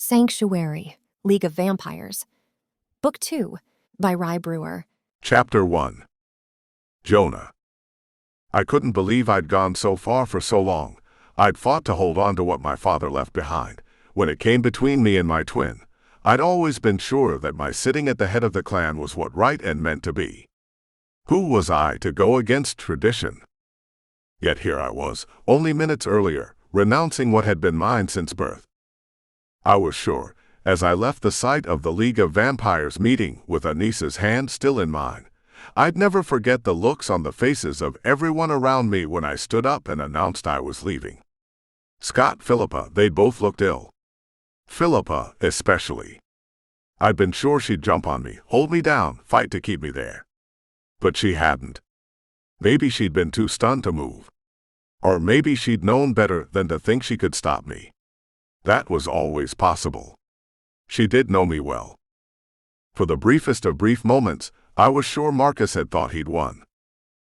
Sanctuary, League of Vampires. Book 2, by Rye Brewer. Chapter 1. Jonah. I couldn't believe I'd gone so far for so long. I'd fought to hold on to what my father left behind. When it came between me and my twin, I'd always been sure that my sitting at the head of the clan was what right and meant to be. Who was I to go against tradition? Yet here I was, only minutes earlier, renouncing what had been mine since birth. I was sure, as I left the site of the League of Vampires meeting with Anissa's hand still in mine, I'd never forget the looks on the faces of everyone around me when I stood up and announced I was leaving. Scott, Philippa, they both looked ill. Philippa, especially. I'd been sure she'd jump on me, hold me down, fight to keep me there. But she hadn't. Maybe she'd been too stunned to move. Or maybe she'd known better than to think she could stop me. That was always possible. She did know me well. For the briefest of brief moments, I was sure Marcus had thought he'd won.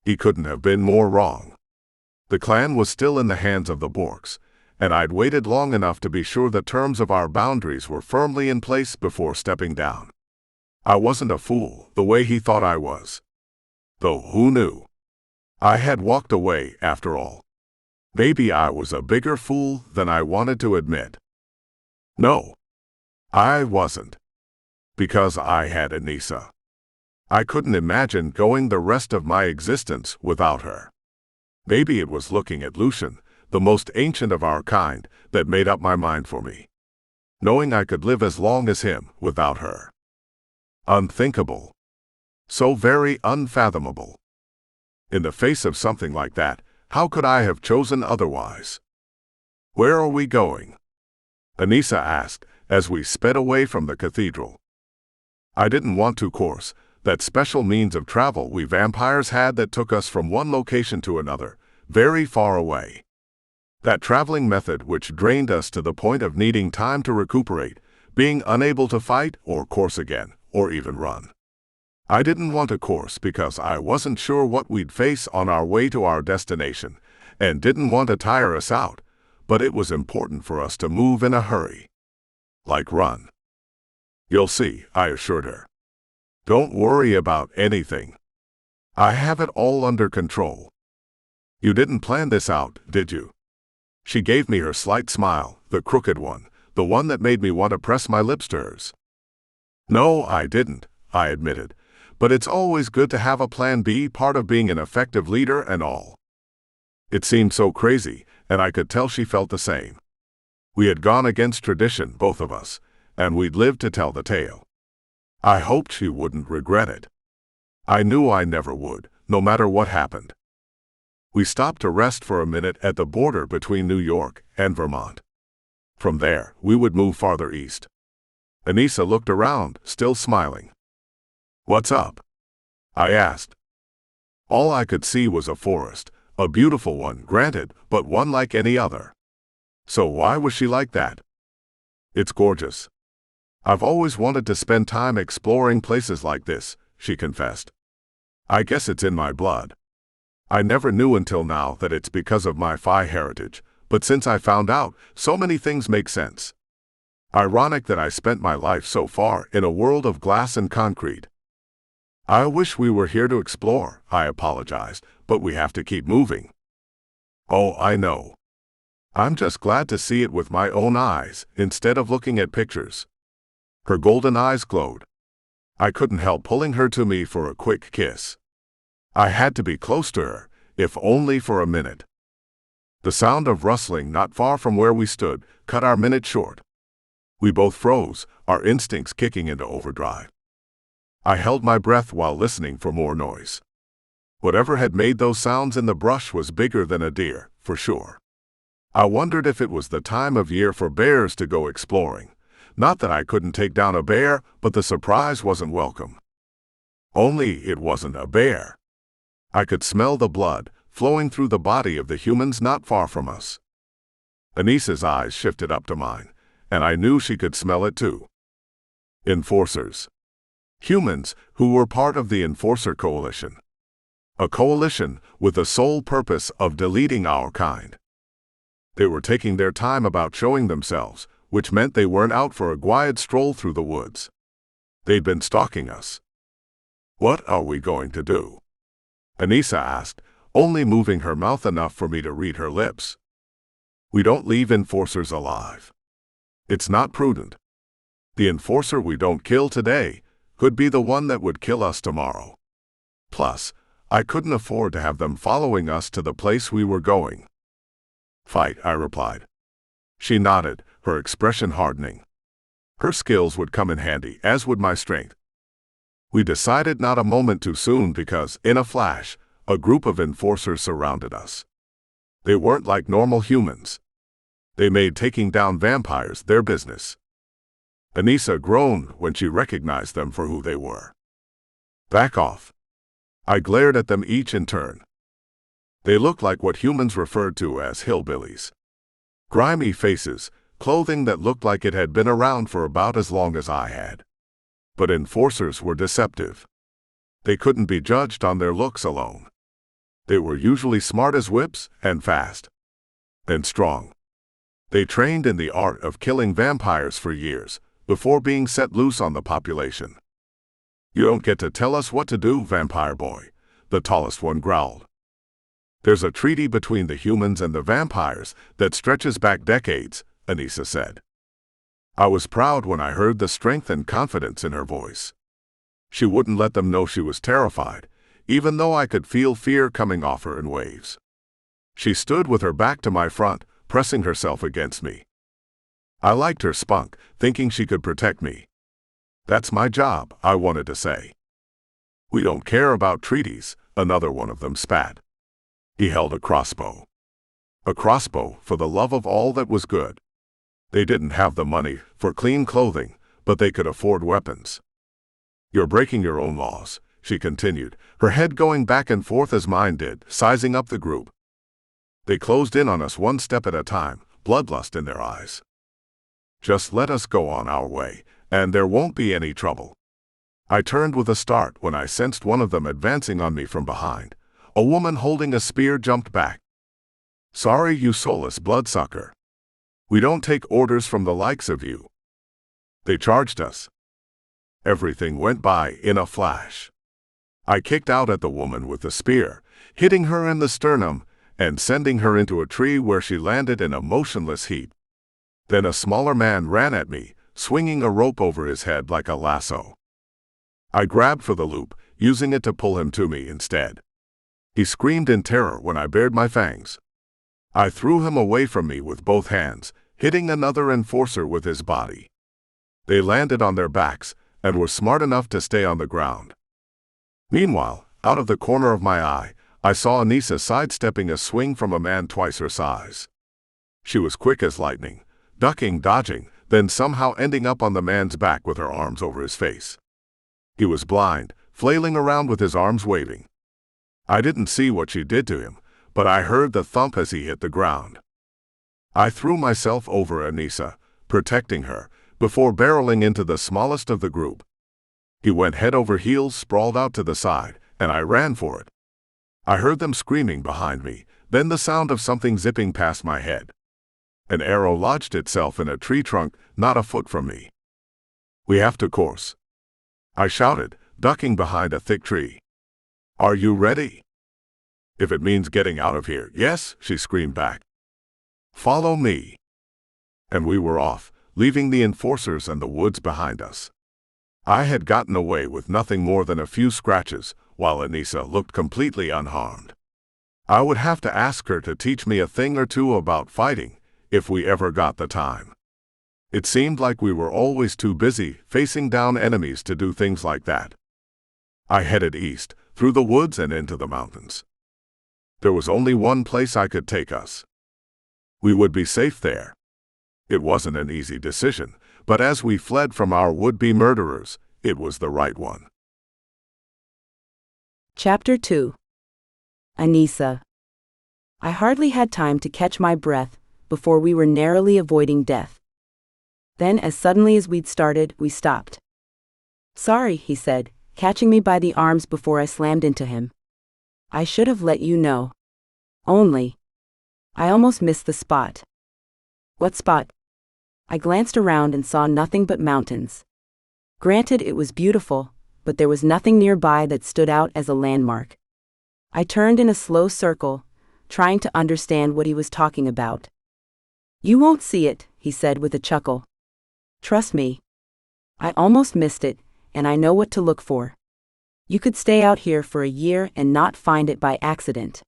He couldn't have been more wrong. The clan was still in the hands of the Bourkes, and I'd waited long enough to be sure the terms of our boundaries were firmly in place before stepping down. I wasn't a fool, the way he thought I was. Though who knew? I had walked away, after all. Maybe I was a bigger fool than I wanted to admit. No, I wasn't. Because I had Anissa. I couldn't imagine going the rest of my existence without her. Maybe it was looking at Lucian, the most ancient of our kind, that made up my mind for me. Knowing I could live as long as him without her. Unthinkable. So very unfathomable. In the face of something like that, how could I have chosen otherwise? Where are we going? Anissa asked, as we sped away from the cathedral. I didn't want to course, that special means of travel we vampires had that took us from one location to another, very far away. That traveling method which drained us to the point of needing time to recuperate, being unable to fight or course again, or even run. I didn't want to course because I wasn't sure what we'd face on our way to our destination, and didn't want to tire us out, but it was important for us to move in a hurry. Like run. You'll see, I assured her. Don't worry about anything. I have it all under control. You didn't plan this out, did you? She gave me her slight smile, the crooked one, the one that made me want to press my lips to hers. No, I didn't, I admitted. But it's always good to have a plan B, part of being an effective leader and all. It seemed so crazy, and I could tell she felt the same. We had gone against tradition, both of us, and we'd lived to tell the tale. I hoped she wouldn't regret it. I knew I never would, no matter what happened. We stopped to rest for a minute at the border between New York and Vermont. From there, we would move farther east. Anissa looked around, still smiling. What's up? I asked. All I could see was a forest, a beautiful one, granted, but one like any other. So why was she like that? It's gorgeous. I've always wanted to spend time exploring places like this, she confessed. I guess it's in my blood. I never knew until now that it's because of my half-fae heritage, but since I found out, so many things make sense. Ironic that I spent my life so far in a world of glass and concrete. I wish we were here to explore, I apologized, but we have to keep moving. Oh, I know. I'm just glad to see it with my own eyes, instead of looking at pictures. Her golden eyes glowed. I couldn't help pulling her to me for a quick kiss. I had to be close to her, if only for a minute. The sound of rustling not far from where we stood cut our minute short. We both froze, our instincts kicking into overdrive. I held my breath while listening for more noise. Whatever had made those sounds in the brush was bigger than a deer, for sure. I wondered if it was the time of year for bears to go exploring. Not that I couldn't take down a bear, but the surprise wasn't welcome. Only it wasn't a bear. I could smell the blood flowing through the body of the humans not far from us. Anissa's eyes shifted up to mine, and I knew she could smell it too. Enforcers. Humans who were part of the Enforcer Coalition. A coalition with the sole purpose of deleting our kind. They were taking their time about showing themselves, which meant they weren't out for a quiet stroll through the woods. They'd been stalking us. "What are we going to do?" Anissa asked, only moving her mouth enough for me to read her lips. "We don't leave enforcers alive. It's not prudent. The enforcer we don't kill today could be the one that would kill us tomorrow. Plus, I couldn't afford to have them following us to the place we were going." "Fight," I replied. She nodded, her expression hardening. Her skills would come in handy, as would my strength. We decided not a moment too soon because, in a flash, a group of enforcers surrounded us. They weren't like normal humans. They made taking down vampires their business. Anissa groaned when she recognized them for who they were. "Back off." I glared at them each in turn. They looked like what humans referred to as hillbillies. Grimy faces, clothing that looked like it had been around for about as long as I had. But enforcers were deceptive. They couldn't be judged on their looks alone. They were usually smart as whips and fast. And strong. They trained in the art of killing vampires for years before being set loose on the population. "You don't get to tell us what to do, vampire boy," the tallest one growled. "There's a treaty between the humans and the vampires that stretches back decades," Anissa said. I was proud when I heard the strength and confidence in her voice. She wouldn't let them know she was terrified, even though I could feel fear coming off her in waves. She stood with her back to my front, pressing herself against me. I liked her spunk, thinking she could protect me. "That's my job," I wanted to say. "We don't care about treaties," another one of them spat. He held a crossbow. A crossbow for the love of all that was good. They didn't have the money for clean clothing, but they could afford weapons. "You're breaking your own laws," she continued, her head going back and forth as mine did, sizing up the group. They closed in on us one step at a time, bloodlust in their eyes. "Just let us go on our way, and there won't be any trouble." I turned with a start when I sensed one of them advancing on me from behind. A woman holding a spear jumped back. "Sorry, you soulless bloodsucker. We don't take orders from the likes of you." They charged us. Everything went by in a flash. I kicked out at the woman with the spear, hitting her in the sternum and sending her into a tree where she landed in a motionless heap. Then a smaller man ran at me, swinging a rope over his head like a lasso. I grabbed for the loop, using it to pull him to me instead. He screamed in terror when I bared my fangs. I threw him away from me with both hands, hitting another enforcer with his body. They landed on their backs and were smart enough to stay on the ground. Meanwhile, out of the corner of my eye, I saw Anissa sidestepping a swing from a man twice her size. She was quick as lightning, ducking, dodging, then somehow ending up on the man's back with her arms over his face. He was blind, flailing around with his arms waving. I didn't see what she did to him, but I heard the thump as he hit the ground. I threw myself over Anissa, protecting her, before barreling into the smallest of the group. He went head over heels, sprawled out to the side, and I ran for it. I heard them screaming behind me, then the sound of something zipping past my head. An arrow lodged itself in a tree trunk not a foot from me. "We have to course," I shouted, ducking behind a thick tree. "Are you ready?" "If it means getting out of here, yes," she screamed back. "Follow me." And we were off, leaving the enforcers and the woods behind us. I had gotten away with nothing more than a few scratches, while Anissa looked completely unharmed. I would have to ask her to teach me a thing or two about fighting, if we ever got the time. It seemed like we were always too busy facing down enemies to do things like that. I headed east, through the woods and into the mountains. There was only one place I could take us. We would be safe there. It wasn't an easy decision, but as we fled from our would-be murderers, it was the right one. Chapter 2. Anissa. I hardly had time to catch my breath before we were narrowly avoiding death. Then, as suddenly as we'd started, we stopped. "Sorry," he said, catching me by the arms before I slammed into him. "I should have let you know. Only. I almost missed the spot." "What spot?" I glanced around and saw nothing but mountains. Granted, it was beautiful, but there was nothing nearby that stood out as a landmark. I turned in a slow circle, trying to understand what he was talking about. "You won't see it," he said with a chuckle. "Trust me. I almost missed it, and I know what to look for. You could stay out here for a year and not find it by accident.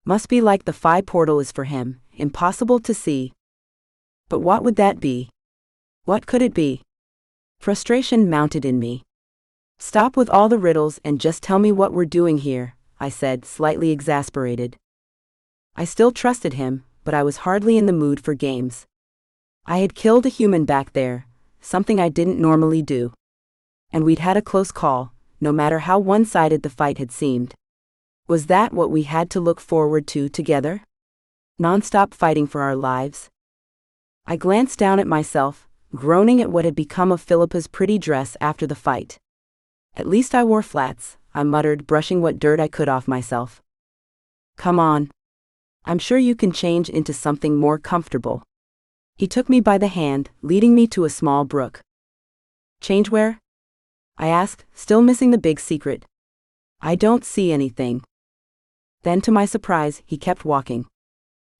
Must be like the half-fae portal is for him, impossible to see." But what would that be? What could it be? Frustration mounted in me. "Stop with all the riddles and just tell me what we're doing here," I said, slightly exasperated. I still trusted him, but I was hardly in the mood for games. I had killed a human back there, something I didn't normally do. And we'd had a close call, no matter how one-sided the fight had seemed. Was that what we had to look forward to together? Non-stop fighting for our lives? I glanced down at myself, groaning at what had become of Philippa's pretty dress after the fight. "At least I wore flats," I muttered, brushing what dirt I could off myself. "Come on. I'm sure you can change into something more comfortable." He took me by the hand, leading me to a small brook. "Change where?" I asked, still missing the big secret. "I don't see anything." Then, to my surprise, he kept walking.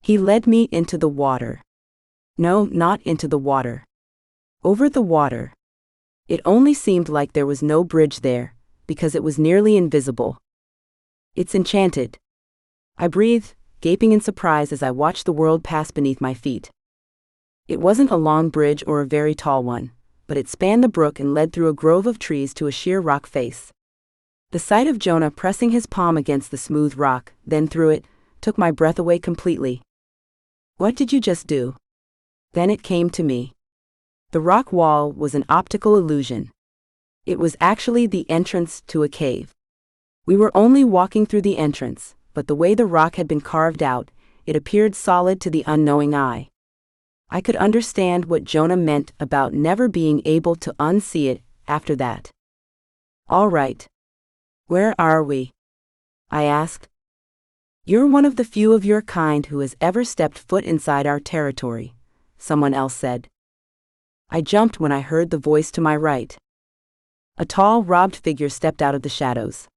He led me into the water. No, not into the water. Over the water. It only seemed like there was no bridge there, because it was nearly invisible. "It's enchanted." I breathed, gaping in surprise as I watched the world pass beneath my feet. It wasn't a long bridge or a very tall one, but it spanned the brook and led through a grove of trees to a sheer rock face. The sight of Jonah pressing his palm against the smooth rock, then through it, took my breath away completely. "What did you just do?" Then it came to me. The rock wall was an optical illusion. It was actually the entrance to a cave. We were only walking through the entrance, but the way the rock had been carved out, it appeared solid to the unknowing eye. I could understand what Jonah meant about never being able to unsee it after that. "All right. Where are we?" I asked. "You're one of the few of your kind who has ever stepped foot inside our territory," someone else said. I jumped when I heard the voice to my right. A tall, robed figure stepped out of the shadows.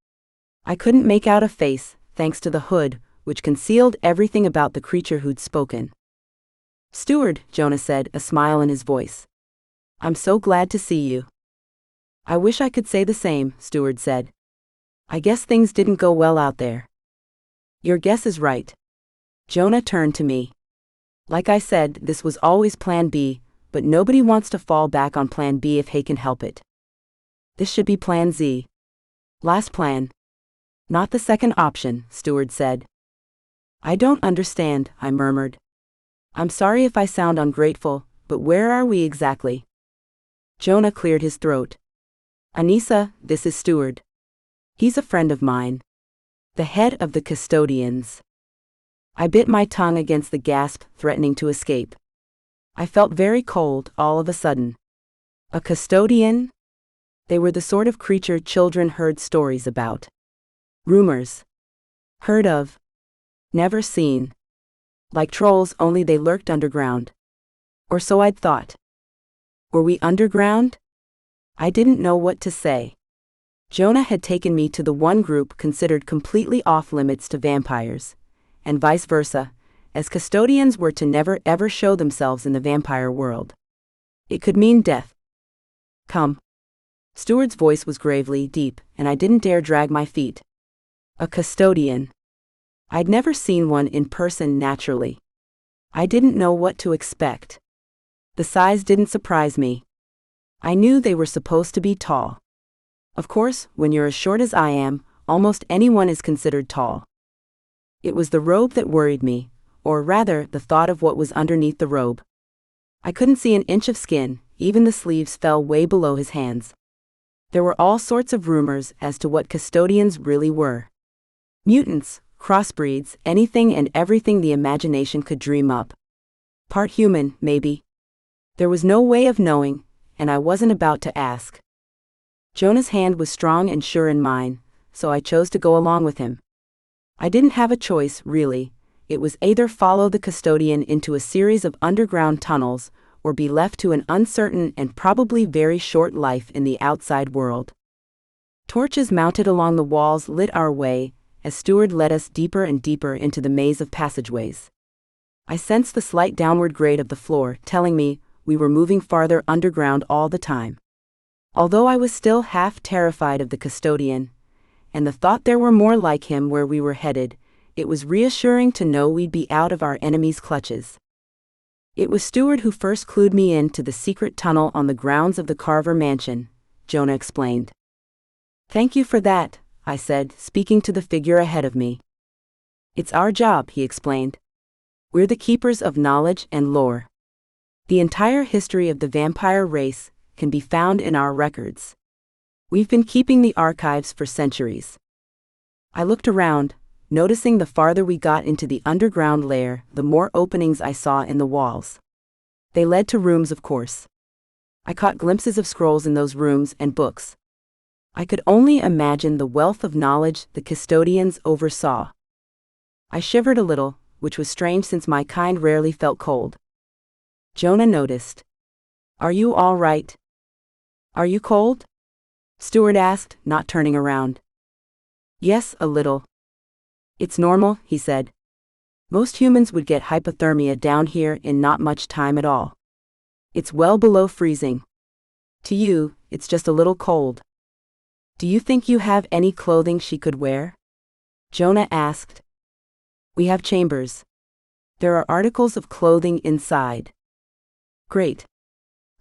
I couldn't make out a face, thanks to the hood, which concealed everything about the creature who'd spoken. "Steward," Jonah said, a smile in his voice. "I'm so glad to see you." "I wish I could say the same," Steward said. "I guess things didn't go well out there." "Your guess is right." Jonah turned to me. "Like I said, this was always Plan B, but nobody wants to fall back on Plan B if they can help it. This should be Plan Z. Last plan. Not the second option," Steward said. "I don't understand," I murmured. "I'm sorry if I sound ungrateful, but where are we exactly?" Jonah cleared his throat. "Anissa, this is Steward. He's a friend of mine. The head of the custodians." I bit my tongue against the gasp, threatening to escape. I felt very cold all of a sudden. A custodian? They were the sort of creature children heard stories about. Rumors. Heard of. Never seen. Like trolls, only they lurked underground. Or so I'd thought. Were we underground? I didn't know what to say. Jonah had taken me to the one group considered completely off-limits to vampires, and vice versa, as custodians were to never ever show themselves in the vampire world. It could mean death. "Come." Steward's voice was gravely deep, and I didn't dare drag my feet. A custodian. I'd never seen one in person naturally. I didn't know what to expect. The size didn't surprise me. I knew they were supposed to be tall. Of course, when you're as short as I am, almost anyone is considered tall. It was the robe that worried me, or rather, the thought of what was underneath the robe. I couldn't see an inch of skin, even the sleeves fell way below his hands. There were all sorts of rumors as to what custodians really were. Mutants, crossbreeds, anything and everything the imagination could dream up. Part human, maybe. There was no way of knowing, and I wasn't about to ask. Jonah's hand was strong and sure in mine, so I chose to go along with him. I didn't have a choice, really. It was either follow the custodian into a series of underground tunnels, or be left to an uncertain and probably very short life in the outside world. Torches mounted along the walls lit our way, as Steward led us deeper and deeper into the maze of passageways. I sensed the slight downward grade of the floor, telling me we were moving farther underground all the time. Although I was still half terrified of the custodian, and the thought there were more like him where we were headed, it was reassuring to know we'd be out of our enemy's clutches. It was Steward who first clued me in to the secret tunnel on the grounds of the Carver mansion, Jonah explained. "Thank you for that," I said, speaking to the figure ahead of me. "It's our job," he explained. "We're the keepers of knowledge and lore. The entire history of the vampire race can be found in our records. We've been keeping the archives for centuries." I looked around, noticing the farther we got into the underground lair, the more openings I saw in the walls. They led to rooms, of course. I caught glimpses of scrolls in those rooms and books. I could only imagine the wealth of knowledge the custodians oversaw. I shivered a little, which was strange since my kind rarely felt cold. Jonah noticed. "Are you all right? Are you cold?" Steward asked, not turning around. "Yes, a little. It's normal," he said. "Most humans would get hypothermia down here in not much time at all. It's well below freezing. To you, it's just a little cold." "Do you think you have any clothing she could wear?" Jonah asked. "We have chambers. There are articles of clothing inside." "Great.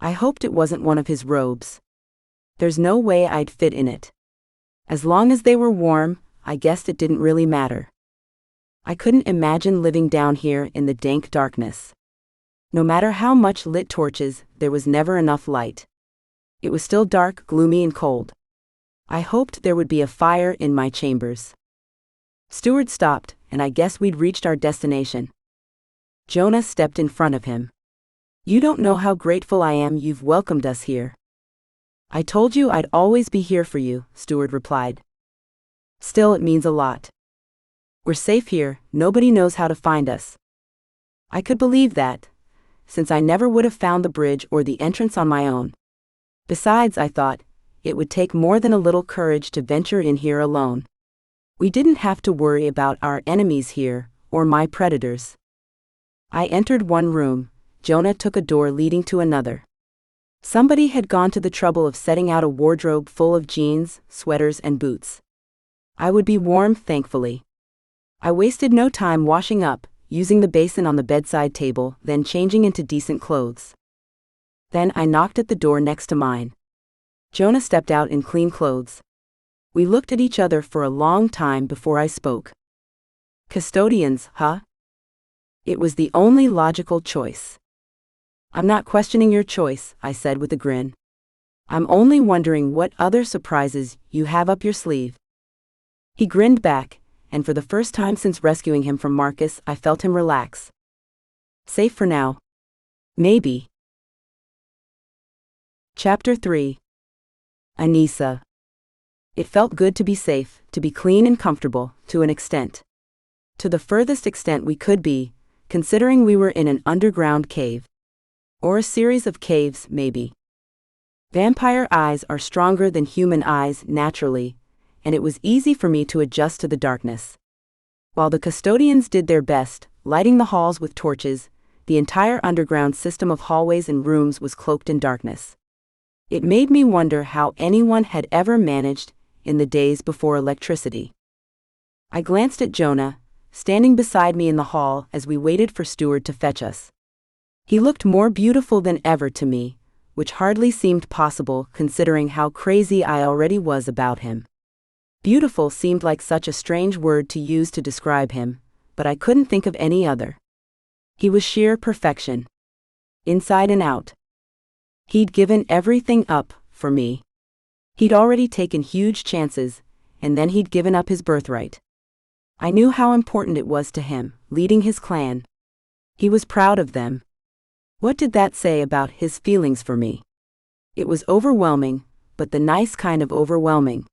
I hoped it wasn't one of his robes. There's no way I'd fit in it. As long as they were warm, I guessed it didn't really matter. I couldn't imagine living down here in the dank darkness. No matter how much lit torches, there was never enough light. It was still dark, gloomy, and cold. I hoped there would be a fire in my chambers." Steward stopped, and I guess we'd reached our destination. Jonah stepped in front of him. "You don't know how grateful I am you've welcomed us here." "I told you I'd always be here for you," Steward replied. "Still, it means a lot. We're safe here, nobody knows how to find us." I could believe that, since I never would have found the bridge or the entrance on my own. Besides, I thought, it would take more than a little courage to venture in here alone. We didn't have to worry about our enemies here, or my predators. I entered one room. Jonah took a door leading to another. Somebody had gone to the trouble of setting out a wardrobe full of jeans, sweaters, and boots. I would be warm, thankfully. I wasted no time washing up, using the basin on the bedside table, then changing into decent clothes. Then I knocked at the door next to mine. Jonah stepped out in clean clothes. We looked at each other for a long time before I spoke. "Custodians, huh?" It was the only logical choice. "I'm not questioning your choice," I said with a grin. "I'm only wondering what other surprises you have up your sleeve." He grinned back, and for the first time since rescuing him from Marcus, I felt him relax. "Safe for now. Maybe." Chapter 3. Anissa. It felt good to be safe, to be clean and comfortable, to an extent. To the furthest extent we could be, considering we were in an underground cave. Or a series of caves, maybe. Vampire eyes are stronger than human eyes naturally, and it was easy for me to adjust to the darkness. While the custodians did their best, lighting the halls with torches, the entire underground system of hallways and rooms was cloaked in darkness. It made me wonder how anyone had ever managed in the days before electricity. I glanced at Jonah, standing beside me in the hall as we waited for Steward to fetch us. He looked more beautiful than ever to me, which hardly seemed possible considering how crazy I already was about him. Beautiful seemed like such a strange word to use to describe him, but I couldn't think of any other. He was sheer perfection. Inside and out. He'd given everything up for me. He'd already taken huge chances, and then he'd given up his birthright. I knew how important it was to him, leading his clan. He was proud of them. What did that say about his feelings for me? It was overwhelming, but the nice kind of overwhelming.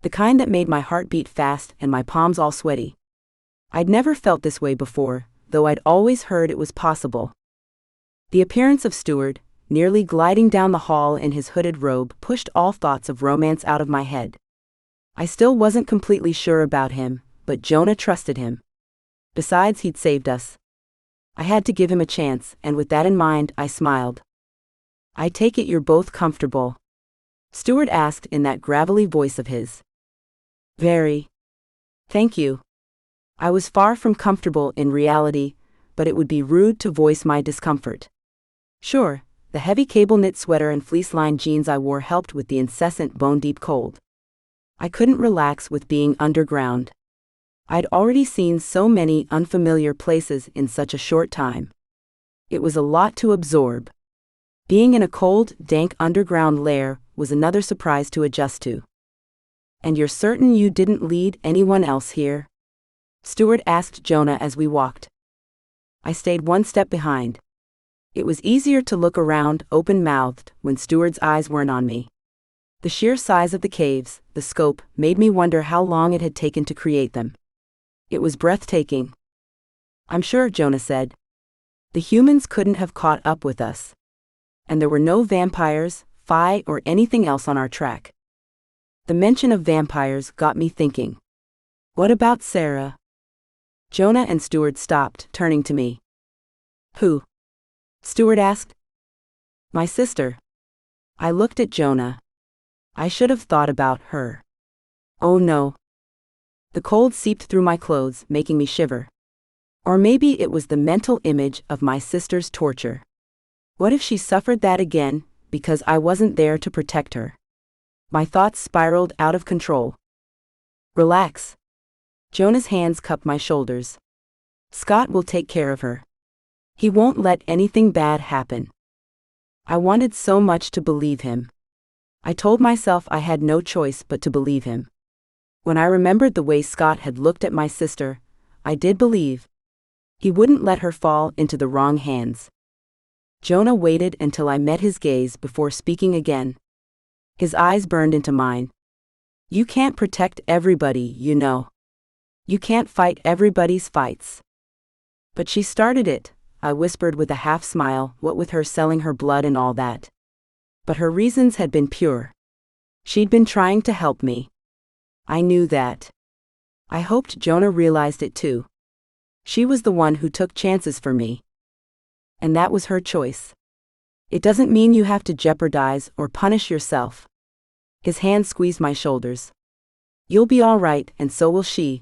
The kind that made my heart beat fast and my palms all sweaty. I'd never felt this way before, though I'd always heard it was possible. The appearance of Steward, nearly gliding down the hall in his hooded robe, pushed all thoughts of romance out of my head. I still wasn't completely sure about him, but Jonah trusted him. Besides, he'd saved us. I had to give him a chance, and with that in mind, I smiled. "I take it you're both comfortable?" Steward asked in that gravelly voice of his. "Very. Thank you." I was far from comfortable in reality, but it would be rude to voice my discomfort. Sure, the heavy cable-knit sweater and fleece-lined jeans I wore helped with the incessant bone-deep cold. I couldn't relax with being underground. I'd already seen so many unfamiliar places in such a short time. It was a lot to absorb. Being in a cold, dank underground lair was another surprise to adjust to. "And you're certain you didn't lead anyone else here?" Steward asked Jonah as we walked. I stayed one step behind. It was easier to look around open-mouthed when Steward's eyes weren't on me. The sheer size of the caves, the scope, made me wonder how long it had taken to create them. It was breathtaking. "I'm sure," Jonah said. "The humans couldn't have caught up with us. And there were no vampires, half-fae, or anything else on our track." The mention of vampires got me thinking. What about Sarah? Jonah and Steward stopped, turning to me. "Who?" Steward asked. "My sister." I looked at Jonah. I should have thought about her. Oh no. The cold seeped through my clothes, making me shiver. Or maybe it was the mental image of my sister's torture. What if she suffered that again, because I wasn't there to protect her? My thoughts spiraled out of control. "Relax." Jonah's hands cupped my shoulders. "Scott will take care of her. He won't let anything bad happen." I wanted so much to believe him. I told myself I had no choice but to believe him. When I remembered the way Scott had looked at my sister, I did believe. He wouldn't let her fall into the wrong hands. Jonah waited until I met his gaze before speaking again. His eyes burned into mine. "You can't protect everybody, you know. You can't fight everybody's fights." "But she started it," I whispered with a half-smile, what with her selling her blood and all that. But her reasons had been pure. She'd been trying to help me. I knew that. I hoped Jonah realized it too. She was the one who took chances for me. And that was her choice. It doesn't mean you have to jeopardize or punish yourself. His hand squeezed my shoulders. "You'll be all right, and so will she."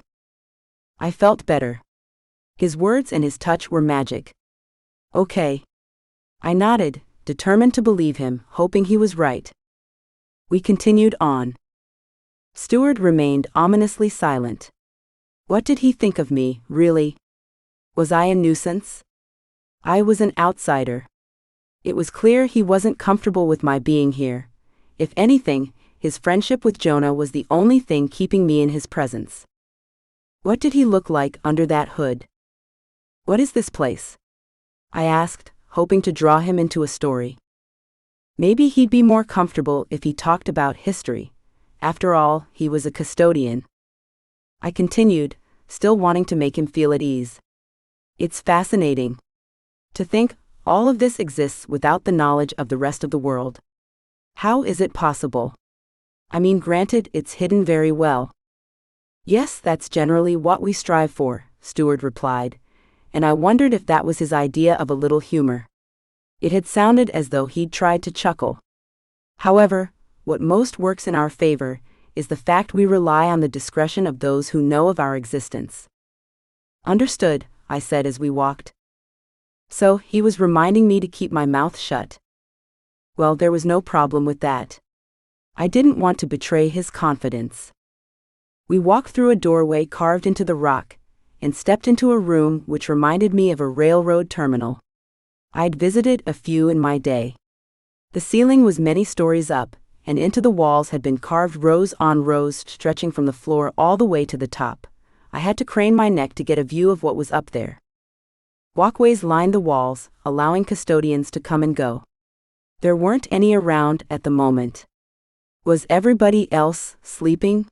I felt better. His words and his touch were magic. "Okay." I nodded, determined to believe him, hoping he was right. We continued on. Steward remained ominously silent. What did he think of me, really? Was I a nuisance? I was an outsider. It was clear he wasn't comfortable with my being here. If anything, his friendship with Jonah was the only thing keeping me in his presence. What did he look like under that hood? "What is this place?" I asked, hoping to draw him into a story. Maybe he'd be more comfortable if he talked about history. After all, he was a custodian. I continued, still wanting to make him feel at ease. "It's fascinating. To think, all of this exists without the knowledge of the rest of the world. How is it possible? I mean, granted, it's hidden very well." "Yes, that's generally what we strive for," Steward replied, and I wondered if that was his idea of a little humor. It had sounded as though he'd tried to chuckle. However, what most works in our favor is the fact we rely on the discretion of those who know of our existence. "Understood," I said as we walked. So, he was reminding me to keep my mouth shut. Well, there was no problem with that. I didn't want to betray his confidence. We walked through a doorway carved into the rock, and stepped into a room which reminded me of a railroad terminal. I'd visited a few in my day. The ceiling was many stories up, and into the walls had been carved rows on rows stretching from the floor all the way to the top. I had to crane my neck to get a view of what was up there. Walkways lined the walls, allowing custodians to come and go. There weren't any around at the moment. Was everybody else sleeping?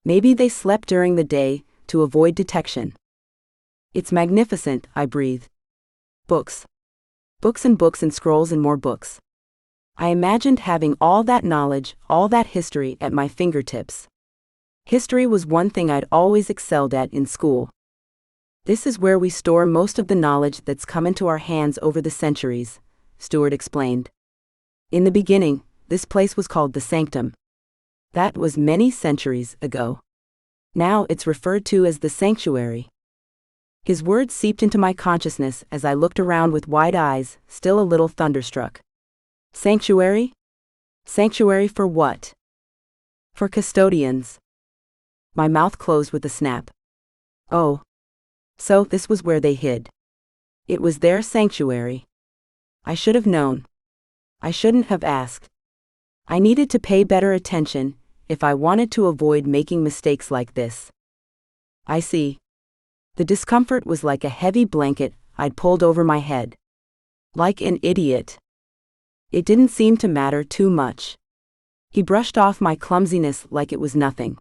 Maybe they slept during the day, to avoid detection. "It's magnificent," I breathed. "Books." Books and books and scrolls and more books. I imagined having all that knowledge, all that history at my fingertips. History was one thing I'd always excelled at in school. This is where we store most of the knowledge that's come into our hands over the centuries, Stewart explained. In the beginning, this place was called the Sanctum. That was many centuries ago. Now it's referred to as the sanctuary. His words seeped into my consciousness as I looked around with wide eyes, still a little thunderstruck. Sanctuary? Sanctuary for what? For custodians. My mouth closed with a snap. Oh. So this was where they hid. It was their sanctuary. I should have known. I shouldn't have asked. I needed to pay better attention if I wanted to avoid making mistakes like this. I see. The discomfort was like a heavy blanket I'd pulled over my head. Like an idiot. It didn't seem to matter too much. He brushed off my clumsiness like it was nothing.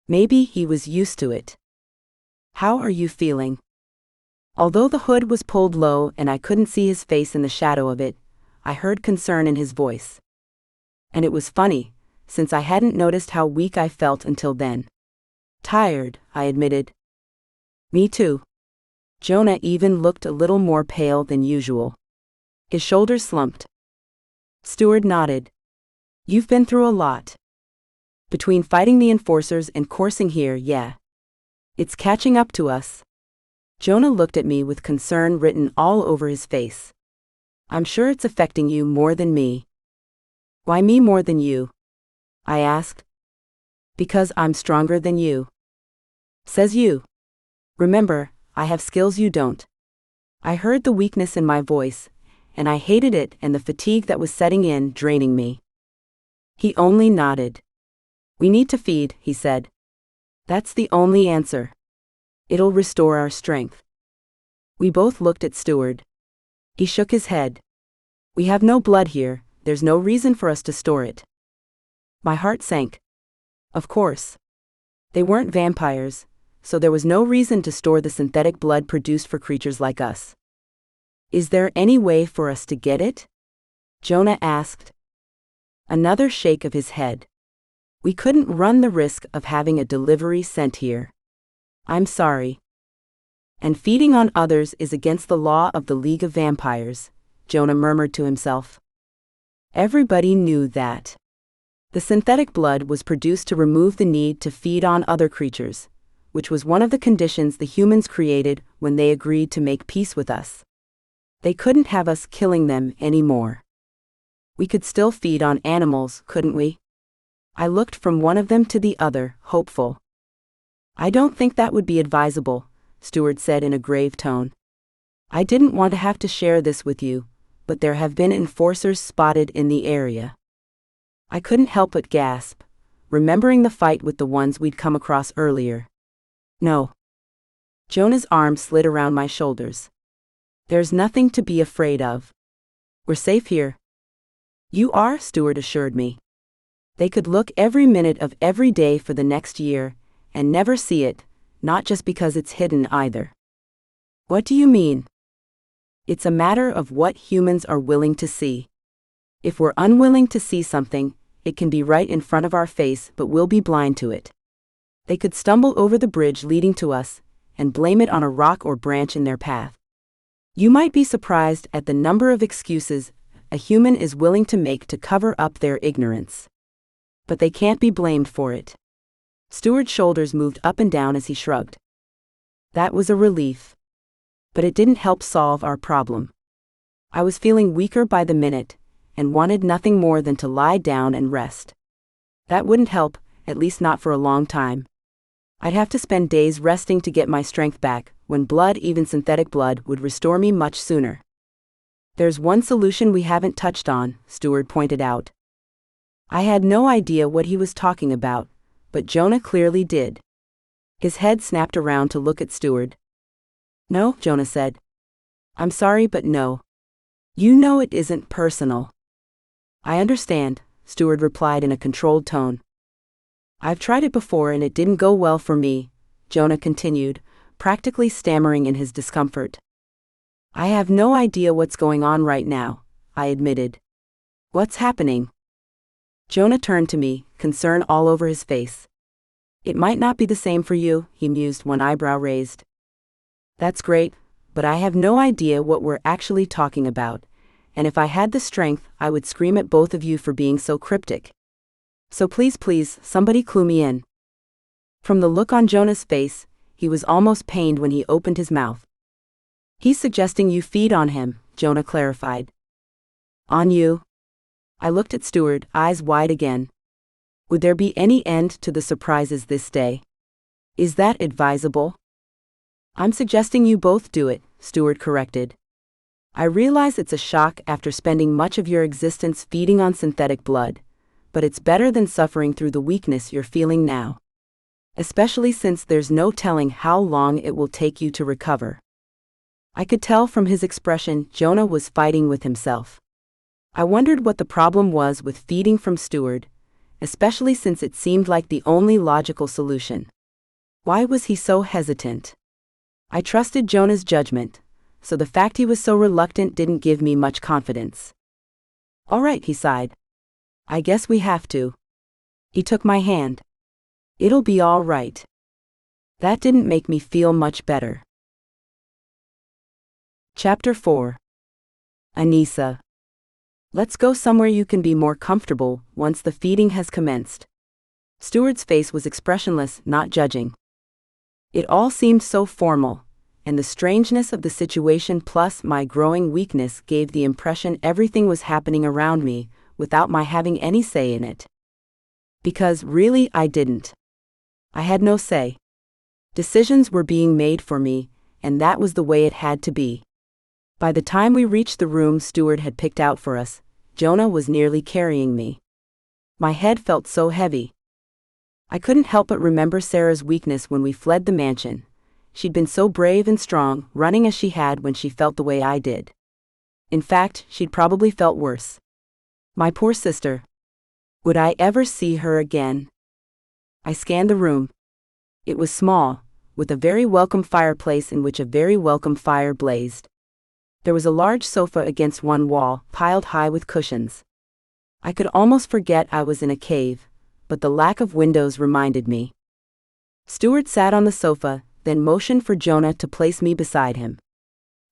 Maybe he was used to it. How are you feeling? Although the hood was pulled low and I couldn't see his face in the shadow of it, I heard concern in his voice. And it was funny, since I hadn't noticed how weak I felt until then. Tired, I admitted. Me too. Jonah even looked a little more pale than usual. His shoulders slumped. Stewart nodded. You've been through a lot. Between fighting the enforcers and coursing here, yeah. It's catching up to us. Jonah looked at me with concern written all over his face. I'm sure it's affecting you more than me. Why me more than you? I asked. Because I'm stronger than you. Says you. Remember, I have skills you don't. I heard the weakness in my voice, and I hated it and the fatigue that was setting in, draining me. He only nodded. We need to feed, he said. That's the only answer. It'll restore our strength. We both looked at Stewart. He shook his head. We have no blood here, there's no reason for us to store it. My heart sank. Of course. They weren't vampires, so there was no reason to store the synthetic blood produced for creatures like us. Is there any way for us to get it? Jonah asked. Another shake of his head. We couldn't run the risk of having a delivery sent here. I'm sorry. And feeding on others is against the law of the League of Vampires, Jonah murmured to himself. Everybody knew that. The synthetic blood was produced to remove the need to feed on other creatures, which was one of the conditions the humans created when they agreed to make peace with us. They couldn't have us killing them anymore. We could still feed on animals, couldn't we? I looked from one of them to the other, hopeful. I don't think that would be advisable, Stewart said in a grave tone. I didn't want to have to share this with you, but there have been enforcers spotted in the area. I couldn't help but gasp, remembering the fight with the ones we'd come across earlier. No. Jonah's arm slid around my shoulders. There's nothing to be afraid of. We're safe here. You are, Stewart assured me. They could look every minute of every day for the next year, and never see it, not just because it's hidden either. What do you mean? It's a matter of what humans are willing to see. If we're unwilling to see something, it can be right in front of our face, but we'll be blind to it. They could stumble over the bridge leading to us, and blame it on a rock or branch in their path. You might be surprised at the number of excuses a human is willing to make to cover up their ignorance. But they can't be blamed for it. Stewart's shoulders moved up and down as he shrugged. That was a relief. But it didn't help solve our problem. I was feeling weaker by the minute, and wanted nothing more than to lie down and rest. That wouldn't help, at least not for a long time. I'd have to spend days resting to get my strength back, when blood, even synthetic blood, would restore me much sooner. There's one solution we haven't touched on, Stewart pointed out. I had no idea what he was talking about, but Jonah clearly did. His head snapped around to look at Stewart. No, Jonah said. I'm sorry, but no. You know it isn't personal. I understand, Stewart replied in a controlled tone. I've tried it before and it didn't go well for me, Jonah continued, practically stammering in his discomfort. I have no idea what's going on right now, I admitted. What's happening? Jonah turned to me, concern all over his face. It might not be the same for you, he mused, one eyebrow raised. That's great, but I have no idea what we're actually talking about, and if I had the strength, I would scream at both of you for being so cryptic. So please, somebody clue me in. From the look on Jonah's face, he was almost pained when he opened his mouth. He's suggesting you feed on him, Jonah clarified. On you? I looked at Stewart, eyes wide again. Would there be any end to the surprises this day? Is that advisable? I'm suggesting you both do it, Stewart corrected. I realize it's a shock after spending much of your existence feeding on synthetic blood, but it's better than suffering through the weakness you're feeling now. Especially since there's no telling how long it will take you to recover. I could tell from his expression Jonah was fighting with himself. I wondered what the problem was with feeding from Stewart, especially since it seemed like the only logical solution. Why was he so hesitant? I trusted Jonah's judgment, so the fact he was so reluctant didn't give me much confidence. All right, he sighed. I guess we have to. He took my hand. It'll be all right. That didn't make me feel much better. Chapter 4. Anissa. Let's go somewhere you can be more comfortable once the feeding has commenced. Stewart's face was expressionless, not judging. It all seemed so formal, and the strangeness of the situation plus my growing weakness gave the impression everything was happening around me, without my having any say in it. Because really I didn't. I had no say. Decisions were being made for me, and that was the way it had to be. By the time we reached the room Stewart had picked out for us, Jonah was nearly carrying me. My head felt so heavy. I couldn't help but remember Sarah's weakness when we fled the mansion. She'd been so brave and strong, running as she had when she felt the way I did. In fact, she'd probably felt worse. My poor sister. Would I ever see her again? I scanned the room. It was small, with a very welcome fireplace in which a very welcome fire blazed. There was a large sofa against one wall, piled high with cushions. I could almost forget I was in a cave, but the lack of windows reminded me. Stewart sat on the sofa, then motioned for Jonah to place me beside him.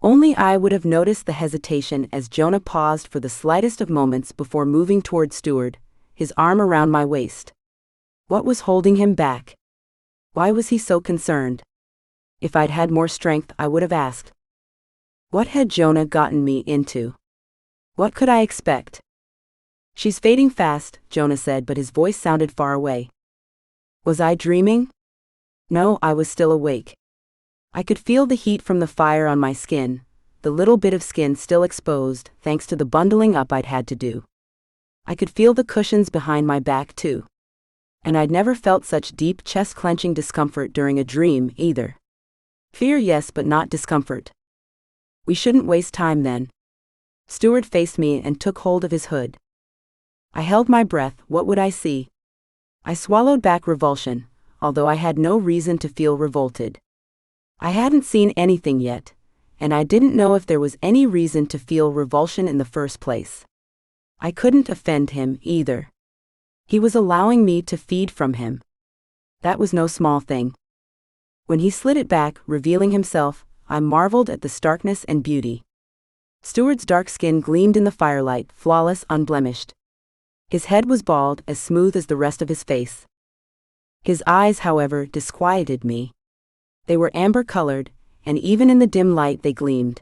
Only I would have noticed the hesitation as Jonah paused for the slightest of moments before moving toward Stewart, his arm around my waist. What was holding him back? Why was he so concerned? If I'd had more strength, I would have asked. What had Jonah gotten me into? What could I expect? She's fading fast, Jonah said, but his voice sounded far away. Was I dreaming? No, I was still awake. I could feel the heat from the fire on my skin, the little bit of skin still exposed thanks to the bundling up I'd had to do. I could feel the cushions behind my back too. And I'd never felt such deep chest-clenching discomfort during a dream either. Fear, yes, but not discomfort. We shouldn't waste time then. Stewart faced me and took hold of his hood. I held my breath. What would I see? I swallowed back revulsion, although I had no reason to feel revolted. I hadn't seen anything yet, and I didn't know if there was any reason to feel revulsion in the first place. I couldn't offend him either. He was allowing me to feed from him. That was no small thing. When he slid it back, revealing himself, I marveled at the starkness and beauty. Stewart's dark skin gleamed in the firelight, flawless, unblemished. His head was bald, as smooth as the rest of his face. His eyes, however, disquieted me. They were amber-colored, and even in the dim light they gleamed.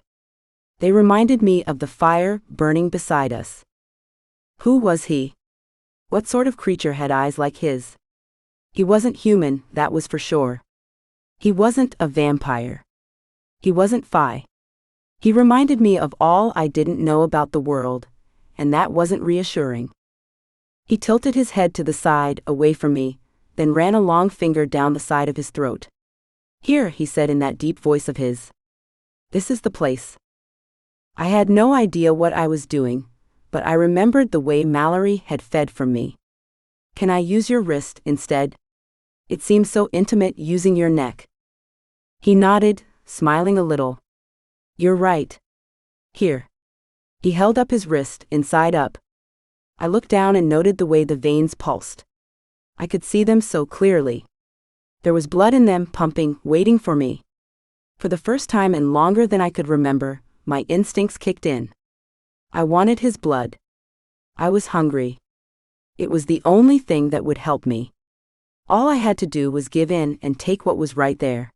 They reminded me of the fire burning beside us. Who was he? What sort of creature had eyes like his? He wasn't human, that was for sure. He wasn't a vampire. He wasn't half-fae. He reminded me of all I didn't know about the world, and that wasn't reassuring. He tilted his head to the side, away from me, then ran a long finger down the side of his throat. Here, he said in that deep voice of his. This is the place. I had no idea what I was doing, but I remembered the way Mallory had fed from me. Can I use your wrist instead? It seems so intimate using your neck. He nodded, smiling a little. You're right, Here. He held up his wrist, inside up. I looked down and noted the way the veins pulsed. I could see them so clearly. There was blood in them, pumping, waiting for me. For the first time and longer than I could remember, my instincts kicked in. I wanted his blood. I was hungry. It was the only thing that would help me. All I had to do was give in and take what was right there.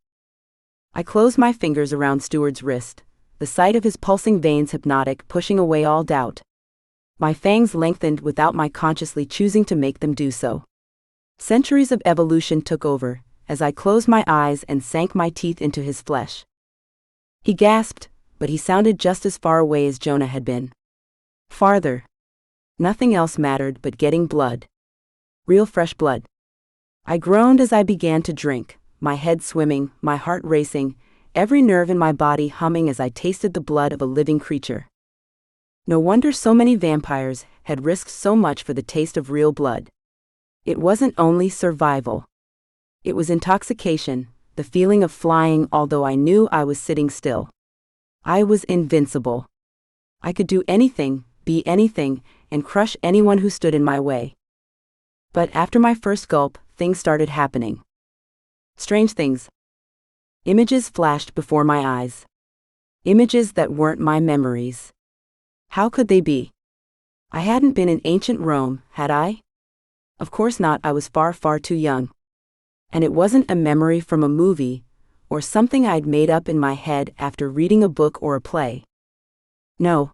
I closed my fingers around Stuart's wrist, the sight of his pulsing veins hypnotic, pushing away all doubt. My fangs lengthened without my consciously choosing to make them do so. Centuries of evolution took over, as I closed my eyes and sank my teeth into his flesh. He gasped, but he sounded just as far away as Jonah had been. Farther. Nothing else mattered but getting blood. Real fresh blood. I groaned as I began to drink, my head swimming, my heart racing, every nerve in my body humming as I tasted the blood of a living creature. No wonder so many vampires had risked so much for the taste of real blood. It wasn't only survival. It was intoxication, the feeling of flying although I knew I was sitting still. I was invincible. I could do anything, be anything, and crush anyone who stood in my way. But after my first gulp, things started happening. Strange things. Images flashed before my eyes. Images that weren't my memories. How could they be? I hadn't been in ancient Rome, had I? Of course not, I was far, far too young. And it wasn't a memory from a movie, or something I'd made up in my head after reading a book or a play. No.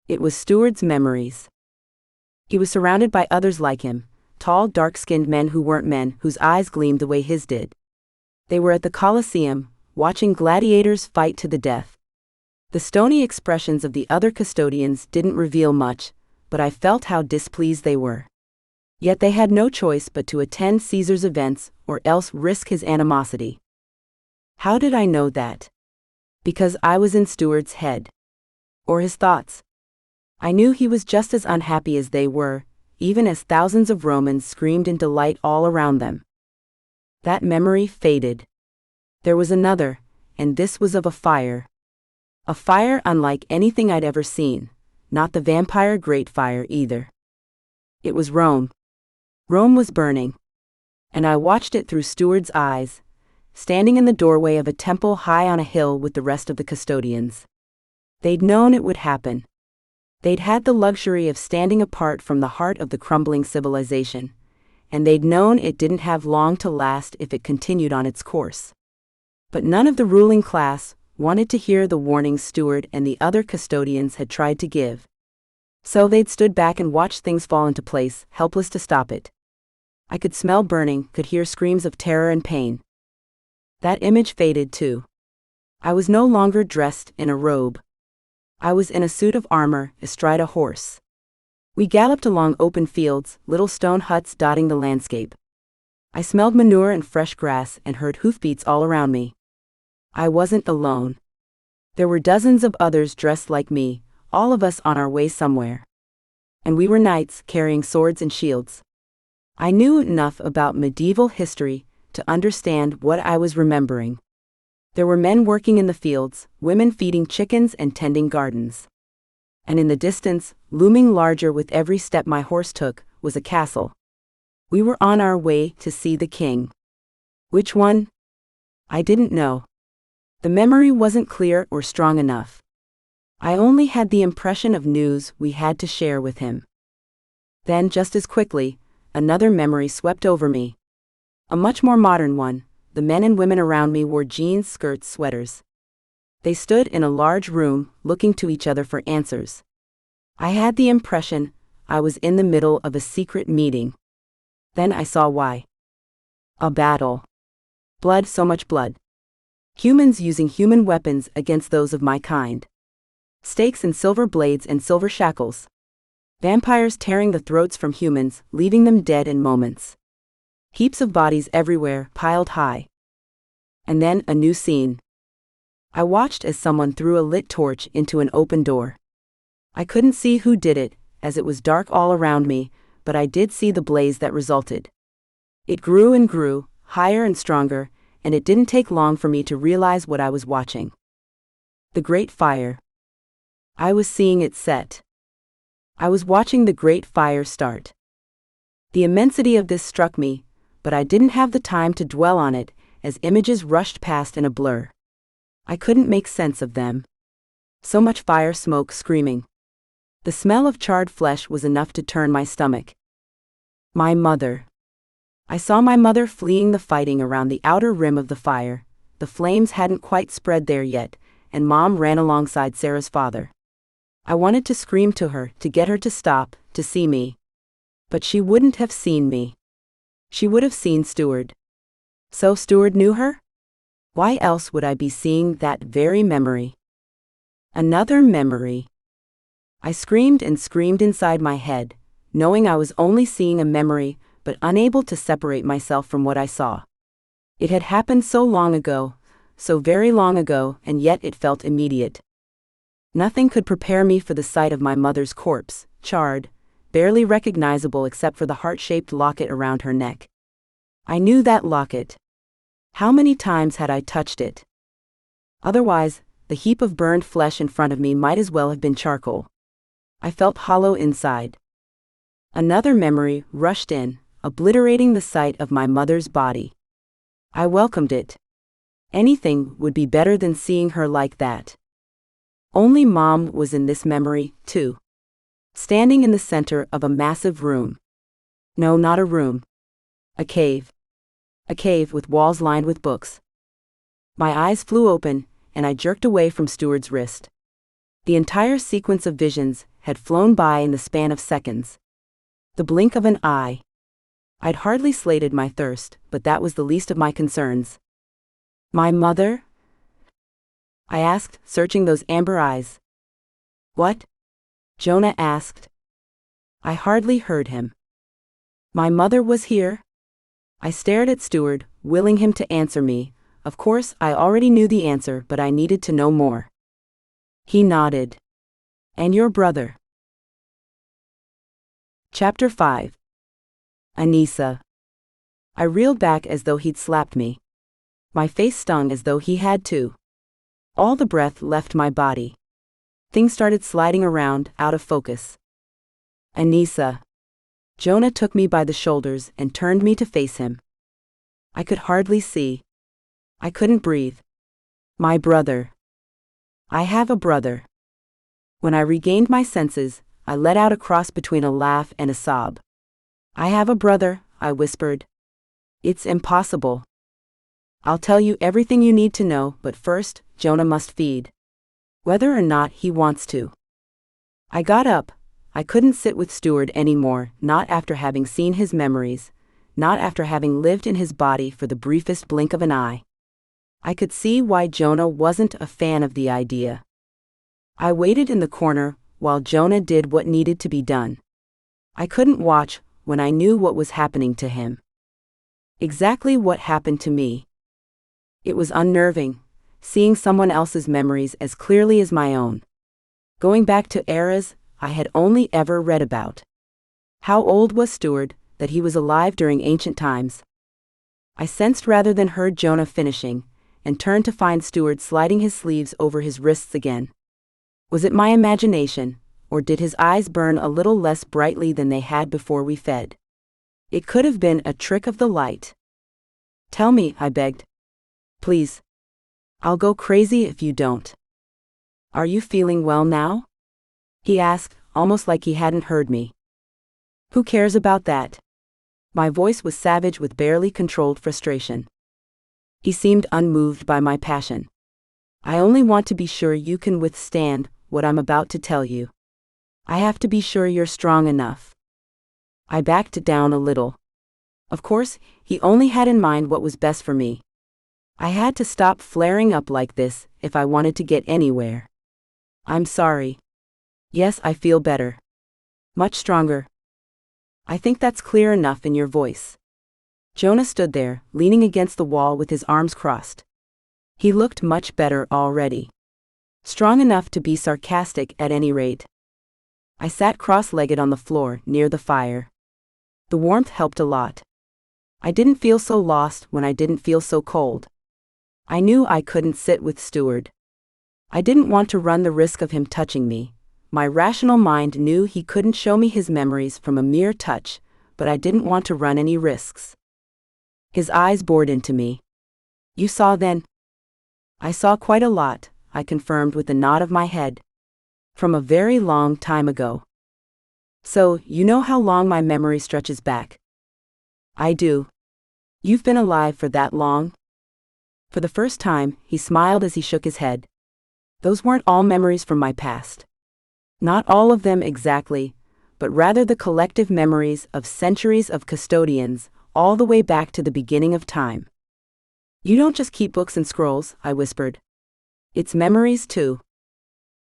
It was Stuart's memories. He was surrounded by others like him, tall, dark-skinned men who weren't men, whose eyes gleamed the way his did. They were at the Colosseum, watching gladiators fight to the death. The stony expressions of the other custodians didn't reveal much, but I felt how displeased they were. Yet they had no choice but to attend Caesar's events or else risk his animosity. How did I know that? Because I was in Stuart's head. Or his thoughts. I knew he was just as unhappy as they were, even as thousands of Romans screamed in delight all around them. That memory faded. There was another, and this was of a fire. A fire unlike anything I'd ever seen, not the vampire Great Fire either. It was Rome. Rome was burning. And I watched it through Stuart's eyes, standing in the doorway of a temple high on a hill with the rest of the custodians. They'd known it would happen. They'd had the luxury of standing apart from the heart of the crumbling civilization, and they'd known it didn't have long to last if it continued on its course. But none of the ruling class wanted to hear the warnings Stuart and the other custodians had tried to give. So they'd stood back and watched things fall into place, helpless to stop it. I could smell burning, could hear screams of terror and pain. That image faded too. I was no longer dressed in a robe. I was in a suit of armor, astride a horse. We galloped along open fields, little stone huts dotting the landscape. I smelled manure and fresh grass and heard hoofbeats all around me. I wasn't alone. There were dozens of others dressed like me, all of us on our way somewhere. And we were knights carrying swords and shields. I knew enough about medieval history to understand what I was remembering. There were men working in the fields, women feeding chickens and tending gardens. And in the distance, looming larger with every step my horse took, was a castle. We were on our way to see the king. Which one? I didn't know. The memory wasn't clear or strong enough. I only had the impression of news we had to share with him. Then, just as quickly, another memory swept over me. A much more modern one. The men and women around me wore jeans, skirts, sweaters. They stood in a large room, looking to each other for answers. I had the impression I was in the middle of a secret meeting. Then I saw why. A battle. Blood, so much blood. Humans using human weapons against those of my kind. Stakes and silver blades and silver shackles. Vampires tearing the throats from humans, leaving them dead in moments. Heaps of bodies everywhere, piled high. And then a new scene. I watched as someone threw a lit torch into an open door. I couldn't see who did it, as it was dark all around me, but I did see the blaze that resulted. It grew and grew, higher and stronger, and it didn't take long for me to realize what I was watching. The Great Fire. I was seeing it set. I was watching the great fire start. The immensity of this struck me, but I didn't have the time to dwell on it, as images rushed past in a blur. I couldn't make sense of them. So much fire smoke screaming. The smell of charred flesh was enough to turn my stomach. My mother. I saw my mother fleeing the fighting around the outer rim of the fire. The flames hadn't quite spread there yet, and Mom ran alongside Sarah's father. I wanted to scream to her, to get her to stop, to see me. But she wouldn't have seen me. She would have seen Stuart. So Stuart knew her? Why else would I be seeing that very memory? Another memory. I screamed and screamed inside my head, knowing I was only seeing a memory, but unable to separate myself from what I saw. It had happened so long ago, so very long ago, and yet it felt immediate. Nothing could prepare me for the sight of my mother's corpse, charred, barely recognizable except for the heart-shaped locket around her neck. I knew that locket. How many times had I touched it? Otherwise, the heap of burned flesh in front of me might as well have been charcoal. I felt hollow inside. Another memory rushed in, obliterating the sight of my mother's body. I welcomed it. Anything would be better than seeing her like that. Only Mom was in this memory, too. Standing in the center of a massive room. No, not a room. A cave. A cave with walls lined with books. My eyes flew open, and I jerked away from Stuart's wrist. The entire sequence of visions had flown by in the span of seconds. The blink of an eye. I'd hardly slated my thirst, but that was the least of my concerns. My mother? I asked, searching those amber eyes. What? Jonah asked. I hardly heard him. My mother was here? I stared at Stuart, willing him to answer me. Of course, I already knew the answer, but I needed to know more. He nodded. And your brother? Chapter 5. Anissa. I reeled back as though he'd slapped me. My face stung as though he had too. All the breath left my body. Things started sliding around, out of focus. Anissa. Jonah took me by the shoulders and turned me to face him. I could hardly see. I couldn't breathe. My brother. I have a brother. When I regained my senses, I let out a cross between a laugh and a sob. I have a brother, I whispered. It's impossible. I'll tell you everything you need to know, but first, Jonah must feed. Whether or not he wants to. I got up. I couldn't sit with Stuart anymore, not after having seen his memories, not after having lived in his body for the briefest blink of an eye. I could see why Jonah wasn't a fan of the idea. I waited in the corner while Jonah did what needed to be done. I couldn't watch when I knew what was happening to him. Exactly what happened to me. It was unnerving, seeing someone else's memories as clearly as my own. Going back to eras I had only ever read about. How old was Stuart, that he was alive during ancient times? I sensed rather than heard Jonah finishing, and turned to find Stuart sliding his sleeves over his wrists again. Was it my imagination, or did his eyes burn a little less brightly than they had before we fed? It could have been a trick of the light. Tell me, I begged. Please. I'll go crazy if you don't. Are you feeling well now? He asked, almost like he hadn't heard me. Who cares about that? My voice was savage with barely controlled frustration. He seemed unmoved by my passion. I only want to be sure you can withstand what I'm about to tell you. I have to be sure you're strong enough. I backed down a little. Of course, he only had in mind what was best for me. I had to stop flaring up like this if I wanted to get anywhere. I'm sorry. Yes, I feel better. Much stronger. I think that's clear enough in your voice. Jonah stood there, leaning against the wall with his arms crossed. He looked much better already. Strong enough to be sarcastic at any rate. I sat cross-legged on the floor, near the fire. The warmth helped a lot. I didn't feel so lost when I didn't feel so cold. I knew I couldn't sit with Stuart. I didn't want to run the risk of him touching me. My rational mind knew he couldn't show me his memories from a mere touch, but I didn't want to run any risks. His eyes bored into me. You saw then? I saw quite a lot, I confirmed with a nod of my head. From a very long time ago. So, you know how long my memory stretches back? I do. You've been alive for that long? For the first time, he smiled as he shook his head. Those weren't all memories from my past. Not all of them exactly, but rather the collective memories of centuries of custodians, all the way back to the beginning of time. You don't just keep books and scrolls, I whispered. It's memories too.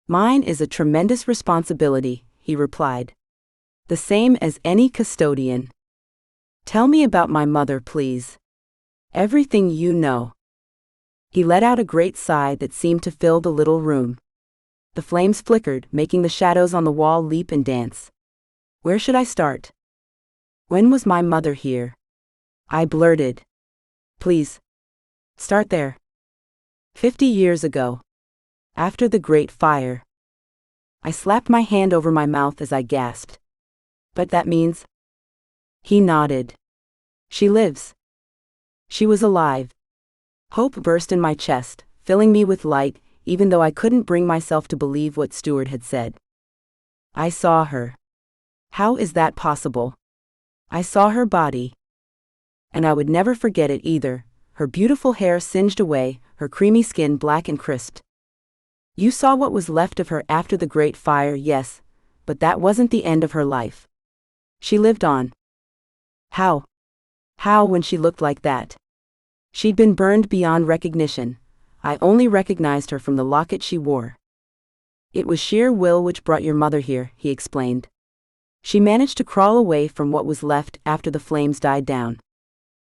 Mine is a tremendous responsibility, he replied. The same as any custodian. Tell me about my mother, please. Everything you know. He let out a great sigh that seemed to fill the little room. The flames flickered, making the shadows on the wall leap and dance. Where should I start? When was my mother here? I blurted. Please. Start there. 50 years ago. After the Great Fire. I slapped my hand over my mouth as I gasped. But that means? He nodded. She lives. She was alive. Hope burst in my chest, filling me with light, even though I couldn't bring myself to believe what Stuart had said. I saw her. How is that possible? I saw her body. And I would never forget it either, her beautiful hair singed away, her creamy skin black and crisped. You saw what was left of her after the Great Fire, yes, but that wasn't the end of her life. She lived on. How? How when she looked like that? She'd been burned beyond recognition. I only recognized her from the locket she wore. It was sheer will which brought your mother here, he explained. She managed to crawl away from what was left after the flames died down.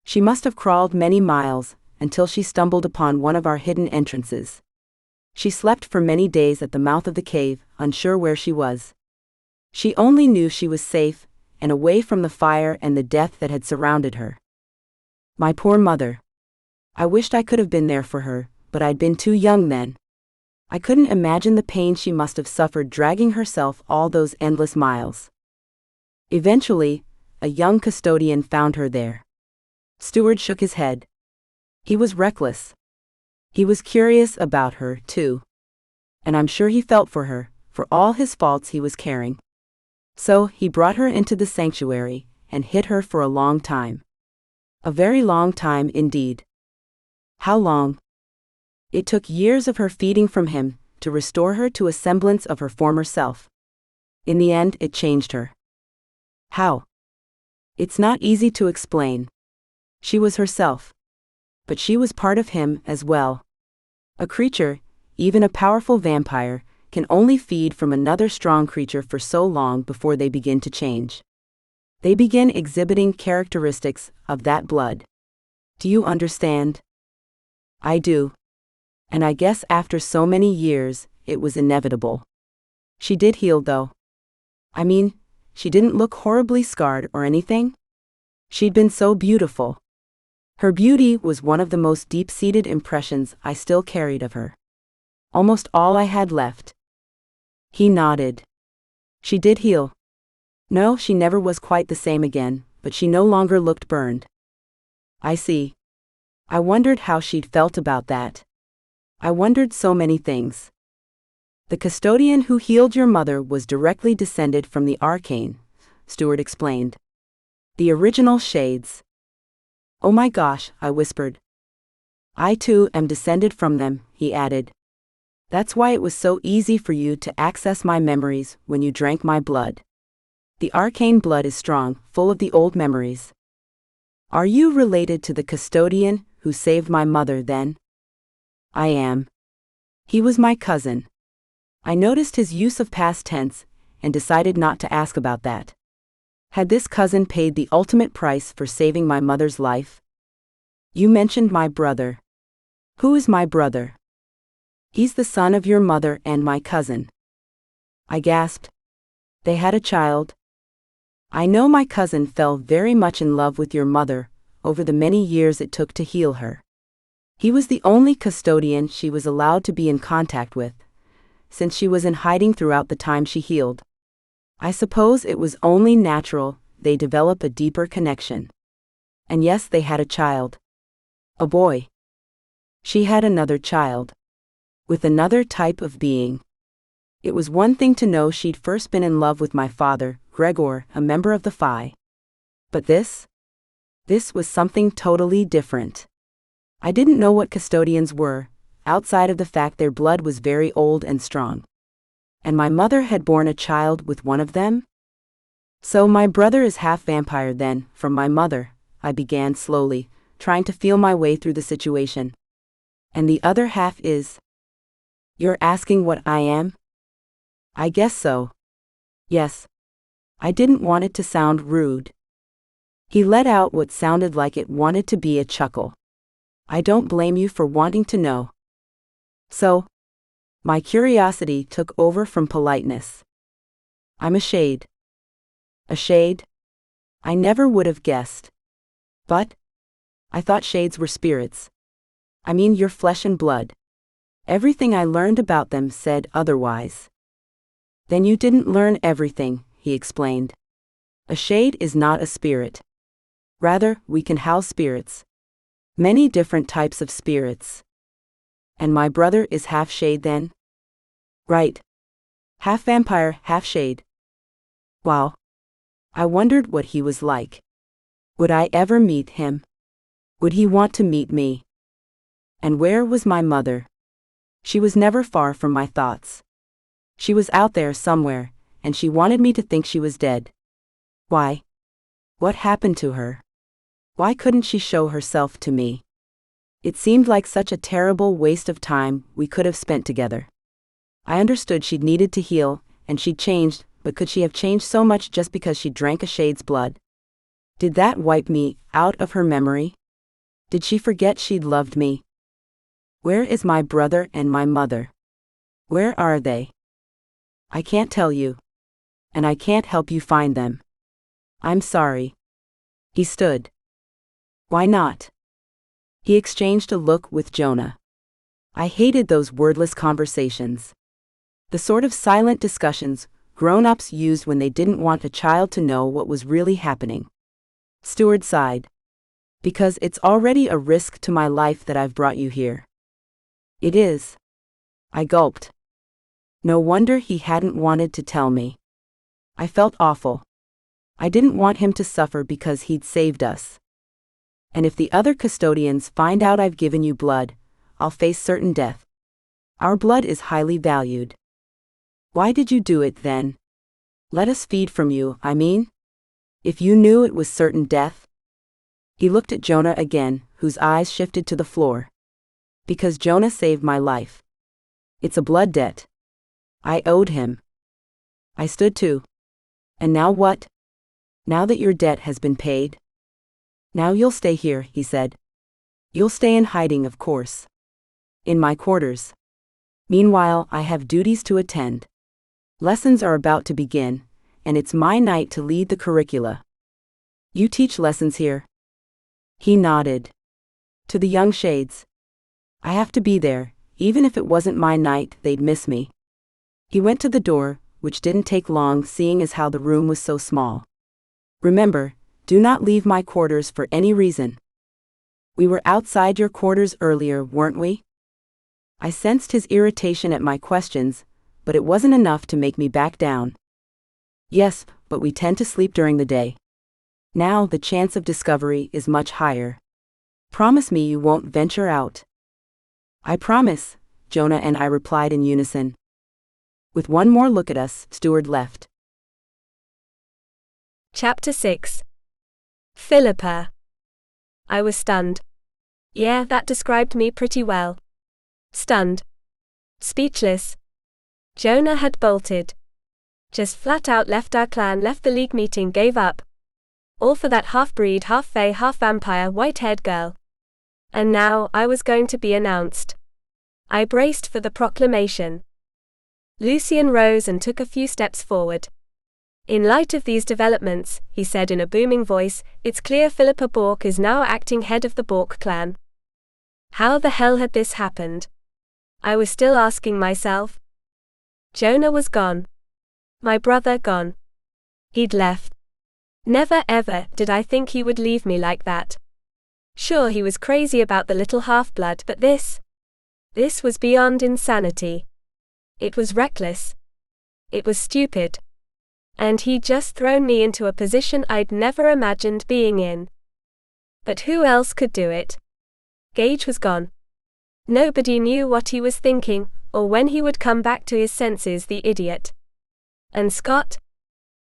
She must have crawled many miles, until she stumbled upon one of our hidden entrances. She slept for many days at the mouth of the cave, unsure where she was. She only knew she was safe, and away from the fire and the death that had surrounded her. My poor mother. I wished I could have been there for her, but I'd been too young then. I couldn't imagine the pain she must have suffered dragging herself all those endless miles. Eventually, a young custodian found her there. Stuart shook his head. He was reckless. He was curious about her, too. And I'm sure he felt for her, for all his faults he was carrying. So, he brought her into the sanctuary, and hid her for a long time. A very long time indeed. How long? It took years of her feeding from him, to restore her to a semblance of her former self. In the end, it changed her. How? It's not easy to explain. She was herself. But she was part of him as well. A creature, even a powerful vampire, can only feed from another strong creature for so long before they begin to change. They begin exhibiting characteristics of that blood. Do you understand? I do. And I guess after so many years, it was inevitable. She did heal though. I mean, she didn't look horribly scarred or anything. She'd been so beautiful. Her beauty was one of the most deep-seated impressions I still carried of her. Almost all I had left. He nodded. She did heal. No, she never was quite the same again, but she no longer looked burned. I see. I wondered how she'd felt about that. I wondered so many things. The custodian who healed your mother was directly descended from the arcane, Stuart explained. The original shades. Oh my gosh, I whispered. I too am descended from them, he added. That's why it was so easy for you to access my memories when you drank my blood. The arcane blood is strong, full of the old memories. Are you related to the custodian who saved my mother then? I am. He was my cousin. I noticed his use of past tense, and decided not to ask about that. Had this cousin paid the ultimate price for saving my mother's life? You mentioned my brother. Who is my brother? He's the son of your mother and my cousin. I gasped. They had a child. I know my cousin fell very much in love with your mother, over the many years it took to heal her. He was the only custodian she was allowed to be in contact with, since she was in hiding throughout the time she healed. I suppose it was only natural they develop a deeper connection. And yes, they had a child. A boy. She had another child. With another type of being. It was one thing to know she'd first been in love with my father, Gregor, a member of the half-fae. But this was something totally different. I didn't know what custodians were, outside of the fact their blood was very old and strong. And my mother had borne a child with one of them? So my brother is half vampire then, from my mother, I began slowly, trying to feel my way through the situation. And the other half is... You're asking what I am? I guess so. Yes. I didn't want it to sound rude. He let out what sounded like it wanted to be a chuckle. I don't blame you for wanting to know. So, my curiosity took over from politeness. I'm a shade. A shade? I never would have guessed. But I thought shades were spirits. I mean your flesh and blood. Everything I learned about them said otherwise. Then you didn't learn everything, he explained. A shade is not a spirit. Rather, we can house spirits. Many different types of spirits. And my brother is half shade then? Right. Half vampire, half shade. Wow. I wondered what he was like. Would I ever meet him? Would he want to meet me? And where was my mother? She was never far from my thoughts. She was out there somewhere, and she wanted me to think she was dead. Why? What happened to her? Why couldn't she show herself to me? It seemed like such a terrible waste of time we could have spent together. I understood she'd needed to heal, and she'd changed, but could she have changed so much just because she drank a shade's blood? Did that wipe me out of her memory? Did she forget she'd loved me? Where is my brother and my mother? Where are they? I can't tell you. And I can't help you find them. I'm sorry. He stood. Why not? He exchanged a look with Jonah. I hated those wordless conversations. The sort of silent discussions grown-ups used when they didn't want a child to know what was really happening. Stewart sighed. Because it's already a risk to my life that I've brought you here. It is. I gulped. No wonder he hadn't wanted to tell me. I felt awful. I didn't want him to suffer because he'd saved us. And if the other custodians find out I've given you blood, I'll face certain death. Our blood is highly valued. Why did you do it then? Let us feed from you, I mean? If you knew it was certain death? He looked at Jonah again, whose eyes shifted to the floor. Because Jonah saved my life. It's a blood debt. I owed him. I stood too. And now what? Now that your debt has been paid? Now you'll stay here, he said. You'll stay in hiding, of course. In my quarters. Meanwhile, I have duties to attend. Lessons are about to begin, and it's my night to lead the curricula. You teach lessons here? He nodded. To the young shades. I have to be there, even if it wasn't my night, they'd miss me. He went to the door, which didn't take long seeing as how the room was so small. Remember, do not leave my quarters for any reason. We were outside your quarters earlier, weren't we? I sensed his irritation at my questions, but it wasn't enough to make me back down. Yes, but we tend to sleep during the day. Now the chance of discovery is much higher. Promise me you won't venture out. I promise, Jonah and I replied in unison. With one more look at us, Stewart left. Chapter 6. Philippa. I was stunned. Yeah, that described me pretty well. Stunned. Speechless. Jonah had bolted. Just flat out left our clan, left the league meeting, gave up. All for that half-breed, half-fae, half-vampire, white-haired girl. And now, I was going to be announced. I braced for the proclamation. Lucian rose and took a few steps forward. In light of these developments, he said in a booming voice, it's clear Philippa Bourke is now acting head of the Bourke clan. How the hell had this happened? I was still asking myself. Jonah was gone. My brother gone. He'd left. Never ever did I think he would leave me like that. Sure, he was crazy about the little half-blood, but this was beyond insanity. It was reckless. It was stupid. And he'd just thrown me into a position I'd never imagined being in. But who else could do it? Gage was gone. Nobody knew what he was thinking, or when he would come back to his senses, the idiot. And Scott?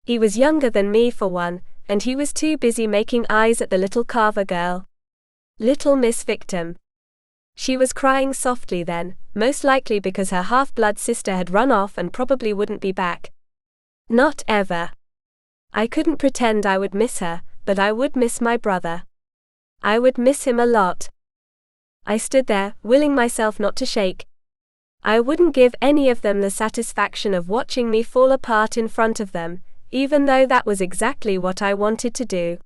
He was younger than me for one, and he was too busy making eyes at the little Carver girl. Little Miss Victim. She was crying softly then, most likely because her half-blood sister had run off and probably wouldn't be back. Not ever. I couldn't pretend I would miss her, but I would miss my brother. I would miss him a lot. I stood there, willing myself not to shake. I wouldn't give any of them the satisfaction of watching me fall apart in front of them, even though that was exactly what I wanted to do.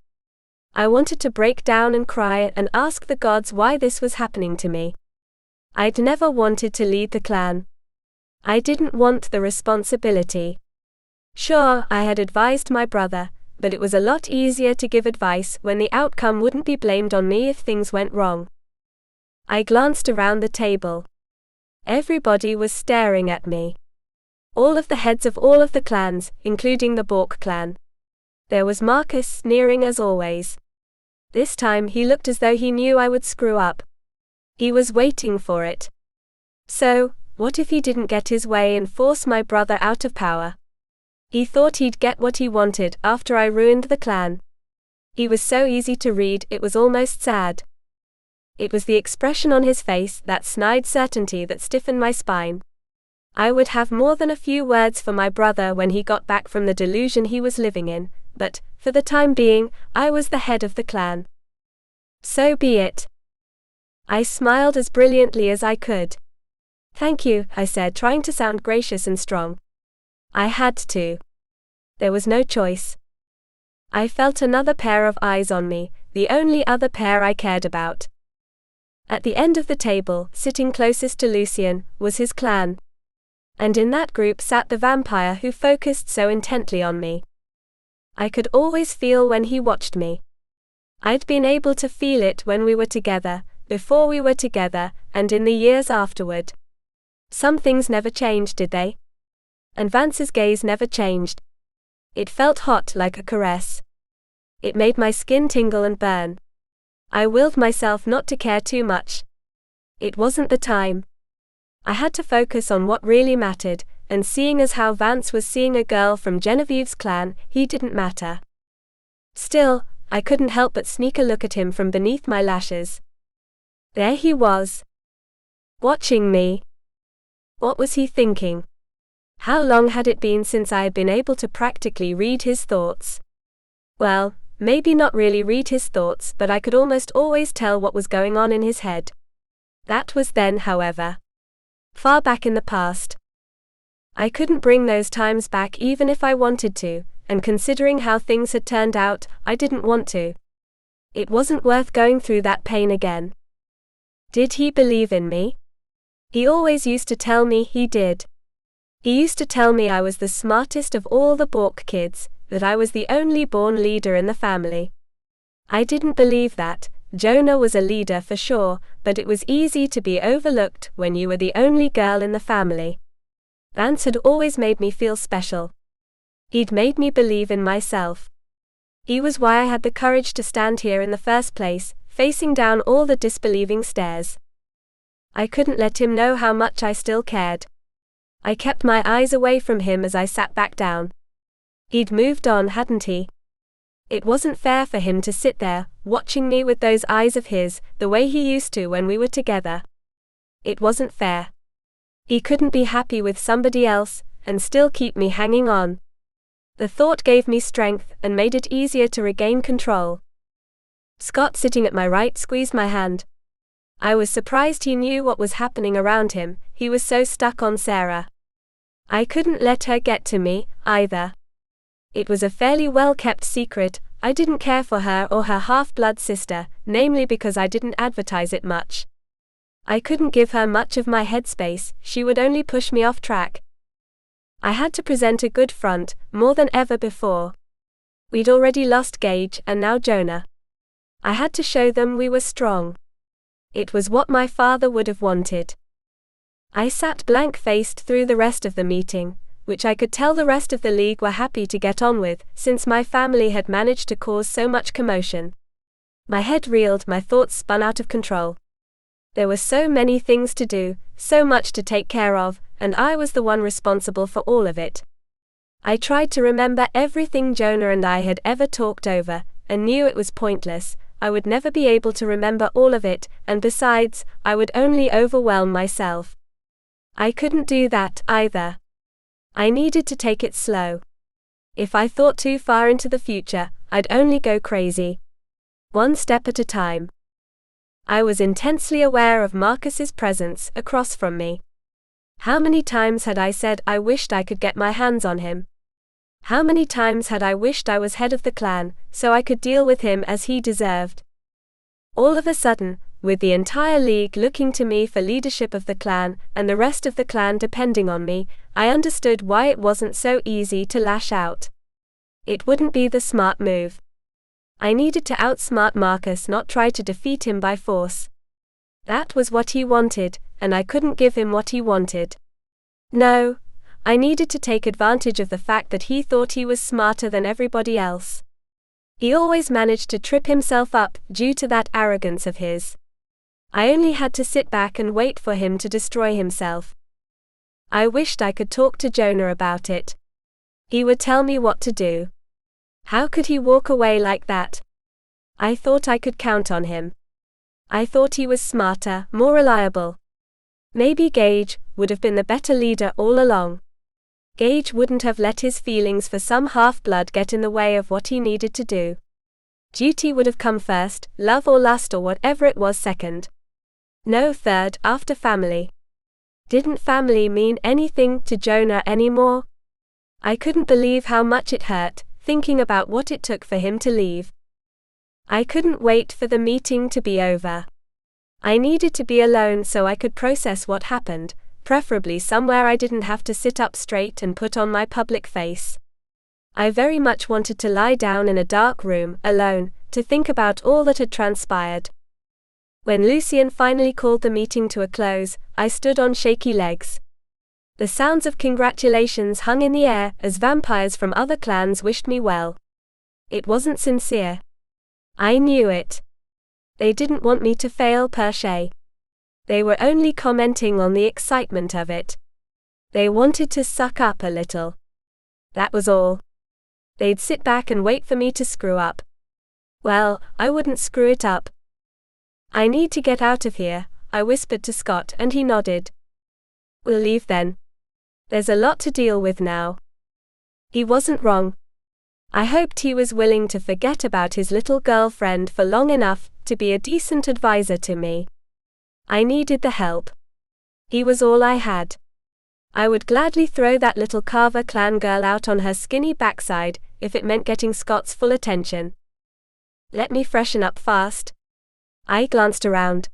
I wanted to break down and cry and ask the gods why this was happening to me. I'd never wanted to lead the clan. I didn't want the responsibility. Sure, I had advised my brother, but it was a lot easier to give advice when the outcome wouldn't be blamed on me if things went wrong. I glanced around the table. Everybody was staring at me. All of the heads of all of the clans, including the Bourke clan. There was Marcus sneering as always. This time he looked as though he knew I would screw up. He was waiting for it. So, what if he didn't get his way and force my brother out of power? He thought he'd get what he wanted after I ruined the clan. He was so easy to read, it was almost sad. It was the expression on his face, that snide certainty, that stiffened my spine. I would have more than a few words for my brother when he got back from the delusion he was living in, but, for the time being, I was the head of the clan. So be it. I smiled as brilliantly as I could. Thank you, I said, trying to sound gracious and strong. I had to. There was no choice. I felt another pair of eyes on me, the only other pair I cared about. At the end of the table, sitting closest to Lucien, was his clan. And in that group sat the vampire who focused so intently on me. I could always feel when he watched me. I'd been able to feel it when we were together, before we were together, and in the years afterward. Some things never changed, did they? And Vance's gaze never changed. It felt hot like a caress. It made my skin tingle and burn. I willed myself not to care too much. It wasn't the time. I had to focus on what really mattered, and seeing as how Vance was seeing a girl from Genevieve's clan, he didn't matter. Still, I couldn't help but sneak a look at him from beneath my lashes. There he was. Watching me. What was he thinking? How long had it been since I had been able to practically read his thoughts? Well, maybe not really read his thoughts, but I could almost always tell what was going on in his head. That was then, however. Far back in the past. I couldn't bring those times back even if I wanted to, and considering how things had turned out, I didn't want to. It wasn't worth going through that pain again. Did he believe in me? He always used to tell me he did. He used to tell me I was the smartest of all the Bourke kids, that I was the only born leader in the family. I didn't believe that. Jonah was a leader for sure, but it was easy to be overlooked when you were the only girl in the family. Vance had always made me feel special. He'd made me believe in myself. He was why I had the courage to stand here in the first place, facing down all the disbelieving stares. I couldn't let him know how much I still cared. I kept my eyes away from him as I sat back down. He'd moved on, hadn't he? It wasn't fair for him to sit there, watching me with those eyes of his, the way he used to when we were together. It wasn't fair. He couldn't be happy with somebody else, and still keep me hanging on. The thought gave me strength, and made it easier to regain control. Scott, sitting at my right, squeezed my hand. I was surprised he knew what was happening around him, he was so stuck on Sarah. I couldn't let her get to me, either. It was a fairly well-kept secret. I didn't care for her or her half-blood sister, namely because I didn't advertise it much. I couldn't give her much of my headspace, she would only push me off track. I had to present a good front, more than ever before. We'd already lost Gage, and now Jonah. I had to show them we were strong. It was what my father would have wanted. I sat blank-faced through the rest of the meeting, which I could tell the rest of the league were happy to get on with, since my family had managed to cause so much commotion. My head reeled, my thoughts spun out of control. There were so many things to do, so much to take care of, and I was the one responsible for all of it. I tried to remember everything Jonah and I had ever talked over, and knew it was pointless. I would never be able to remember all of it, and besides, I would only overwhelm myself. I couldn't do that, either. I needed to take it slow. If I thought too far into the future, I'd only go crazy. One step at a time. I was intensely aware of Marcus's presence across from me. How many times had I said I wished I could get my hands on him? How many times had I wished I was head of the clan, so I could deal with him as he deserved? All of a sudden, with the entire league looking to me for leadership of the clan, and the rest of the clan depending on me, I understood why it wasn't so easy to lash out. It wouldn't be the smart move. I needed to outsmart Marcus, not try to defeat him by force. That was what he wanted, and I couldn't give him what he wanted. No, I needed to take advantage of the fact that he thought he was smarter than everybody else. He always managed to trip himself up due to that arrogance of his. I only had to sit back and wait for him to destroy himself. I wished I could talk to Jonah about it. He would tell me what to do. How could he walk away like that? I thought I could count on him. I thought he was smarter, more reliable. Maybe Gage would have been the better leader all along. Gage wouldn't have let his feelings for some half-blood get in the way of what he needed to do. Duty would have come first, love or lust or whatever it was second. No third, after family. Didn't family mean anything to Jonah anymore? I couldn't believe how much it hurt, thinking about what it took for him to leave. I couldn't wait for the meeting to be over. I needed to be alone so I could process what happened, preferably somewhere I didn't have to sit up straight and put on my public face. I very much wanted to lie down in a dark room, alone, to think about all that had transpired. When Lucien finally called the meeting to a close, I stood on shaky legs. The sounds of congratulations hung in the air as vampires from other clans wished me well. It wasn't sincere. I knew it. They didn't want me to fail per se. They were only commenting on the excitement of it. They wanted to suck up a little. That was all. They'd sit back and wait for me to screw up. Well, I wouldn't screw it up. I need to get out of here, I whispered to Scott, and he nodded. We'll leave then. There's a lot to deal with now. He wasn't wrong. I hoped he was willing to forget about his little girlfriend for long enough to be a decent advisor to me. I needed the help. He was all I had. I would gladly throw that little Carver clan girl out on her skinny backside if it meant getting Scott's full attention. Let me freshen up fast. I glanced around.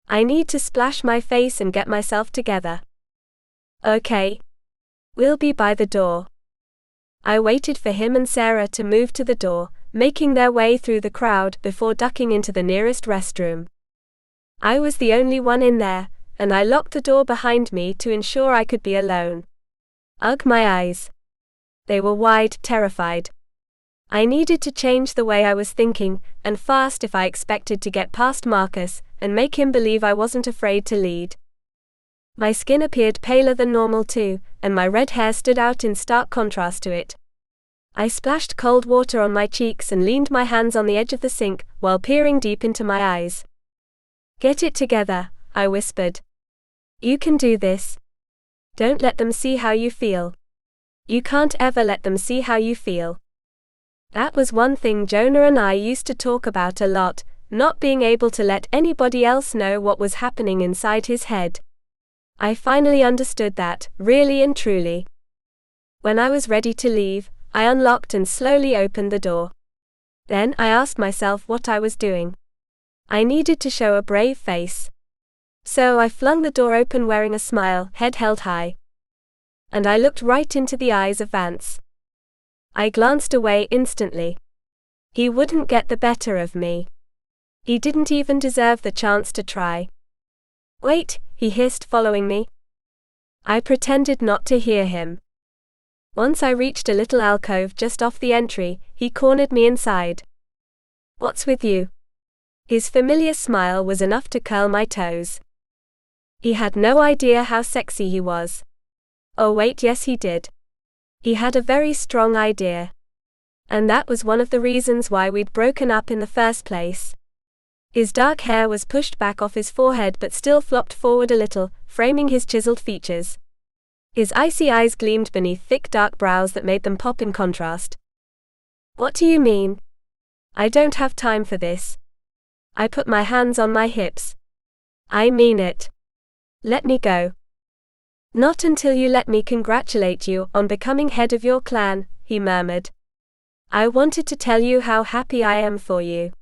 I need to splash my face and get myself together. Okay. We'll be by the door. I waited for him and Sarah to move to the door, making their way through the crowd before ducking into the nearest restroom. I was the only one in there, and I locked the door behind me to ensure I could be alone. Ugh, my eyes. They were wide, terrified. I needed to change the way I was thinking, and fast if I expected to get past Marcus and make him believe I wasn't afraid to lead. My skin appeared paler than normal too, and my red hair stood out in stark contrast to it. I splashed cold water on my cheeks and leaned my hands on the edge of the sink while peering deep into my eyes. Get it together, I whispered. You can do this. Don't let them see how you feel. You can't ever let them see how you feel. That was one thing Jonah and I used to talk about a lot, not being able to let anybody else know what was happening inside his head. I finally understood that, really and truly. When I was ready to leave, I unlocked and slowly opened the door. Then I asked myself what I was doing. I needed to show a brave face. So I flung the door open wearing a smile, head held high. And I looked right into the eyes of Vance. I glanced away instantly. He wouldn't get the better of me. He didn't even deserve the chance to try. "Wait," he hissed, following me. I pretended not to hear him. Once I reached a little alcove just off the entry, he cornered me inside. "What's with you?" His familiar smile was enough to curl my toes. He had no idea how sexy he was. Oh wait, yes he did. He had a very strong idea. And that was one of the reasons why we'd broken up in the first place. His dark hair was pushed back off his forehead but still flopped forward a little, framing his chiseled features. His icy eyes gleamed beneath thick dark brows that made them pop in contrast. "What do you mean? I don't have time for this." I put my hands on my hips. "I mean it. Let me go." "Not until you let me congratulate you on becoming head of your clan," he murmured. "I wanted to tell you how happy I am for you."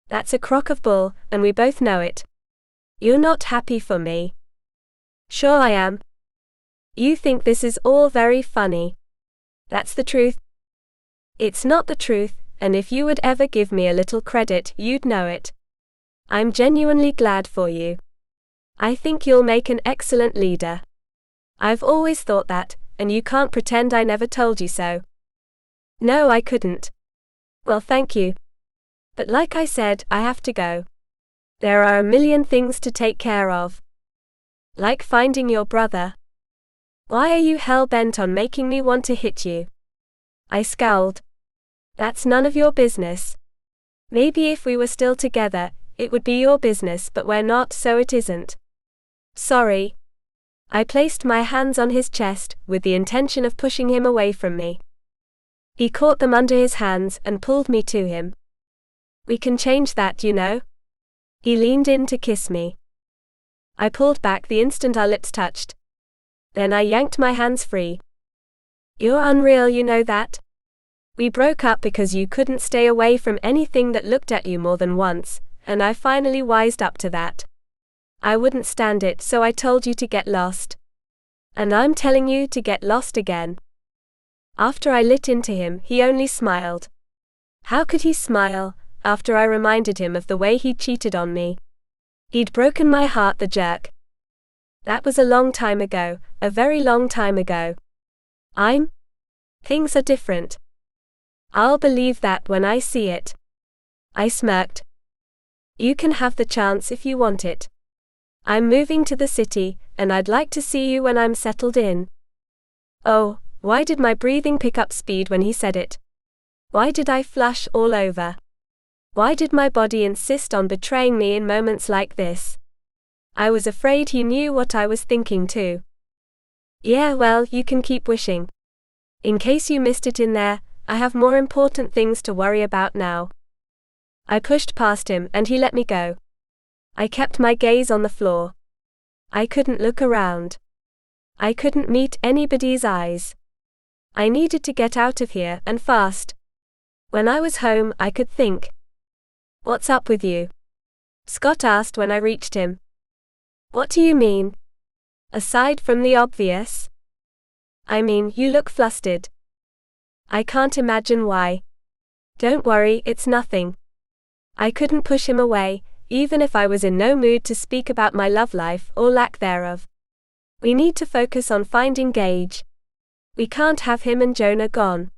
"That's a crock of bull, and we both know it. You're not happy for me." "Sure I am. You think this is all very funny. That's the truth." "It's not the truth, and if you would ever give me a little credit, you'd know it. I'm genuinely glad for you. I think you'll make an excellent leader. I've always thought that, and you can't pretend I never told you so." "No, I couldn't." "Well, thank you. But like I said, I have to go. There are a million things to take care of. Like finding your brother." "Why are you hell-bent on making me want to hit you?" I scowled. "That's none of your business. Maybe if we were still together, it would be your business, but we're not, so it isn't." "Sorry." I placed my hands on his chest, with the intention of pushing him away from me. He caught them under his hands and pulled me to him. "We can change that, you know." He leaned in to kiss me. I pulled back the instant our lips touched. Then I yanked my hands free. "You're unreal, you know that? We broke up because you couldn't stay away from anything that looked at you more than once, and I finally wised up to that. I wouldn't stand it, so I told you to get lost. And I'm telling you to get lost again." After I lit into him, he only smiled. How could he smile, after I reminded him of the way he'd cheated on me? He'd broken my heart, the jerk. That was a long time ago, a very long time ago. Things are different. I'll believe that when I see it. I smirked. "You can have the chance if you want it. I'm moving to the city, and I'd like to see you when I'm settled in." Oh, why did my breathing pick up speed when he said it? Why did I flush all over? Why did my body insist on betraying me in moments like this? I was afraid he knew what I was thinking too. "Yeah, well, you can keep wishing. In case you missed it in there, I have more important things to worry about now." I pushed past him and he let me go. I kept my gaze on the floor. I couldn't look around. I couldn't meet anybody's eyes. I needed to get out of here, and fast. When I was home, I could think. "What's up with you?" Scott asked when I reached him. "What do you mean? Aside from the obvious?" "I mean, you look flustered." "I can't imagine why." "Don't worry, it's nothing." I couldn't push him away, even if I was in no mood to speak about my love life, or lack thereof. We need to focus on finding Gage. We can't have him and Jonah gone.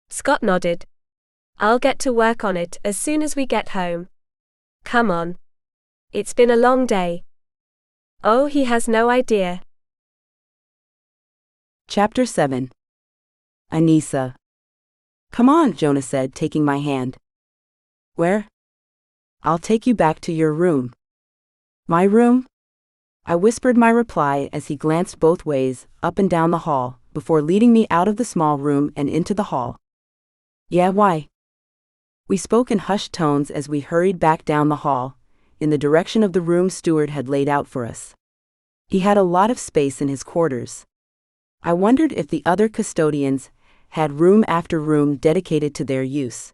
Scott nodded. "I'll get to work on it as soon as we get home. Come on. It's been a long day." Oh, he has no idea. Chapter 7. Anissa. "Come on," Jonah said, taking my hand. "Where?" "I'll take you back to your room." "My room?" I whispered my reply as he glanced both ways, up and down the hall, before leading me out of the small room and into the hall. "Yeah, why?" We spoke in hushed tones as we hurried back down the hall, in the direction of the room steward had laid out for us. He had a lot of space in his quarters. I wondered if the other custodians had room after room dedicated to their use.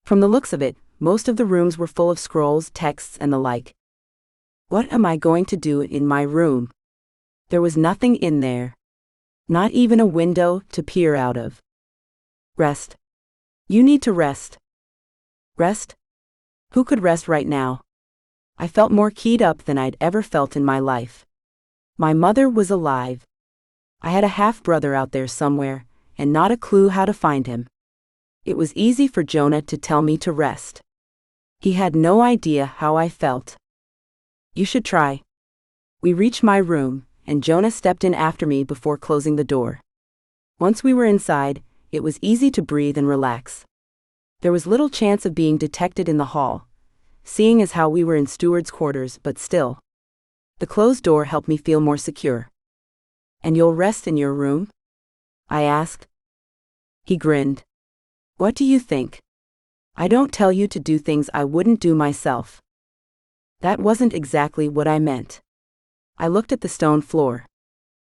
From the looks of it, most of the rooms were full of scrolls, texts, and the like. What am I going to do in my room? There was nothing in there. Not even a window to peer out of. Rest. You need to rest. Rest? Who could rest right now? I felt more keyed up than I'd ever felt in my life. My mother was alive. I had a half-brother out there somewhere, and not a clue how to find him. It was easy for Jonah to tell me to rest. He had no idea how I felt. You should try. We reached my room, and Jonah stepped in after me before closing the door. Once we were inside, it was easy to breathe and relax. There was little chance of being detected in the hall, seeing as how we were in steward's quarters, but still. The closed door helped me feel more secure. And you'll rest in your room? I asked. He grinned. What do you think? I don't tell you to do things I wouldn't do myself. That wasn't exactly what I meant. I looked at the stone floor.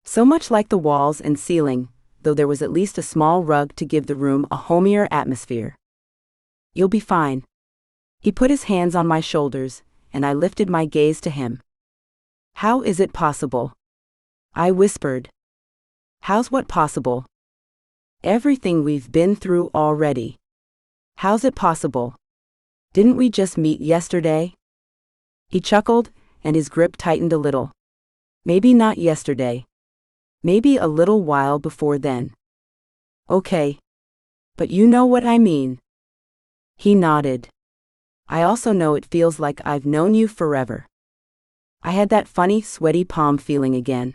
So much like the walls and ceiling, though there was at least a small rug to give the room a homier atmosphere. You'll be fine. He put his hands on my shoulders, and I lifted my gaze to him. How is it possible? I whispered. How's what possible? Everything we've been through already. How's it possible? Didn't we just meet yesterday? He chuckled, and his grip tightened a little. Maybe not yesterday. Maybe a little while before then. Okay. But you know what I mean. He nodded. I also know it feels like I've known you forever. I had that funny, sweaty palm feeling again.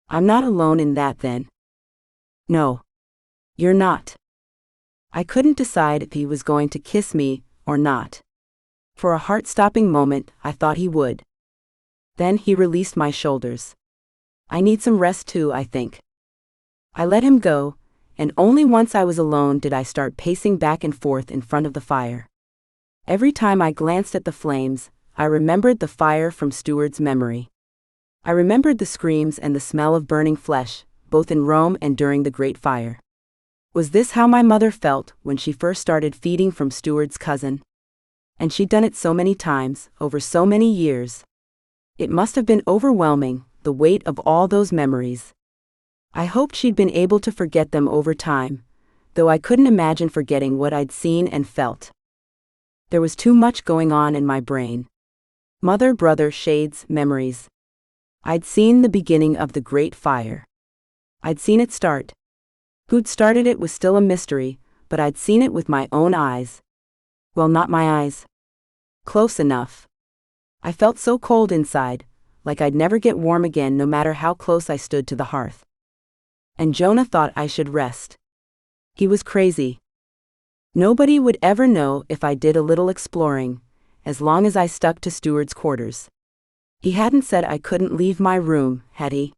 I'm not alone in that then. No. You're not. I couldn't decide if he was going to kiss me or not. For a heart-stopping moment, I thought he would. Then he released my shoulders. I need some rest too, I think. I let him go, and only once I was alone did I start pacing back and forth in front of the fire. Every time I glanced at the flames, I remembered the fire from Steward's memory. I remembered the screams and the smell of burning flesh, both in Rome and during the Great Fire. Was this how my mother felt when she first started feeding from Steward's cousin? And she'd done it so many times, over so many years. It must have been overwhelming, the weight of all those memories. I hoped she'd been able to forget them over time, though I couldn't imagine forgetting what I'd seen and felt. There was too much going on in my brain. Mother, brother, shades, memories. I'd seen the beginning of the Great Fire. I'd seen it start. Who'd started it was still a mystery, but I'd seen it with my own eyes. Well, not my eyes. Close enough. I felt so cold inside, like I'd never get warm again no matter how close I stood to the hearth. And Jonah thought I should rest. He was crazy. Nobody would ever know if I did a little exploring, as long as I stuck to Steward's quarters. He hadn't said I couldn't leave my room, had he?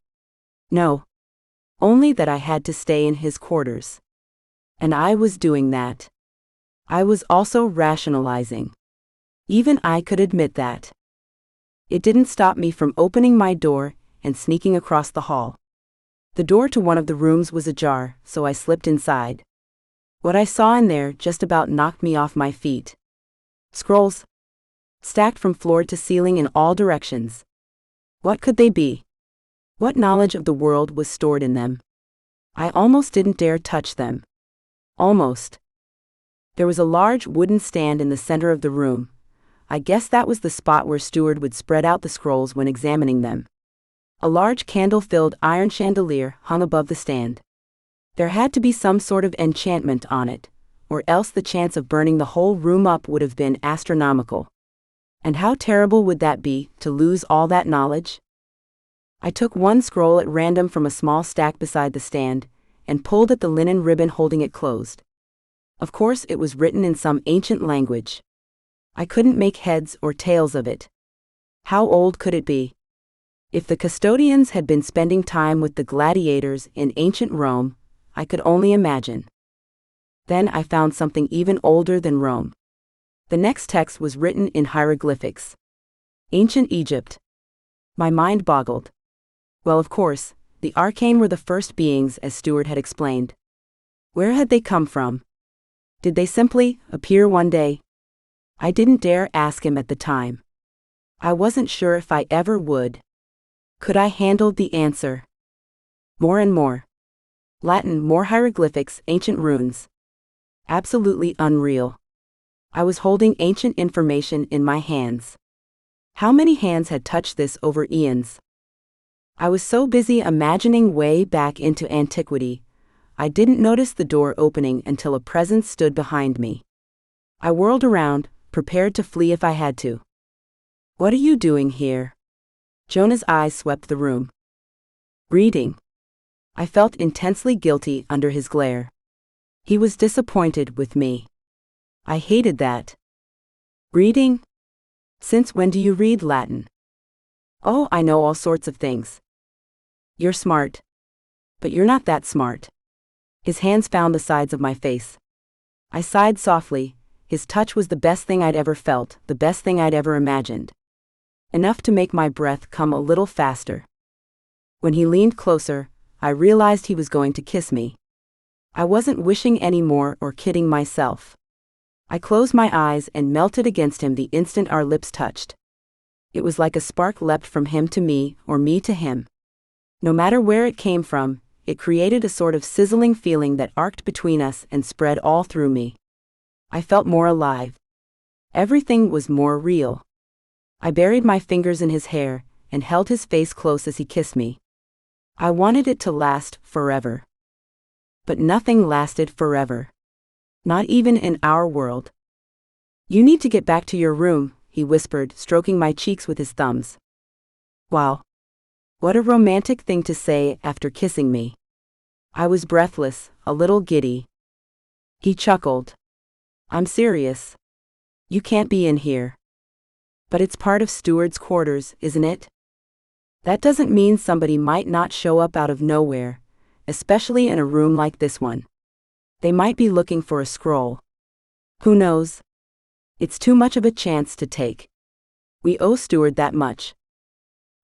No. Only that I had to stay in his quarters. And I was doing that. I was also rationalizing. Even I could admit that. It didn't stop me from opening my door and sneaking across the hall. The door to one of the rooms was ajar, so I slipped inside. What I saw in there just about knocked me off my feet. Scrolls. Stacked from floor to ceiling in all directions. What could they be? What knowledge of the world was stored in them? I almost didn't dare touch them. Almost. There was a large wooden stand in the center of the room. I guess that was the spot where Steward would spread out the scrolls when examining them. A large candle-filled iron chandelier hung above the stand. There had to be some sort of enchantment on it, or else the chance of burning the whole room up would have been astronomical. And how terrible would that be, to lose all that knowledge? I took one scroll at random from a small stack beside the stand, and pulled at the linen ribbon holding it closed. Of course it was written in some ancient language. I couldn't make heads or tails of it. How old could it be? If the custodians had been spending time with the gladiators in ancient Rome, I could only imagine. Then I found something even older than Rome. The next text was written in hieroglyphics. Ancient Egypt. My mind boggled. Well, of course, the arcane were the first beings, as Steward had explained. Where had they come from? Did they simply appear one day? I didn't dare ask him at the time. I wasn't sure if I ever would. Could I handle the answer? More and more. Latin, more hieroglyphics, ancient runes. Absolutely unreal. I was holding ancient information in my hands. How many hands had touched this over eons? I was so busy imagining way back into antiquity, I didn't notice the door opening until a presence stood behind me. I whirled around, prepared to flee if I had to. What are you doing here? Jonah's eyes swept the room. Reading. I felt intensely guilty under his glare. He was disappointed with me. I hated that. Reading? Since when do you read Latin? Oh, I know all sorts of things. You're smart. But you're not that smart. His hands found the sides of my face. I sighed softly. His touch was the best thing I'd ever felt, the best thing I'd ever imagined. Enough to make my breath come a little faster. When he leaned closer, I realized he was going to kiss me. I wasn't wishing anymore or kidding myself. I closed my eyes and melted against him the instant our lips touched. It was like a spark leapt from him to me, or me to him. No matter where it came from, it created a sort of sizzling feeling that arced between us and spread all through me. I felt more alive. Everything was more real. I buried my fingers in his hair and held his face close as he kissed me. I wanted it to last forever. But nothing lasted forever. Not even in our world. You need to get back to your room, he whispered, stroking my cheeks with his thumbs. Wow. What a romantic thing to say after kissing me. I was breathless, a little giddy. He chuckled. I'm serious. You can't be in here. But it's part of steward's quarters, isn't it? That doesn't mean somebody might not show up out of nowhere, especially in a room like this one. They might be looking for a scroll. Who knows? It's too much of a chance to take. We owe steward that much.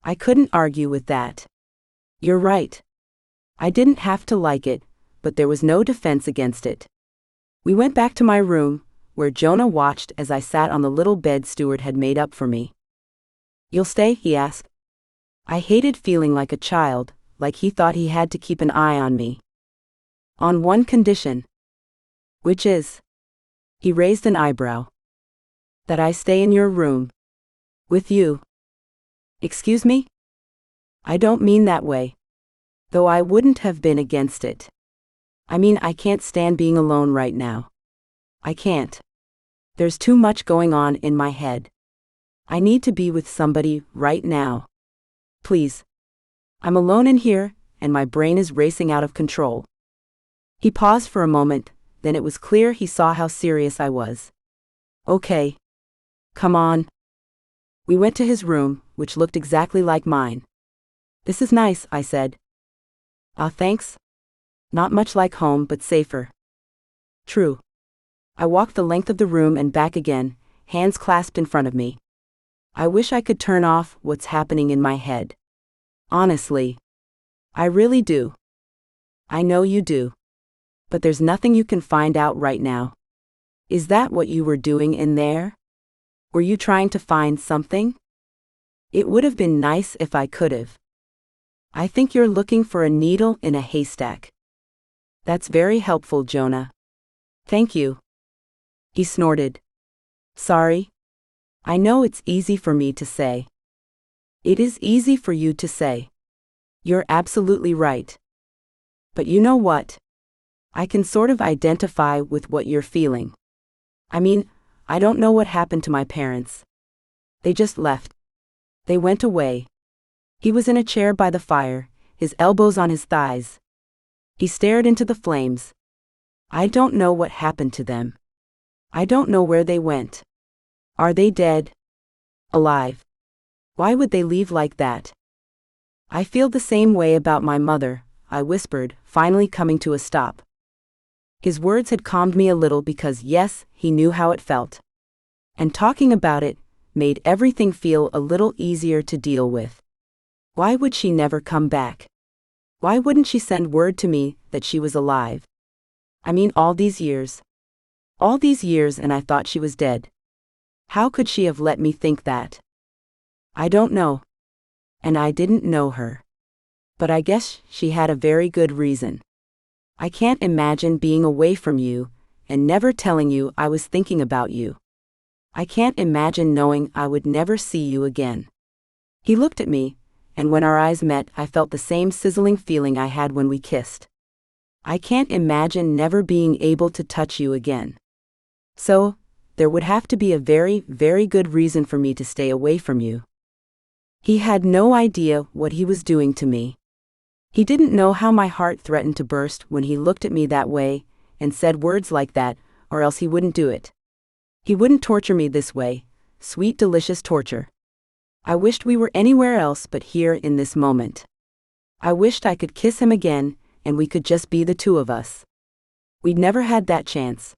I couldn't argue with that. You're right. I didn't have to like it, but there was no defense against it. We went back to my room, where Jonah watched as I sat on the little bed steward had made up for me. You'll stay? He asked. I hated feeling like a child, like he thought he had to keep an eye on me. On one condition. Which is? He raised an eyebrow. That I stay in your room. With you. Excuse me? I don't mean that way. Though I wouldn't have been against it. I mean, I can't stand being alone right now. I can't. There's too much going on in my head. I need to be with somebody right now. Please. I'm alone in here, and my brain is racing out of control. He paused for a moment, then it was clear he saw how serious I was. Okay. Come on. We went to his room, which looked exactly like mine. This is nice, I said. Ah, thanks. Not much like home, but safer. True. I walked the length of the room and back again, hands clasped in front of me. I wish I could turn off what's happening in my head. Honestly. I really do. I know you do. But there's nothing you can find out right now. Is that what you were doing in there? Were you trying to find something? It would have been nice if I could have. I think you're looking for a needle in a haystack. That's very helpful, Jonah. Thank you. He snorted. Sorry. I know it's easy for me to say. It is easy for you to say. You're absolutely right. But you know what? I can sort of identify with what you're feeling. I mean, I don't know what happened to my parents. They just left. They went away. He was in a chair by the fire, his elbows on his thighs. He stared into the flames. I don't know what happened to them. I don't know where they went. Are they dead? Alive? Why would they leave like that? I feel the same way about my mother, I whispered, finally coming to a stop. His words had calmed me a little because yes, he knew how it felt. And talking about it made everything feel a little easier to deal with. Why would she never come back? Why wouldn't she send word to me that she was alive? I mean, all these years. All these years and I thought she was dead. How could she have let me think that? I don't know. And I didn't know her. But I guess she had a very good reason. I can't imagine being away from you, and never telling you I was thinking about you. I can't imagine knowing I would never see you again. He looked at me, and when our eyes met, I felt the same sizzling feeling I had when we kissed. I can't imagine never being able to touch you again. So, there would have to be a very, very good reason for me to stay away from you. He had no idea what he was doing to me. He didn't know how my heart threatened to burst when he looked at me that way, and said words like that, or else he wouldn't do it. He wouldn't torture me this way, sweet delicious torture. I wished we were anywhere else but here in this moment. I wished I could kiss him again, and we could just be the two of us. We'd never had that chance.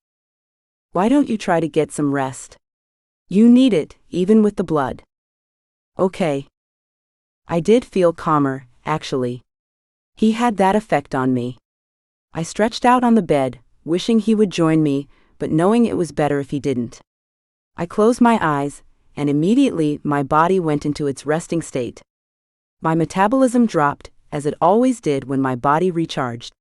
Why don't you try to get some rest? You need it, even with the blood. Okay. I did feel calmer, actually. He had that effect on me. I stretched out on the bed, wishing he would join me, but knowing it was better if he didn't. I closed my eyes, and immediately my body went into its resting state. My metabolism dropped, as it always did when my body recharged.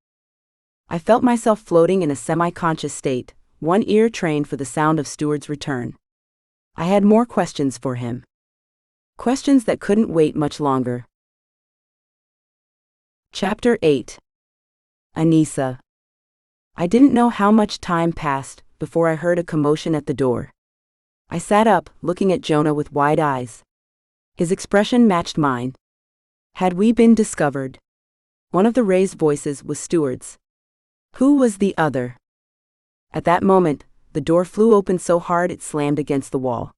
I felt myself floating in a semi-conscious state, one ear trained for the sound of Stuart's return. I had more questions for him. Questions that couldn't wait much longer. Chapter 8. Anissa. I didn't know how much time passed before I heard a commotion at the door. I sat up, looking at Jonah with wide eyes. His expression matched mine. Had we been discovered? One of the raised voices was Stuart's. Who was the other? At that moment, the door flew open so hard it slammed against the wall.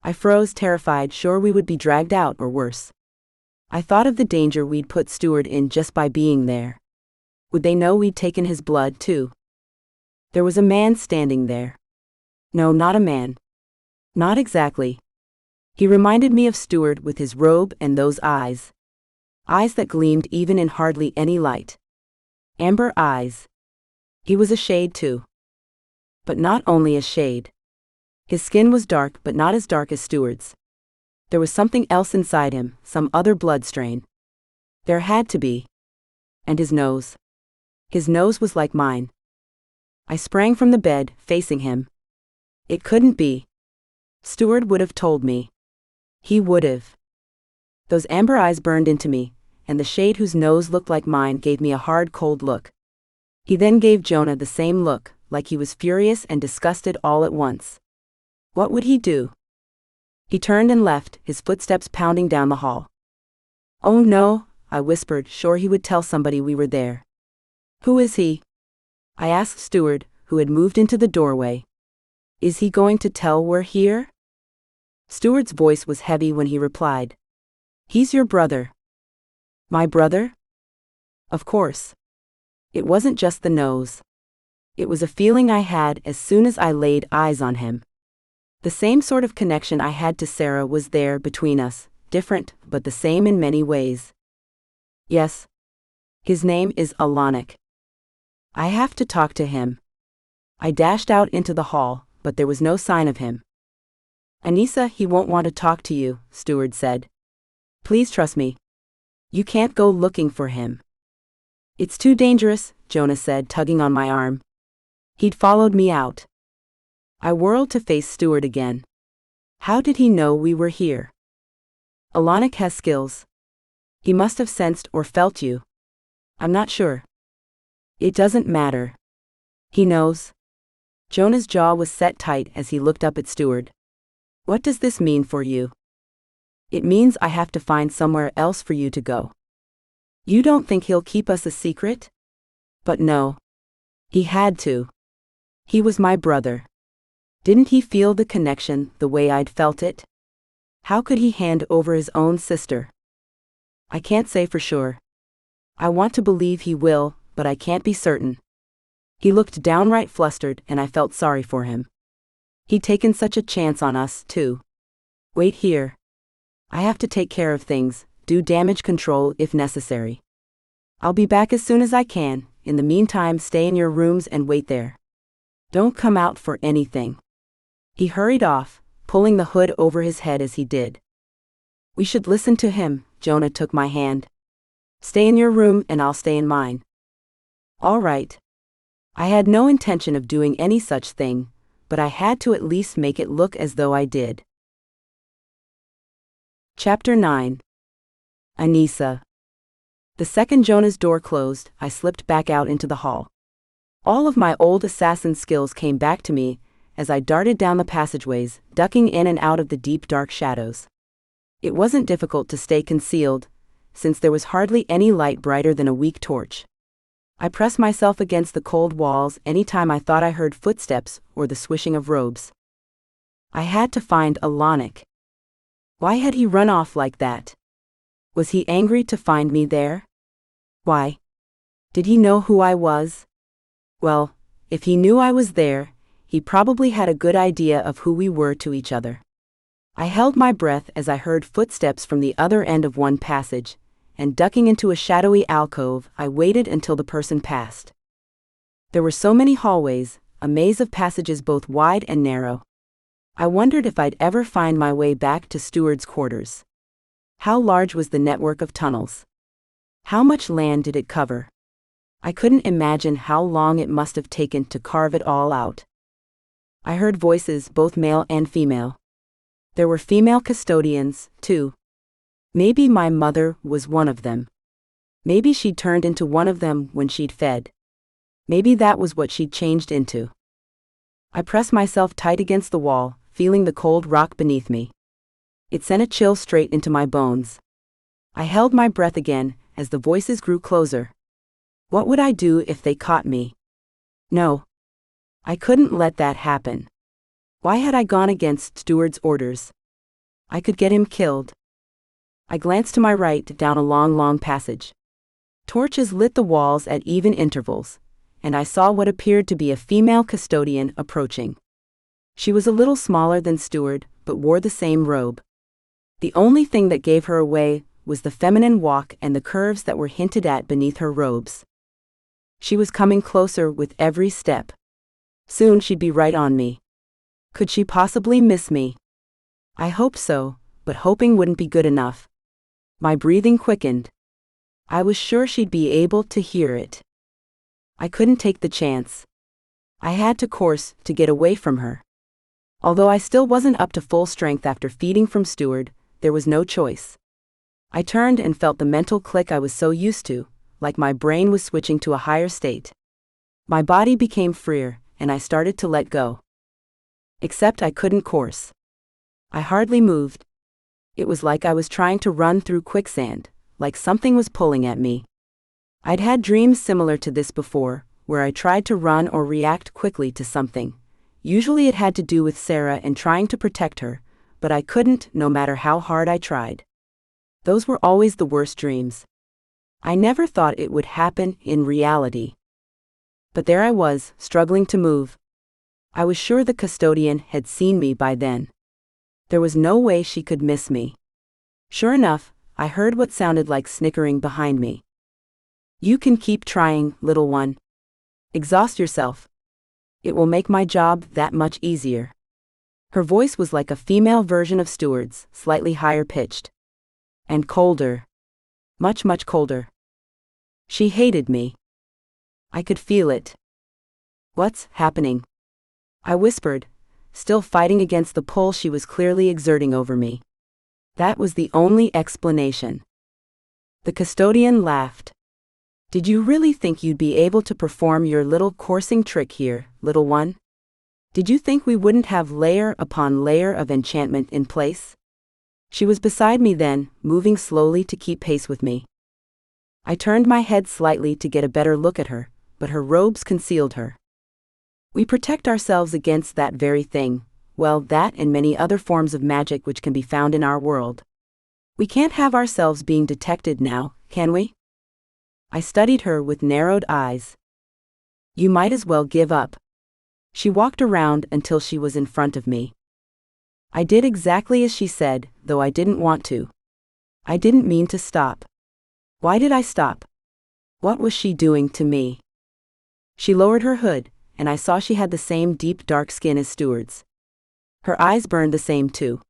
I froze, terrified, sure we would be dragged out or worse. I thought of the danger we'd put Stuart in just by being there. Would they know we'd taken his blood, too? There was a man standing there. No, not a man. Not exactly. He reminded me of Stuart with his robe and those eyes. Eyes that gleamed even in hardly any light. Amber eyes. He was a shade, too. But not only a shade. His skin was dark, but not as dark as Stuart's. There was something else inside him, some other blood strain. There had to be. And his nose. His nose was like mine. I sprang from the bed, facing him. It couldn't be. Stuart would have told me. He would have. Those amber eyes burned into me, and the shade whose nose looked like mine gave me a hard, cold look. He then gave Jonah the same look, like he was furious and disgusted all at once. What would he do? He turned and left, his footsteps pounding down the hall. Oh no, I whispered, sure he would tell somebody we were there. Who is he? I asked Stuart, who had moved into the doorway. Is he going to tell we're here? Stuart's voice was heavy when he replied. He's your brother. My brother? Of course. It wasn't just the nose. It was a feeling I had as soon as I laid eyes on him. The same sort of connection I had to Sarah was there between us, different, but the same in many ways. Yes. His name is Epilogue. I have to talk to him. I dashed out into the hall, but there was no sign of him. Anissa, he won't want to talk to you, Stuart said. Please trust me. You can't go looking for him. It's too dangerous, Jonah said, tugging on my arm. He'd followed me out. I whirled to face Stuart again. How did he know we were here? Epilogue has skills. He must have sensed or felt you. I'm not sure. It doesn't matter. He knows. Jonah's jaw was set tight as he looked up at Stuart. What does this mean for you? It means I have to find somewhere else for you to go. You don't think he'll keep us a secret? But no. He had to. He was my brother. Didn't he feel the connection the way I'd felt it? How could he hand over his own sister? I can't say for sure. I want to believe he will, but I can't be certain. He looked downright flustered, and I felt sorry for him. He'd taken such a chance on us, too. Wait here. I have to take care of things, do damage control if necessary. I'll be back as soon as I can. In the meantime, stay in your rooms and wait there. Don't come out for anything. He hurried off, pulling the hood over his head as he did. We should listen to him. Jonah took my hand. Stay in your room and I'll stay in mine. All right. I had no intention of doing any such thing, but I had to at least make it look as though I did. Chapter 9. Anissa. The second Jonah's door closed, I slipped back out into the hall. All of my old assassin skills came back to me as I darted down the passageways, ducking in and out of the deep dark shadows. It wasn't difficult to stay concealed, since there was hardly any light brighter than a weak torch. I pressed myself against the cold walls any time I thought I heard footsteps or the swishing of robes. I had to find Epilogue. Why had he run off like that? Was he angry to find me there? Why? Did he know who I was? Well, if he knew I was there, he probably had a good idea of who we were to each other. I held my breath as I heard footsteps from the other end of one passage, and ducking into a shadowy alcove, I waited until the person passed. There were so many hallways, a maze of passages both wide and narrow. I wondered if I'd ever find my way back to steward's quarters. How large was the network of tunnels? How much land did it cover? I couldn't imagine how long it must have taken to carve it all out. I heard voices, both male and female. There were female custodians, too. Maybe my mother was one of them. Maybe she'd turned into one of them when she'd fed. Maybe that was what she'd changed into. I pressed myself tight against the wall, feeling the cold rock beneath me. It sent a chill straight into my bones. I held my breath again as the voices grew closer. What would I do if they caught me? No. I couldn't let that happen. Why had I gone against steward's orders? I could get him killed. I glanced to my right down a long passage. Torches lit the walls at even intervals, and I saw what appeared to be a female custodian approaching. She was a little smaller than steward, but wore the same robe. The only thing that gave her away was the feminine walk and the curves that were hinted at beneath her robes. She was coming closer with every step. Soon she'd be right on me. Could she possibly miss me? I hoped so, but hoping wouldn't be good enough. My breathing quickened. I was sure she'd be able to hear it. I couldn't take the chance. I had to course to get away from her. Although I still wasn't up to full strength after feeding from steward, there was no choice. I turned and felt the mental click I was so used to, like my brain was switching to a higher state. My body became freer, and I started to let go. Except I couldn't course. I hardly moved. It was like I was trying to run through quicksand, like something was pulling at me. I'd had dreams similar to this before, where I tried to run or react quickly to something. Usually it had to do with Sarah and trying to protect her, but I couldn't, no matter how hard I tried. Those were always the worst dreams. I never thought it would happen in reality. But there I was, struggling to move. I was sure the custodian had seen me by then. There was no way she could miss me. Sure enough, I heard what sounded like snickering behind me. You can keep trying, little one. Exhaust yourself. It will make my job that much easier. Her voice was like a female version of Steward's, slightly higher pitched. And colder. Much colder. She hated me. I could feel it. What's happening? I whispered, still fighting against the pull she was clearly exerting over me. That was the only explanation. The custodian laughed. Did you really think you'd be able to perform your little coursing trick here, little one? Did you think we wouldn't have layer upon layer of enchantment in place? She was beside me then, moving slowly to keep pace with me. I turned my head slightly to get a better look at her, but her robes concealed her. We protect ourselves against that very thing, well, that and many other forms of magic which can be found in our world. We can't have ourselves being detected now, can we? I studied her with narrowed eyes. You might as well give up. She walked around until she was in front of me. I did exactly as she said, though I didn't want to. I didn't mean to stop. Why did I stop? What was she doing to me? She lowered her hood, and I saw she had the same deep dark skin as Steward's. Her eyes burned the same too.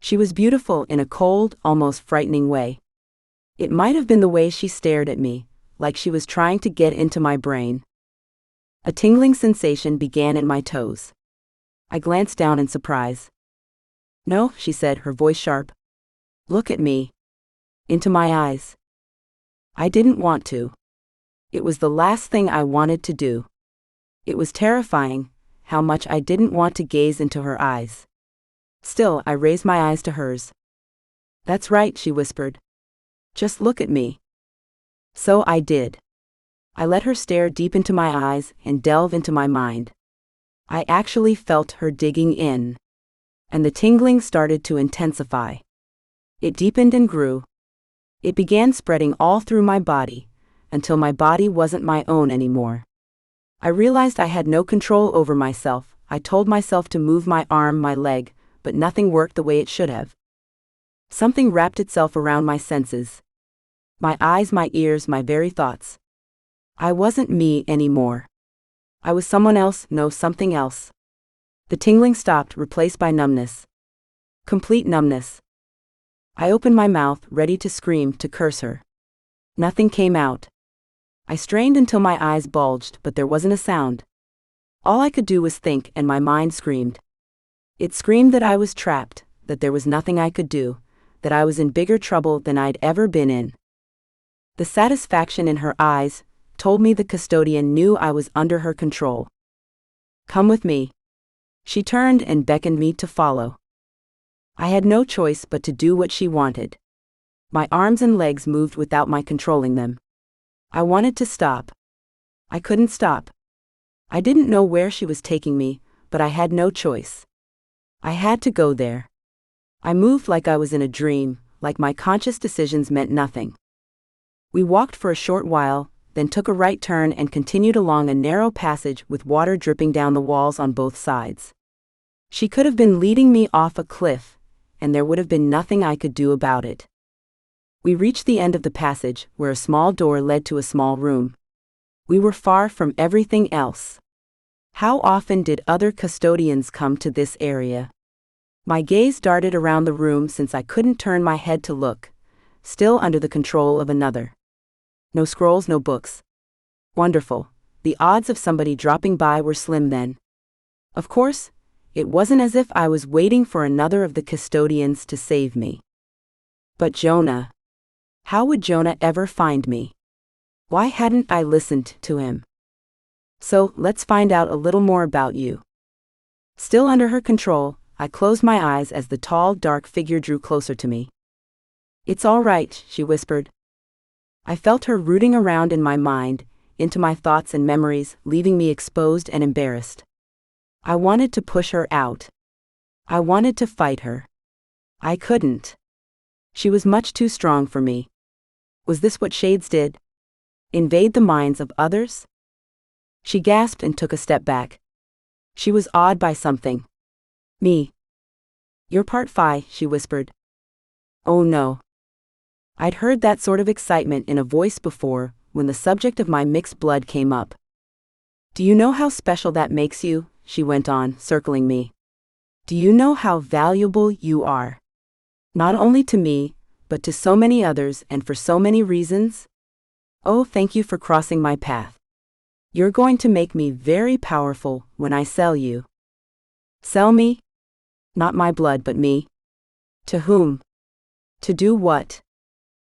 She was beautiful in a cold, almost frightening way. It might have been the way she stared at me, like she was trying to get into my brain. A tingling sensation began at my toes. I glanced down in surprise. "No," she said, her voice sharp. "Look at me. Into my eyes." I didn't want to. It was the last thing I wanted to do. It was terrifying, how much I didn't want to gaze into her eyes. Still, I raised my eyes to hers. "That's right," she whispered. "Just look at me." So I did. I let her stare deep into my eyes and delve into my mind. I actually felt her digging in. And the tingling started to intensify. It deepened and grew. It began spreading all through my body, until my body wasn't my own anymore. I realized I had no control over myself. I told myself to move my arm, my leg, but nothing worked the way it should have. Something wrapped itself around my senses. My eyes, my ears, my very thoughts. I wasn't me anymore. I was someone else, no, something else. The tingling stopped, replaced by numbness. Complete numbness. I opened my mouth, ready to scream, to curse her. Nothing came out. I strained until my eyes bulged, but there wasn't a sound. All I could do was think, and my mind screamed. It screamed that I was trapped, that there was nothing I could do, that I was in bigger trouble than I'd ever been in. The satisfaction in her eyes told me the custodian knew I was under her control. "Come with me." She turned and beckoned me to follow. I had no choice but to do what she wanted. My arms and legs moved without my controlling them. I wanted to stop. I couldn't stop. I didn't know where she was taking me, but I had no choice. I had to go there. I moved like I was in a dream, like my conscious decisions meant nothing. We walked for a short while, then took a right turn and continued along a narrow passage with water dripping down the walls on both sides. She could have been leading me off a cliff, and there would have been nothing I could do about it. We reached the end of the passage, where a small door led to a small room. We were far from everything else. How often did other custodians come to this area? My gaze darted around the room since I couldn't turn my head to look, still under the control of another. No scrolls, no books. Wonderful. The odds of somebody dropping by were slim then. Of course, it wasn't as if I was waiting for another of the custodians to save me. But Jonah. How would Jonah ever find me? Why hadn't I listened to him? So, let's find out a little more about you. Still under her control, I closed my eyes as the tall, dark figure drew closer to me. "It's all right," she whispered. I felt her rooting around in my mind, into my thoughts and memories, leaving me exposed and embarrassed. I wanted to push her out. I wanted to fight her. I couldn't. She was much too strong for me. Was this what shades did? Invade the minds of others? She gasped and took a step back. She was awed by something. Me. "You're part half-fae," she whispered. Oh no. I'd heard that sort of excitement in a voice before, when the subject of my mixed blood came up. "Do you know how special that makes you?" she went on, circling me. "Do you know how valuable you are? Not only to me, but to so many others and for so many reasons? Oh, thank you for crossing my path. You're going to make me very powerful when I sell you." Sell me? Not my blood, but me. To whom? To do what?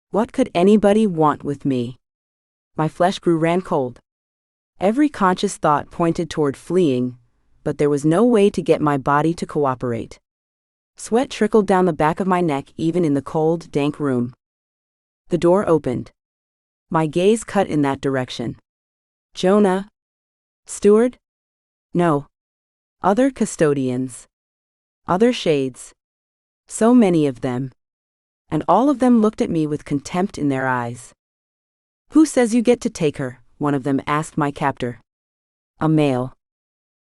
What could anybody want with me? My flesh ran cold. Every conscious thought pointed toward fleeing, but there was no way to get my body to cooperate. Sweat trickled down the back of my neck even in the cold, dank room. The door opened. My gaze cut in that direction. Jonah? Steward? No. Other custodians. Other shades. So many of them. And all of them looked at me with contempt in their eyes. "Who says you get to take her?" one of them asked my captor. A male.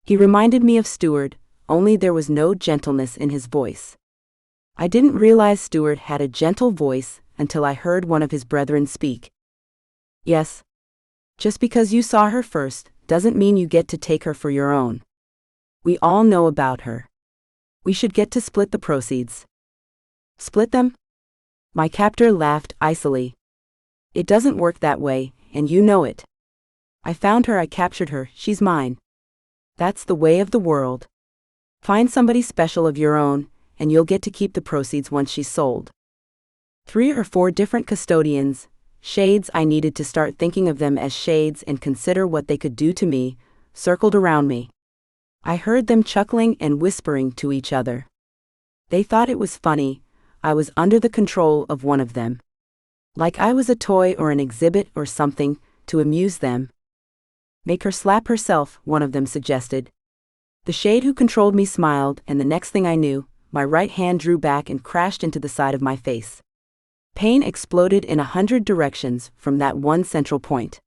He reminded me of Steward, only there was no gentleness in his voice. I didn't realize Steward had a gentle voice until I heard one of his brethren speak. "Yes. Just because you saw her first, doesn't mean you get to take her for your own. We all know about her. We should get to split the proceeds." Split them? My captor laughed icily. It doesn't work that way, and you know it. I found her, I captured her, she's mine. That's the way of the world. Find somebody special of your own, and you'll get to keep the proceeds once she's sold. 3 or 4 different custodians, shades, I needed to start thinking of them as shades and consider what they could do to me, circled around me. I heard them chuckling and whispering to each other. They thought it was funny, I was under the control of one of them. Like I was a toy or an exhibit or something, to amuse them. Make her slap herself, one of them suggested. The shade who controlled me smiled, and the next thing I knew, my right hand drew back and crashed into the side of my face. Pain exploded in 100 directions from that one central point.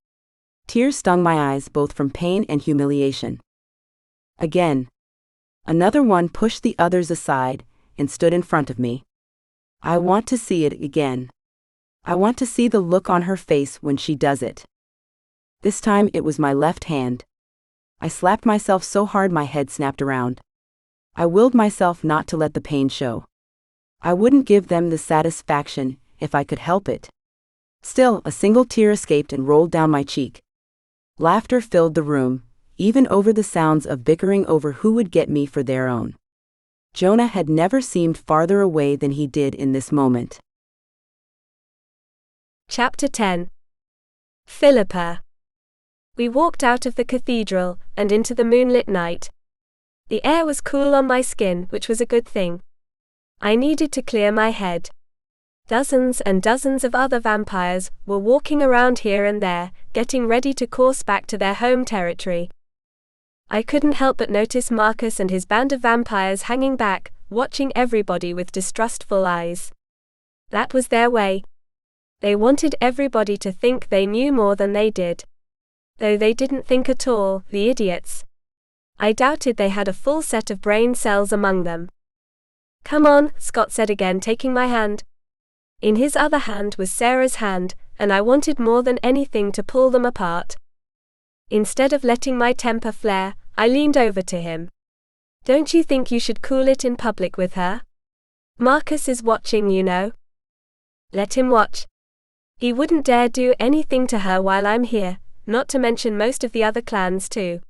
Tears stung my eyes both from pain and humiliation. Again. Another one pushed the others aside and stood in front of me. I want to see it again. I want to see the look on her face when she does it. This time it was my left hand. I slapped myself so hard my head snapped around. I willed myself not to let the pain show. I wouldn't give them the satisfaction if I could help it. Still, a single tear escaped and rolled down my cheek. Laughter filled the room, even over the sounds of bickering over who would get me for their own. Jonah had never seemed farther away than he did in this moment. Chapter 10. Philippa. We walked out of the cathedral and into the moonlit night. The air was cool on my skin, which was a good thing. I needed to clear my head. Dozens and dozens of other vampires were walking around here and there, getting ready to course back to their home territory. I couldn't help but notice Marcus and his band of vampires hanging back, watching everybody with distrustful eyes. That was their way. They wanted everybody to think they knew more than they did. Though they didn't think at all, the idiots. I doubted they had a full set of brain cells among them. "Come on," Scott said again, taking my hand. In his other hand was Sarah's hand, and I wanted more than anything to pull them apart. Instead of letting my temper flare, I leaned over to him. "Don't you think you should cool it in public with her? Marcus is watching, you know." "Let him watch. He wouldn't dare do anything to her while I'm here, not to mention most of the other clans too."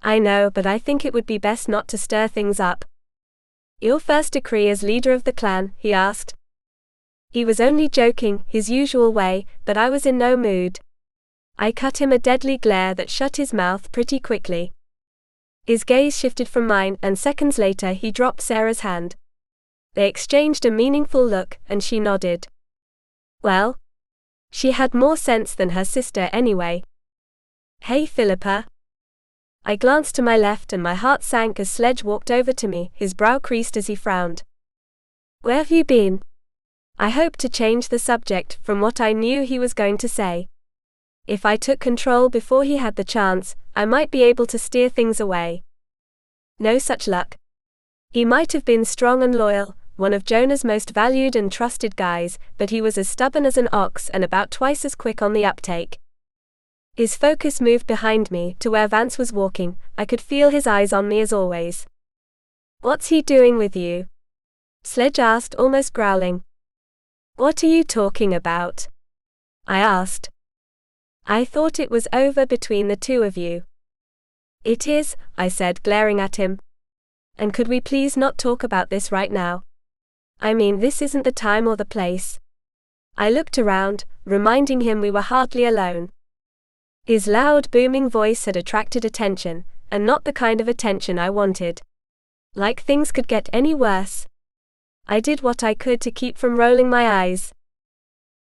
"I know, but I think it would be best not to stir things up." "Your first decree as leader of the clan?" he asked. He was only joking, his usual way, but I was in no mood. I cut him a deadly glare that shut his mouth pretty quickly. His gaze shifted from mine, and seconds later he dropped Sarah's hand. They exchanged a meaningful look, and she nodded. Well, she had more sense than her sister anyway. "Hey, Philippa." I glanced to my left and my heart sank as Sledge walked over to me, his brow creased as he frowned. "Where have you been?" I hoped to change the subject from what I knew he was going to say. If I took control before he had the chance, I might be able to steer things away. No such luck. He might have been strong and loyal, one of Jonah's most valued and trusted guys, but he was as stubborn as an ox and about twice as quick on the uptake. His focus moved behind me, to where Vance was walking. I could feel his eyes on me as always. "What's he doing with you?" Sledge asked, almost growling. "What are you talking about?" I asked. "I thought it was over between the two of you." "It is," I said, glaring at him. "And could we please not talk about this right now? I mean, this isn't the time or the place." I looked around, reminding him we were hardly alone. His loud, booming voice had attracted attention, and not the kind of attention I wanted. Like things could get any worse. I did what I could to keep from rolling my eyes.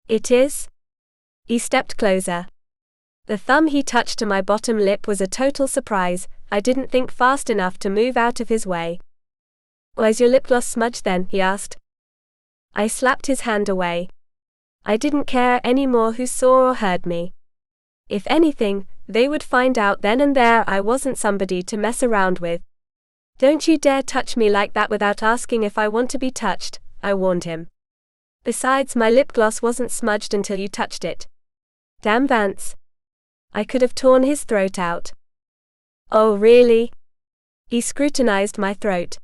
"It is?" He stepped closer. The thumb he touched to my bottom lip was a total surprise. I didn't think fast enough to move out of his way. "Where's your lip gloss smudge then?" he asked. I slapped his hand away. I didn't care anymore who saw or heard me. If anything, they would find out then and there I wasn't somebody to mess around with. "Don't you dare touch me like that without asking if I want to be touched," I warned him. "Besides, my lip gloss wasn't smudged until you touched it." Damn Vance. I could have torn his throat out. "Oh, really?" He scrutinized my throat.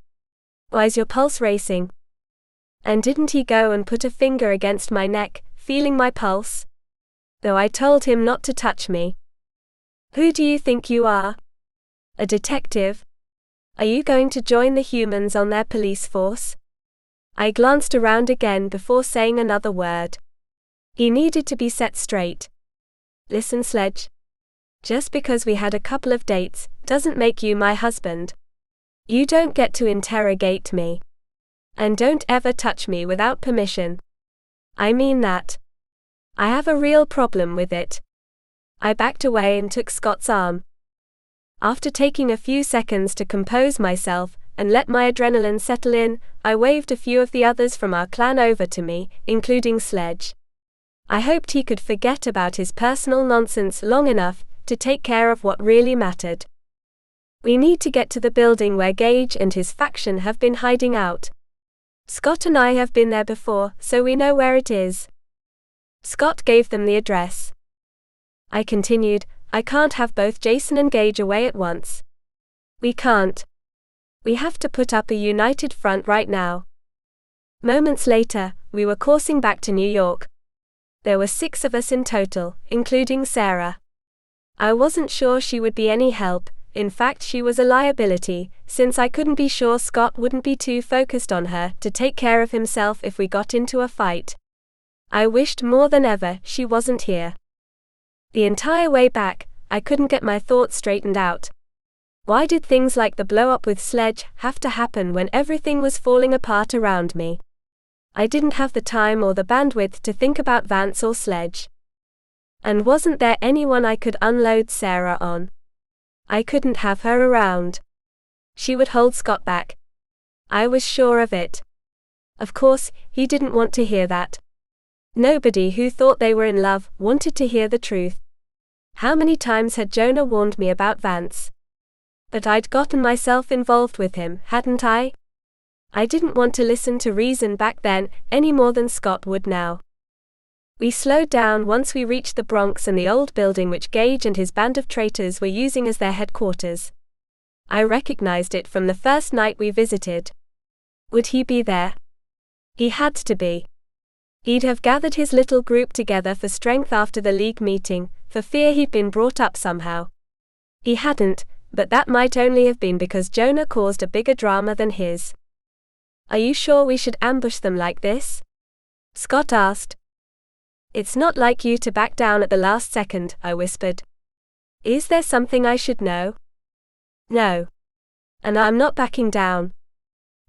"Why's your pulse racing?" And didn't he go and put a finger against my neck, feeling my pulse? Though I told him not to touch me. Who do you think you are? A detective? Are you going to join the humans on their police force? I glanced around again before saying another word. He needed to be set straight. Listen, Sledge. Just because we had a couple of dates, doesn't make you my husband. You don't get to interrogate me. And don't ever touch me without permission. I mean that. I have a real problem with it. I backed away and took Scott's arm. After taking a few seconds to compose myself and let my adrenaline settle in, I waved a few of the others from our clan over to me, including Sledge. I hoped he could forget about his personal nonsense long enough to take care of what really mattered. We need to get to the building where Gage and his faction have been hiding out. Scott and I have been there before, so we know where it is. Scott gave them the address. I continued, I can't have both Jason and Gage away at once. We can't. We have to put up a united front right now. Moments later, we were coursing back to New York. There were 6 of us in total, including Sarah. I wasn't sure she would be any help, in fact she was a liability, since I couldn't be sure Scott wouldn't be too focused on her to take care of himself if we got into a fight. I wished more than ever she wasn't here. The entire way back, I couldn't get my thoughts straightened out. Why did things like the blow-up with Sledge have to happen when everything was falling apart around me? I didn't have the time or the bandwidth to think about Vance or Sledge. And wasn't there anyone I could unload Sarah on? I couldn't have her around. She would hold Scott back. I was sure of it. Of course, he didn't want to hear that. Nobody who thought they were in love wanted to hear the truth. How many times had Jonah warned me about Vance? But I'd gotten myself involved with him, hadn't I? I didn't want to listen to reason back then, any more than Scott would now. We slowed down once we reached the Bronx and the old building which Gage and his band of traitors were using as their headquarters. I recognized it from the first night we visited. Would he be there? He had to be. He'd have gathered his little group together for strength after the League meeting, for fear he'd been brought up somehow. He hadn't, but that might only have been because Jonah caused a bigger drama than his. Are you sure we should ambush them like this? Scott asked. It's not like you to back down at the last second, I whispered. Is there something I should know? No. And I'm not backing down.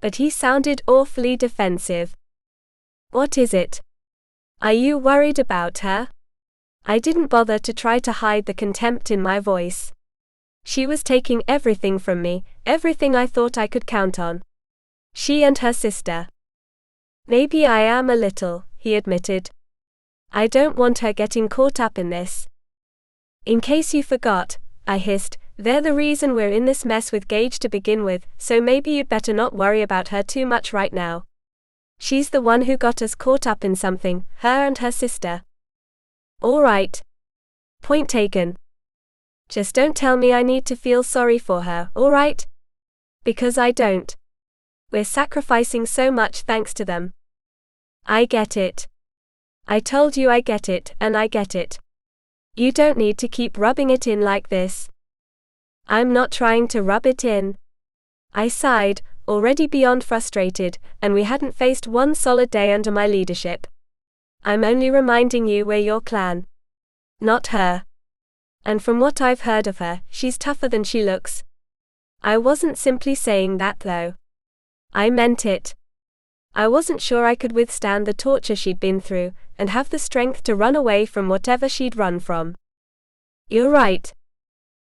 But he sounded awfully defensive. What is it? Are you worried about her? I didn't bother to try to hide the contempt in my voice. She was taking everything from me, everything I thought I could count on. She and her sister. Maybe I am a little, he admitted. I don't want her getting caught up in this. In case you forgot, I hissed, they're the reason we're in this mess with Gage to begin with, so maybe you'd better not worry about her too much right now. She's the one who got us caught up in something, her and her sister. All right. Point taken. Just don't tell me I need to feel sorry for her, all right? Because I don't. We're sacrificing so much thanks to them. I get it. I told you I get it, and I get it. You don't need to keep rubbing it in like this. I'm not trying to rub it in. I sighed, already beyond frustrated, and we hadn't faced one solid day under my leadership. I'm only reminding you we're your clan. Not her. And from what I've heard of her, she's tougher than she looks. I wasn't simply saying that though. I meant it. I wasn't sure I could withstand the torture she'd been through, and have the strength to run away from whatever she'd run from. You're right.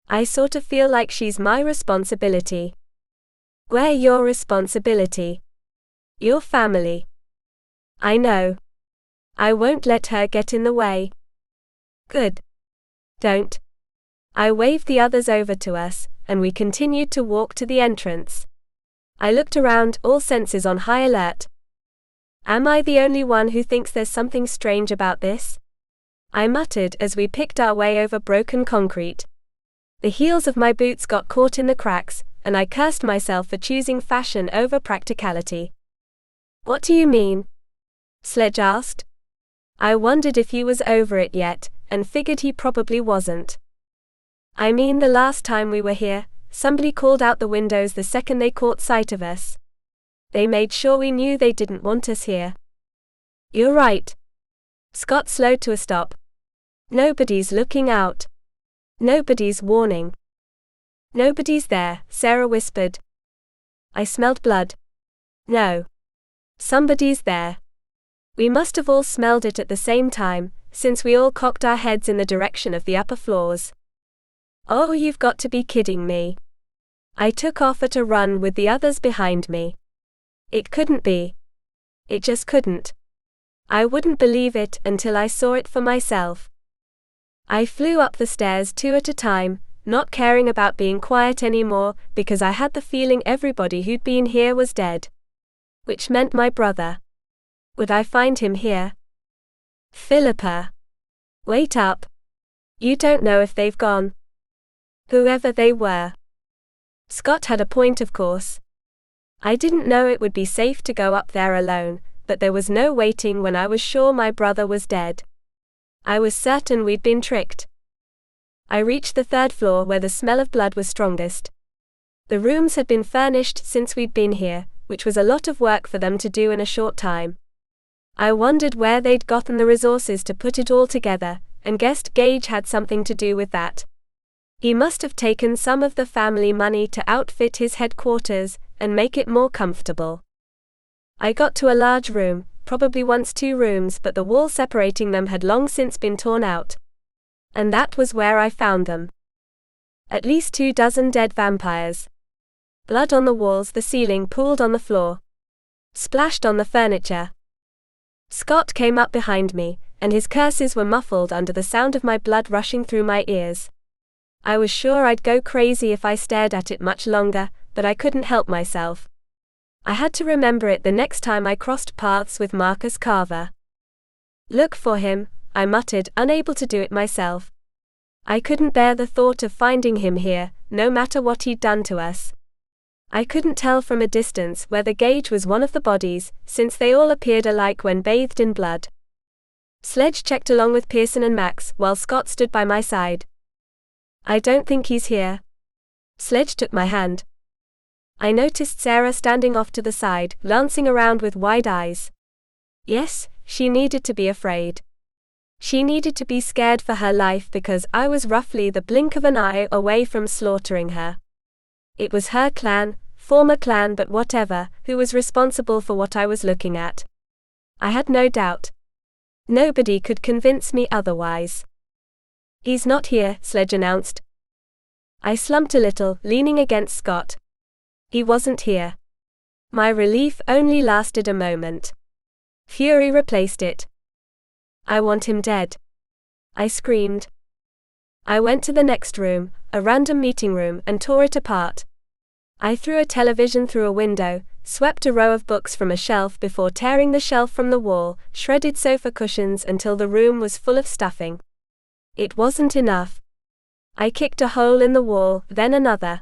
I sort of feel like she's my responsibility. We're your responsibility. Your family. I know. I won't let her get in the way. Good. Don't. I waved the others over to us, and we continued to walk to the entrance. I looked around, all senses on high alert. Am I the only one who thinks there's something strange about this? I muttered as we picked our way over broken concrete. The heels of my boots got caught in the cracks, and I cursed myself for choosing fashion over practicality. What do you mean? Sledge asked. I wondered if he was over it yet, and figured he probably wasn't. I mean, the last time we were here, somebody called out the windows the second they caught sight of us. They made sure we knew they didn't want us here. You're right. Scott slowed to a stop. Nobody's looking out. Nobody's warning. Nobody's there, Sarah whispered. I smelled blood. No. Somebody's there. We must have all smelled it at the same time, since we all cocked our heads in the direction of the upper floors. Oh, you've got to be kidding me. I took off at a run with the others behind me. It couldn't be. It just couldn't. I wouldn't believe it until I saw it for myself. I flew up the stairs 2 at a time, not caring about being quiet anymore, because I had the feeling everybody who'd been here was dead. Which meant my brother. Would I find him here? Philippa. Wait up. You don't know if they've gone. Whoever they were. Scott had a point, of course. I didn't know it would be safe to go up there alone, but there was no waiting when I was sure my brother was dead. I was certain we'd been tricked. I reached the 3rd floor where the smell of blood was strongest. The rooms had been furnished since we'd been here, which was a lot of work for them to do in a short time. I wondered where they'd gotten the resources to put it all together, and guessed Gage had something to do with that. He must have taken some of the family money to outfit his headquarters and make it more comfortable. I got to a large room, probably once 2 rooms, but the wall separating them had long since been torn out. And that was where I found them. At least 24 dead vampires. Blood on the walls, the ceiling, pooled on the floor. Splashed on the furniture. Scott came up behind me, and his curses were muffled under the sound of my blood rushing through my ears. I was sure I'd go crazy if I stared at it much longer, but I couldn't help myself. I had to remember it the next time I crossed paths with Marcus Carver. Look for him, I muttered, unable to do it myself. I couldn't bear the thought of finding him here, no matter what he'd done to us. I couldn't tell from a distance whether Gage was one of the bodies, since they all appeared alike when bathed in blood. Sledge checked along with Pearson and Max, while Scott stood by my side. I don't think he's here. Sledge took my hand. I noticed Sarah standing off to the side, glancing around with wide eyes. Yes, she needed to be afraid. She needed to be scared for her life because I was roughly the blink of an eye away from slaughtering her. It was her clan, former clan, but whatever, who was responsible for what I was looking at. I had no doubt. Nobody could convince me otherwise. He's not here, Sledge announced. I slumped a little, leaning against Scott. He wasn't here. My relief only lasted a moment. Fury replaced it. I want him dead. I screamed. I went to the next room, a random meeting room, and tore it apart. I threw a television through a window, swept a row of books from a shelf before tearing the shelf from the wall, shredded sofa cushions until the room was full of stuffing. It wasn't enough. I kicked a hole in the wall, then another.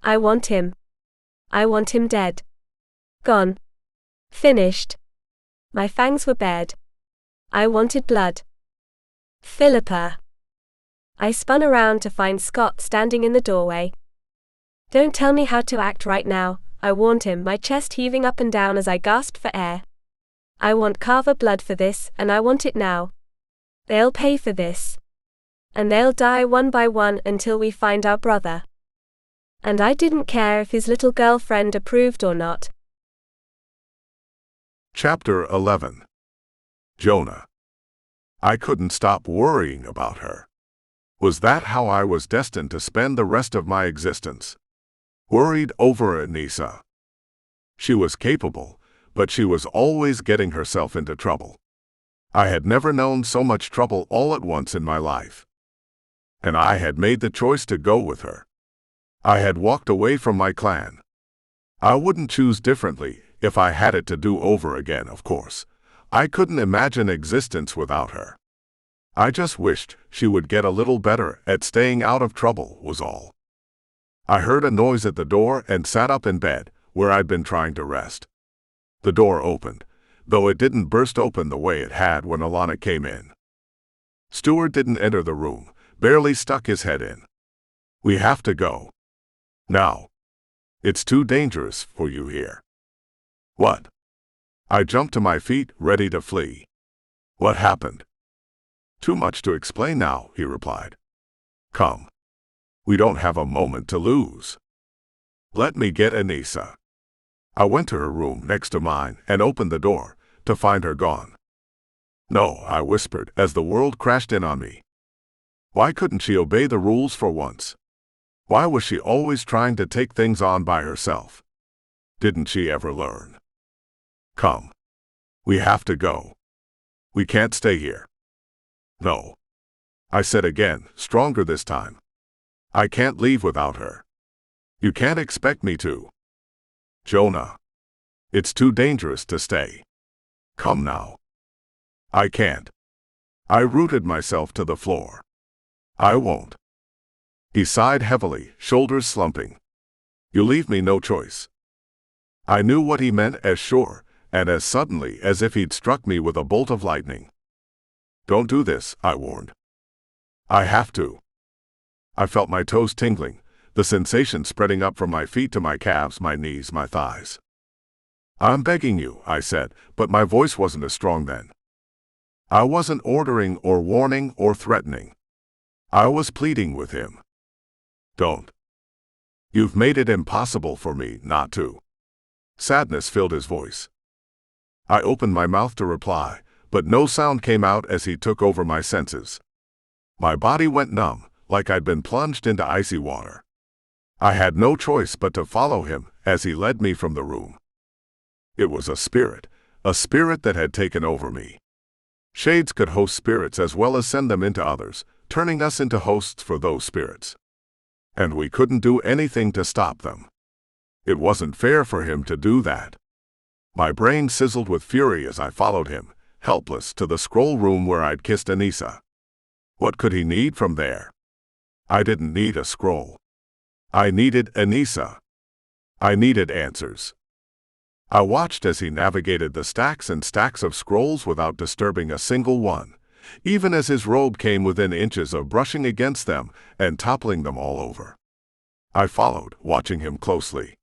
I want him. I want him dead. Gone. Finished. My fangs were bared. I wanted blood. Philippa. I spun around to find Scott standing in the doorway. Don't tell me how to act right now, I warned him, my chest heaving up and down as I gasped for air. I want Carver blood for this, and I want it now. They'll pay for this. And they'll die one by one until we find our brother. And I didn't care if his little girlfriend approved or not. Chapter 11. Jonah. I couldn't stop worrying about her. Was that how I was destined to spend the rest of my existence? Worried over Anissa. She was capable, but she was always getting herself into trouble. I had never known so much trouble all at once in my life. And I had made the choice to go with her. I had walked away from my clan. I wouldn't choose differently if I had it to do over again, of course. I couldn't imagine existence without her. I just wished she would get a little better at staying out of trouble, was all. I heard a noise at the door and sat up in bed, where I'd been trying to rest. The door opened, though it didn't burst open the way it had when Alana came in. Stewart didn't enter the room, barely stuck his head in. "We have to go. Now. It's too dangerous for you here." "What?" I jumped to my feet, ready to flee. "What happened?" "Too much to explain now," he replied. "Come. We don't have a moment to lose. Let me get Anissa." I went to her room next to mine and opened the door, to find her gone. "No," I whispered as the world crashed in on me. Why couldn't she obey the rules for once? Why was she always trying to take things on by herself? Didn't she ever learn? "Come. We have to go. We can't stay here." "No," I said again, stronger this time. "I can't leave without her. You can't expect me to. Jonah. It's too dangerous to stay. Come now." "I can't." I rooted myself to the floor. "I won't." He sighed heavily, shoulders slumping. "You leave me no choice." I knew what he meant as sure, and as suddenly as if he'd struck me with a bolt of lightning. "Don't do this," I warned. "I have to." I felt my toes tingling, the sensation spreading up from my feet to my calves, my knees, my thighs. "I'm begging you," I said, but my voice wasn't as strong then. I wasn't ordering or warning or threatening. I was pleading with him. "Don't. You've made it impossible for me not to." Sadness filled his voice. I opened my mouth to reply, but no sound came out as he took over my senses. My body went numb, like I'd been plunged into icy water. I had no choice but to follow him as he led me from the room. It was a spirit that had taken over me. Shades could host spirits as well as send them into others, turning us into hosts for those spirits. And we couldn't do anything to stop them. It wasn't fair for him to do that. My brain sizzled with fury as I followed him, helpless, to the scroll room where I'd kissed Anissa. What could he need from there? I didn't need a scroll. I needed Anissa. I needed answers. I watched as he navigated the stacks and stacks of scrolls without disturbing a single one, even as his robe came within inches of brushing against them and toppling them all over. I followed, watching him closely.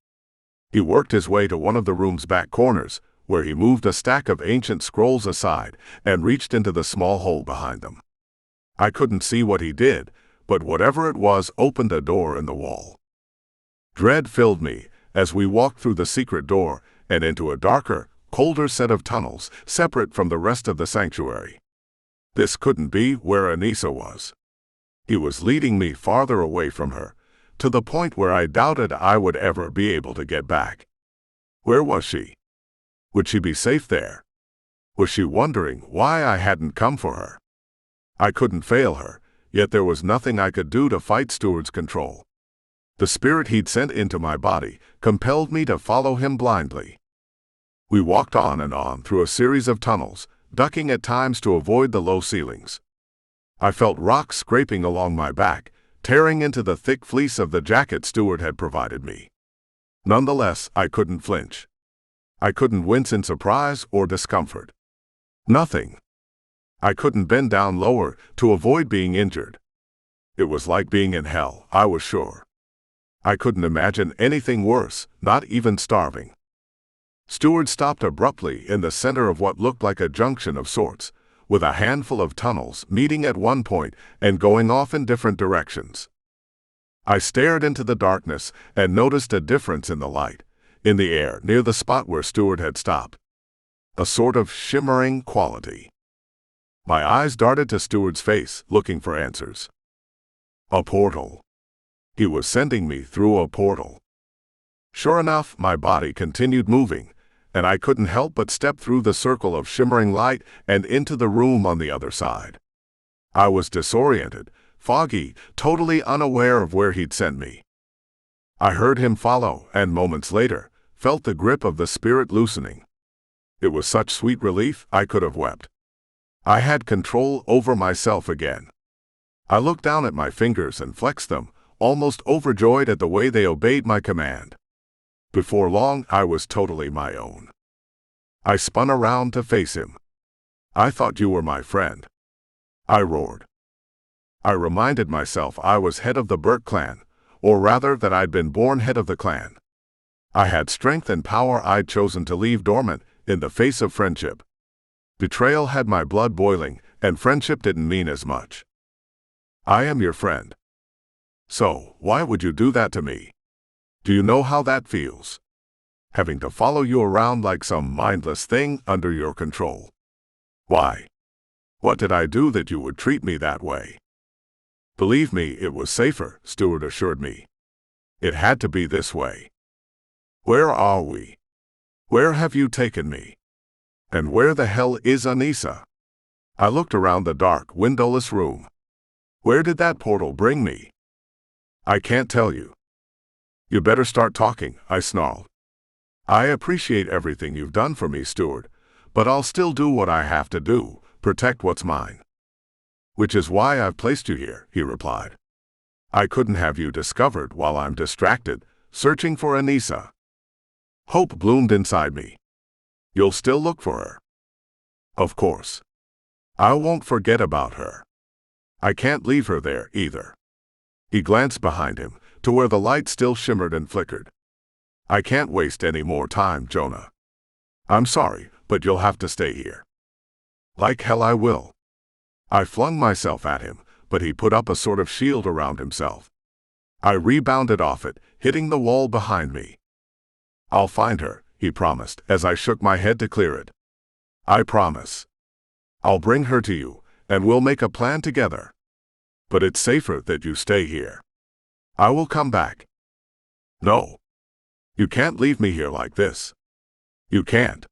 He worked his way to one of the room's back corners, where he moved a stack of ancient scrolls aside and reached into the small hole behind them. I couldn't see what he did, but whatever it was opened a door in the wall. Dread filled me as we walked through the secret door and into a darker, colder set of tunnels, separate from the rest of the sanctuary. This couldn't be where Anissa was. He was leading me farther away from her, to the point where I doubted I would ever be able to get back. Where was she? Would she be safe there? Was she wondering why I hadn't come for her? I couldn't fail her, yet there was nothing I could do to fight Stewart's control. The spirit he'd sent into my body compelled me to follow him blindly. We walked on and on through a series of tunnels, ducking at times to avoid the low ceilings. I felt rocks scraping along my back, tearing into the thick fleece of the jacket Stewart had provided me. Nonetheless, I couldn't flinch. I couldn't wince in surprise or discomfort. Nothing. I couldn't bend down lower to avoid being injured. It was like being in hell, I was sure. I couldn't imagine anything worse, not even starving. Stewart stopped abruptly in the center of what looked like a junction of sorts, with a handful of tunnels meeting at one point and going off in different directions. I stared into the darkness and noticed a difference in the light, in the air near the spot where Stewart had stopped. A sort of shimmering quality. My eyes darted to Stewart's face, looking for answers. A portal. He was sending me through a portal. Sure enough, my body continued moving, and I couldn't help but step through the circle of shimmering light and into the room on the other side. I was disoriented, foggy, totally unaware of where he'd sent me. I heard him follow, and moments later, felt the grip of the spirit loosening. It was such sweet relief I could have wept. I had control over myself again. I looked down at my fingers and flexed them, almost overjoyed at the way they obeyed my command. Before long, I was totally my own. I spun around to face him. I thought you were my friend, I roared. I reminded myself I was head of the Bourke clan, or rather that I'd been born head of the clan. I had strength and power I'd chosen to leave dormant in the face of friendship. Betrayal had my blood boiling, and friendship didn't mean as much. I am your friend. So, why would you do that to me? Do you know how that feels? Having to follow you around like some mindless thing under your control. Why? What did I do that you would treat me that way? Believe me, it was safer, Stewart assured me. It had to be this way. Where are we? Where have you taken me? And where the hell is Anissa? I looked around the dark, windowless room. Where did that portal bring me? I can't tell you. You better start talking, I snarled. I appreciate everything you've done for me, Stewart, but I'll still do what I have to do, protect what's mine. Which is why I've placed you here, he replied. I couldn't have you discovered while I'm distracted, searching for Anissa. Hope bloomed inside me. You'll still look for her. Of course. I won't forget about her. I can't leave her there, either. He glanced behind him, to where the light still shimmered and flickered. I can't waste any more time, Jonah. I'm sorry, but you'll have to stay here. Like hell I will. I flung myself at him, but he put up a sort of shield around himself. I rebounded off it, hitting the wall behind me. I'll find her, he promised, as I shook my head to clear it. I promise. I'll bring her to you, and we'll make a plan together. But it's safer that you stay here. I will come back. No. You can't leave me here like this. You can't.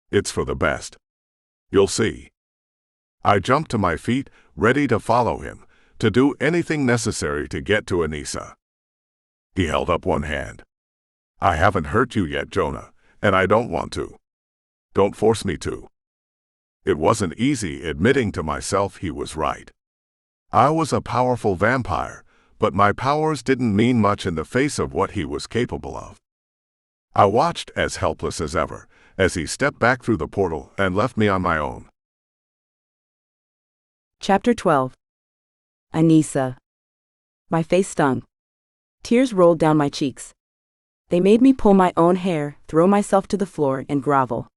It's for the best. You'll see. I jumped to my feet, ready to follow him, to do anything necessary to get to Anissa. He held up one hand. I haven't hurt you yet, Jonah, and I don't want to. Don't force me to. It wasn't easy admitting to myself he was right. I was a powerful vampire, but my powers didn't mean much in the face of what he was capable of. I watched as helpless as ever, as he stepped back through the portal and left me on my own. Chapter 12. Anissa. My face stung. Tears rolled down my cheeks. They made me pull my own hair, throw myself to the floor, and grovel.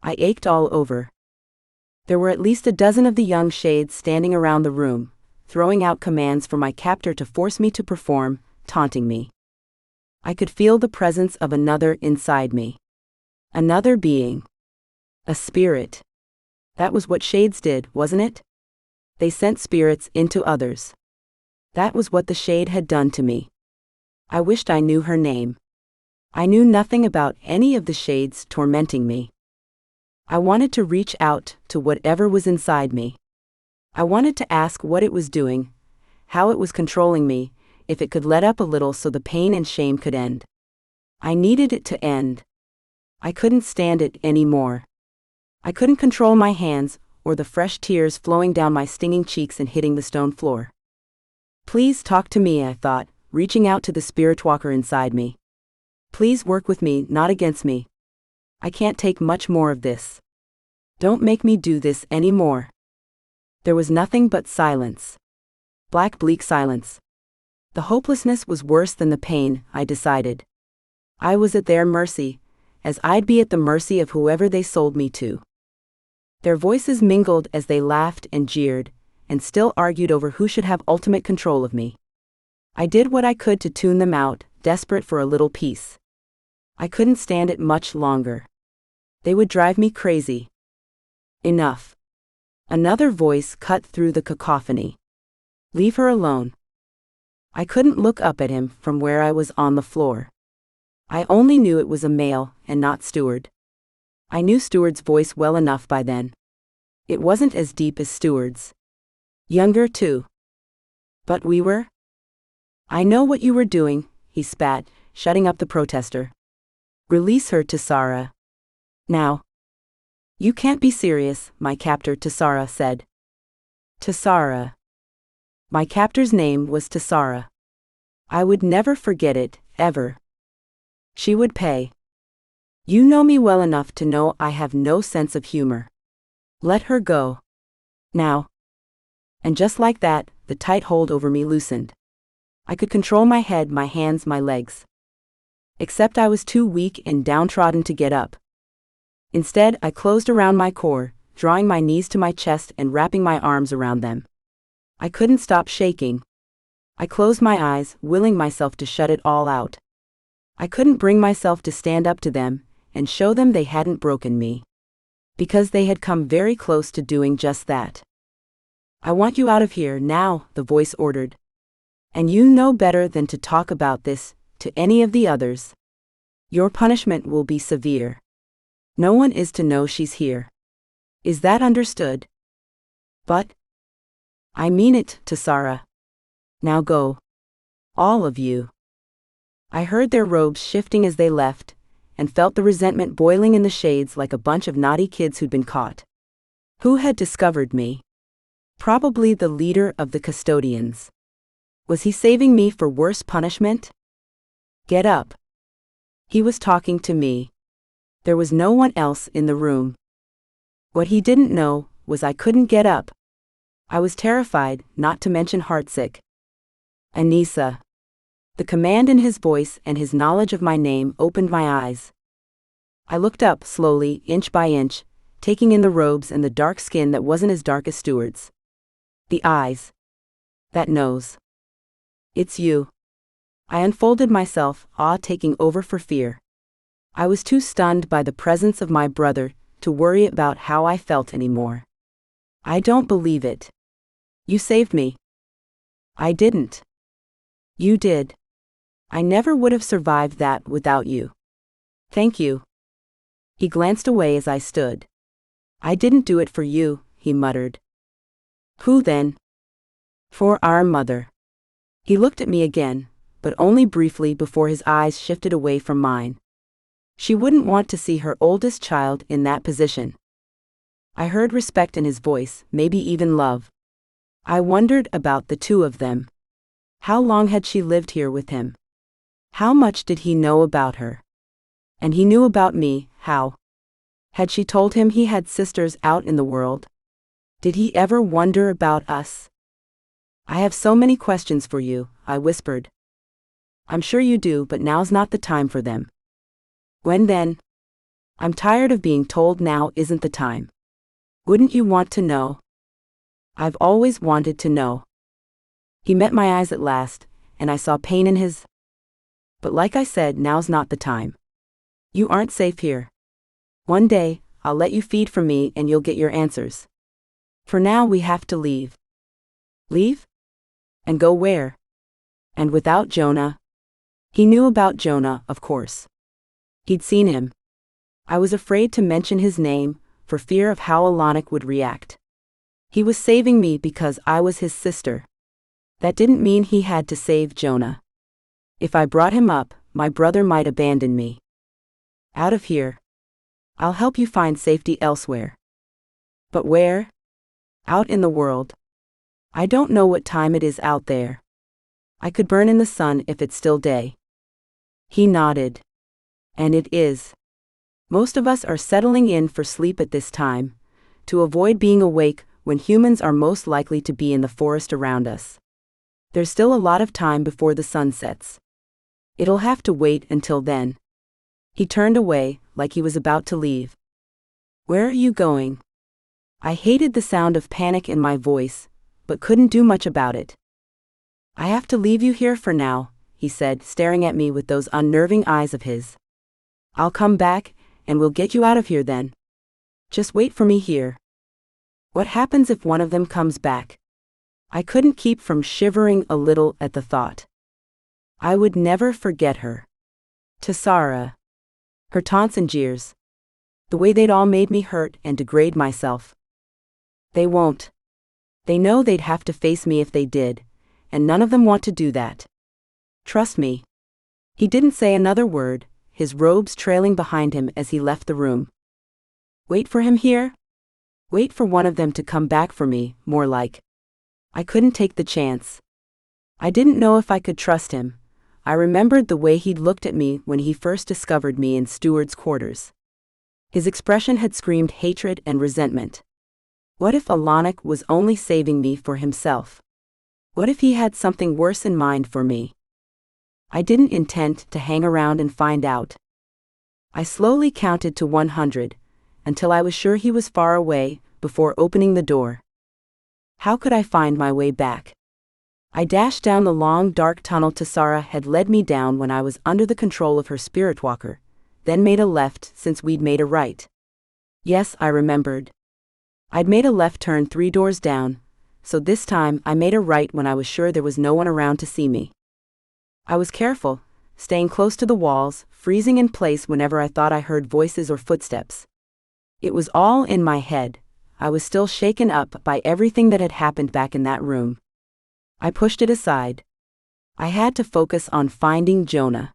I ached all over. There were at least a dozen of the young shades standing around the room, throwing out commands for my captor to force me to perform, taunting me. I could feel the presence of another inside me. Another being. A spirit. That was what shades did, wasn't it? They sent spirits into others. That was what the shade had done to me. I wished I knew her name. I knew nothing about any of the shades tormenting me. I wanted to reach out to whatever was inside me. I wanted to ask what it was doing, how it was controlling me, if it could let up a little so the pain and shame could end. I needed it to end. I couldn't stand it anymore. I couldn't control my hands or the fresh tears flowing down my stinging cheeks and hitting the stone floor. Please talk to me, I thought, reaching out to the spirit walker inside me. Please work with me, not against me. I can't take much more of this. Don't make me do this anymore. There was nothing but silence. Black, bleak silence. The hopelessness was worse than the pain, I decided. I was at their mercy, as I'd be at the mercy of whoever they sold me to. Their voices mingled as they laughed and jeered, and still argued over who should have ultimate control of me. I did what I could to tune them out, desperate for a little peace. I couldn't stand it much longer. They would drive me crazy. Enough. Another voice cut through the cacophony. Leave her alone. I couldn't look up at him from where I was on the floor. I only knew it was a male and not Stewart. I knew Stewart's voice well enough by then. It wasn't as deep as Stewart's. Younger too. But we were? I know what you were doing, he spat, shutting up the protester. Release her, Tessara. Now. You can't be serious, my captor, Tessara said. Tessara. My captor's name was Tessara. I would never forget it, ever. She would pay. You know me well enough to know I have no sense of humor. Let her go. Now. And just like that, the tight hold over me loosened. I could control my head, my hands, my legs. Except I was too weak and downtrodden to get up. Instead, I closed around my core, drawing my knees to my chest and wrapping my arms around them. I couldn't stop shaking. I closed my eyes, willing myself to shut it all out. I couldn't bring myself to stand up to them and show them they hadn't broken me. Because they had come very close to doing just that. I want you out of here now, the voice ordered. And you know better than to talk about this to any of the others. Your punishment will be severe. No one is to know she's here. Is that understood? But I mean it, Tessara. Now go. All of you. I heard their robes shifting as they left, and felt the resentment boiling in the shades like a bunch of naughty kids who'd been caught. Who had discovered me? Probably the leader of the custodians. Was he saving me for worse punishment? Get up. He was talking to me. There was no one else in the room. What he didn't know was I couldn't get up. I was terrified, not to mention heartsick. Anissa. The command in his voice and his knowledge of my name opened my eyes. I looked up slowly, inch by inch, taking in the robes and the dark skin that wasn't as dark as Stuart's. The eyes. That nose. It's you. I unfolded myself, awe taking over for fear. I was too stunned by the presence of my brother to worry about how I felt anymore. I don't believe it. You saved me. I didn't. You did. I never would have survived that without you. Thank you. He glanced away as I stood. I didn't do it for you, he muttered. Who then? For our mother. He looked at me again, but only briefly before his eyes shifted away from mine. She wouldn't want to see her oldest child in that position. I heard respect in his voice, maybe even love. I wondered about the two of them. How long had she lived here with him? How much did he know about her? And he knew about me, how? Had she told him he had sisters out in the world? Did he ever wonder about us? I have so many questions for you, I whispered. I'm sure you do, but now's not the time for them. When then? I'm tired of being told now isn't the time. Wouldn't you want to know? I've always wanted to know. He met my eyes at last, and I saw pain in his. But like I said, now's not the time. You aren't safe here. One day, I'll let you feed from me and you'll get your answers. For now we have to leave. Leave? And go where? And without Jonah? He knew about Jonah, of course. He'd seen him. I was afraid to mention his name, for fear of how Alanik would react. He was saving me because I was his sister. That didn't mean he had to save Jonah. If I brought him up, my brother might abandon me. Out of here. I'll help you find safety elsewhere. But where? Out in the world. I don't know what time it is out there. I could burn in the sun if it's still day. He nodded. And it is. Most of us are settling in for sleep at this time, to avoid being awake when humans are most likely to be in the forest around us. There's still a lot of time before the sun sets. It'll have to wait until then. He turned away, like he was about to leave. Where are you going? I hated the sound of panic in my voice, but couldn't do much about it. I have to leave you here for now, he said, staring at me with those unnerving eyes of his. I'll come back, and we'll get you out of here then. Just wait for me here. What happens if one of them comes back? I couldn't keep from shivering a little at the thought. I would never forget her. Tessara. Her taunts and jeers. The way they'd all made me hurt and degrade myself. They won't. They know they'd have to face me if they did, and none of them want to do that. Trust me. He didn't say another word, his robes trailing behind him as he left the room. Wait for him here? Wait for one of them to come back for me, more like. I couldn't take the chance. I didn't know if I could trust him. I remembered the way he'd looked at me when he first discovered me in Steward's quarters. His expression had screamed hatred and resentment. What if Alanik was only saving me for himself? What if he had something worse in mind for me? I didn't intend to hang around and find out. I slowly counted to 100, until I was sure he was far away, before opening the door. How could I find my way back? I dashed down the long dark tunnel Tessara had led me down when I was under the control of her spirit walker, then made a left since we'd made a right. Yes, I remembered. I'd made a left turn 3 doors down, so this time I made a right when I was sure there was no one around to see me. I was careful, staying close to the walls, freezing in place whenever I thought I heard voices or footsteps. It was all in my head. I was still shaken up by everything that had happened back in that room. I pushed it aside. I had to focus on finding Jonah.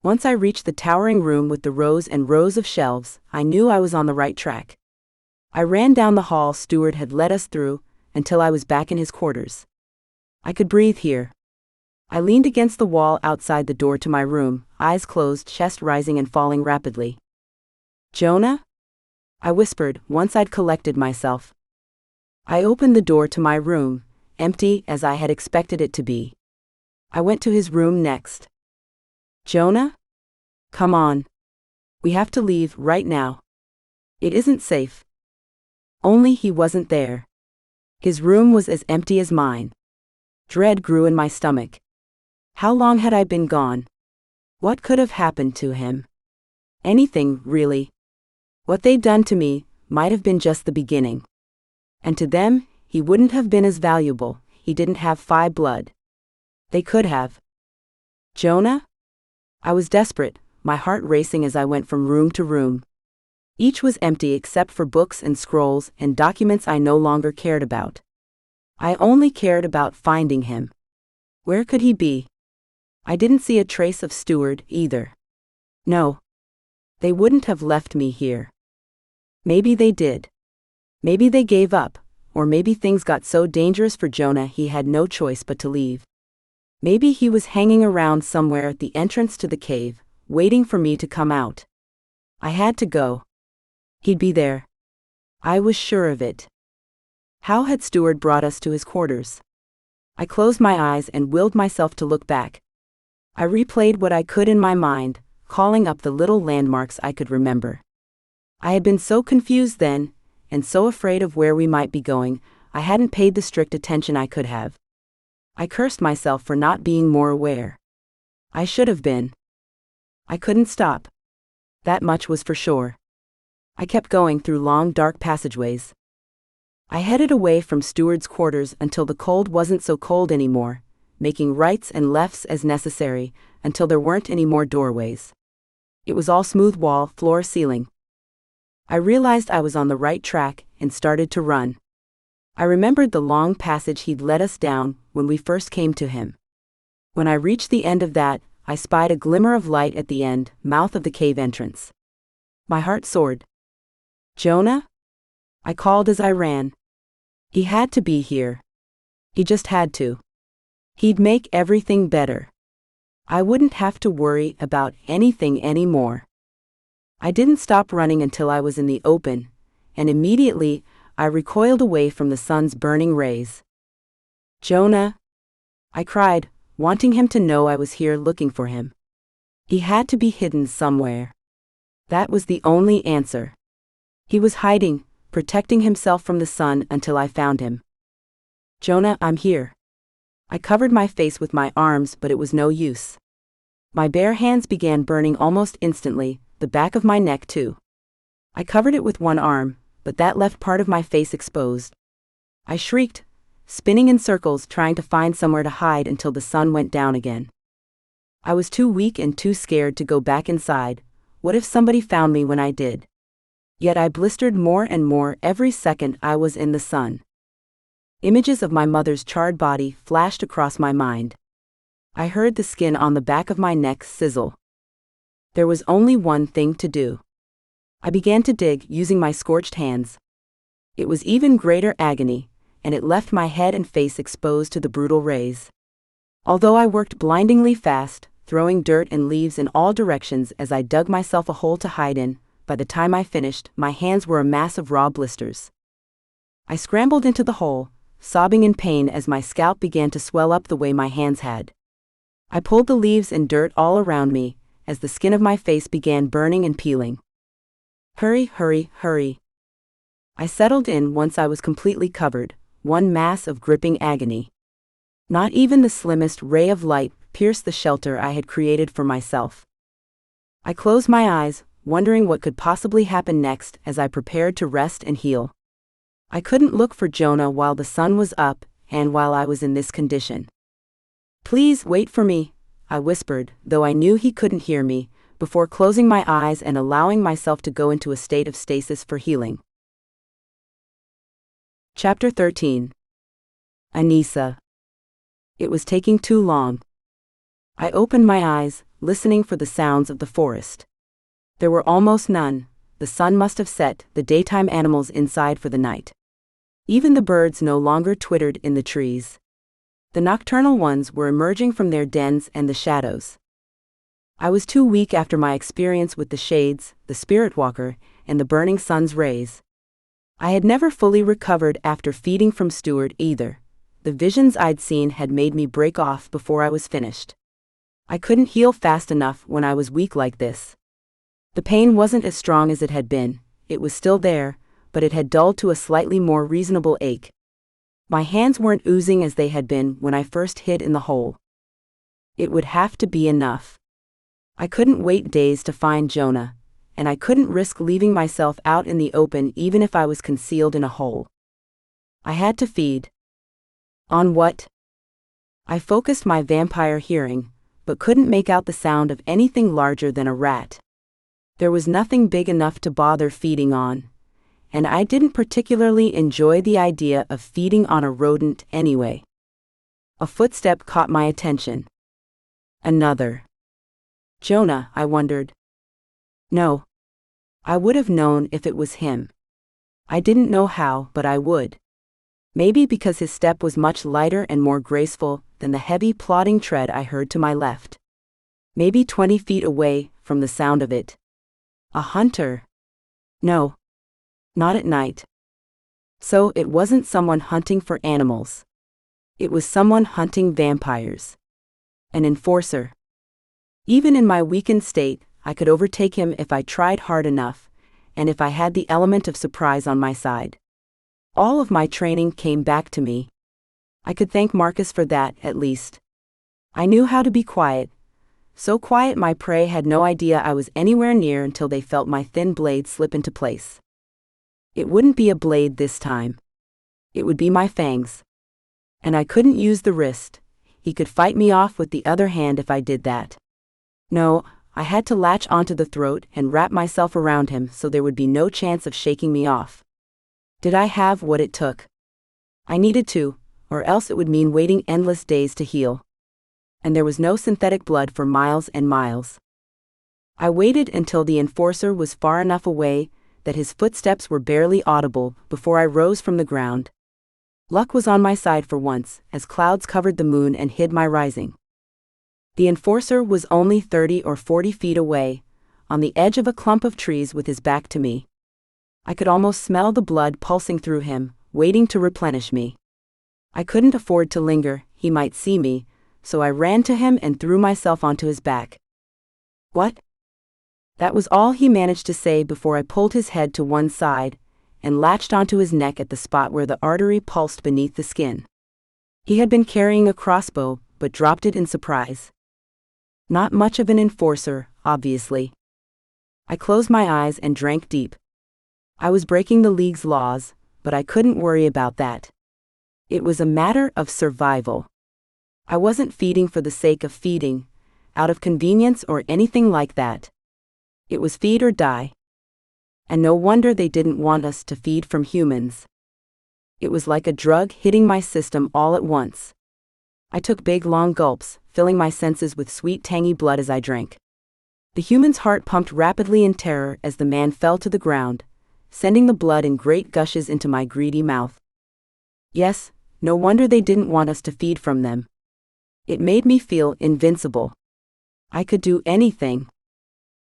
Once I reached the towering room with the rows and rows of shelves, I knew I was on the right track. I ran down the hall Steward had led us through, until I was back in his quarters. I could breathe here. I leaned against the wall outside the door to my room, eyes closed, chest rising and falling rapidly. Jonah? I whispered, once I'd collected myself. I opened the door to my room, empty as I had expected it to be. I went to his room next. Jonah? Come on. We have to leave right now. It isn't safe. Only he wasn't there. His room was as empty as mine. Dread grew in my stomach. How long had I been gone? What could have happened to him? Anything, really. What they'd done to me might have been just the beginning. And to them, he wouldn't have been as valuable. He didn't have half-fae blood. They could have. Jonah? I was desperate, my heart racing as I went from room to room. Each was empty except for books and scrolls and documents I no longer cared about. I only cared about finding him. Where could he be? I didn't see a trace of Steward either. No. They wouldn't have left me here. Maybe they did. Maybe they gave up, or maybe things got so dangerous for Jonah he had no choice but to leave. Maybe he was hanging around somewhere at the entrance to the cave, waiting for me to come out. I had to go. He'd be there. I was sure of it. How had Steward brought us to his quarters? I closed my eyes and willed myself to look back. I replayed what I could in my mind, calling up the little landmarks I could remember. I had been so confused then, and so afraid of where we might be going, I hadn't paid the strict attention I could have. I cursed myself for not being more aware. I should have been. I couldn't stop. That much was for sure. I kept going through long dark passageways. I headed away from Steward's quarters until the cold wasn't so cold anymore, making rights and lefts as necessary, until there weren't any more doorways. It was all smooth wall, floor, ceiling. I realized I was on the right track and started to run. I remembered the long passage he'd led us down when we first came to him. When I reached the end of that, I spied a glimmer of light at the end, mouth of the cave entrance. My heart soared. Jonah? I called as I ran. He had to be here. He just had to. He'd make everything better. I wouldn't have to worry about anything anymore. I didn't stop running until I was in the open, and immediately, I recoiled away from the sun's burning rays. Jonah? I cried, wanting him to know I was here looking for him. He had to be hidden somewhere. That was the only answer. He was hiding, protecting himself from the sun until I found him. Jonah, I'm here. I covered my face with my arms, but it was no use. My bare hands began burning almost instantly, the back of my neck too. I covered it with one arm, but that left part of my face exposed. I shrieked, spinning in circles trying to find somewhere to hide until the sun went down again. I was too weak and too scared to go back inside. What if somebody found me when I did? Yet I blistered more and more every second I was in the sun. Images of my mother's charred body flashed across my mind. I heard the skin on the back of my neck sizzle. There was only one thing to do. I began to dig using my scorched hands. It was even greater agony, and it left my head and face exposed to the brutal rays. Although I worked blindingly fast, throwing dirt and leaves in all directions as I dug myself a hole to hide in, by the time I finished, my hands were a mass of raw blisters. I scrambled into the hole, sobbing in pain as my scalp began to swell up the way my hands had. I pulled the leaves and dirt all around me, as the skin of my face began burning and peeling. Hurry, hurry, hurry. I settled in once I was completely covered, one mass of gripping agony. Not even the slimmest ray of light pierced the shelter I had created for myself. I closed my eyes, wondering what could possibly happen next as I prepared to rest and heal. I couldn't look for Jonah while the sun was up and while I was in this condition. "Please wait for me," I whispered, though I knew he couldn't hear me, before closing my eyes and allowing myself to go into a state of stasis for healing. Chapter 13. Anissa. It was taking too long. I opened my eyes, listening for the sounds of the forest. There were almost none. The sun must have set, the daytime animals inside for the night. Even the birds no longer twittered in the trees. The nocturnal ones were emerging from their dens and the shadows. I was too weak after my experience with the shades, the spirit walker, and the burning sun's rays. I had never fully recovered after feeding from Stewart either. The visions I'd seen had made me break off before I was finished. I couldn't heal fast enough when I was weak like this. The pain wasn't as strong as it had been. It was still there, but it had dulled to a slightly more reasonable ache. My hands weren't oozing as they had been when I first hid in the hole. It would have to be enough. I couldn't wait days to find Jonah, and I couldn't risk leaving myself out in the open even if I was concealed in a hole. I had to feed. On what? I focused my vampire hearing, but couldn't make out the sound of anything larger than a rat. There was nothing big enough to bother feeding on, and I didn't particularly enjoy the idea of feeding on a rodent anyway. A footstep caught my attention. Another. Jonah, I wondered. No. I would have known if it was him. I didn't know how, but I would. Maybe because his step was much lighter and more graceful than the heavy plodding tread I heard to my left. Maybe 20 feet away from the sound of it. A hunter? No. Not at night. So it wasn't someone hunting for animals. It was someone hunting vampires. An enforcer. Even in my weakened state, I could overtake him if I tried hard enough, and if I had the element of surprise on my side. All of my training came back to me. I could thank Marcus for that, at least. I knew how to be quiet. So quiet my prey had no idea I was anywhere near until they felt my thin blade slip into place. It wouldn't be a blade this time. It would be my fangs. And I couldn't use the wrist. He could fight me off with the other hand if I did that. No, I had to latch onto the throat and wrap myself around him so there would be no chance of shaking me off. Did I have what it took? I needed to, or else it would mean waiting endless days to heal. And there was no synthetic blood for miles and miles. I waited until the enforcer was far enough away that his footsteps were barely audible before I rose from the ground. Luck was on my side for once, as clouds covered the moon and hid my rising. The enforcer was only 30 or 40 feet away, on the edge of a clump of trees with his back to me. I could almost smell the blood pulsing through him, waiting to replenish me. I couldn't afford to linger, he might see me, so I ran to him and threw myself onto his back. What? That was all he managed to say before I pulled his head to one side and latched onto his neck at the spot where the artery pulsed beneath the skin. He had been carrying a crossbow, but dropped it in surprise. Not much of an enforcer, obviously. I closed my eyes and drank deep. I was breaking the League's laws, but I couldn't worry about that. It was a matter of survival. I wasn't feeding for the sake of feeding, out of convenience or anything like that. It was feed or die. And no wonder they didn't want us to feed from humans. It was like a drug hitting my system all at once. I took big long gulps, filling my senses with sweet tangy blood as I drank. The human's heart pumped rapidly in terror as the man fell to the ground, sending the blood in great gushes into my greedy mouth. Yes, no wonder they didn't want us to feed from them. It made me feel invincible. I could do anything.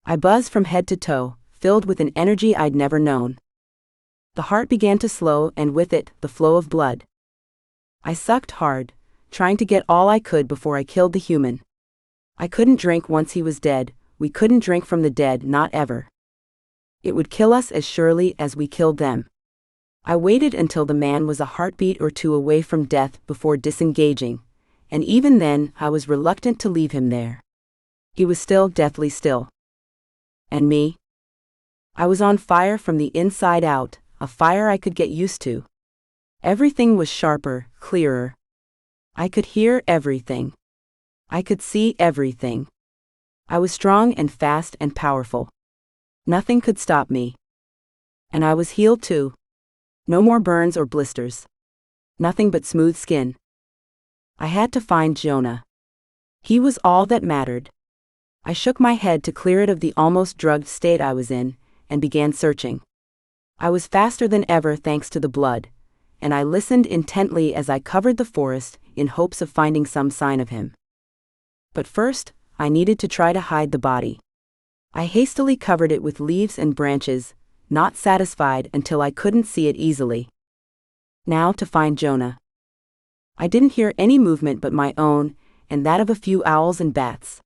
I buzzed from head to toe, filled with an energy I'd never known. The heart began to slow, and with it, the flow of blood. I sucked hard, trying to get all I could before I killed the human. I couldn't drink once he was dead. We couldn't drink from the dead, not ever. It would kill us as surely as we killed them. I waited until the man was a heartbeat or two away from death before disengaging, and even then I was reluctant to leave him there. He was still deathly still. And me? I was on fire from the inside out, a fire I could get used to. Everything was sharper, clearer. I could hear everything. I could see everything. I was strong and fast and powerful. Nothing could stop me. And I was healed too. No more burns or blisters. Nothing but smooth skin. I had to find Jonah. He was all that mattered. I shook my head to clear it of the almost drugged state I was in, and began searching. I was faster than ever thanks to the blood, and I listened intently as I covered the forest in hopes of finding some sign of him. But first, I needed to try to hide the body. I hastily covered it with leaves and branches, not satisfied until I couldn't see it easily. Now to find Jonah. I didn't hear any movement but my own, and that of a few owls and bats.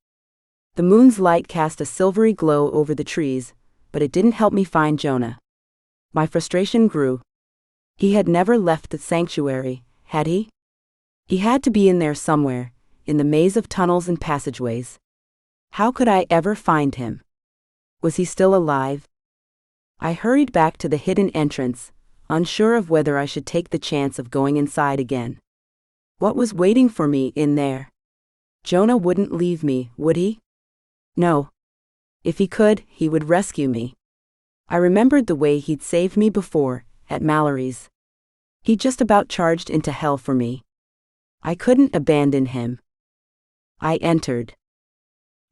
The moon's light cast a silvery glow over the trees, but it didn't help me find Jonah. My frustration grew. He had never left the sanctuary, had he? He had to be in there somewhere, in the maze of tunnels and passageways. How could I ever find him? Was he still alive? I hurried back to the hidden entrance, unsure of whether I should take the chance of going inside again. What was waiting for me in there? Jonah wouldn't leave me, would he? No. If he could, he would rescue me. I remembered the way he'd saved me before, at Mallory's. He just about charged into hell for me. I couldn't abandon him. I entered.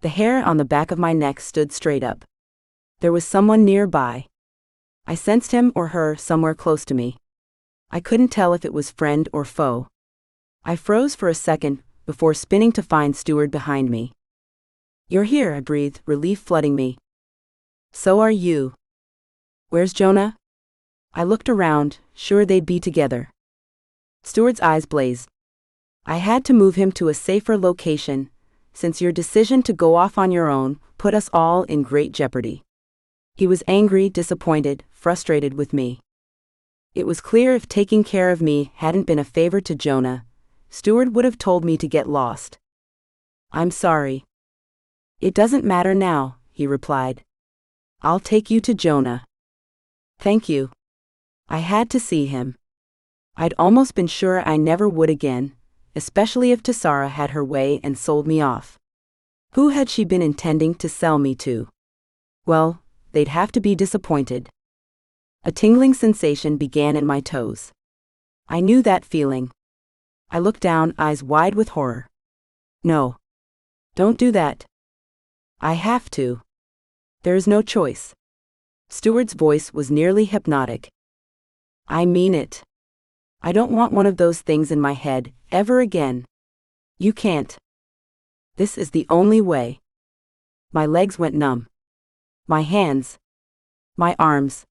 The hair on the back of my neck stood straight up. There was someone nearby. I sensed him or her somewhere close to me. I couldn't tell if it was friend or foe. I froze for a second, before spinning to find Steward behind me. "You're here," I breathed, relief flooding me. "So are you." "Where's Jonah?" I looked around, sure they'd be together. Steward's eyes blazed. "I had to move him to a safer location, since your decision to go off on your own put us all in great jeopardy." He was angry, disappointed, frustrated with me. It was clear if taking care of me hadn't been a favor to Jonah, Steward would have told me to get lost. "I'm sorry." "It doesn't matter now," he replied. "I'll take you to Jonah." "Thank you." I had to see him. I'd almost been sure I never would again, especially if Tessara had her way and sold me off. Who had she been intending to sell me to? Well, they'd have to be disappointed. A tingling sensation began in my toes. I knew that feeling. I looked down, eyes wide with horror. "No. Don't do that." "I have to. There's no choice." Steward's voice was nearly hypnotic. "I mean it. I don't want one of those things in my head, ever again. You can't. This is the only way." My legs went numb. My hands. My arms.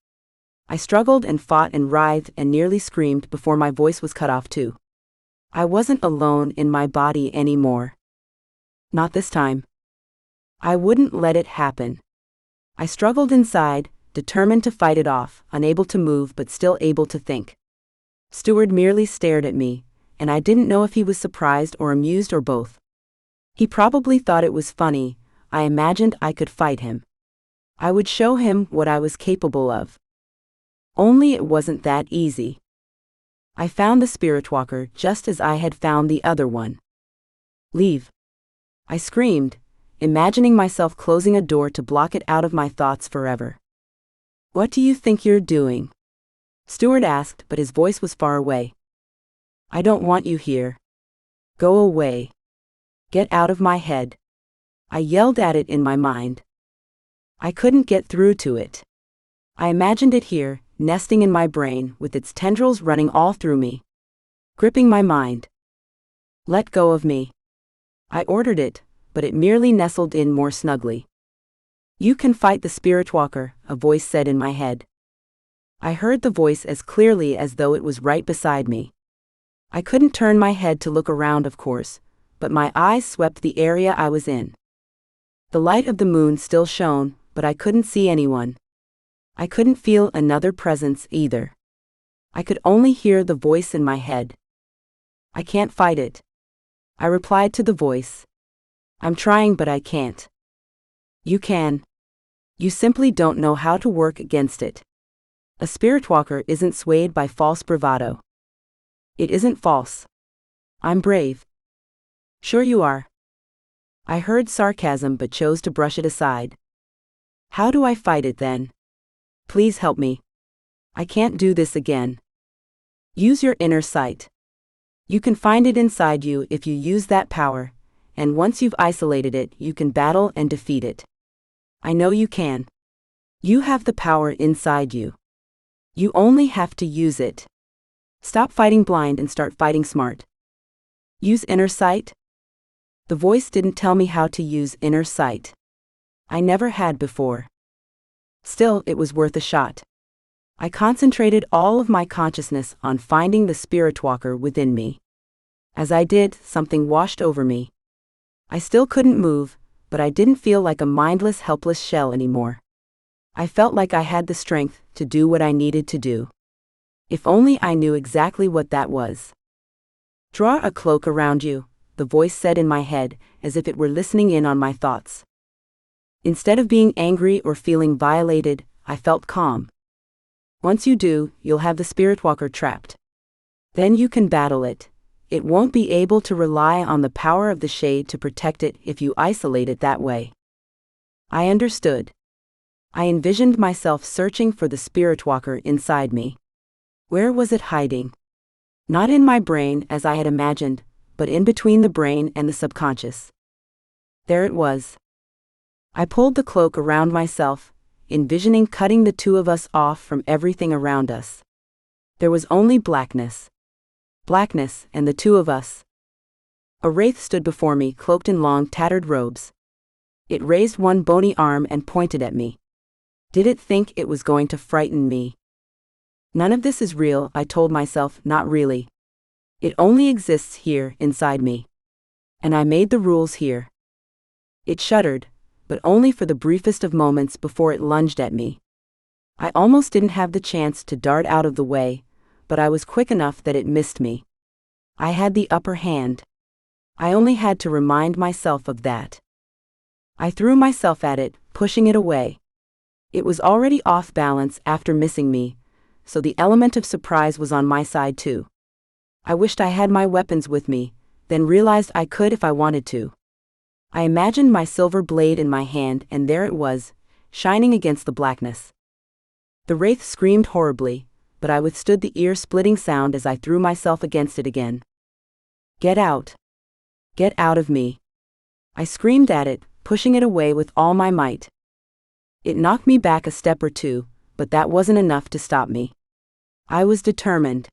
I struggled and fought and writhed and nearly screamed before my voice was cut off too. I wasn't alone in my body anymore. Not this time. I wouldn't let it happen. I struggled inside, determined to fight it off, unable to move but still able to think. Steward merely stared at me, and I didn't know if he was surprised or amused or both. He probably thought it was funny. I imagined I could fight him. I would show him what I was capable of. Only it wasn't that easy. I found the spirit walker just as I had found the other one. "Leave!" I screamed, imagining myself closing a door to block it out of my thoughts forever. "What do you think you're doing?" Steward asked, but his voice was far away. "I don't want you here. Go away. Get out of my head." I yelled at it in my mind. I couldn't get through to it. I imagined it here, nesting in my brain, with its tendrils running all through me, gripping my mind. "Let go of me." I ordered it, but it merely nestled in more snugly. You can fight the spirit walker, a voice said in my head. I heard the voice as clearly as though it was right beside me. I couldn't turn my head to look around, of course, but my eyes swept the area I was in. The light of the moon still shone, but I couldn't see anyone. I couldn't feel another presence either. I could only hear the voice in my head. I can't fight it. I replied to the voice. I'm trying, but I can't. You can. You simply don't know how to work against it. A spirit walker isn't swayed by false bravado. It isn't false. I'm brave. Sure you are. I heard sarcasm but chose to brush it aside. How do I fight it then? Please help me. I can't do this again. Use your inner sight. You can find it inside you if you use that power, and once you've isolated it, you can battle and defeat it. I know you can. You have the power inside you. You only have to use it. Stop fighting blind and start fighting smart. Use inner sight? The voice didn't tell me how to use inner sight. I never had before. Still, it was worth a shot. I concentrated all of my consciousness on finding the spirit walker within me. As I did, something washed over me. I still couldn't move, but I didn't feel like a mindless, helpless shell anymore. I felt like I had the strength to do what I needed to do. If only I knew exactly what that was. Draw a cloak around you, the voice said in my head, as if it were listening in on my thoughts. Instead of being angry or feeling violated, I felt calm. Once you do, you'll have the spirit walker trapped. Then you can battle it. It won't be able to rely on the power of the shade to protect it if you isolate it that way. I understood. I envisioned myself searching for the spirit walker inside me. Where was it hiding? Not in my brain as I had imagined, but in between the brain and the subconscious. There it was. I pulled the cloak around myself, envisioning cutting the two of us off from everything around us. There was only blackness. Blackness and the two of us. A wraith stood before me, cloaked in long, tattered robes. It raised one bony arm and pointed at me. Did it think it was going to frighten me? None of this is real, I told myself, not really. It only exists here, inside me. And I made the rules here. It shuddered, but only for the briefest of moments before it lunged at me. I almost didn't have the chance to dart out of the way, but I was quick enough that it missed me. I had the upper hand. I only had to remind myself of that. I threw myself at it, pushing it away. It was already off balance after missing me, so the element of surprise was on my side too. I wished I had my weapons with me, then realized I could if I wanted to. I imagined my silver blade in my hand, and there it was, shining against the blackness. The wraith screamed horribly, but I withstood the ear-splitting sound as I threw myself against it again. Get out. Get out of me. I screamed at it, pushing it away with all my might. It knocked me back a step or two, but that wasn't enough to stop me. I was determined.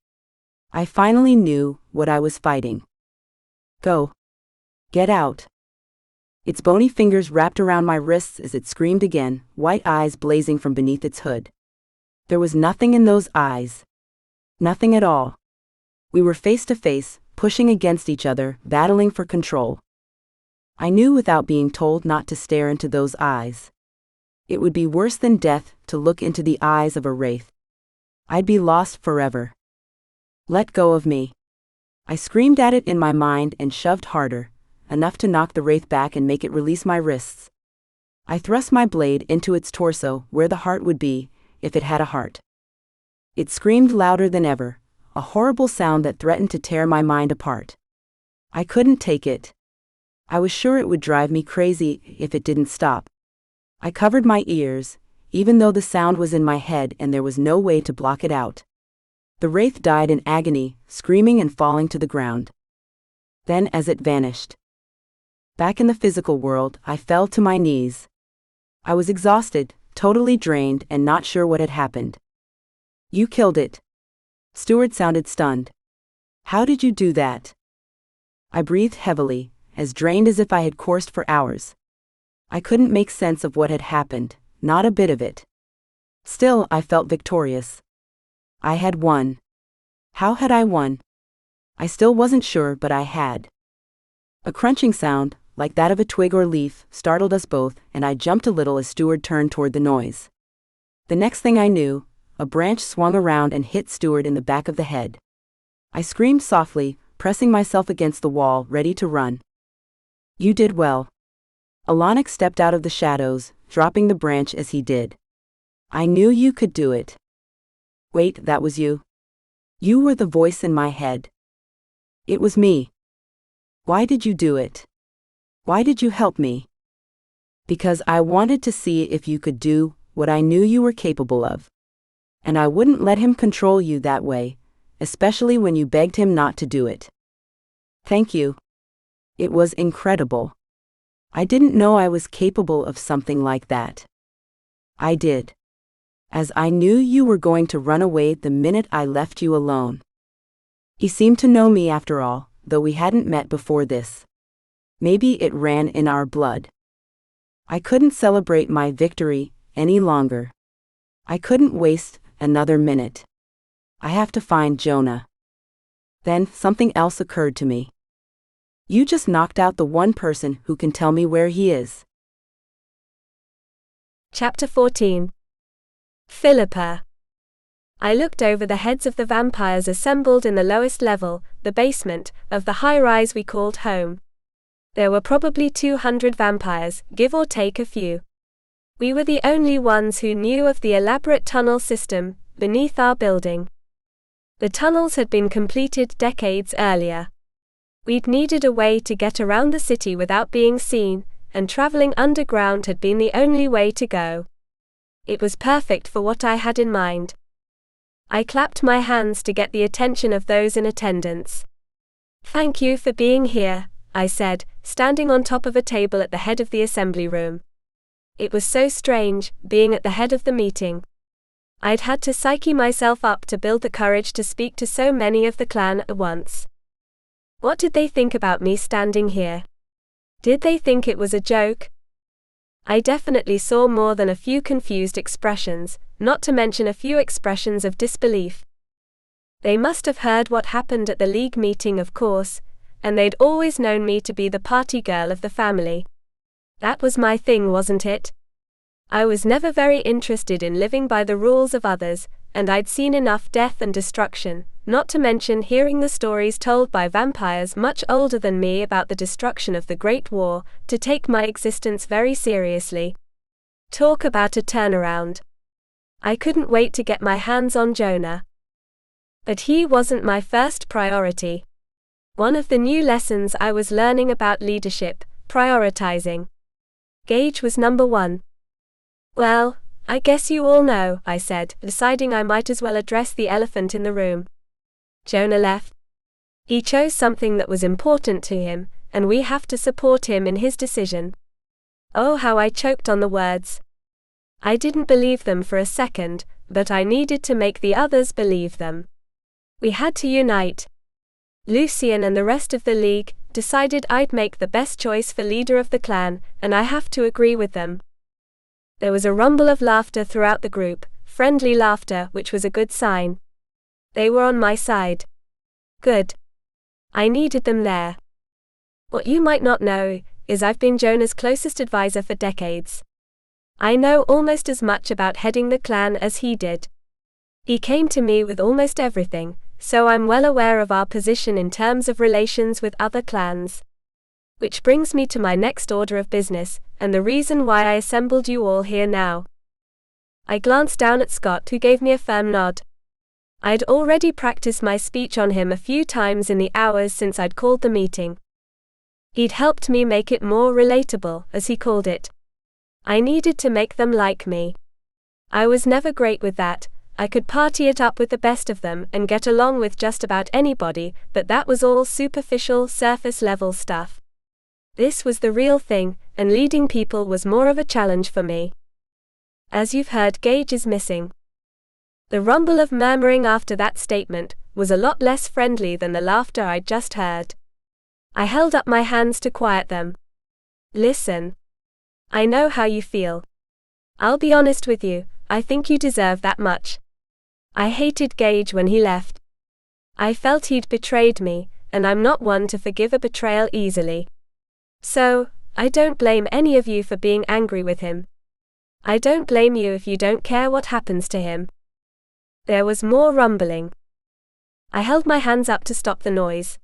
I finally knew what I was fighting. Go. Get out. Its bony fingers wrapped around my wrists as it screamed again, white eyes blazing from beneath its hood. There was nothing in those eyes. Nothing at all. We were face to face, pushing against each other, battling for control. I knew without being told not to stare into those eyes. It would be worse than death to look into the eyes of a wraith. I'd be lost forever. Let go of me. I screamed at it in my mind and shoved harder, enough to knock the wraith back and make it release my wrists. I thrust my blade into its torso, where the heart would be, if it had a heart. It screamed louder than ever, a horrible sound that threatened to tear my mind apart. I couldn't take it. I was sure it would drive me crazy if it didn't stop. I covered my ears, even though the sound was in my head and there was no way to block it out. The wraith died in agony, screaming and falling to the ground. Then as it vanished. Back in the physical world, I fell to my knees. I was exhausted, totally drained, and not sure what had happened. You killed it. Stewart sounded stunned. How did you do that? I breathed heavily, as drained as if I had coursed for hours. I couldn't make sense of what had happened, not a bit of it. Still, I felt victorious. I had won. How had I won? I still wasn't sure, but I had. A crunching sound, like that of a twig or leaf, startled us both, and I jumped a little as Stuart turned toward the noise. The next thing I knew, a branch swung around and hit Stuart in the back of the head. I screamed softly, pressing myself against the wall, ready to run. You did well. Alanic stepped out of the shadows, dropping the branch as he did. I knew you could do it. Wait, that was you? You were the voice in my head. It was me. Why did you do it? Why did you help me? Because I wanted to see if you could do what I knew you were capable of. And I wouldn't let him control you that way, especially when you begged him not to do it. Thank you. It was incredible. I didn't know I was capable of something like that. I did. As I knew you were going to run away the minute I left you alone. He seemed to know me after all, though we hadn't met before this. Maybe it ran in our blood. I couldn't celebrate my victory any longer. I couldn't waste another minute. I have to find Jonah. Then something else occurred to me. You just knocked out the one person who can tell me where he is. Chapter 14. Philippa. I looked over the heads of the vampires assembled in the lowest level, the basement, of the high-rise we called home. There were probably 200 vampires, give or take a few. We were the only ones who knew of the elaborate tunnel system beneath our building. The tunnels had been completed decades earlier. We'd needed a way to get around the city without being seen, and traveling underground had been the only way to go. It was perfect for what I had in mind. I clapped my hands to get the attention of those in attendance. Thank you for being here, I said, standing on top of a table at the head of the assembly room. It was so strange, being at the head of the meeting. I'd had to psyche myself up to build the courage to speak to so many of the clan at once. What did they think about me standing here? Did they think it was a joke? I definitely saw more than a few confused expressions, not to mention a few expressions of disbelief. They must have heard what happened at the League meeting, of course, and they'd always known me to be the party girl of the family. That was my thing, wasn't it? I was never very interested in living by the rules of others, and I'd seen enough death and destruction, not to mention hearing the stories told by vampires much older than me about the destruction of the Great War, to take my existence very seriously. Talk about a turnaround. I couldn't wait to get my hands on Jonah. But he wasn't my first priority. One of the new lessons I was learning about leadership, prioritizing. Gage was number one. Well, I guess you all know, I said, deciding I might as well address the elephant in the room. Jonah left. He chose something that was important to him, and we have to support him in his decision. Oh, how I choked on the words. I didn't believe them for a second, but I needed to make the others believe them. We had to unite. Lucian and the rest of the League decided I'd make the best choice for leader of the clan, and I have to agree with them. There was a rumble of laughter throughout the group, friendly laughter, which was a good sign. They were on my side. Good. I needed them there. What you might not know is I've been Jonah's closest advisor for decades. I know almost as much about heading the clan as he did. He came to me with almost everything, so I'm well aware of our position in terms of relations with other clans. Which brings me to my next order of business, and the reason why I assembled you all here now. I glanced down at Scott, who gave me a firm nod. I'd already practiced my speech on him a few times in the hours since I'd called the meeting. He'd helped me make it more relatable, as he called it. I needed to make them like me. I was never great with that. I could party it up with the best of them and get along with just about anybody, but that was all superficial, surface-level stuff. This was the real thing, and leading people was more of a challenge for me. As you've heard, Gage is missing. The rumble of murmuring after that statement was a lot less friendly than the laughter I'd just heard. I held up my hands to quiet them. Listen. I know how you feel. I'll be honest with you, I think you deserve that much. I hated Gage when he left. I felt he'd betrayed me, and I'm not one to forgive a betrayal easily. So, I don't blame any of you for being angry with him. I don't blame you if you don't care what happens to him. There was more rumbling. I held my hands up to stop the noise.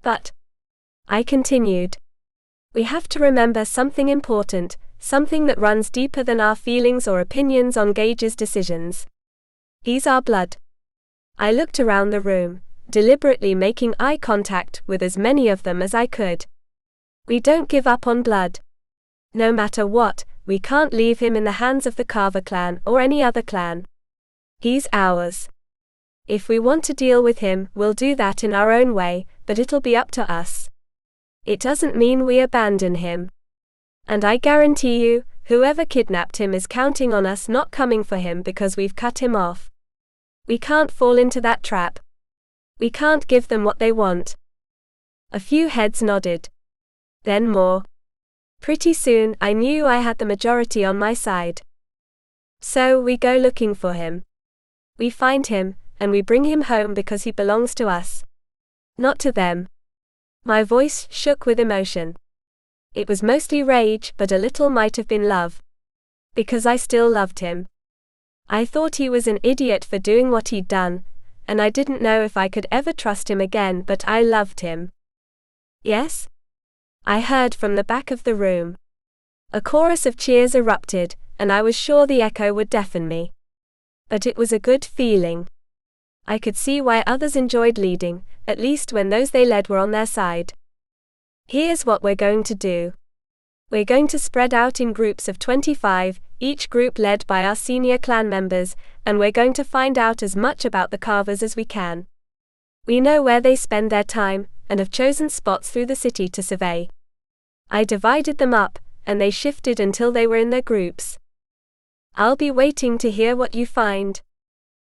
But, I continued, we have to remember something important, something that runs deeper than our feelings or opinions on Gage's decisions. He's our blood. I looked around the room, deliberately making eye contact with as many of them as I could. We don't give up on blood. No matter what, we can't leave him in the hands of the Carver clan or any other clan. He's ours. If we want to deal with him, we'll do that in our own way, but it'll be up to us. It doesn't mean we abandon him. And I guarantee you, whoever kidnapped him is counting on us not coming for him because we've cut him off. We can't fall into that trap. We can't give them what they want. A few heads nodded. Then more. Pretty soon, I knew I had the majority on my side. So we go looking for him. We find him, and we bring him home because he belongs to us. Not to them. My voice shook with emotion. It was mostly rage, but a little might have been love. Because I still loved him. I thought he was an idiot for doing what he'd done, and I didn't know if I could ever trust him again, but I loved him. Yes? I heard from the back of the room. A chorus of cheers erupted, and I was sure the echo would deafen me. But it was a good feeling. I could see why others enjoyed leading, at least when those they led were on their side. Here's what we're going to do. We're going to spread out in groups of 25, each group led by our senior clan members, and we're going to find out as much about the Carvers as we can. We know where they spend their time, and have chosen spots through the city to survey. I divided them up, and they shifted until they were in their groups. I'll be waiting to hear what you find.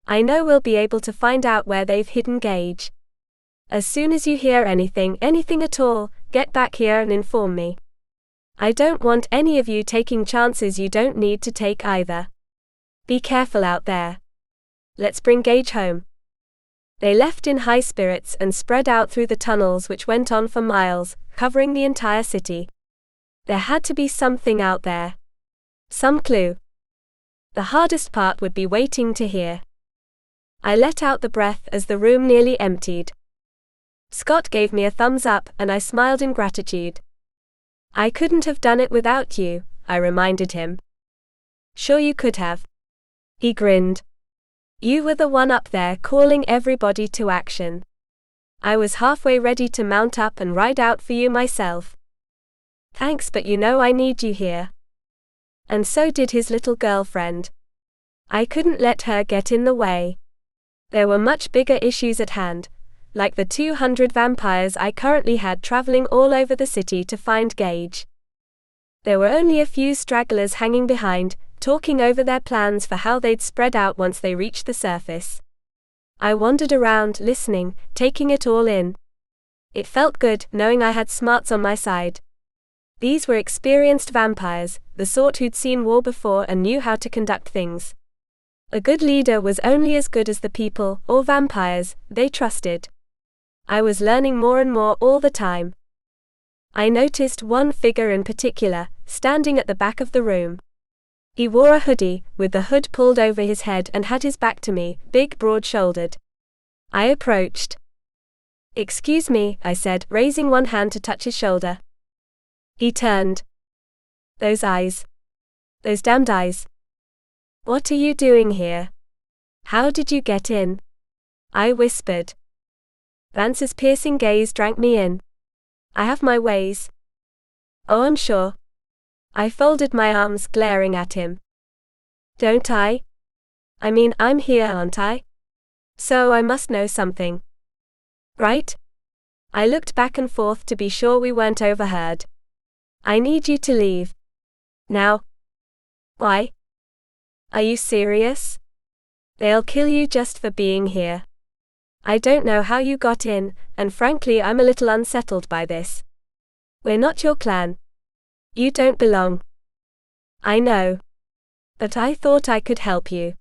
I know we'll be able to find out where they've hidden Gage. As soon as you hear anything at all, get back here and inform me. I don't want any of you taking chances you don't need to take either. Be careful out there. Let's bring Gage home. They left in high spirits and spread out through the tunnels which went on for miles, covering the entire city. There had to be something out there. Some clue. The hardest part would be waiting to hear. I let out the breath as the room nearly emptied. Scott gave me a thumbs up and I smiled in gratitude. I couldn't have done it without you, I reminded him. Sure you could have. He grinned. You were the one up there calling everybody to action. I was halfway ready to mount up and ride out for you myself. Thanks, but you know I need you here. And so did his little girlfriend. I couldn't let her get in the way. There were much bigger issues at hand, like the 200 vampires I currently had traveling all over the city to find Gage. There were only a few stragglers hanging behind, talking over their plans for how they'd spread out once they reached the surface. I wandered around, listening, taking it all in. It felt good, knowing I had smarts on my side. These were experienced vampires, the sort who'd seen war before and knew how to conduct things. A good leader was only as good as the people, or vampires, they trusted. I was learning more and more all the time. I noticed one figure in particular, standing at the back of the room. He wore a hoodie, with the hood pulled over his head and had his back to me, big, broad-shouldered. I approached. "Excuse me," I said, raising one hand to touch his shoulder. He turned. Those eyes. Those damned eyes. "What are you doing here? How did you get in?" I whispered. Vance's piercing gaze drank me in. "I have my ways." "Oh, I'm sure." I folded my arms, glaring at him. "Don't I? I mean, I'm here, aren't I? So I must know something. Right?" I looked back and forth to be sure we weren't overheard. "I need you to leave. Now." "Why? Are you serious? They'll kill you just for being here. I don't know how you got in, and frankly I'm a little unsettled by this. We're not your clan. You don't belong. I know. But I thought I could help you.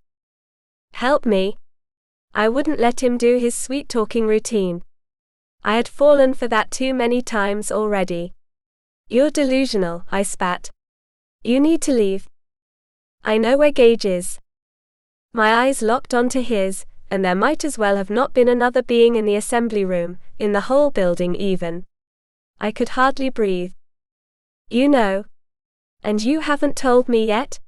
Help me? I wouldn't let him do his sweet-talking routine. I had fallen for that too many times already. You're delusional, I spat. You need to leave. I know where Gage is. My eyes locked onto his, and there might as well have not been another being in the assembly room, in the whole building even. I could hardly breathe. You know. And you haven't told me yet?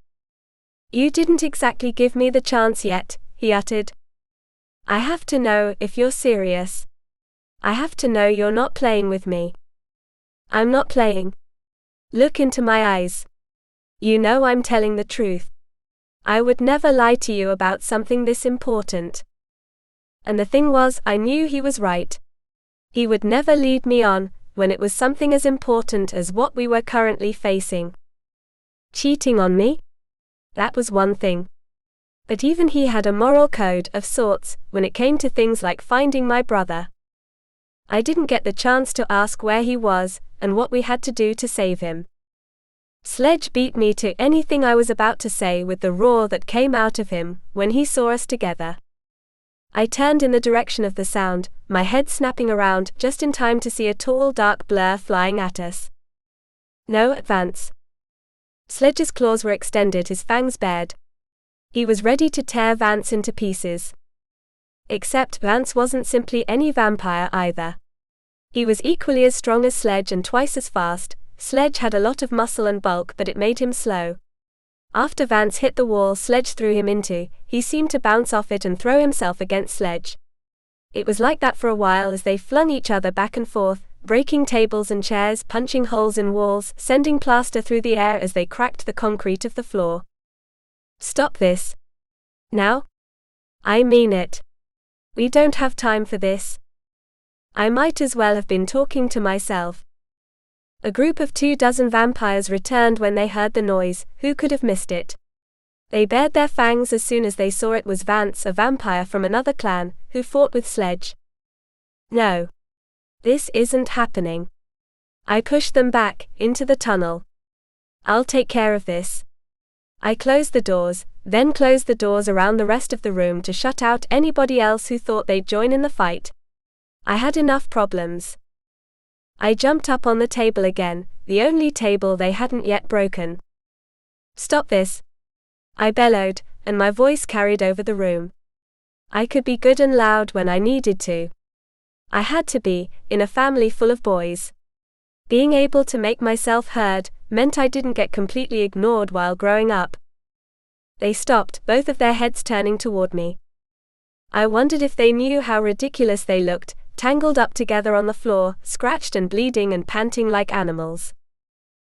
You didn't exactly give me the chance yet, he uttered. I have to know if you're serious. I have to know you're not playing with me. I'm not playing. Look into my eyes. You know I'm telling the truth. I would never lie to you about something this important. And the thing was, I knew he was right. He would never lead me on, when it was something as important as what we were currently facing. Cheating on me? That was one thing. But even he had a moral code of sorts when it came to things like finding my brother. I didn't get the chance to ask where he was, and what we had to do to save him. Sledge beat me to anything I was about to say with the roar that came out of him when he saw us together. I turned in the direction of the sound, my head snapping around just in time to see a tall dark blur flying at us. No, advance. Sledge's claws were extended, his fangs bared. He was ready to tear Vance into pieces. Except Vance wasn't simply any vampire either. He was equally as strong as Sledge and twice as fast. Sledge had a lot of muscle and bulk, but it made him slow. After Vance hit the wall Sledge threw him into, he seemed to bounce off it and throw himself against Sledge. It was like that for a while as they flung each other back and forth, breaking tables and chairs, punching holes in walls, sending plaster through the air as they cracked the concrete of the floor. Stop this. Now? I mean it. We don't have time for this. I might as well have been talking to myself. A group of 24 vampires returned when they heard the noise. Who could have missed it? They bared their fangs as soon as they saw it was Vance, a vampire from another clan, who fought with Sledge. No. This isn't happening. I pushed them back, into the tunnel. I'll take care of this. I closed the doors, then closed the doors around the rest of the room to shut out anybody else who thought they'd join in the fight. I had enough problems. I jumped up on the table again, the only table they hadn't yet broken. Stop this. I bellowed, and my voice carried over the room. I could be good and loud when I needed to. I had to be, in a family full of boys. Being able to make myself heard meant I didn't get completely ignored while growing up. They stopped, both of their heads turning toward me. I wondered if they knew how ridiculous they looked, tangled up together on the floor, scratched and bleeding and panting like animals.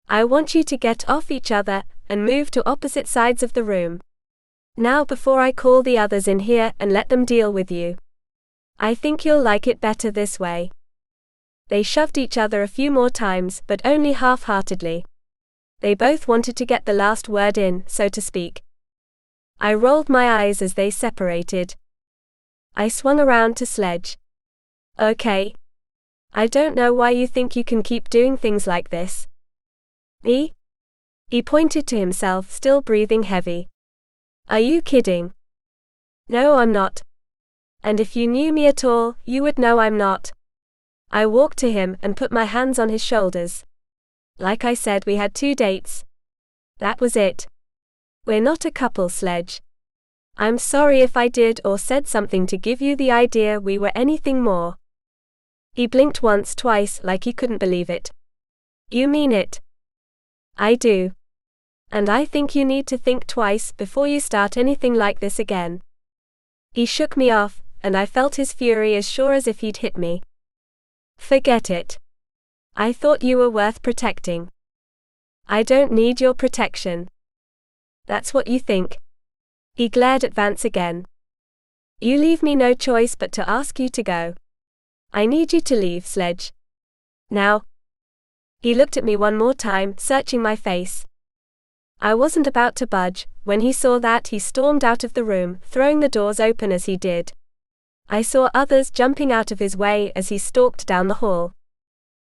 I want you to get off each other and move to opposite sides of the room. Now before I call the others in here and let them deal with you. I think you'll like it better this way. They shoved each other a few more times, but only half-heartedly. They both wanted to get the last word in, so to speak. I rolled my eyes as they separated. I swung around to Sledge. Okay. I don't know why you think you can keep doing things like this. Me? He pointed to himself, still breathing heavy. Are you kidding? No, I'm not. And if you knew me at all, you would know I'm not. I walked to him and put my hands on his shoulders. Like I said, we had 2 dates. That was it. We're not a couple, Sledge. I'm sorry if I did or said something to give you the idea we were anything more. He blinked once, twice, like he couldn't believe it. You mean it? I do. And I think you need to think twice before you start anything like this again. He shook me off, and I felt his fury as sure as if he'd hit me. Forget it. I thought you were worth protecting. I don't need your protection. That's what you think. He glared at Vance again. You leave me no choice but to ask you to go. I need you to leave, Sledge. Now. He looked at me one more time, searching my face. I wasn't about to budge. When he saw that, he stormed out of the room, throwing the doors open as he did. I saw others jumping out of his way as he stalked down the hall.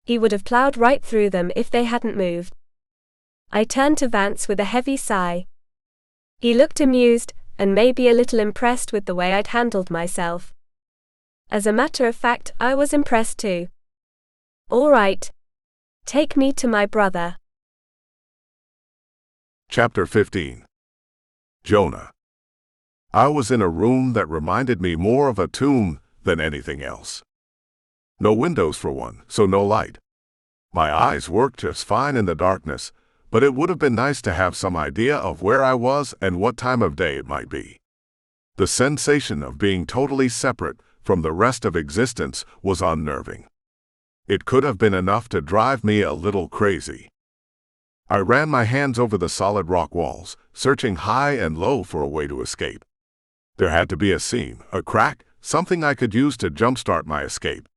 He would have plowed right through them if they hadn't moved. I turned to Vance with a heavy sigh. He looked amused, and maybe a little impressed with the way I'd handled myself. As a matter of fact, I was impressed too. "All right. Take me to my brother." Chapter 15. Jonah. I was in a room that reminded me more of a tomb than anything else. No windows for one, so no light. My eyes worked just fine in the darkness, but it would have been nice to have some idea of where I was and what time of day it might be. The sensation of being totally separate from the rest of existence was unnerving. It could have been enough to drive me a little crazy. I ran my hands over the solid rock walls, searching high and low for a way to escape. There had to be a seam, a crack, something I could use to jumpstart my escape.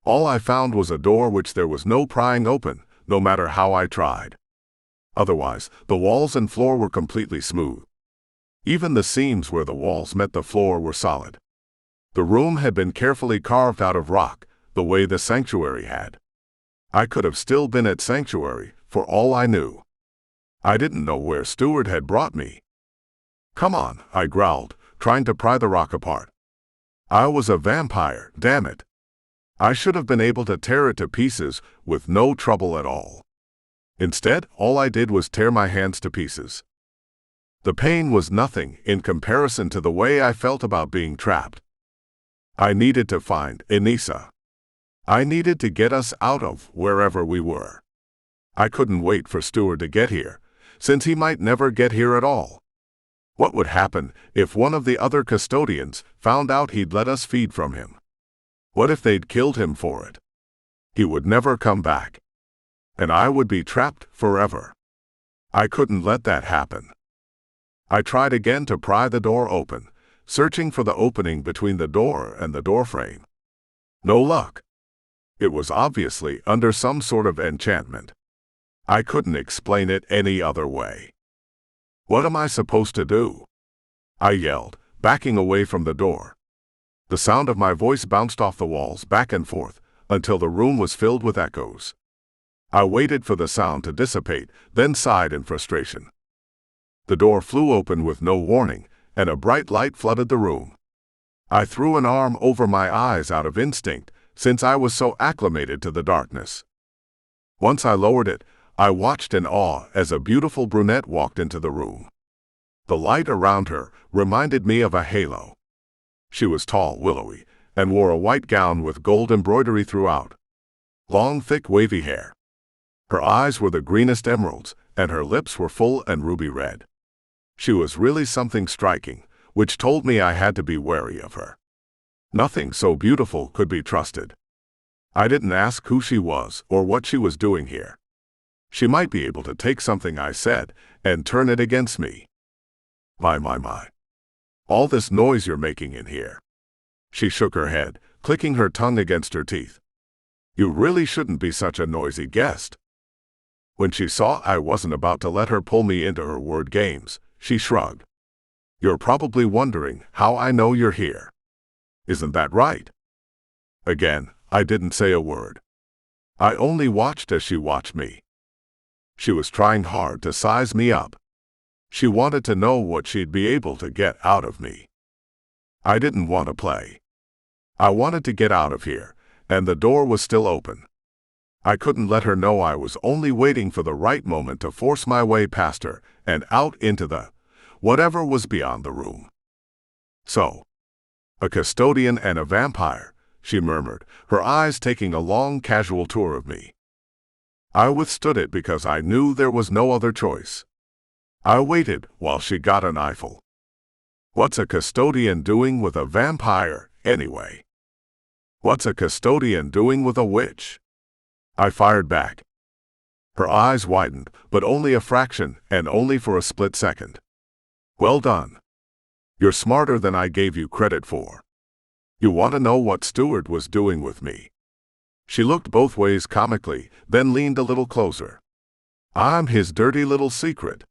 All I found was a door which there was no prying open, no matter how I tried. Otherwise, the walls and floor were completely smooth. Even the seams where the walls met the floor were solid. The room had been carefully carved out of rock, the way the sanctuary had. I could have still been at sanctuary, for all I knew. I didn't know where Stewart had brought me. "Come on," I growled, trying to pry the rock apart. I was a vampire, damn it. I should have been able to tear it to pieces with no trouble at all. Instead, all I did was tear my hands to pieces. The pain was nothing in comparison to the way I felt about being trapped. I needed to find Anissa. I needed to get us out of wherever we were. I couldn't wait for Stewart to get here, since he might never get here at all. What would happen if one of the other custodians found out he'd let us feed from him? What if they'd killed him for it? He would never come back. And I would be trapped forever. I couldn't let that happen. I tried again to pry the door open, searching for the opening between the door and the doorframe. No luck. It was obviously under some sort of enchantment. I couldn't explain it any other way. "What am I supposed to do?" I yelled, backing away from the door. The sound of my voice bounced off the walls back and forth until the room was filled with echoes. I waited for the sound to dissipate, then sighed in frustration. The door flew open with no warning, and a bright light flooded the room. I threw an arm over my eyes out of instinct, since I was so acclimated to the darkness. Once I lowered it, I watched in awe as a beautiful brunette walked into the room. The light around her reminded me of a halo. She was tall, willowy, and wore a white gown with gold embroidery throughout. Long, thick, wavy hair. Her eyes were the greenest emeralds, and her lips were full and ruby red. She was really something striking, which told me I had to be wary of her. Nothing so beautiful could be trusted. I didn't ask who she was or what she was doing here. She might be able to take something I said and turn it against me. My. All this noise you're making in here." She shook her head, clicking her tongue against her teeth. "You really shouldn't be such a noisy guest." When she saw I wasn't about to let her pull me into her word games, she shrugged. "You're probably wondering how I know you're here. Isn't that right?" Again, I didn't say a word. I only watched as she watched me. She was trying hard to size me up. She wanted to know what she'd be able to get out of me. I didn't want to play. I wanted to get out of here, and the door was still open. I couldn't let her know I was only waiting for the right moment to force my way past her and out into the whatever was beyond the room. "So, a custodian and a vampire," she murmured, her eyes taking a long casual tour of me. I withstood it because I knew there was no other choice. I waited while she got an eyeful. What's a custodian doing with a vampire, anyway? What's a custodian doing with a witch? I fired back. Her eyes widened, but only a fraction, and only for a split second. "Well done. You're smarter than I gave you credit for. You want to know what Stewart was doing with me?" She looked both ways comically, then leaned a little closer. "I'm his dirty little secret."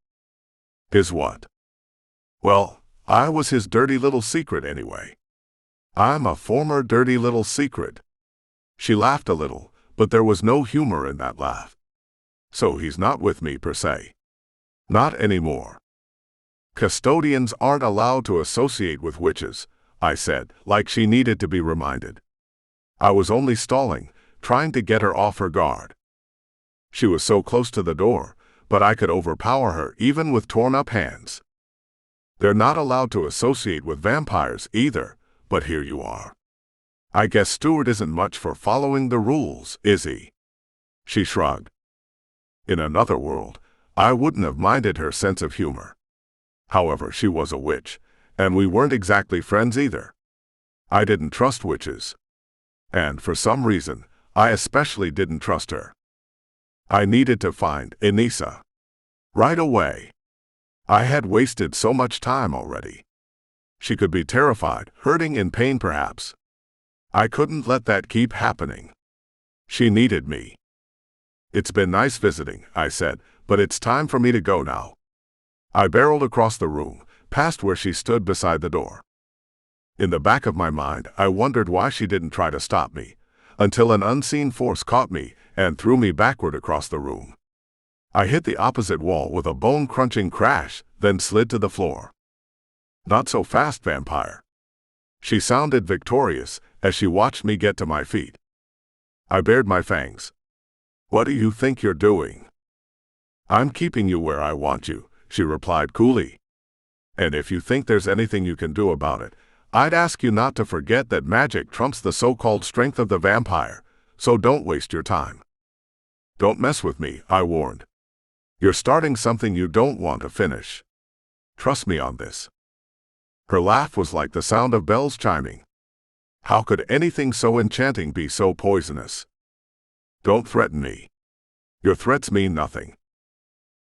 "His what?" "Well, I was his dirty little secret anyway." I'm a former dirty little secret. She laughed a little, but there was no humor in that laugh. So he's not with me per se. Not anymore. Custodians aren't allowed to associate with witches, I said, like she needed to be reminded. I was only stalling, trying to get her off her guard. She was so close to the door, but I could overpower her even with torn-up hands. They're not allowed to associate with vampires either, but here you are. I guess Stuart isn't much for following the rules, is he? She shrugged. In another world, I wouldn't have minded her sense of humor. However, she was a witch, and we weren't exactly friends either. I didn't trust witches. And for some reason, I especially didn't trust her. I needed to find Anissa. Right away. I had wasted so much time already. She could be terrified, hurting, in pain perhaps. I couldn't let that keep happening. She needed me. It's been nice visiting, I said, but it's time for me to go now. I barreled across the room, past where she stood beside the door. In the back of my mind, I wondered why she didn't try to stop me, until an unseen force caught me and threw me backward across the room. I hit the opposite wall with a bone-crunching crash, then slid to the floor. Not so fast, vampire. She sounded victorious as she watched me get to my feet. I bared my fangs. What do you think you're doing? I'm keeping you where I want you, she replied coolly. And if you think there's anything you can do about it, I'd ask you not to forget that magic trumps the so-called strength of the vampire, so don't waste your time. Don't mess with me, I warned. You're starting something you don't want to finish. Trust me on this. Her laugh was like the sound of bells chiming. How could anything so enchanting be so poisonous? Don't threaten me. Your threats mean nothing.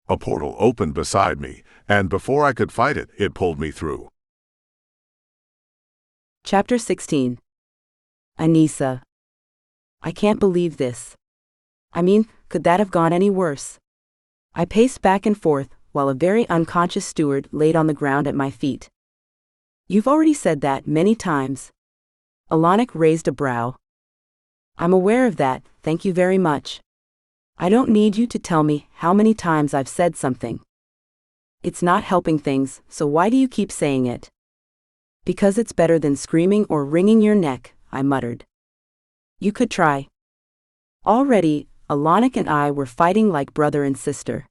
A portal opened beside me, and before I could fight it, it pulled me through. Chapter 16. Anissa. I can't believe this. I mean, could that have gone any worse? I paced back and forth, while a very unconscious steward laid on the ground at my feet. You've already said that many times. Alanic raised a brow. I'm aware of that, thank you very much. I don't need you to tell me how many times I've said something. It's not helping things, so why do you keep saying it? Because it's better than screaming or wringing your neck, I muttered. You could try. Already, Alanic and I were fighting like brother and sister.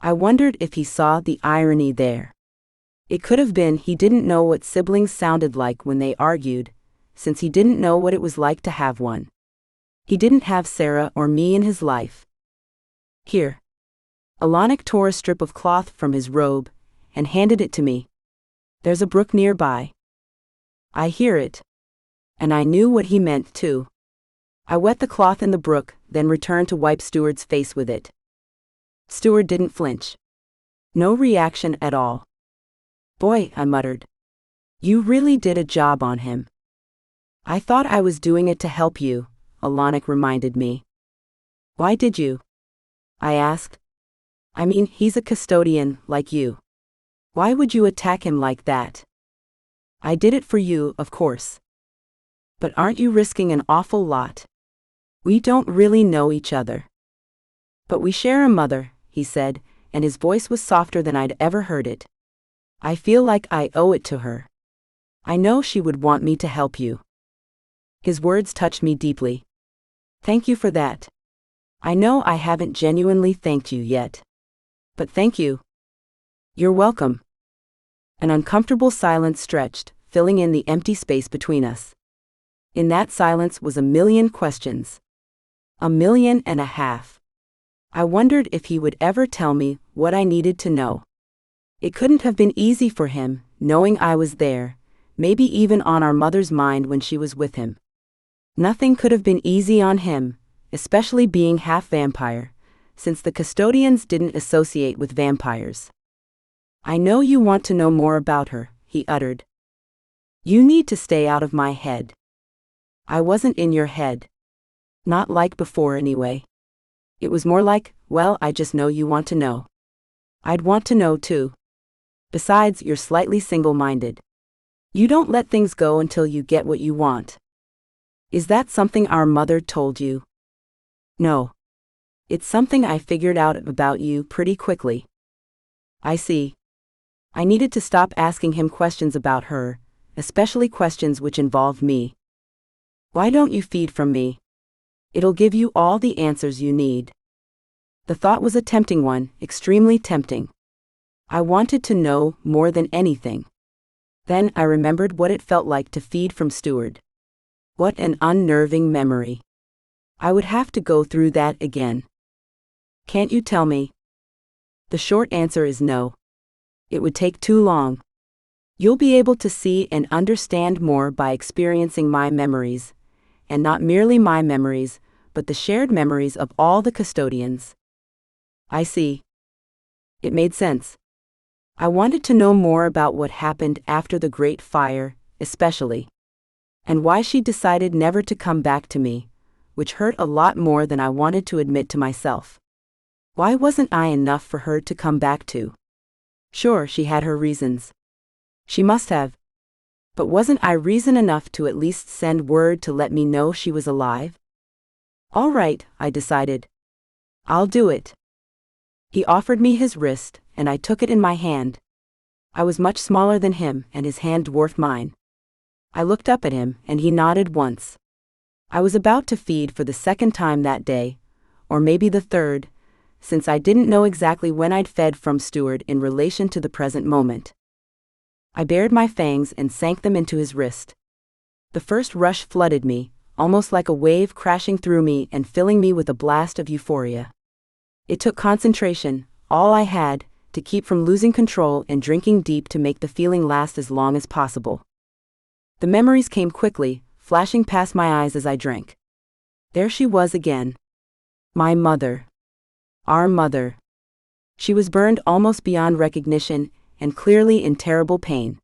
I wondered if he saw the irony there. It could have been he didn't know what siblings sounded like when they argued, since he didn't know what it was like to have one. He didn't have Sarah or me in his life. Here. Alanic tore a strip of cloth from his robe and handed it to me. There's a brook nearby. I hear it. And I knew what he meant too. I wet the cloth in the brook, then returned to wipe Steward's face with it. Steward didn't flinch. No reaction at all. Boy, I muttered. You really did a job on him. I thought I was doing it to help you, Alanic reminded me. Why did you? I asked. I mean, he's a custodian, like you. Why would you attack him like that? I did it for you, of course. But aren't you risking an awful lot? We don't really know each other. But we share a mother, he said, and his voice was softer than I'd ever heard it. I feel like I owe it to her. I know she would want me to help you. His words touched me deeply. Thank you for that. I know I haven't genuinely thanked you yet. But thank you. You're welcome. An uncomfortable silence stretched, filling in the empty space between us. In that silence was a million questions. 1.5 million. I wondered if he would ever tell me what I needed to know. It couldn't have been easy for him, knowing I was there, maybe even on our mother's mind when she was with him. Nothing could have been easy on him, especially being half vampire, since the custodians didn't associate with vampires. I know you want to know more about her, he uttered. You need to stay out of my head. I wasn't in your head. Not like before anyway. It was more like, well, I just know you want to know. I'd want to know too. Besides, you're slightly single-minded. You don't let things go until you get what you want. Is that something our mother told you? No. It's something I figured out about you pretty quickly. I see. I needed to stop asking him questions about her, especially questions which involve me. Why don't you feed from me? It'll give you all the answers you need. The thought was a tempting one, extremely tempting. I wanted to know more than anything. Then I remembered what it felt like to feed from Steward. What an unnerving memory. I would have to go through that again. Can't you tell me? The short answer is no. It would take too long. You'll be able to see and understand more by experiencing my memories, and not merely my memories, but the shared memories of all the custodians. I see. It made sense. I wanted to know more about what happened after the Great Fire, especially. And why she decided never to come back to me, which hurt a lot more than I wanted to admit to myself. Why wasn't I enough for her to come back to? Sure, she had her reasons. She must have. But wasn't I reason enough to at least send word to let me know she was alive? All right, I decided. I'll do it. He offered me his wrist, and I took it in my hand. I was much smaller than him, and his hand dwarfed mine. I looked up at him, and he nodded once. I was about to feed for the second time that day, or maybe the third, since I didn't know exactly when I'd fed from Steward in relation to the present moment. I bared my fangs and sank them into his wrist. The first rush flooded me, almost like a wave crashing through me and filling me with a blast of euphoria. It took concentration, all I had, to keep from losing control and drinking deep to make the feeling last as long as possible. The memories came quickly, flashing past my eyes as I drank. There she was again. My mother. Our mother. She was burned almost beyond recognition, and clearly in terrible pain.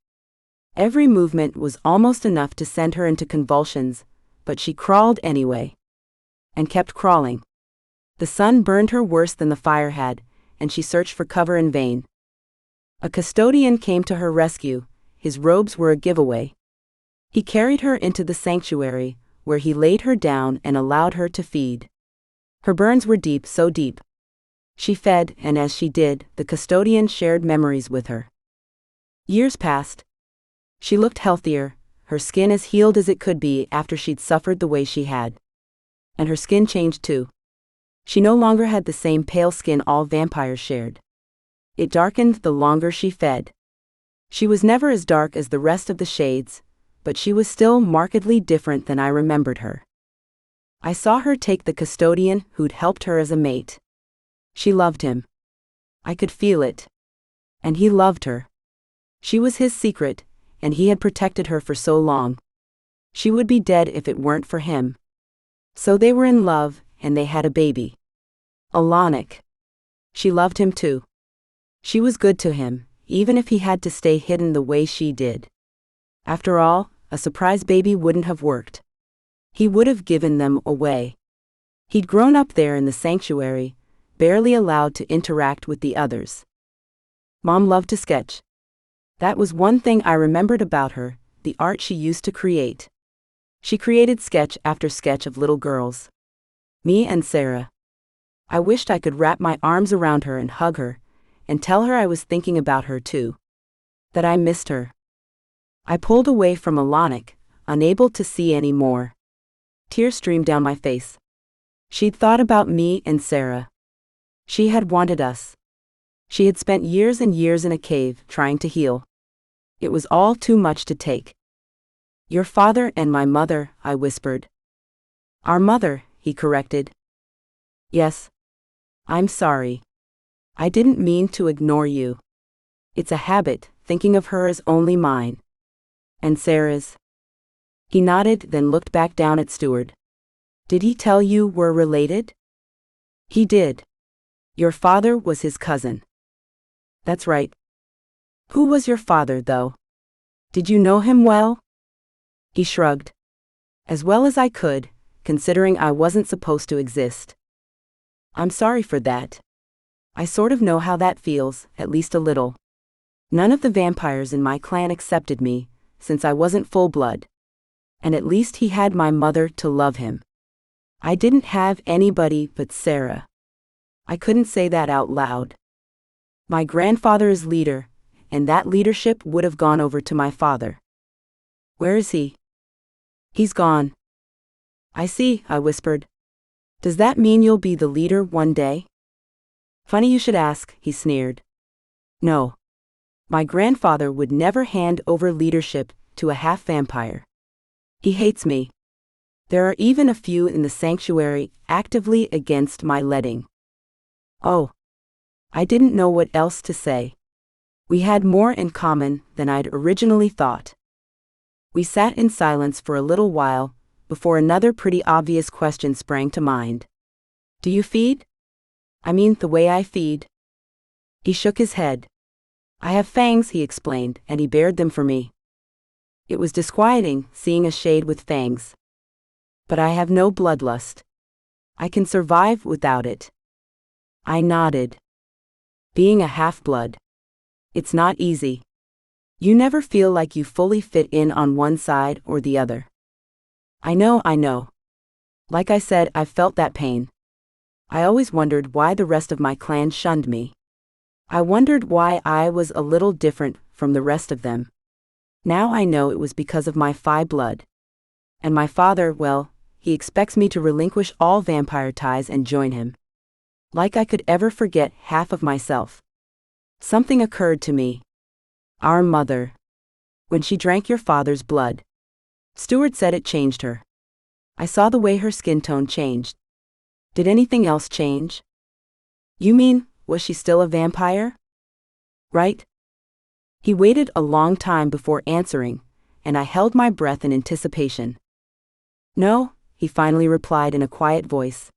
Every movement was almost enough to send her into convulsions, but she crawled anyway. And kept crawling. The sun burned her worse than the fire had, and she searched for cover in vain. A custodian came to her rescue. His robes were a giveaway. He carried her into the sanctuary, where he laid her down and allowed her to feed. Her burns were deep, so deep. She fed, and as she did, the custodian shared memories with her. Years passed. She looked healthier, her skin as healed as it could be after she'd suffered the way she had. And her skin changed too. She no longer had the same pale skin all vampires shared. It darkened the longer she fed. She was never as dark as the rest of the shades, but she was still markedly different than I remembered her. I saw her take the custodian who'd helped her as a mate. She loved him. I could feel it. And he loved her. She was his secret, and he had protected her for so long. She would be dead if it weren't for him. So they were in love, and they had a baby. Alanic. She loved him too. She was good to him, even if he had to stay hidden the way she did. After all, a surprise baby wouldn't have worked. He would have given them away. He'd grown up there in the sanctuary, barely allowed to interact with the others. Mom loved to sketch. That was one thing I remembered about her, the art she used to create. She created sketch after sketch of little girls. Me and Sarah. I wished I could wrap my arms around her and hug her, and tell her I was thinking about her too. That I missed her. I pulled away from Alanic, unable to see any more. Tears streamed down my face. She'd thought about me and Sarah. She had wanted us. She had spent years and years in a cave trying to heal. It was all too much to take. Your father and my mother, I whispered. Our mother, he corrected. Yes. I'm sorry. I didn't mean to ignore you. It's a habit, thinking of her as only mine. And Sarah's? He nodded, then looked back down at Steward. Did he tell you we're related? He did. Your father was his cousin. That's right. Who was your father, though? Did you know him well? He shrugged. As well as I could, considering I wasn't supposed to exist. I'm sorry for that. I sort of know how that feels, at least a little. None of the vampires in my clan accepted me, since I wasn't full blood. And at least he had my mother to love him. I didn't have anybody but Sarah. I couldn't say that out loud. My grandfather is leader, and that leadership would have gone over to my father. Where is he? He's gone. I see, I whispered. Does that mean you'll be the leader one day? Funny you should ask, he sneered. No. My grandfather would never hand over leadership to a half-vampire. He hates me. There are even a few in the sanctuary actively against my letting. Oh. I didn't know what else to say. We had more in common than I'd originally thought. We sat in silence for a little while, before another pretty obvious question sprang to mind. Do you feed? I mean the way I feed. He shook his head. I have fangs, he explained, and he bared them for me. It was disquieting, seeing a shade with fangs. But I have no bloodlust. I can survive without it. I nodded. Being a half-blood. It's not easy. You never feel like you fully fit in on one side or the other. I know. Like I said, I've felt that pain. I always wondered why the rest of my clan shunned me. I wondered why I was a little different from the rest of them. Now I know it was because of my Fae blood. And my father, well, he expects me to relinquish all vampire ties and join him. Like I could ever forget half of myself. Something occurred to me. Our mother. When she drank your father's blood. Stuart said it changed her. I saw the way her skin tone changed. Did anything else change? You mean, was she still a vampire? Right? He waited a long time before answering, and I held my breath in anticipation. No, he finally replied in a quiet voice.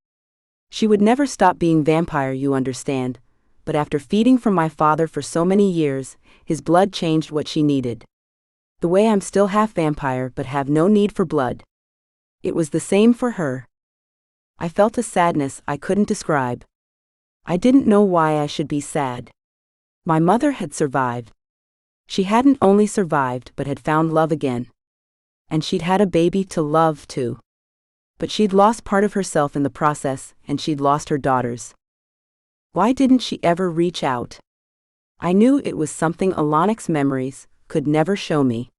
She would never stop being vampire, you understand, but after feeding from my father for so many years, his blood changed what she needed. The way I'm still half vampire but have no need for blood. It was the same for her. I felt a sadness I couldn't describe. I didn't know why I should be sad. My mother had survived. She hadn't only survived but had found love again. And she'd had a baby to love too. But she'd lost part of herself in the process, and she'd lost her daughters. Why didn't she ever reach out? I knew it was something Alanique's memories could never show me.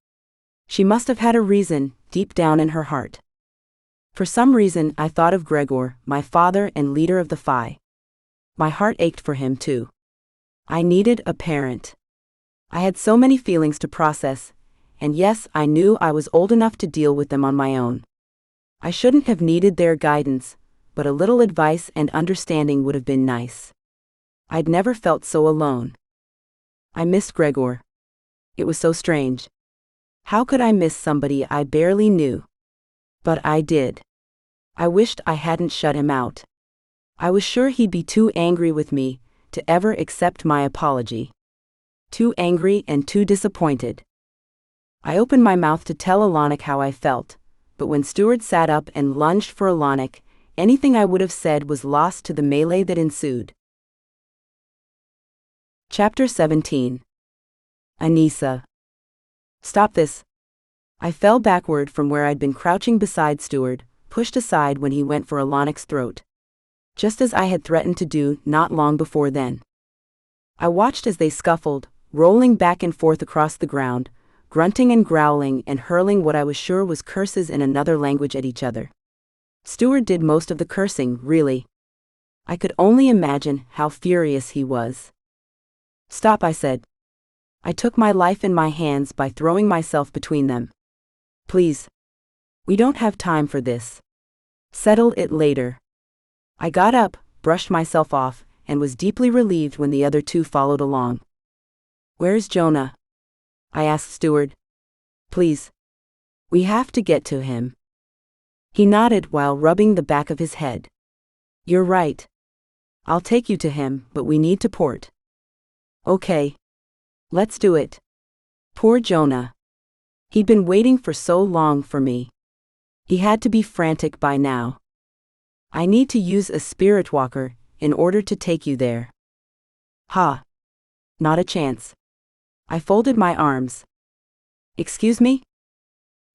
She must have had a reason, deep down in her heart. For some reason I thought of Gregor, my father and leader of the Fae. My heart ached for him too. I needed a parent. I had so many feelings to process, and yes, I knew I was old enough to deal with them on my own. I shouldn't have needed their guidance, but a little advice and understanding would have been nice. I'd never felt so alone. I missed Gregor. It was so strange. How could I miss somebody I barely knew? But I did. I wished I hadn't shut him out. I was sure he'd be too angry with me to ever accept my apology. Too angry and too disappointed. I opened my mouth to tell Alanique how I felt, but when Stuart sat up and lunged for Alanique, anything I would have said was lost to the melee that ensued. Chapter 17. Anissa. Stop this. I fell backward from where I'd been crouching beside Stuart, pushed aside when he went for Alanique's throat. Just as I had threatened to do not long before then. I watched as they scuffled, rolling back and forth across the ground, grunting and growling and hurling what I was sure was curses in another language at each other. Stuart did most of the cursing, really. I could only imagine how furious he was. Stop, I said. I took my life in my hands by throwing myself between them. Please. We don't have time for this. Settle it later. I got up, brushed myself off, and was deeply relieved when the other two followed along. Where's Jonah? I asked Stuart. Please. We have to get to him. He nodded while rubbing the back of his head. You're right. I'll take you to him, but we need to port. Okay. Let's do it. Poor Jonah. He'd been waiting for so long for me. He had to be frantic by now. I need to use a spirit walker in order to take you there. Ha. Not a chance. I folded my arms. Excuse me?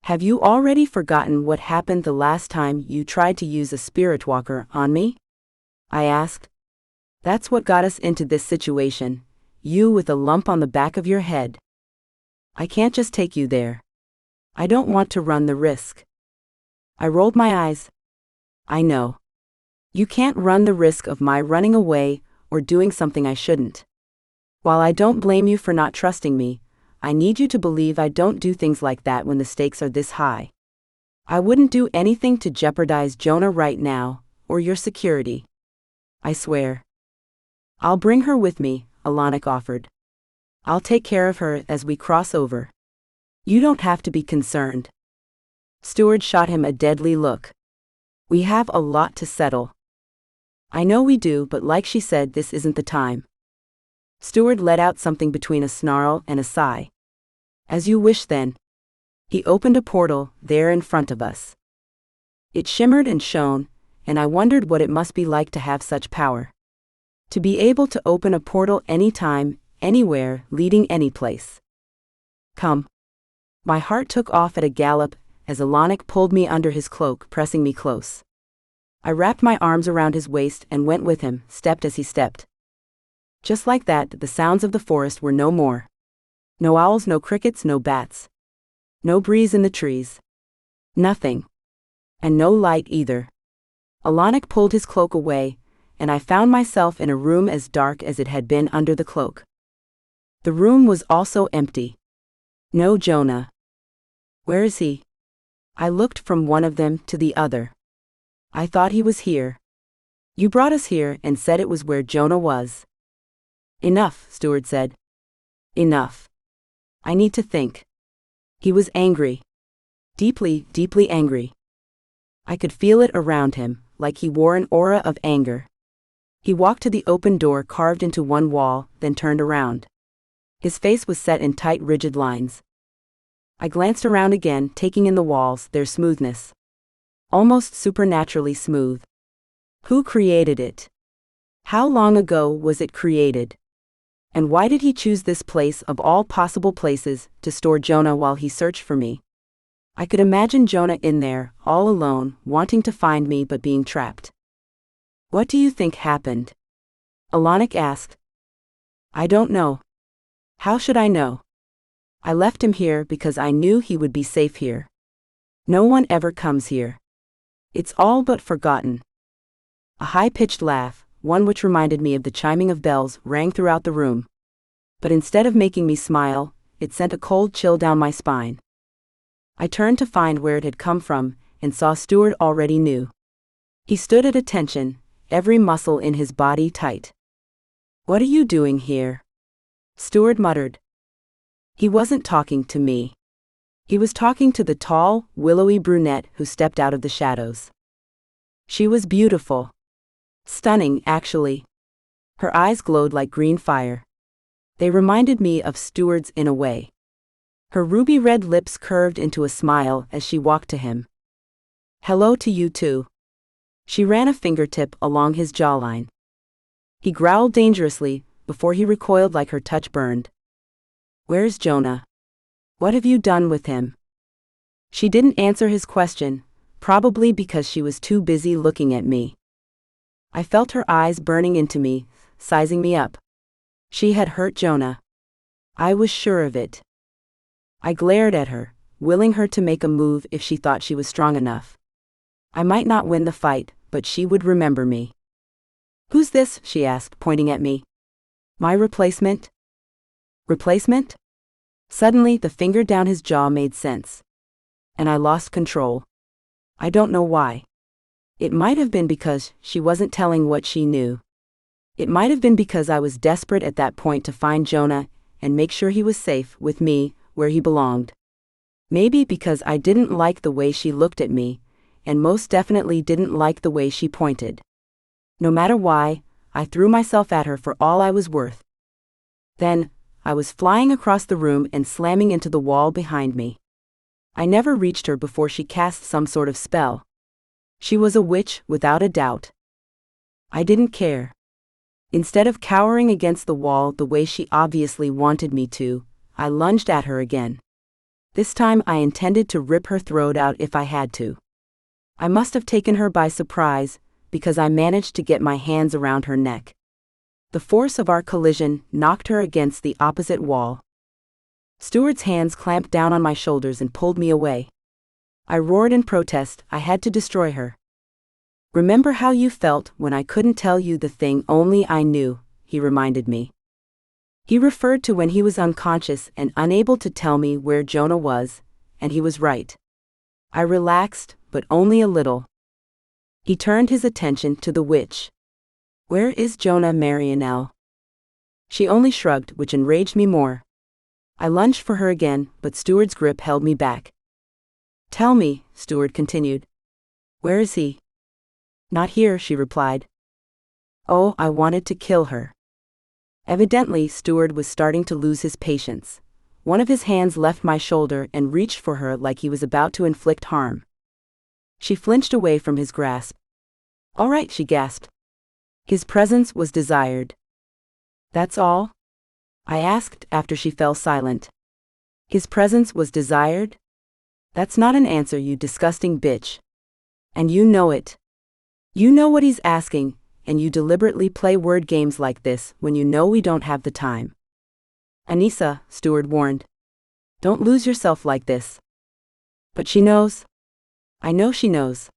Have you already forgotten what happened the last time you tried to use a spirit walker on me? I asked. That's what got us into this situation, you with a lump on the back of your head. I can't just take you there. I don't want to run the risk. I rolled my eyes. I know. You can't run the risk of my running away or doing something I shouldn't. While I don't blame you for not trusting me, I need you to believe I don't do things like that when the stakes are this high. I wouldn't do anything to jeopardize Jonah right now, or your security. I swear. I'll bring her with me, Alanic offered. I'll take care of her as we cross over. You don't have to be concerned. Steward shot him a deadly look. We have a lot to settle. I know we do, but like she said, this isn't the time. Steward let out something between a snarl and a sigh. As you wish then. He opened a portal there in front of us. It shimmered and shone, and I wondered what it must be like to have such power. To be able to open a portal anytime, anywhere, leading any place. Come. My heart took off at a gallop as Alanic pulled me under his cloak, pressing me close. I wrapped my arms around his waist and went with him, stepped as he stepped. Just like that, the sounds of the forest were no more. No owls, no crickets, no bats. No breeze in the trees. Nothing. And no light either. Alanic pulled his cloak away, and I found myself in a room as dark as it had been under the cloak. The room was also empty. No Jonah. Where is he? I looked from one of them to the other. I thought he was here. You brought us here and said it was where Jonah was. Enough, Steward said. Enough. I need to think. He was angry. Deeply, deeply angry. I could feel it around him, like he wore an aura of anger. He walked to the open door carved into one wall, then turned around. His face was set in tight, rigid lines. I glanced around again, taking in the walls, their smoothness. Almost supernaturally smooth. Who created it? How long ago was it created? And why did he choose this place of all possible places to store Jonah while he searched for me? I could imagine Jonah in there, all alone, wanting to find me but being trapped. What do you think happened? Alanic asked. I don't know. How should I know? I left him here because I knew he would be safe here. No one ever comes here. It's all but forgotten. A high-pitched laugh, one which reminded me of the chiming of bells, rang throughout the room. But instead of making me smile, it sent a cold chill down my spine. I turned to find where it had come from, and saw Steward already knew. He stood at attention, every muscle in his body tight. What are you doing here? Steward muttered. He wasn't talking to me. He was talking to the tall, willowy brunette who stepped out of the shadows. She was beautiful. Stunning, actually. Her eyes glowed like green fire. They reminded me of Steward's in a way. Her ruby-red lips curved into a smile as she walked to him. Hello to you too. She ran a fingertip along his jawline. He growled dangerously before he recoiled like her touch burned. Where's Jonah? What have you done with him? She didn't answer his question, probably because she was too busy looking at me. I felt her eyes burning into me, sizing me up. She had hurt Jonah. I was sure of it. I glared at her, willing her to make a move if she thought she was strong enough. I might not win the fight, but she would remember me. Who's this? She asked, pointing at me. My replacement? Replacement? Suddenly, the finger down his jaw made sense. And I lost control. I don't know why. It might have been because she wasn't telling what she knew. It might have been because I was desperate at that point to find Jonah and make sure he was safe with me, where he belonged. Maybe because I didn't like the way she looked at me, and most definitely didn't like the way she pointed. No matter why, I threw myself at her for all I was worth. Then, I was flying across the room and slamming into the wall behind me. I never reached her before she cast some sort of spell. She was a witch, without a doubt. I didn't care. Instead of cowering against the wall the way she obviously wanted me to, I lunged at her again. This time I intended to rip her throat out if I had to. I must have taken her by surprise, because I managed to get my hands around her neck. The force of our collision knocked her against the opposite wall. Stuart's hands clamped down on my shoulders and pulled me away. I roared in protest. I had to destroy her. "Remember how you felt when I couldn't tell you the thing only I knew," he reminded me. He referred to when he was unconscious and unable to tell me where Jonah was, and he was right. I relaxed, but only a little. He turned his attention to the witch. "Where is Jonah, Marianelle?" She only shrugged, which enraged me more. I lunged for her again, but Stuart's grip held me back. "Tell me," Stuart continued. "Where is he?" "Not here," she replied. "Oh, I wanted to kill her." Evidently, Stuart was starting to lose his patience. One of his hands left my shoulder and reached for her like he was about to inflict harm. She flinched away from his grasp. "All right," she gasped. His presence was desired. "That's all?" I asked after she fell silent. "His presence was desired? That's not an answer, you disgusting bitch. And you know it. You know what he's asking, and you deliberately play word games like this when you know we don't have the time." "Anissa," Stuart warned. "Don't lose yourself like this." "But she knows." "I know she knows."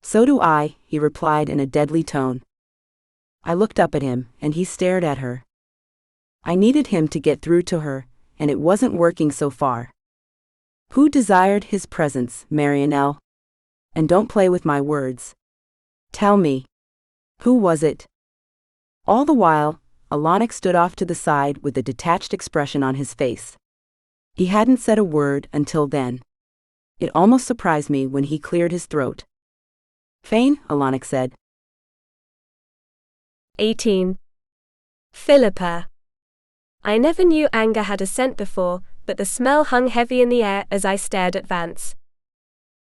"So do I," he replied in a deadly tone. I looked up at him, and he stared at her. I needed him to get through to her, and it wasn't working so far. "Who desired his presence, Marianelle? And don't play with my words. Tell me. Who was it?" All the while, Alonic stood off to the side with a detached expression on his face. He hadn't said a word until then. It almost surprised me when he cleared his throat. "Fane," Alonic said. 18. Philippa. I never knew anger had a scent before, but the smell hung heavy in the air as I stared at Vance.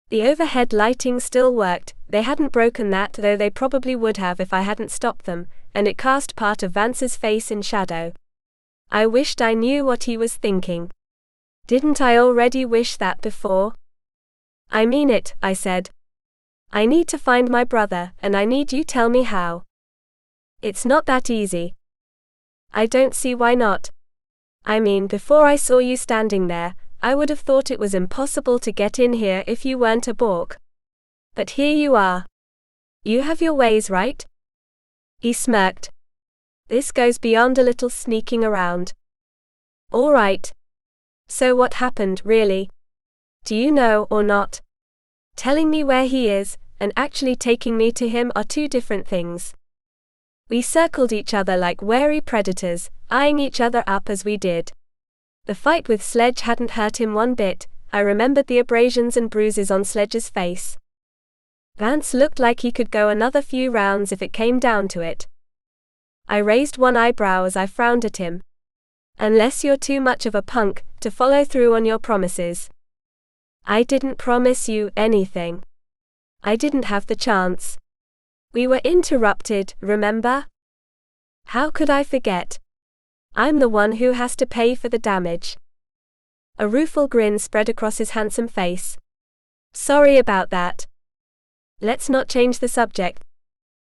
The overhead lighting still worked. They hadn't broken that, though they probably would have if I hadn't stopped them, and it cast part of Vance's face in shadow. I wished I knew what he was thinking. Didn't I already wish that before? "I mean it," I said. "I need to find my brother, and I need you tell me how." "It's not that easy." "I don't see why not. I mean, before I saw you standing there, I would have thought it was impossible to get in here if you weren't a Bourke. But here you are. You have your ways, right?" He smirked. "This goes beyond a little sneaking around." "All right. So what happened, really? Do you know or not? Telling me where he is, and actually taking me to him are two different things." We circled each other like wary predators, eyeing each other up as we did. The fight with Sledge hadn't hurt him one bit. I remembered the abrasions and bruises on Sledge's face. Vance looked like he could go another few rounds if it came down to it. I raised one eyebrow as I frowned at him. "Unless you're too much of a punk to follow through on your promises." "I didn't promise you anything. I didn't have the chance. We were interrupted, remember?" "How could I forget? I'm the one who has to pay for the damage." A rueful grin spread across his handsome face. "Sorry about that. Let's not change the subject.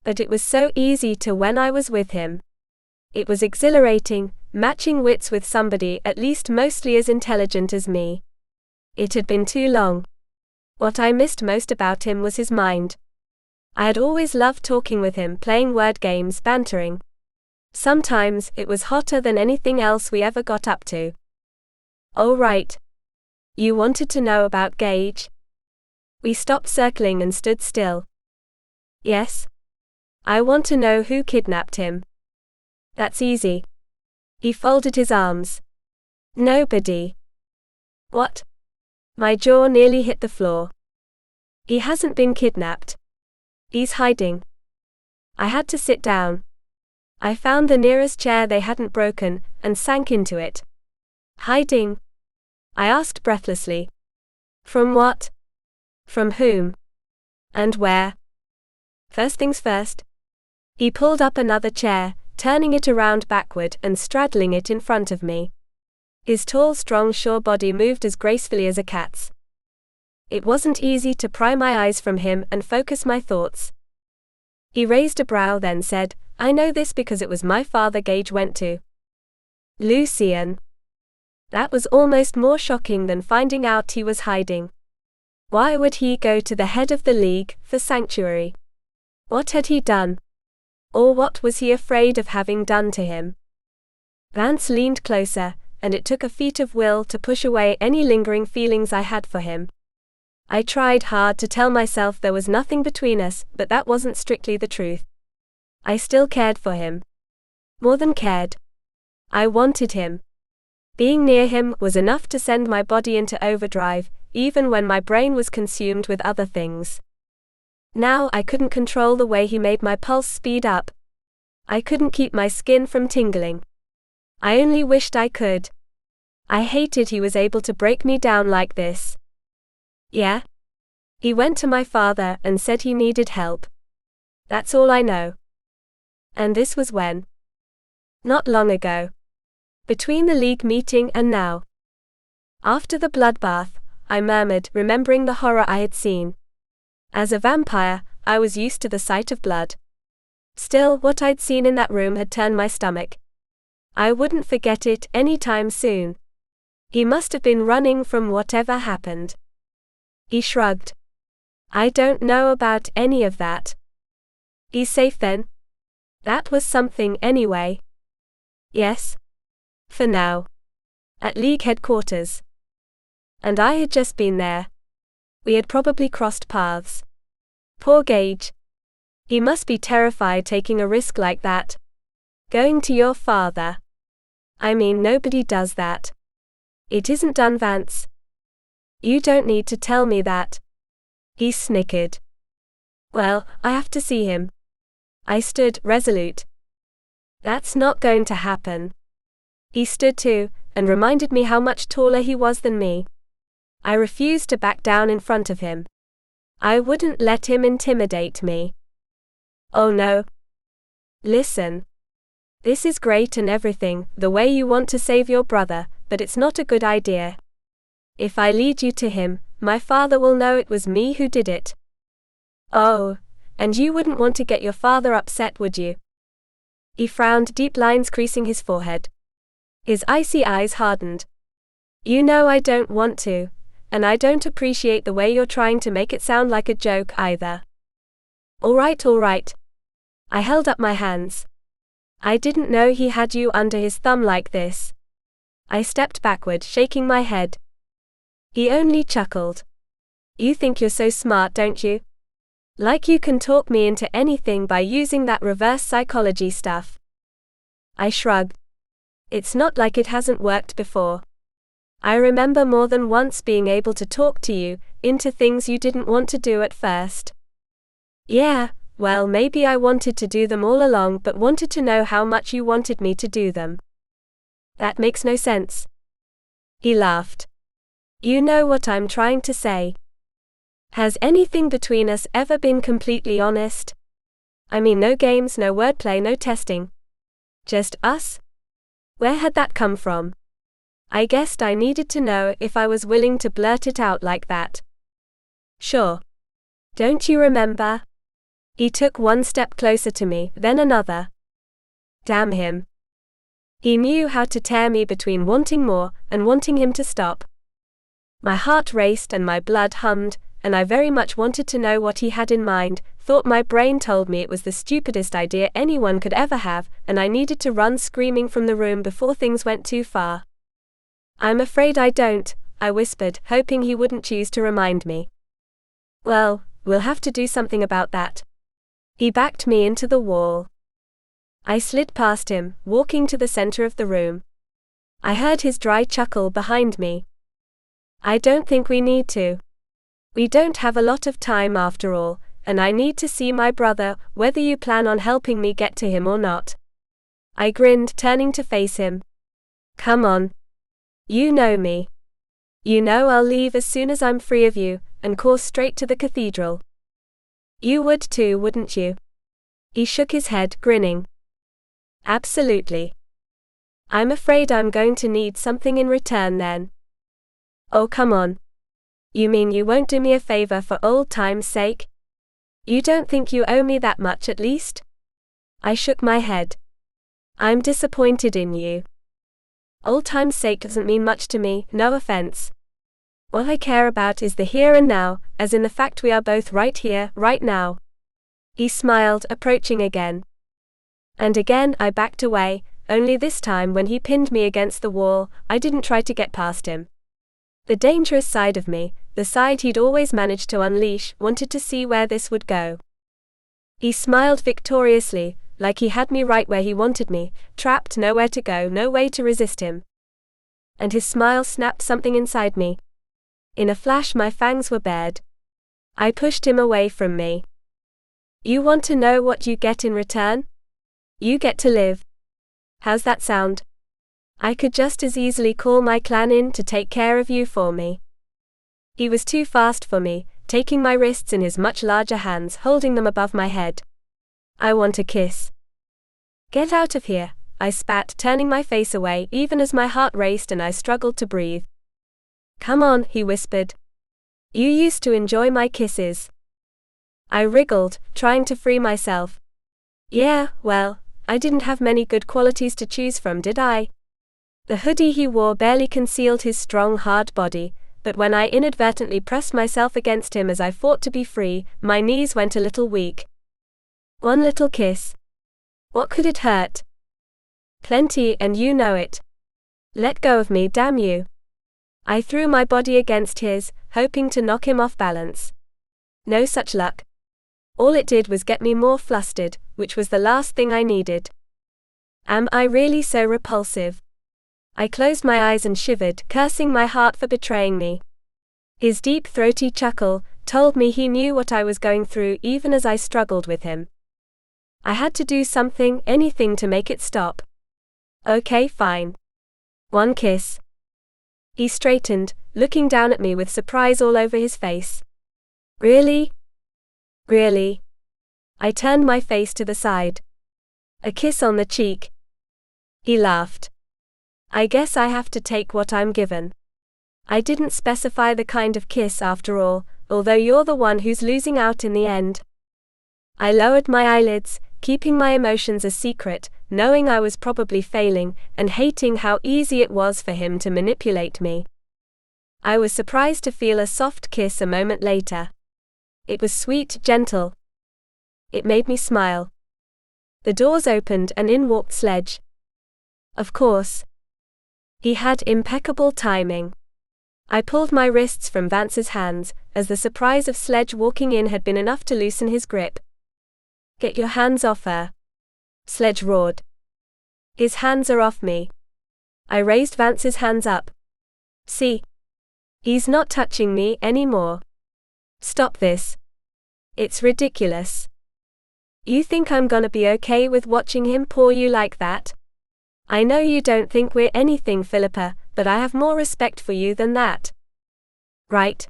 But it was so easy to when I was with him. It was exhilarating, matching wits with somebody at least mostly as intelligent as me. It had been too long. What I missed most about him was his mind. I had always loved talking with him, playing word games, bantering. Sometimes it was hotter than anything else we ever got up to." "Oh right. You wanted to know about Gage?" We stopped circling and stood still. "Yes. I want to know who kidnapped him." "That's easy." He folded his arms. "Nobody." "What?" My jaw nearly hit the floor. "He hasn't been kidnapped. He's hiding." I had to sit down. I found the nearest chair they hadn't broken, and sank into it. "Hiding?" I asked breathlessly. "From what? From whom? And where?" "First things first." He pulled up another chair, turning it around backward and straddling it in front of me. His tall, strong, sure body moved as gracefully as a cat's. It wasn't easy to pry my eyes from him and focus my thoughts. He raised a brow, then said, "I know this because it was my father Gage went to." Lucian. That was almost more shocking than finding out he was hiding. Why would he go to the head of the League for sanctuary? What had he done? Or what was he afraid of having done to him? Vance leaned closer, and it took a feat of will to push away any lingering feelings I had for him. I tried hard to tell myself there was nothing between us, but that wasn't strictly the truth. I still cared for him. More than cared. I wanted him. Being near him was enough to send my body into overdrive, even when my brain was consumed with other things. Now I couldn't control the way he made my pulse speed up. I couldn't keep my skin from tingling. I only wished I could. I hated he was able to break me down like this. Yeah? He went to my father and said he needed help. That's all I know. And this was when? Not long ago. Between the League meeting and now. After the bloodbath, I murmured, remembering the horror I had seen. As a vampire, I was used to the sight of blood. Still, what I'd seen in that room had turned my stomach. I wouldn't forget it any time soon. He must have been running from whatever happened. He shrugged. I don't know about any of that. He's safe then? That was something anyway. Yes. For now. At League headquarters. And I had just been there. We had probably crossed paths. Poor Gage. He must be terrified taking a risk like that. Going to your father. I mean, nobody does that. It isn't done, Vance. You don't need to tell me that. He snickered. Well, I have to see him. I stood, resolute. That's not going to happen. He stood too, and reminded me how much taller he was than me. I refused to back down in front of him. I wouldn't let him intimidate me. Oh no. Listen. This is great and everything, the way you want to save your brother, but it's not a good idea. If I lead you to him, my father will know it was me who did it. Oh, and you wouldn't want to get your father upset, would you? He frowned, deep lines creasing his forehead. His icy eyes hardened. You know I don't want to, and I don't appreciate the way you're trying to make it sound like a joke either. All right. I held up my hands. I didn't know he had you under his thumb like this. I stepped backward, shaking my head. He only chuckled. You think you're so smart, don't you? Like you can talk me into anything by using that reverse psychology stuff. I shrugged. It's not like it hasn't worked before. I remember more than once being able to talk to you into things you didn't want to do at first. Yeah, well, maybe I wanted to do them all along, but wanted to know how much you wanted me to do them. That makes no sense. He laughed. You know what I'm trying to say. Has anything between us ever been completely honest? I mean, no games, no wordplay, no testing. Just us? Where had that come from? I guessed I needed to know if I was willing to blurt it out like that. Sure. Don't you remember? He took one step closer to me, then another. Damn him. He knew how to tear me between wanting more and wanting him to stop. My heart raced and my blood hummed, and I very much wanted to know what he had in mind. Thought my brain told me it was the stupidest idea anyone could ever have, and I needed to run screaming from the room before things went too far. I'm afraid I don't, I whispered, hoping he wouldn't choose to remind me. Well, we'll have to do something about that. He backed me into the wall. I slid past him, walking to the center of the room. I heard his dry chuckle behind me. I don't think we need to. We don't have a lot of time after all, and I need to see my brother, whether you plan on helping me get to him or not. I grinned, turning to face him. Come on. You know me. You know I'll leave as soon as I'm free of you, and course straight to the cathedral. You would too, wouldn't you? He shook his head, grinning. Absolutely. I'm afraid I'm going to need something in return then. Oh, come on. You mean you won't do me a favor for old time's sake? You don't think you owe me that much at least? I shook my head. I'm disappointed in you. Old time's sake doesn't mean much to me, no offense. All I care about is the here and now, as in the fact we are both right here, right now. He smiled, approaching again. And again I backed away, only this time when he pinned me against the wall, I didn't try to get past him. The dangerous side of me, the side he'd always managed to unleash, wanted to see where this would go. He smiled victoriously, like he had me right where he wanted me, trapped, nowhere to go, no way to resist him. And his smile snapped something inside me. In a flash my fangs were bared. I pushed him away from me. You want to know what you get in return? You get to live. How's that sound? I could just as easily call my clan in to take care of you for me. He was too fast for me, taking my wrists in his much larger hands, holding them above my head. I want a kiss. Get out of here, I spat, turning my face away even as my heart raced and I struggled to breathe. Come on, he whispered. You used to enjoy my kisses. I wriggled, trying to free myself. Yeah, well, I didn't have many good qualities to choose from, did I? The hoodie he wore barely concealed his strong, hard body, but when I inadvertently pressed myself against him as I fought to be free, my knees went a little weak. One little kiss. What could it hurt? Plenty, and you know it. Let go of me, damn you. I threw my body against his, hoping to knock him off balance. No such luck. All it did was get me more flustered, which was the last thing I needed. Am I really so repulsive? I closed my eyes and shivered, cursing my heart for betraying me. His deep, throaty chuckle told me he knew what I was going through even as I struggled with him. I had to do something, anything to make it stop. Okay, fine. One kiss. He straightened, looking down at me with surprise all over his face. Really? Really? I turned my face to the side. A kiss on the cheek. He laughed. I guess I have to take what I'm given. I didn't specify the kind of kiss after all, although you're the one who's losing out in the end. I lowered my eyelids, keeping my emotions a secret, knowing I was probably failing, and hating how easy it was for him to manipulate me. I was surprised to feel a soft kiss a moment later. It was sweet, gentle. It made me smile. The doors opened and in walked Sledge. Of course. He had impeccable timing. I pulled my wrists from Vance's hands, as the surprise of Sledge walking in had been enough to loosen his grip. Get your hands off her. Sledge roared. His hands are off me. I raised Vance's hands up. See? He's not touching me anymore. Stop this. It's ridiculous. You think I'm gonna be okay with watching him paw you like that? I know you don't think we're anything, Philippa, but I have more respect for you than that. Right.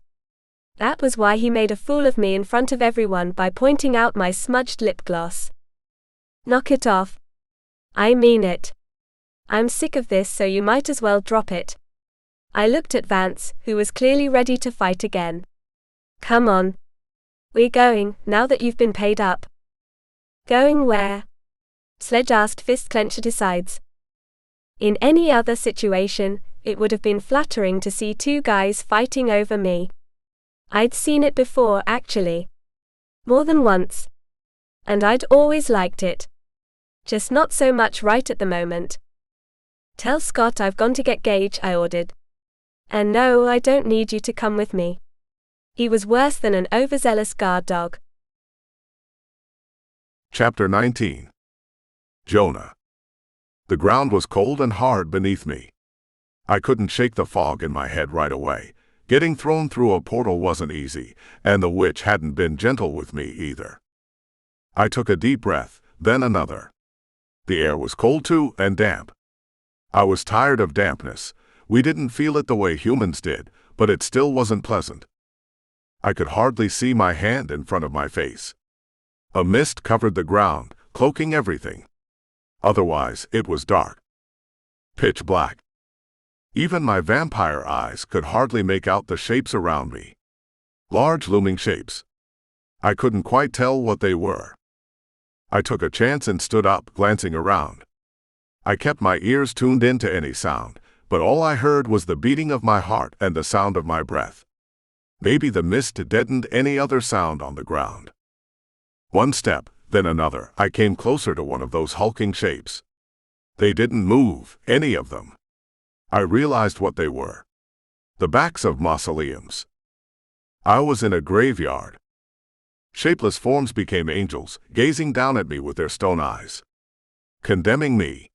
That was why he made a fool of me in front of everyone by pointing out my smudged lip gloss. Knock it off. I mean it. I'm sick of this, so you might as well drop it. I looked at Vance, who was clearly ready to fight again. Come on. We're going, now that you've been paid up. Going where? Sledge asked, fist clenched at his sides. In any other situation, it would have been flattering to see two guys fighting over me. I'd seen it before, actually. More than once. And I'd always liked it. Just not so much right at the moment. Tell Scott I've gone to get Gage, I ordered. And no, I don't need you to come with me. He was worse than an overzealous guard dog. Chapter 19. Jonah. The ground was cold and hard beneath me. I couldn't shake the fog in my head right away. Getting thrown through a portal wasn't easy, and the witch hadn't been gentle with me either. I took a deep breath, then another. The air was cold too, and damp. I was tired of dampness. We didn't feel it the way humans did, but it still wasn't pleasant. I could hardly see my hand in front of my face. A mist covered the ground, cloaking everything. Otherwise, it was dark. Pitch black. Even my vampire eyes could hardly make out the shapes around me. Large looming shapes. I couldn't quite tell what they were. I took a chance and stood up, glancing around. I kept my ears tuned in to any sound, but all I heard was the beating of my heart and the sound of my breath. Maybe the mist deadened any other sound on the ground. One step, then another, I came closer to one of those hulking shapes. They didn't move, any of them. I realized what they were. The backs of mausoleums. I was in a graveyard. Shapeless forms became angels, gazing down at me with their stone eyes. Condemning me.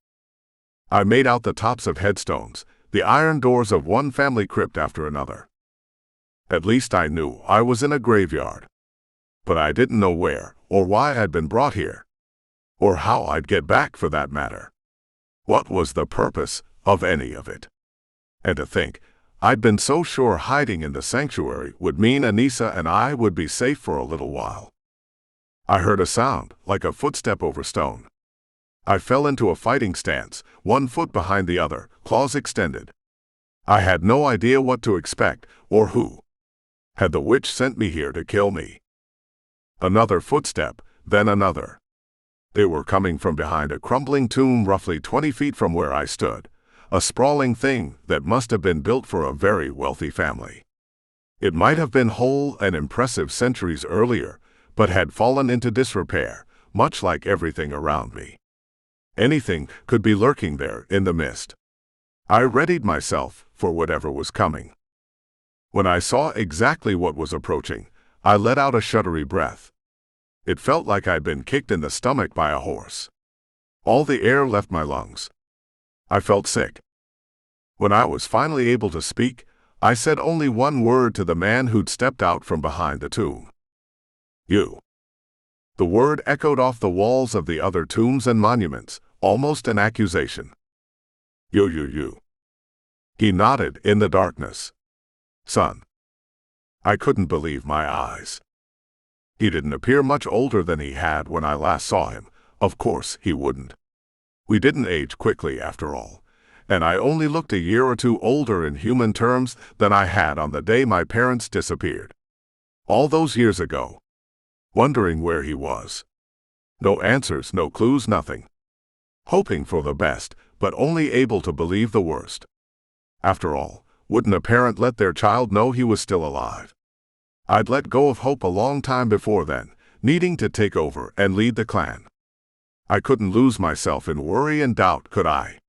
I made out the tops of headstones, the iron doors of one family crypt after another. At least I knew I was in a graveyard. But I didn't know where, or why I'd been brought here. Or how I'd get back, for that matter. What was the purpose of any of it? And to think, I'd been so sure hiding in the sanctuary would mean Anissa and I would be safe for a little while. I heard a sound, like a footstep over stone. I fell into a fighting stance, one foot behind the other, claws extended. I had no idea what to expect, or who. Had the witch sent me here to kill me? Another footstep, then another. They were coming from behind a crumbling tomb roughly 20 feet from where I stood, a sprawling thing that must have been built for a very wealthy family. It might have been whole and impressive centuries earlier, but had fallen into disrepair, much like everything around me. Anything could be lurking there in the mist. I readied myself for whatever was coming. When I saw exactly what was approaching, I let out a shuddery breath. It felt like I'd been kicked in the stomach by a horse. All the air left my lungs. I felt sick. When I was finally able to speak, I said only one word to the man who'd stepped out from behind the tomb. You. The word echoed off the walls of the other tombs and monuments, almost an accusation. You. He nodded in the darkness. Son. I couldn't believe my eyes. He didn't appear much older than he had when I last saw him. Of course he wouldn't. We didn't age quickly after all, and I only looked a year or two older in human terms than I had on the day my parents disappeared. All those years ago. Wondering where he was. No answers, no clues, nothing. Hoping for the best, but only able to believe the worst. After all, wouldn't a parent let their child know he was still alive? I'd let go of hope a long time before then, needing to take over and lead the clan. I couldn't lose myself in worry and doubt, could I?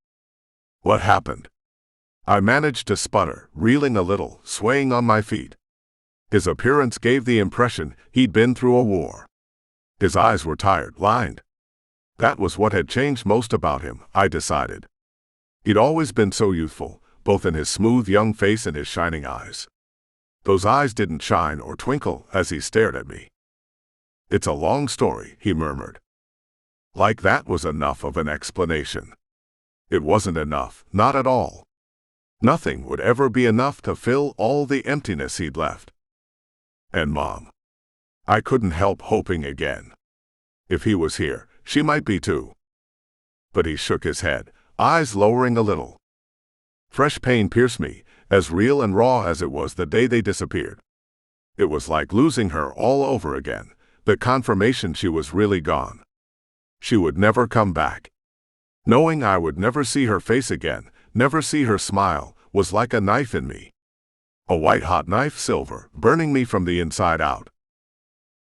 What happened? I managed to sputter, reeling a little, swaying on my feet. His appearance gave the impression he'd been through a war. His eyes were tired, lined. That was what had changed most about him, I decided. He'd always been so youthful, both in his smooth young face and his shining eyes. Those eyes didn't shine or twinkle as he stared at me. It's a long story, he murmured. Like that was enough of an explanation. It wasn't enough, not at all. Nothing would ever be enough to fill all the emptiness he'd left. And Mom. I couldn't help hoping again. If he was here, she might be too. But he shook his head, eyes lowering a little. Fresh pain pierced me, as real and raw as it was the day they disappeared. It was like losing her all over again, the confirmation she was really gone. She would never come back. Knowing I would never see her face again, never see her smile, was like a knife in me. A white-hot knife, silver, burning me from the inside out.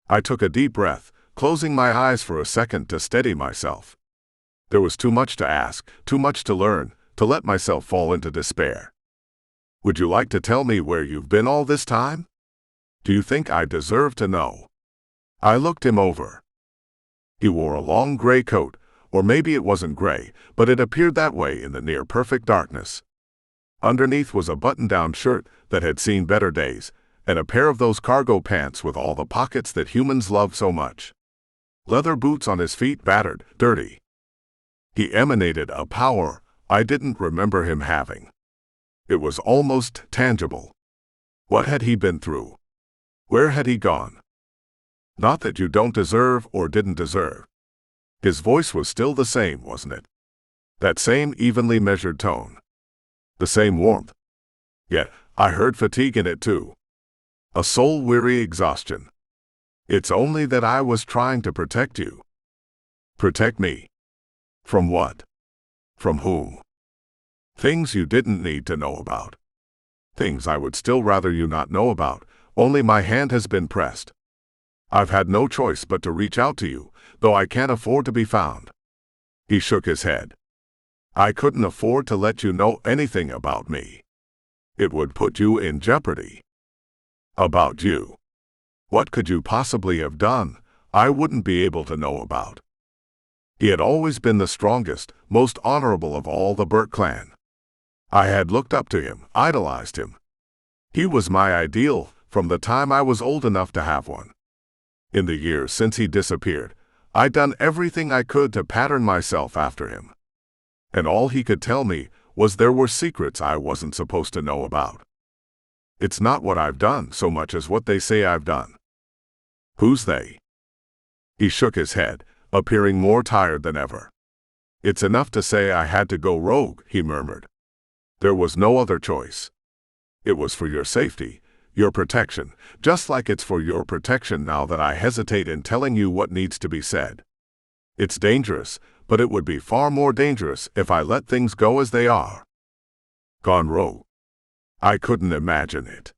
I took a deep breath, closing my eyes for a second to steady myself. There was too much to ask, too much to learn, to let myself fall into despair. Would you like to tell me where you've been all this time? Do you think I deserve to know? I looked him over. He wore a long gray coat, or maybe it wasn't gray, but it appeared that way in the near-perfect darkness. Underneath was a button-down shirt that had seen better days, and a pair of those cargo pants with all the pockets that humans love so much. Leather boots on his feet, battered, dirty. He emanated a power I didn't remember him having. It was almost tangible. What had he been through? Where had he gone? Not that you don't deserve or didn't deserve. His voice was still the same, wasn't it? That same evenly measured tone. The same warmth. Yet, I heard fatigue in it too. A soul-weary exhaustion. It's only that I was trying to protect you. Protect me. From what? From whom? Things you didn't need to know about. Things I would still rather you not know about, only my hand has been pressed. I've had no choice but to reach out to you, though I can't afford to be found. He shook his head. I couldn't afford to let you know anything about me. It would put you in jeopardy. About you. What could you possibly have done I wouldn't be able to know about? He had always been the strongest, most honorable of all the Bourke clan. I had looked up to him, idolized him. He was my ideal from the time I was old enough to have one. In the years since he disappeared, I'd done everything I could to pattern myself after him. And all he could tell me was there were secrets I wasn't supposed to know about. It's not what I've done so much as what they say I've done. Who's they? He shook his head, appearing more tired than ever. It's enough to say I had to go rogue, he murmured. There was no other choice. It was for your safety, your protection, just like it's for your protection now that I hesitate in telling you what needs to be said. It's dangerous, but it would be far more dangerous if I let things go as they are. Gone rogue. I couldn't imagine it.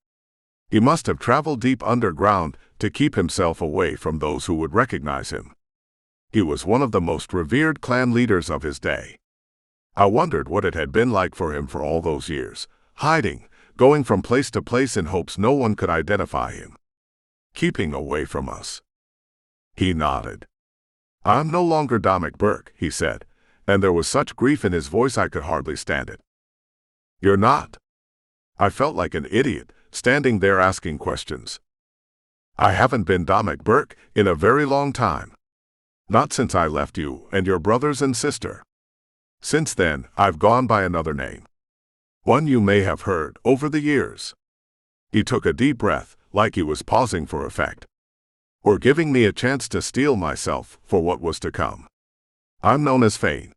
He must have traveled deep underground to keep himself away from those who would recognize him. He was one of the most revered clan leaders of his day. I wondered what it had been like for him for all those years, hiding, going from place to place in hopes no one could identify him. Keeping away from us. He nodded. I'm no longer Dominic Bourke, he said, and there was such grief in his voice I could hardly stand it. You're not? I felt like an idiot, standing there asking questions. I haven't been Dominic Bourke in a very long time. Not since I left you and your brothers and sister. Since then, I've gone by another name. One you may have heard over the years. He took a deep breath, like he was pausing for effect. Or giving me a chance to steel myself for what was to come. I'm known as half-fae.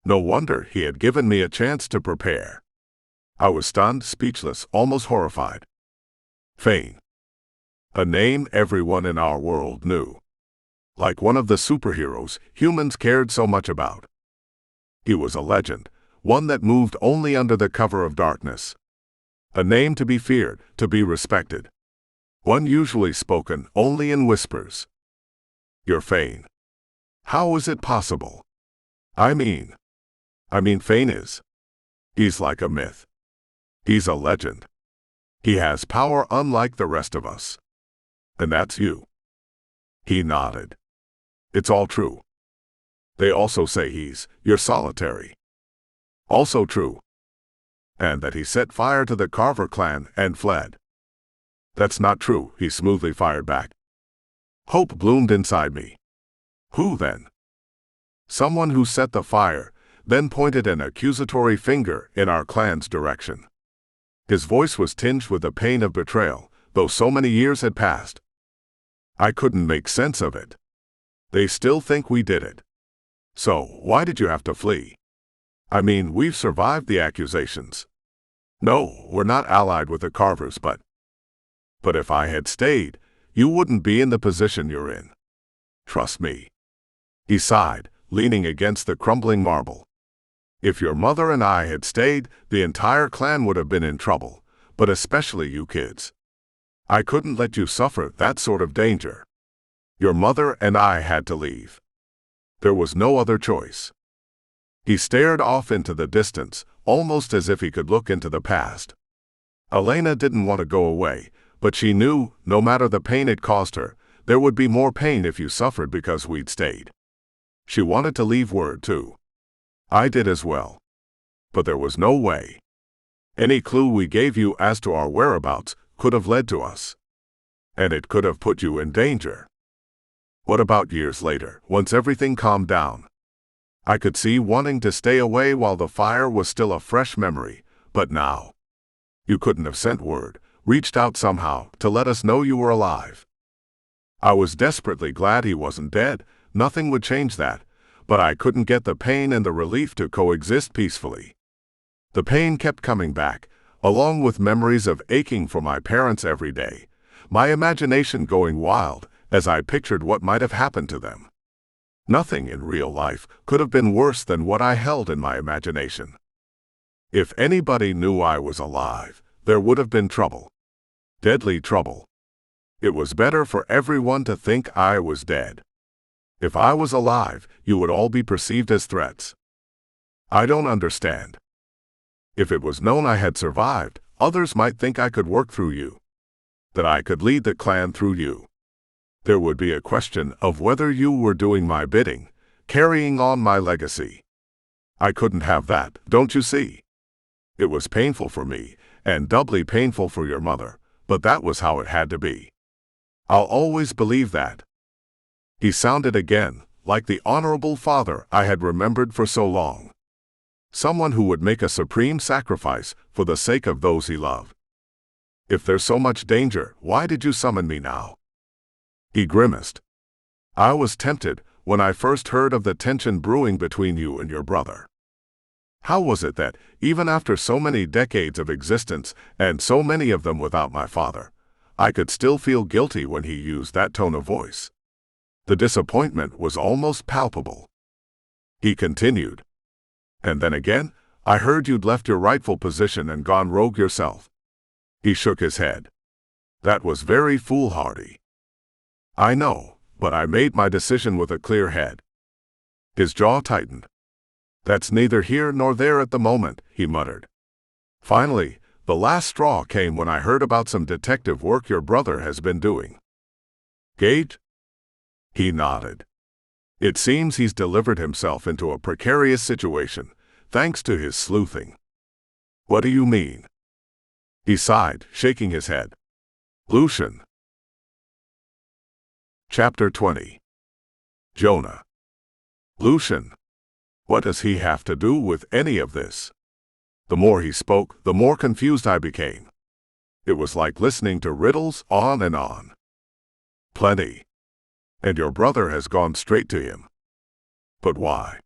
No wonder he had given me a chance to prepare. I was stunned, speechless, almost horrified. Half-fae. A name everyone in our world knew. Like one of the superheroes humans cared so much about. He was a legend, one that moved only under the cover of darkness. A name to be feared, to be respected. One usually spoken only in whispers. You're half-fae. How is it possible? I mean half-fae is. He's like a myth. He's a legend. He has power unlike the rest of us. And that's you. He nodded. It's all true. They also say you're solitary. Also true. And that he set fire to the Carver clan and fled. That's not true, he smoothly fired back. Hope bloomed inside me. Who then? Someone who set the fire, then pointed an accusatory finger in our clan's direction. His voice was tinged with the pain of betrayal, though so many years had passed. I couldn't make sense of it. They still think we did it. So, why did you have to flee? I mean, we've survived the accusations. No, we're not allied with the Carvers, but if I had stayed, you wouldn't be in the position you're in. Trust me. He sighed, leaning against the crumbling marble. If your mother and I had stayed, the entire clan would have been in trouble, but especially you kids. I couldn't let you suffer that sort of danger. Your mother and I had to leave. There was no other choice. He stared off into the distance, almost as if he could look into the past. Elena didn't want to go away, but she knew, no matter the pain it caused her, there would be more pain if you suffered because we'd stayed. She wanted to leave word too. I did as well. But there was no way. Any clue we gave you as to our whereabouts could have led to us. And it could have put you in danger. What about years later, once everything calmed down? I could see wanting to stay away while the fire was still a fresh memory, but now. You couldn't have sent word, reached out somehow, to let us know you were alive. I was desperately glad he wasn't dead, nothing would change that, but I couldn't get the pain and the relief to coexist peacefully. The pain kept coming back, along with memories of aching for my parents every day, my imagination going wild as I pictured what might have happened to them. Nothing in real life could have been worse than what I held in my imagination. If anybody knew I was alive, there would have been trouble. Deadly trouble. It was better for everyone to think I was dead. If I was alive, you would all be perceived as threats. I don't understand. If it was known I had survived, others might think I could work through you. That I could lead the clan through you. There would be a question of whether you were doing my bidding, carrying on my legacy. I couldn't have that, don't you see? It was painful for me, and doubly painful for your mother, but that was how it had to be. I'll always believe that. He sounded again like the honorable father I had remembered for so long. Someone who would make a supreme sacrifice for the sake of those he loved. If there's so much danger, why did you summon me now? He grimaced. I was tempted when I first heard of the tension brewing between you and your brother. How was it that, even after so many decades of existence, and so many of them without my father, I could still feel guilty when he used that tone of voice? The disappointment was almost palpable. He continued. And then again, I heard you'd left your rightful position and gone rogue yourself. He shook his head. That was very foolhardy. I know, but I made my decision with a clear head. His jaw tightened. That's neither here nor there at the moment, he muttered. Finally, the last straw came when I heard about some detective work your brother has been doing. Gage? He nodded. It seems he's delivered himself into a precarious situation, thanks to his sleuthing. What do you mean? He sighed, shaking his head. Lucian. Chapter 20. Jonah. Lucian. What does he have to do with any of this? The more he spoke, the more confused I became. It was like listening to riddles on and on. Plenty. And your brother has gone straight to him. But why?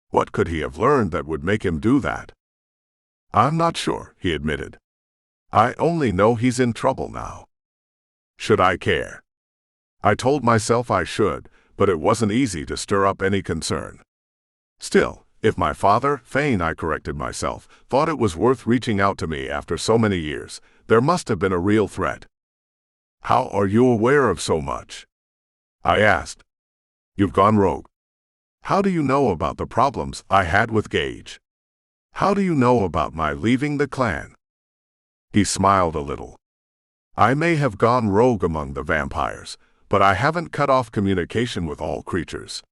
What could he have learned that would make him do that? I'm not sure, he admitted. I only know he's in trouble now. Should I care? I told myself I should, but it wasn't easy to stir up any concern. Still, if my father, Fane, I corrected myself, thought it was worth reaching out to me after so many years, there must have been a real threat. How are you aware of so much? I asked. You've gone rogue. How do you know about the problems I had with Gage? How do you know about my leaving the clan? He smiled a little. I may have gone rogue among the vampires, but I haven't cut off communication with all creatures.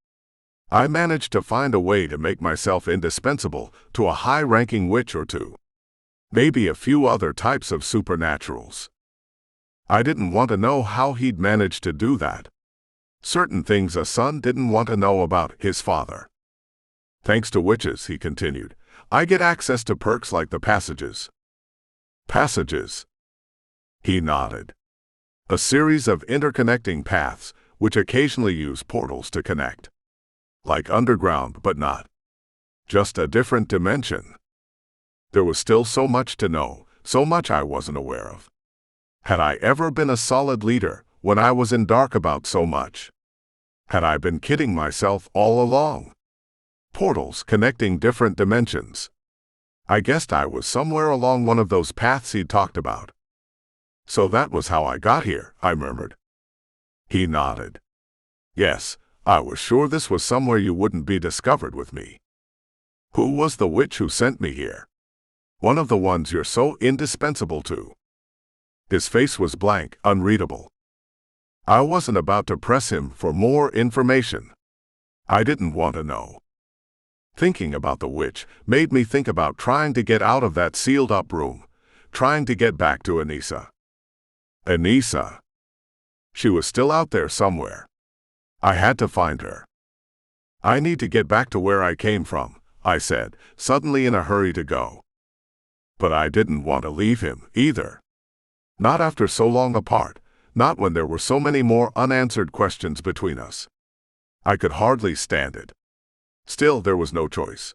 I managed to find a way to make myself indispensable to a high-ranking witch or two. Maybe a few other types of supernaturals. I didn't want to know how he'd managed to do that. Certain things a son didn't want to know about his father. Thanks to witches, he continued, I get access to perks like the passages. Passages? He nodded. A series of interconnecting paths, which occasionally use portals to connect. Like underground, but not. Just a different dimension. There was still so much to know, so much I wasn't aware of. Had I ever been a solid leader when I was in dark about so much? Had I been kidding myself all along? Portals connecting different dimensions. I guessed I was somewhere along one of those paths he'd talked about. So that was how I got here, I murmured. He nodded. Yes, I was sure this was somewhere you wouldn't be discovered with me. Who was the witch who sent me here? One of the ones you're so indispensable to. His face was blank, unreadable. I wasn't about to press him for more information. I didn't want to know. Thinking about the witch made me think about trying to get out of that sealed-up room, trying to get back to Anissa. Anissa. She was still out there somewhere. I had to find her. I need to get back to where I came from, I said, suddenly in a hurry to go. But I didn't want to leave him, either. Not after so long apart, not when there were so many more unanswered questions between us. I could hardly stand it. Still, there was no choice.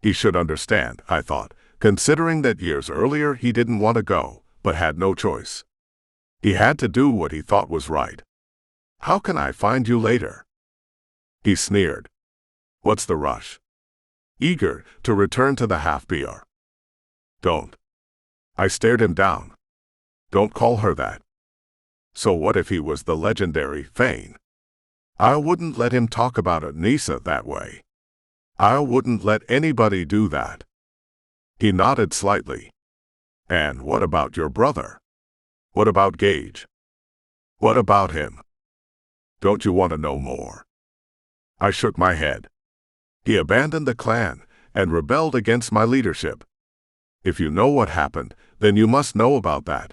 He should understand, I thought, considering that years earlier he didn't want to go, but had no choice. He had to do what he thought was right. How can I find you later? He sneered. What's the rush? Eager to return to the half-fae. Don't. I stared him down. Don't call her that. So what if he was the legendary Fane? I wouldn't let him talk about Anissa that way. I wouldn't let anybody do that. He nodded slightly. And what about your brother? What about Gage? What about him? Don't you want to know more? I shook my head. He abandoned the clan and rebelled against my leadership. If you know what happened, then you must know about that.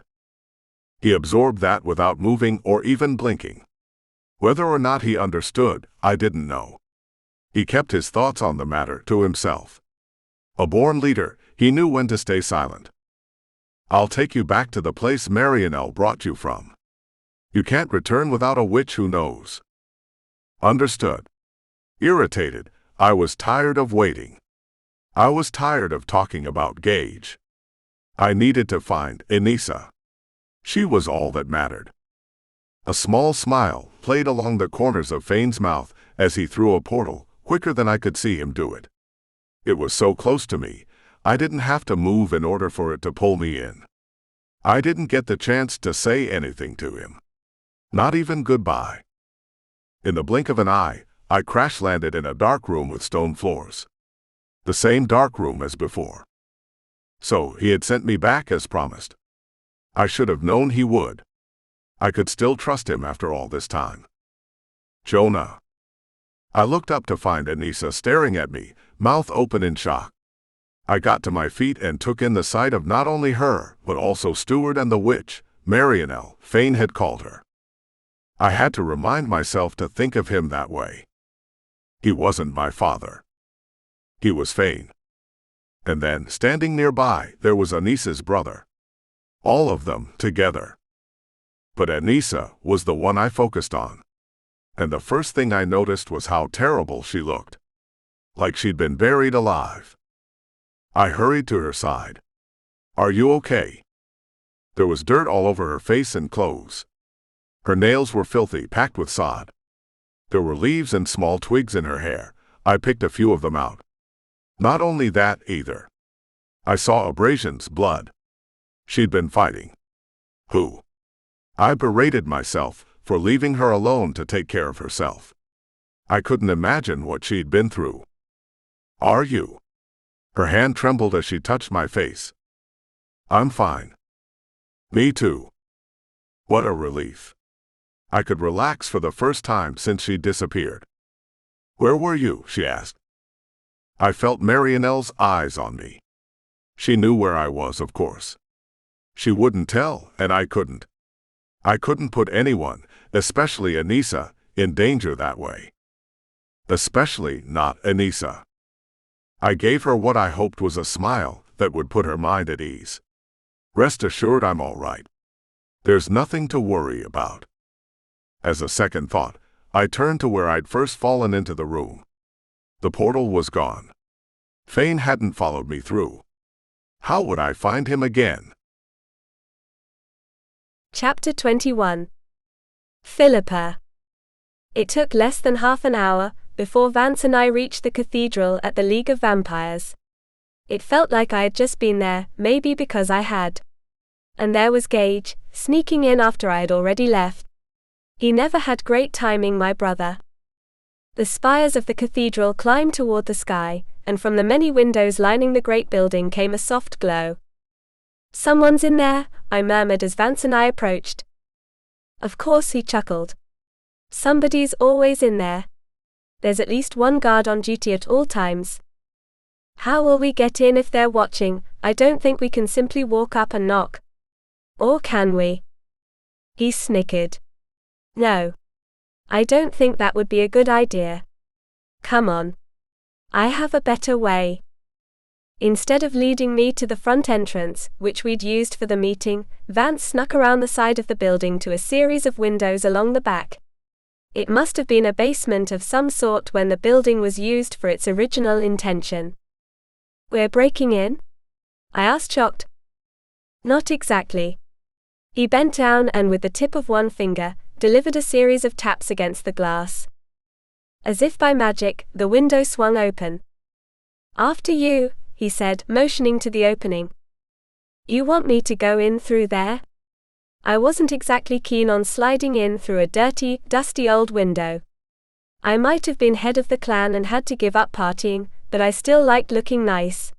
He absorbed that without moving or even blinking. Whether or not he understood, I didn't know. He kept his thoughts on the matter to himself. A born leader, he knew when to stay silent. I'll take you back to the place Marianelle brought you from. You can't return without a witch who knows. Understood. Irritated, I was tired of waiting. I was tired of talking about Gage. I needed to find Anissa. She was all that mattered. A small smile played along the corners of Fane's mouth as he threw a portal, quicker than I could see him do it. It was so close to me, I didn't have to move in order for it to pull me in. I didn't get the chance to say anything to him. Not even goodbye. In the blink of an eye, I crash-landed in a dark room with stone floors. The same dark room as before. So he had sent me back as promised. I should have known he would. I could still trust him after all this time. Jonah. I looked up to find Anissa staring at me, mouth open in shock. I got to my feet and took in the sight of not only her, but also Stewart and the witch, Marianelle, Fane had called her. I had to remind myself to think of him that way. He wasn't my father. He was Fane. And then, standing nearby, there was Anissa's brother. All of them together. But Anissa was the one I focused on. And the first thing I noticed was how terrible she looked. Like she'd been buried alive. I hurried to her side. Are you okay? There was dirt all over her face and clothes. Her nails were filthy, packed with sod. There were leaves and small twigs in her hair. I picked a few of them out. Not only that, either. I saw abrasions, blood. She'd been fighting. Who? I berated myself for leaving her alone to take care of herself. I couldn't imagine what she'd been through. Are you? Her hand trembled as she touched my face. I'm fine. Me too. What a relief. I could relax for the first time since she'd disappeared. Where were you? She asked. I felt Marianelle's eyes on me. She knew where I was, of course. She wouldn't tell, and I couldn't. I couldn't put anyone, especially Anissa, in danger that way. Especially not Anissa. I gave her what I hoped was a smile that would put her mind at ease. Rest assured, I'm all right. There's nothing to worry about. As a second thought, I turned to where I'd first fallen into the room. The portal was gone. Fane hadn't followed me through. How would I find him again? Chapter 21. Philippa. It took less than half an hour before Vance and I reached the cathedral at the League of Vampires. It felt like I had just been there, maybe because I had. And there was Gage, sneaking in after I had already left. He never had great timing, my brother. The spires of the cathedral climbed toward the sky, and from the many windows lining the great building came a soft glow. Someone's in there, I murmured as Vance and I approached. Of course, he chuckled. Somebody's always in there. There's at least one guard on duty at all times. How will we get in if they're watching? I don't think we can simply walk up and knock. Or can we? He snickered. No. I don't think that would be a good idea. Come on. I have a better way. Instead of leading me to the front entrance, which we'd used for the meeting, Vance snuck around the side of the building to a series of windows along the back. It must have been a basement of some sort when the building was used for its original intention. We're breaking in? I asked, shocked. Not exactly. He bent down and with the tip of one finger, delivered a series of taps against the glass. As if by magic, the window swung open. After you, he said, motioning to the opening. You want me to go in through there? I wasn't exactly keen on sliding in through a dirty, dusty old window. I might have been head of the clan and had to give up partying, but I still liked looking nice.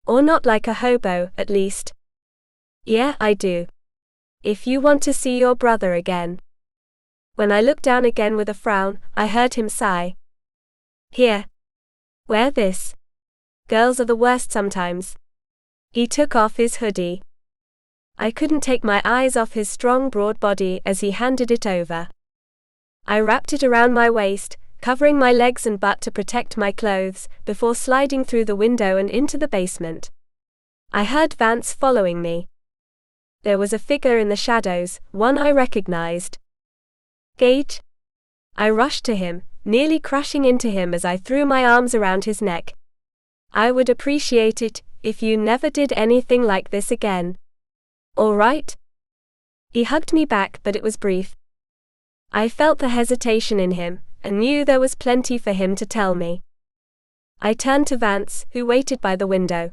Or not like a hobo, at least. Yeah, I do. If you want to see your brother again. When I looked down again with a frown, I heard him sigh. Here. Wear this. Girls are the worst sometimes. He took off his hoodie. I couldn't take my eyes off his strong, broad body as he handed it over. I wrapped it around my waist, covering my legs and butt to protect my clothes, before sliding through the window and into the basement. I heard Vance following me. There was a figure in the shadows, one I recognized. Gage? I rushed to him, nearly crashing into him as I threw my arms around his neck. I would appreciate it if you never did anything like this again. All right? He hugged me back, but it was brief. I felt the hesitation in him, and knew there was plenty for him to tell me. I turned to Vance, who waited by the window.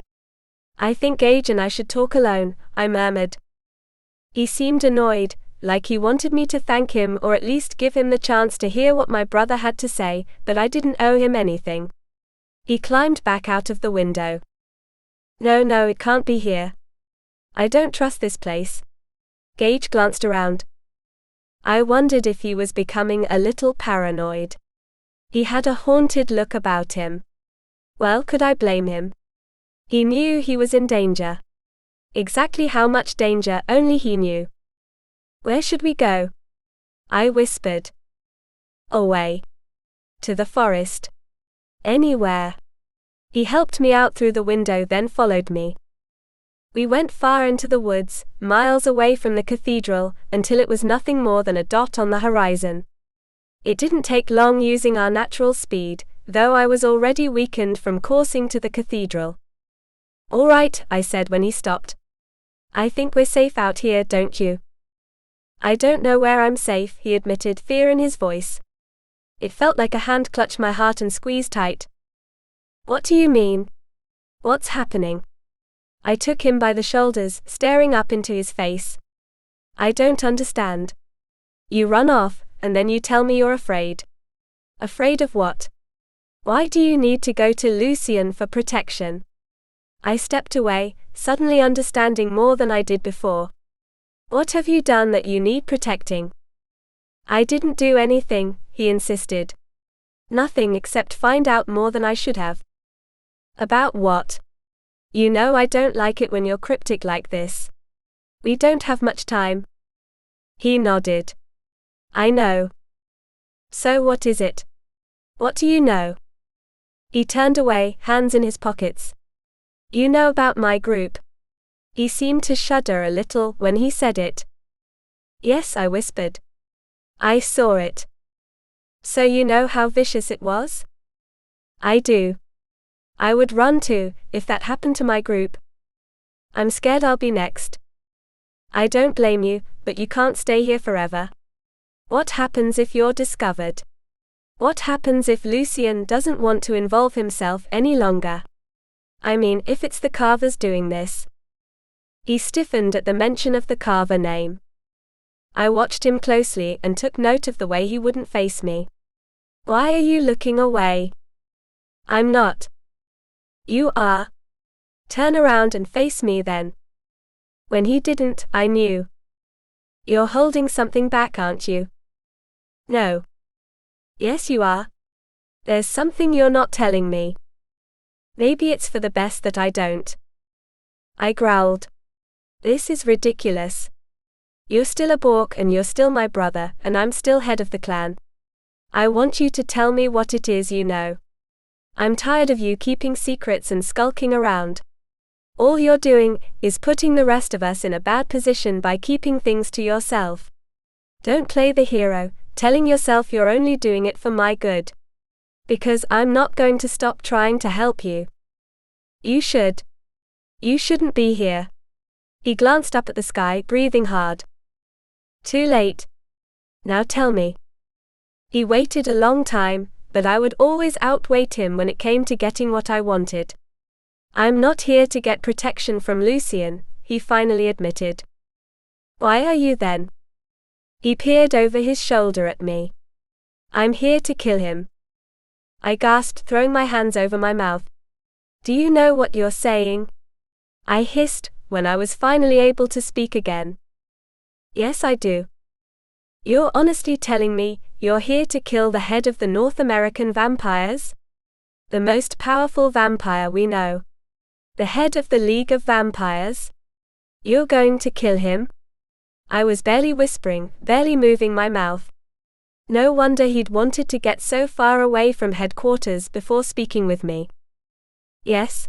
I think Gage and I should talk alone, I murmured. He seemed annoyed, like he wanted me to thank him or at least give him the chance to hear what my brother had to say, but I didn't owe him anything. He climbed back out of the window. No, it can't be here. I don't trust this place. Gage glanced around. I wondered if he was becoming a little paranoid. He had a haunted look about him. Well, could I blame him? He knew he was in danger. Exactly how much danger only he knew. Where should we go? I whispered. Away. To the forest. Anywhere. He helped me out through the window, then followed me. We went far into the woods, miles away from the cathedral, until it was nothing more than a dot on the horizon. It didn't take long using our natural speed, though I was already weakened from coursing to the cathedral. All right, I said when he stopped. I think we're safe out here, don't you? I don't know where I'm safe, he admitted, fear in his voice. It felt like a hand clutched my heart and squeezed tight. What do you mean? What's happening? I took him by the shoulders, staring up into his face. I don't understand. You run off, and then you tell me you're afraid. Afraid of what? Why do you need to go to Lucien for protection? I stepped away, suddenly understanding more than I did before. What have you done that you need protecting? I didn't do anything, he insisted. Nothing except find out more than I should have. About what? You know I don't like it when you're cryptic like this. We don't have much time. He nodded. I know. So what is it? What do you know? He turned away, hands in his pockets. You know about my group? He seemed to shudder a little when he said it. Yes, I whispered. I saw it. So you know how vicious it was? I do. I would run too, if that happened to my group. I'm scared I'll be next. I don't blame you, but you can't stay here forever. What happens if you're discovered? What happens if Lucien doesn't want to involve himself any longer? I mean, if it's the Carvers doing this. He stiffened at the mention of the Carver name. I watched him closely and took note of the way he wouldn't face me. Why are you looking away? I'm not. You are. Turn around and face me then. When he didn't, I knew. You're holding something back, aren't you? No. Yes, you are. There's something you're not telling me. Maybe it's for the best that I don't. I growled. This is ridiculous. You're still a Bourke and you're still my brother, and I'm still head of the clan. I want you to tell me what it is you know. I'm tired of you keeping secrets and skulking around. All you're doing is putting the rest of us in a bad position by keeping things to yourself. Don't play the hero, telling yourself you're only doing it for my good. Because I'm not going to stop trying to help you. You should. You shouldn't be here. He glanced up at the sky, breathing hard. Too late. Now tell me. He waited a long time, but I would always outwait him when it came to getting what I wanted. I'm not here to get protection from Lucien, he finally admitted. Why are you then? He peered over his shoulder at me. I'm here to kill him. I gasped, throwing my hands over my mouth. Do you know what you're saying? I hissed, when I was finally able to speak again. Yes, I do. You're honestly telling me you're here to kill the head of the North American vampires? The most powerful vampire we know. The head of the League of Vampires? You're going to kill him? I was barely whispering, barely moving my mouth. No wonder he'd wanted to get so far away from headquarters before speaking with me. Yes.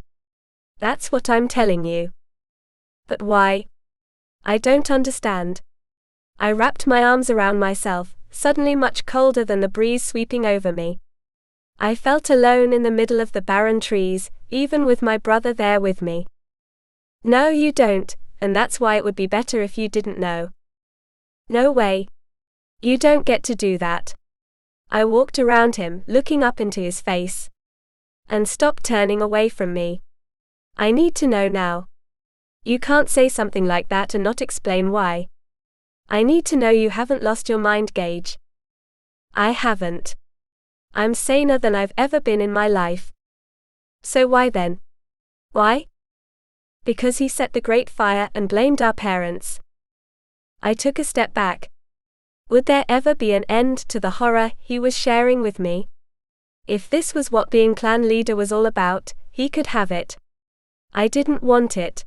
That's what I'm telling you. But why? I don't understand. I wrapped my arms around myself, suddenly much colder than the breeze sweeping over me. I felt alone in the middle of the barren trees, even with my brother there with me. No, you don't, and that's why it would be better if you didn't know. No way. You don't get to do that. I walked around him, looking up into his face. And stopped turning away from me. I need to know now. You can't say something like that and not explain why. I need to know you haven't lost your mind, Gage. I haven't. I'm saner than I've ever been in my life. So why then? Why? Because he set the Great Fire and blamed our parents. I took a step back. Would there ever be an end to the horror he was sharing with me? If this was what being clan leader was all about, he could have it. I didn't want it.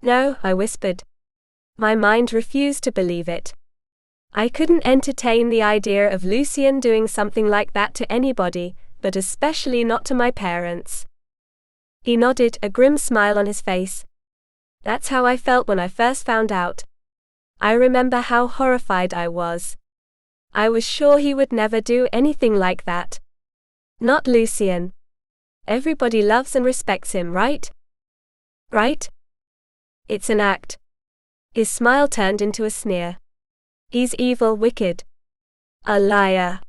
No, I whispered. My mind refused to believe it. I couldn't entertain the idea of Lucien doing something like that to anybody, but especially not to my parents. He nodded, a grim smile on his face. That's how I felt when I first found out. I remember how horrified I was. I was sure he would never do anything like that. Not Lucien. Everybody loves and respects him, right? Right? It's an act. His smile turned into a sneer. He's evil, wicked. A liar.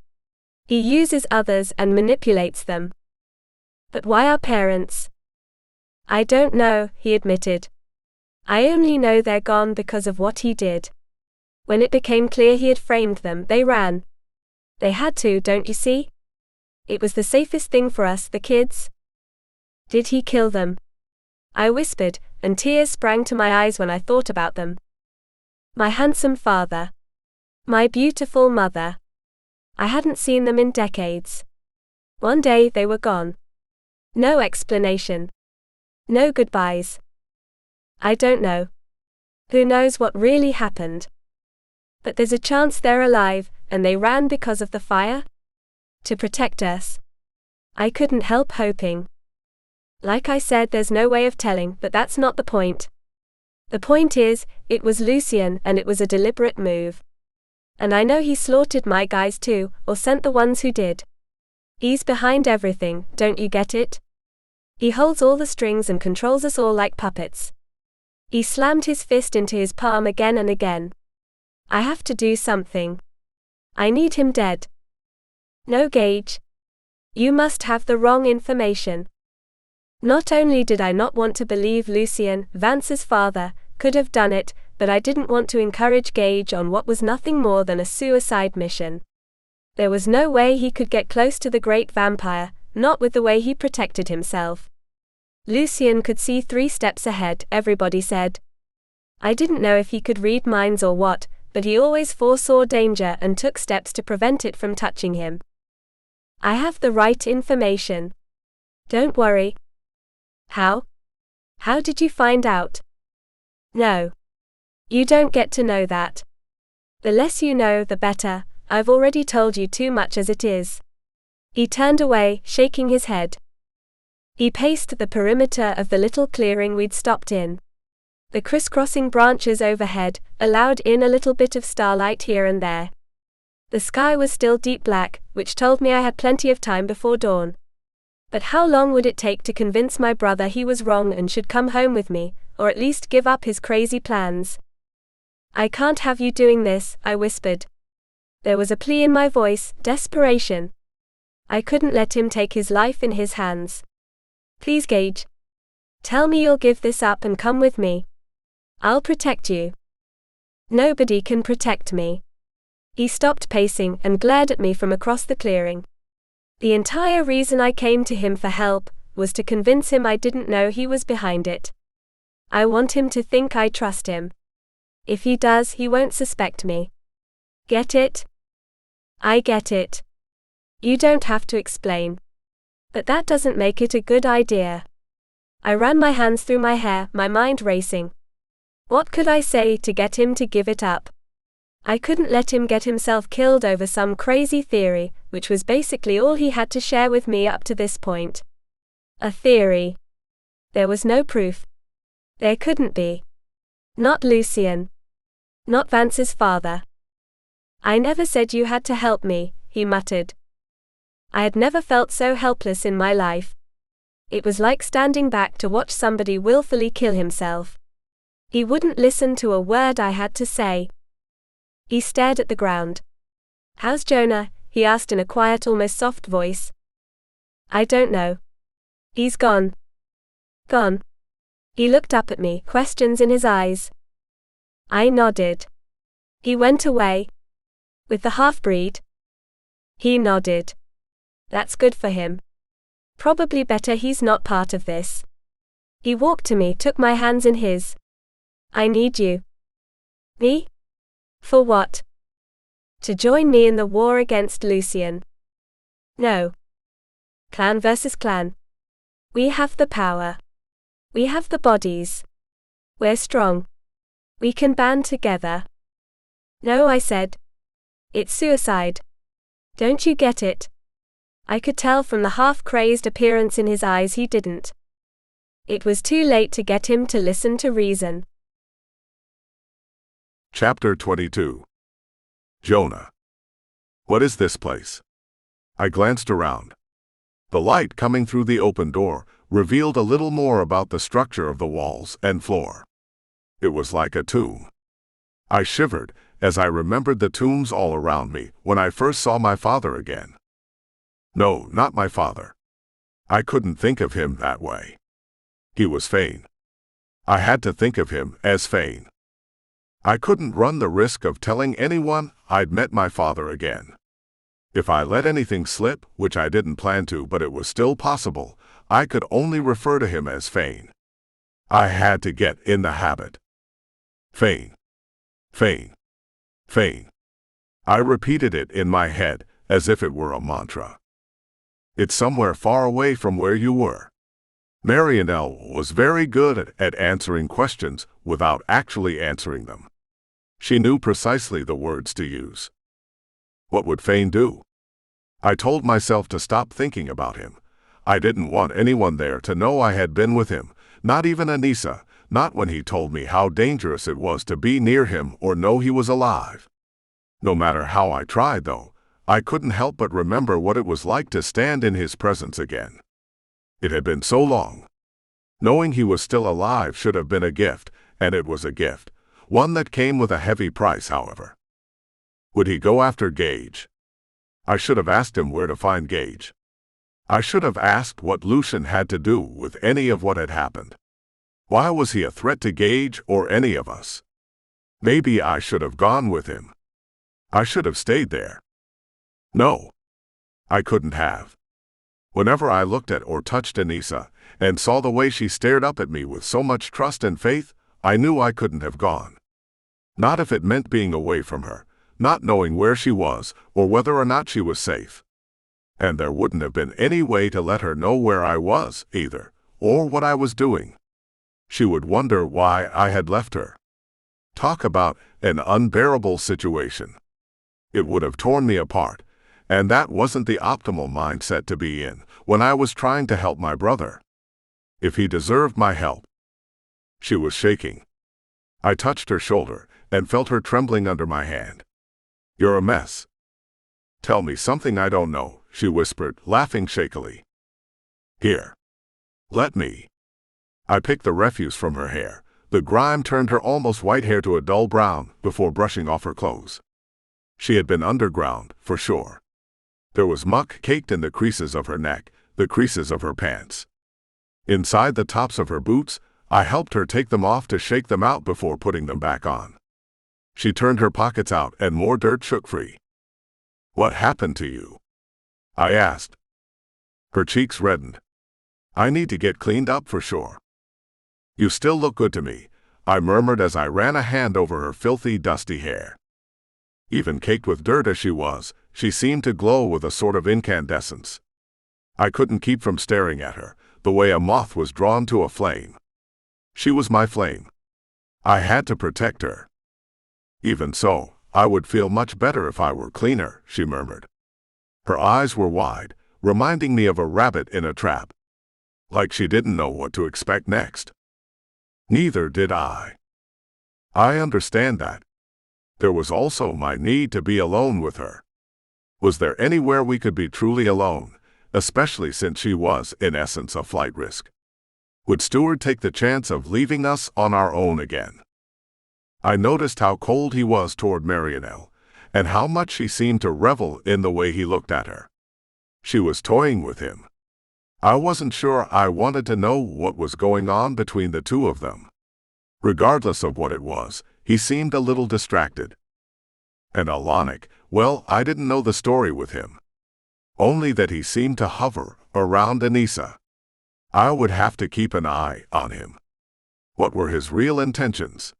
He uses others and manipulates them. But why our parents? I don't know, he admitted. I only know they're gone because of what he did. When it became clear he had framed them, they ran. They had to, don't you see? It was the safest thing for us, the kids. Did he kill them? I whispered, and tears sprang to my eyes when I thought about them. My handsome father. My beautiful mother. I hadn't seen them in decades. One day they were gone. No explanation. No goodbyes. I don't know. Who knows what really happened? But there's a chance they're alive, and they ran because of the fire? To protect us. I couldn't help hoping. Like I said, there's no way of telling, but that's not the point. The point is, it was Lucien and it was a deliberate move. And I know he slaughtered my guys too, or sent the ones who did. He's behind everything, don't you get it? He holds all the strings and controls us all like puppets. He slammed his fist into his palm again and again. I have to do something. I need him dead. No, Gage. You must have the wrong information. Not only did I not want to believe Lucien, Vance's father, could have done it, but I didn't want to encourage Gage on what was nothing more than a suicide mission. There was no way he could get close to the great vampire, not with the way he protected himself. Lucien could see 3 steps ahead, everybody said. I didn't know if he could read minds or what, but he always foresaw danger and took steps to prevent it from touching him. I have the right information. Don't worry. How? How did you find out? No. You don't get to know that. The less you know, the better. I've already told you too much as it is. He turned away, shaking his head. He paced the perimeter of the little clearing we'd stopped in. The crisscrossing branches overhead allowed in a little bit of starlight here and there. The sky was still deep black, which told me I had plenty of time before dawn. But how long would it take to convince my brother he was wrong and should come home with me, or at least give up his crazy plans? "I can't have you doing this," I whispered. There was a plea in my voice, desperation. I couldn't let him take his life in his hands. "Please, Gage. Tell me you'll give this up and come with me. I'll protect you." "Nobody can protect me." He stopped pacing and glared at me from across the clearing. The entire reason I came to him for help was to convince him I didn't know he was behind it. I want him to think I trust him. If he does, he won't suspect me. Get it? I get it. You don't have to explain. But that doesn't make it a good idea. I ran my hands through my hair, my mind racing. What could I say to get him to give it up? I couldn't let him get himself killed over some crazy theory, which was basically all he had to share with me up to this point. A theory. There was no proof. There couldn't be. Not Lucien. Not Vance's father. "I never said you had to help me," he muttered. I had never felt so helpless in my life. It was like standing back to watch somebody willfully kill himself. He wouldn't listen to a word I had to say. He stared at the ground. "How's Jonah?" he asked in a quiet, almost soft voice. "I don't know. He's gone." "Gone?" He looked up at me, questions in his eyes. I nodded. "He went away? With the half-breed?" He nodded. "That's good for him. Probably better he's not part of this." He walked to me, took my hands in his. "I need you." "Me? For what?" "To join me in the war against Lucien." "No. Clan versus clan. We have the power. We have the bodies. We're strong. We can band together." "No," I said. "It's suicide. Don't you get it?" I could tell from the half-crazed appearance in his eyes he didn't. It was too late to get him to listen to reason. Chapter 22. Jonah. What is this place? I glanced around. The light coming through the open door revealed a little more about the structure of the walls and floor. It was like a tomb. I shivered as I remembered the tombs all around me when I first saw my father again. No, not my father. I couldn't think of him that way. He was Fane. I had to think of him as Fane. I couldn't run the risk of telling anyone I'd met my father again. If I let anything slip, which I didn't plan to, but it was still possible, I could only refer to him as Fane. I had to get in the habit. Fane. Fane. Fane. I repeated it in my head as if it were a mantra. It's somewhere far away from where you were. Marianelle was very good at answering questions without actually answering them. She knew precisely the words to use. What would Fane do? I told myself to stop thinking about him. I didn't want anyone there to know I had been with him, not even Anissa, not when he told me how dangerous it was to be near him or know he was alive. No matter how I tried, though, I couldn't help but remember what it was like to stand in his presence again. It had been so long. Knowing he was still alive should have been a gift, and it was a gift, one that came with a heavy price, however. Would he go after Gage? I should have asked him where to find Gage. I should have asked what Lucien had to do with any of what had happened. Why was he a threat to Gage or any of us? Maybe I should have gone with him. I should have stayed there. No. I couldn't have. Whenever I looked at or touched Anissa, and saw the way she stared up at me with so much trust and faith, I knew I couldn't have gone. Not if it meant being away from her, not knowing where she was, or whether or not she was safe. And there wouldn't have been any way to let her know where I was, either, or what I was doing. She would wonder why I had left her. Talk about an unbearable situation. It would have torn me apart, and that wasn't the optimal mindset to be in when I was trying to help my brother. If he deserved my help. She was shaking. I touched her shoulder and felt her trembling under my hand. "You're a mess." Tell me something I don't know, she whispered, laughing shakily. Here. Let me. I picked the refuse from her hair. The grime turned her almost white hair to a dull brown before brushing off her clothes. She had been underground, for sure. There was muck caked in the creases of her neck, the creases of her pants. Inside the tops of her boots, I helped her take them off to shake them out before putting them back on. She turned her pockets out and more dirt shook free. What happened to you? I asked. Her cheeks reddened. I need to get cleaned up for sure. You still look good to me, I murmured as I ran a hand over her filthy, dusty hair. Even caked with dirt as she was, she seemed to glow with a sort of incandescence. I couldn't keep from staring at her, the way a moth was drawn to a flame. She was my flame. I had to protect her. Even so, I would feel much better if I were cleaner, she murmured. Her eyes were wide, reminding me of a rabbit in a trap. Like she didn't know what to expect next. Neither did I. I understand that. There was also my need to be alone with her. Was there anywhere we could be truly alone, especially since she was, in essence, a flight risk? Would Stewart take the chance of leaving us on our own again? I noticed how cold he was toward Marianelle, and how much she seemed to revel in the way he looked at her. She was toying with him. I wasn't sure I wanted to know what was going on between the two of them. Regardless of what it was, he seemed a little distracted. And Alonic, well, I didn't know the story with him. Only that he seemed to hover around Anissa. I would have to keep an eye on him. What were his real intentions?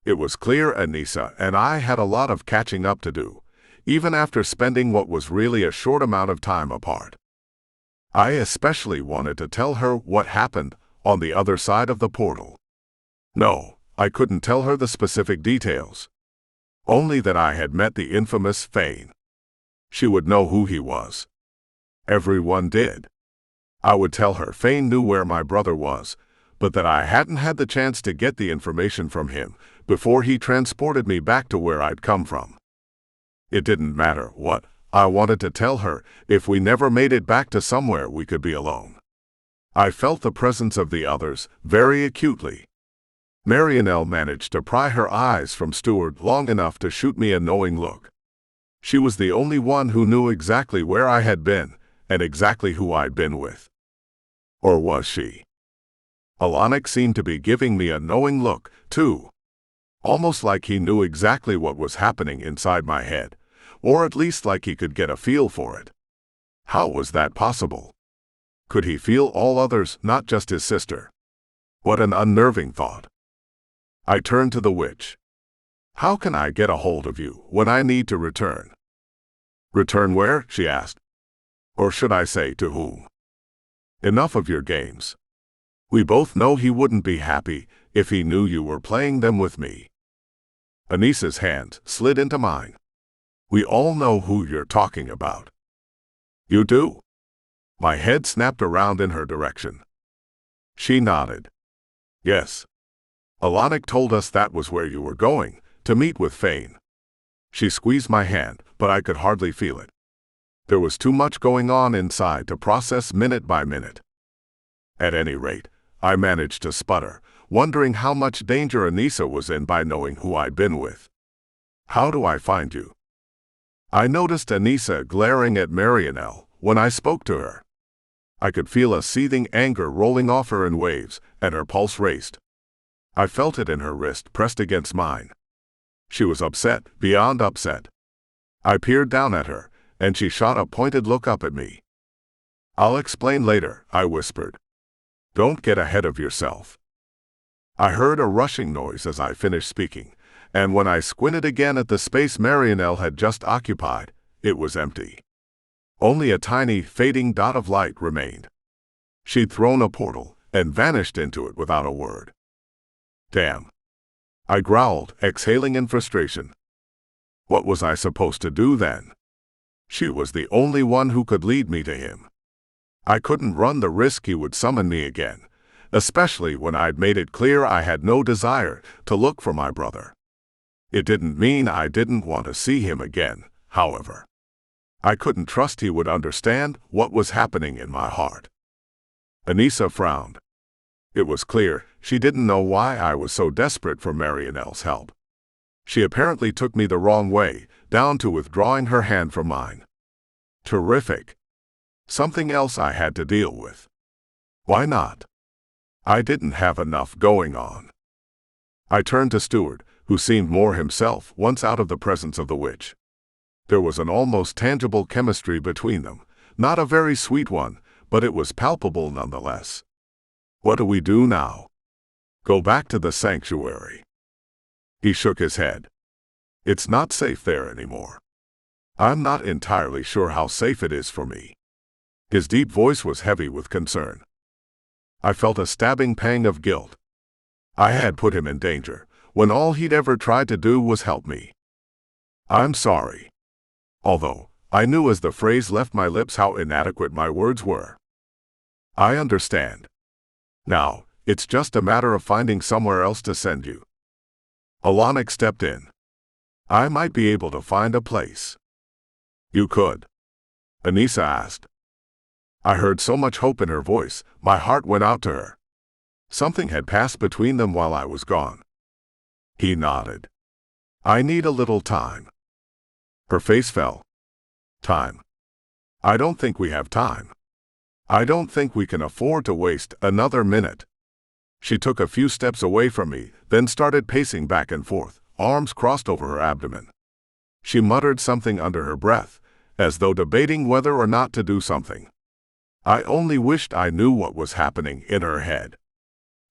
It was clear Anissa and I had a lot of catching up to do, even after spending what was really a short amount of time apart. I especially wanted to tell her what happened on the other side of the portal. No, I couldn't tell her the specific details. Only that I had met the infamous Fane. She would know who he was. Everyone did. I would tell her Fane knew where my brother was, but that I hadn't had the chance to get the information from him before he transported me back to where I'd come from. It didn't matter what I wanted to tell her if we never made it back to somewhere we could be alone. I felt the presence of the others very acutely. Marianelle managed to pry her eyes from Stewart long enough to shoot me a knowing look. She was the only one who knew exactly where I had been and exactly who I'd been with. Or was she? Alonic seemed to be giving me a knowing look, too. Almost like he knew exactly what was happening inside my head, or at least like he could get a feel for it. How was that possible? Could he feel all others, not just his sister? What an unnerving thought. I turned to the witch. How can I get a hold of you when I need to return? Return where? She asked. Or should I say to whom? Enough of your games. We both know he wouldn't be happy if he knew you were playing them with me. Anissa's hand slid into mine. We all know who you're talking about. You do? My head snapped around in her direction. She nodded. Yes. Alonic told us that was where you were going, to meet with Fane. She squeezed my hand, but I could hardly feel it. There was too much going on inside to process minute by minute. At any rate, I managed to sputter, wondering how much danger Anissa was in by knowing who I'd been with. How do I find you? I noticed Anissa glaring at Marianelle when I spoke to her. I could feel a seething anger rolling off her in waves, and her pulse raced. I felt it in her wrist pressed against mine. She was upset, beyond upset. I peered down at her, and she shot a pointed look up at me. I'll explain later, I whispered. Don't get ahead of yourself. I heard a rushing noise as I finished speaking, and when I squinted again at the space Marianelle had just occupied, it was empty. Only a tiny, fading dot of light remained. She'd thrown a portal and vanished into it without a word. Damn. I growled, exhaling in frustration. What was I supposed to do then? She was the only one who could lead me to him. I couldn't run the risk he would summon me again, especially when I'd made it clear I had no desire to look for my brother. It didn't mean I didn't want to see him again, however. I couldn't trust he would understand what was happening in my heart. Anissa frowned. It was clear she didn't know why I was so desperate for Marianelle's help. She apparently took me the wrong way, down to withdrawing her hand from mine. Terrific. Something else I had to deal with. Why not? I didn't have enough going on. I turned to Stewart, who seemed more himself once out of the presence of the witch. There was an almost tangible chemistry between them, not a very sweet one, but it was palpable nonetheless. What do we do now? Go back to the sanctuary. He shook his head. It's not safe there anymore. I'm not entirely sure how safe it is for me. His deep voice was heavy with concern. I felt a stabbing pang of guilt. I had put him in danger, when all he'd ever tried to do was help me. I'm sorry. Although, I knew as the phrase left my lips how inadequate my words were. I understand. Now, it's just a matter of finding somewhere else to send you. Alanic stepped in. I might be able to find a place. You could? Anissa asked. I heard so much hope in her voice, my heart went out to her. Something had passed between them while I was gone. He nodded. I need a little time. Her face fell. Time. I don't think we have time. I don't think we can afford to waste another minute. She took a few steps away from me, then started pacing back and forth, arms crossed over her abdomen. She muttered something under her breath, as though debating whether or not to do something. I only wished I knew what was happening in her head.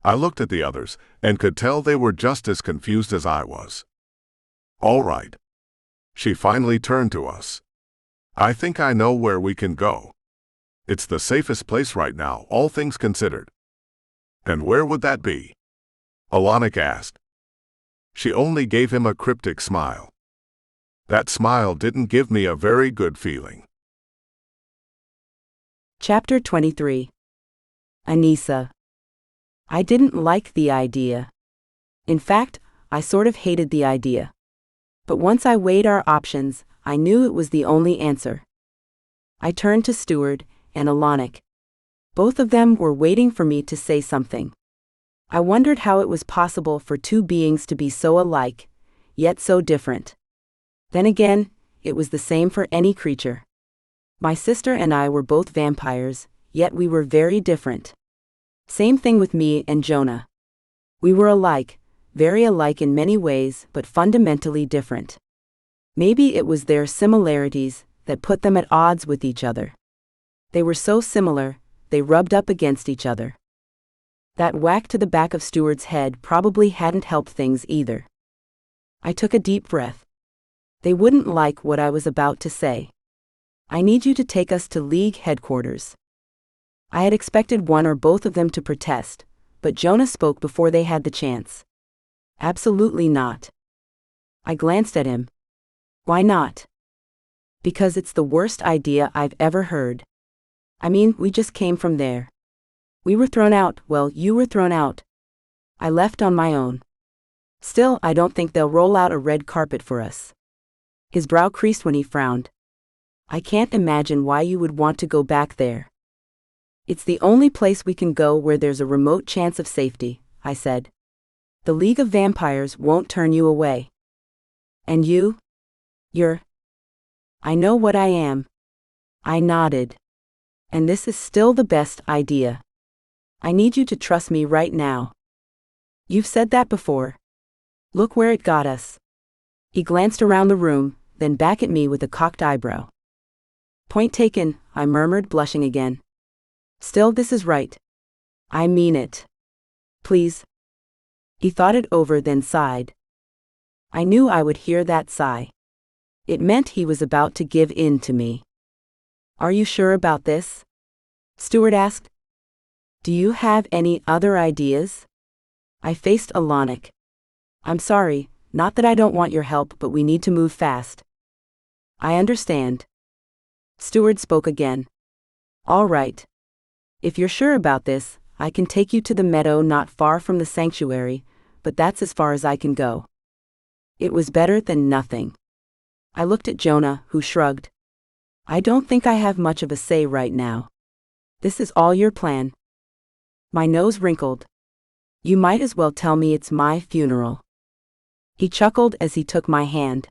I looked at the others, and could tell they were just as confused as I was. All right. She finally turned to us. I think I know where we can go. It's the safest place right now, all things considered. And where would that be? Alanic asked. She only gave him a cryptic smile. That smile didn't give me a very good feeling. Chapter 23. Anissa. I didn't like the idea. In fact, I sort of hated the idea. But once I weighed our options, I knew it was the only answer. I turned to Stewart and Alanic. Both of them were waiting for me to say something. I wondered how it was possible for two beings to be so alike, yet so different. Then again, it was the same for any creature. My sister and I were both vampires, yet we were very different. Same thing with me and Jonah. We were alike, very alike in many ways, but fundamentally different. Maybe it was their similarities that put them at odds with each other. They were so similar, they rubbed up against each other. That whack to the back of Stewart's head probably hadn't helped things either. I took a deep breath. They wouldn't like what I was about to say. I need you to take us to League headquarters. I had expected one or both of them to protest, but Jonah spoke before they had the chance. Absolutely not. I glanced at him. Why not? Because it's the worst idea I've ever heard. I mean, we just came from there. We were thrown out, well, you were thrown out. I left on my own. Still, I don't think they'll roll out a red carpet for us. His brow creased when he frowned. I can't imagine why you would want to go back there. It's the only place we can go where there's a remote chance of safety, I said. The League of Vampires won't turn you away. And you? You're... I know what I am. I nodded. And this is still the best idea. I need you to trust me right now. You've said that before. Look where it got us. He glanced around the room, then back at me with a cocked eyebrow. Point taken, I murmured, blushing again. Still, this is right. I mean it. Please. He thought it over, then sighed. I knew I would hear that sigh. It meant he was about to give in to me. Are you sure about this? Stewart asked. Do you have any other ideas? I faced Alanic. I'm sorry, not that I don't want your help, but we need to move fast. I understand. Stewart spoke again. All right. If you're sure about this, I can take you to the meadow not far from the sanctuary, but that's as far as I can go. It was better than nothing. I looked at Jonah, who shrugged. I don't think I have much of a say right now. This is all your plan. My nose wrinkled. You might as well tell me it's my funeral. He chuckled as he took my hand.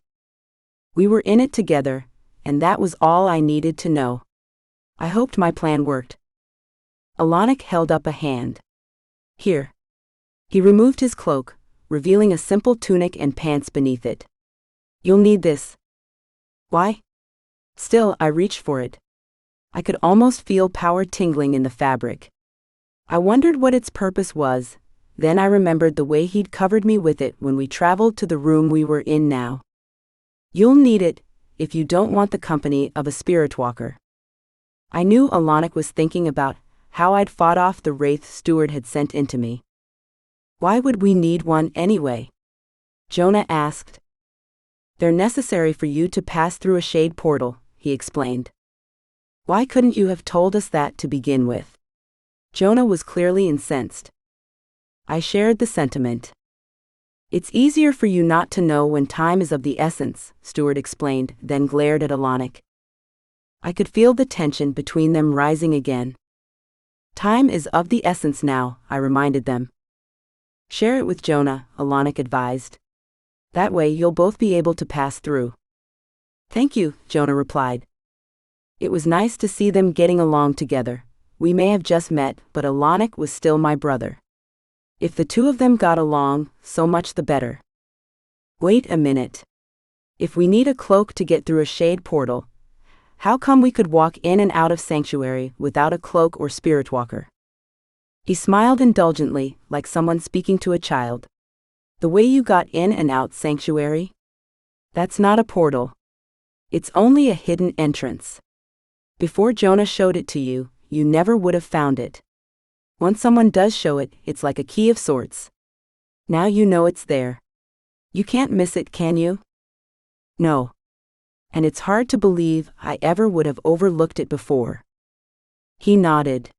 We were in it together, and that was all I needed to know. I hoped my plan worked. Alanic held up a hand. Here. He removed his cloak, revealing a simple tunic and pants beneath it. You'll need this. Why? Still, I reached for it. I could almost feel power tingling in the fabric. I wondered what its purpose was, then I remembered the way he'd covered me with it when we traveled to the room we were in now. You'll need it, if you don't want the company of a spirit walker. I knew Alanic was thinking about how I'd fought off the wraith Steward had sent into me. Why would we need one anyway? Jonah asked. They're necessary for you to pass through a shade portal, he explained. Why couldn't you have told us that to begin with? Jonah was clearly incensed. I shared the sentiment. It's easier for you not to know when time is of the essence, Steward explained, then glared at Alanic. I could feel the tension between them rising again. Time is of the essence now, I reminded them. Share it with Jonah, Alanic advised. That way you'll both be able to pass through. Thank you, Jonah replied. It was nice to see them getting along together. We may have just met, but Alanic was still my brother. If the two of them got along, so much the better. Wait a minute. If we need a cloak to get through a shade portal, how come we could walk in and out of Sanctuary without a cloak or spirit walker? He smiled indulgently, like someone speaking to a child. The way you got in and out Sanctuary? That's not a portal. It's only a hidden entrance. Before Jonah showed it to you, you never would have found it. Once someone does show it, it's like a key of sorts. Now you know it's there. You can't miss it, can you? No. And it's hard to believe I ever would have overlooked it before. He nodded.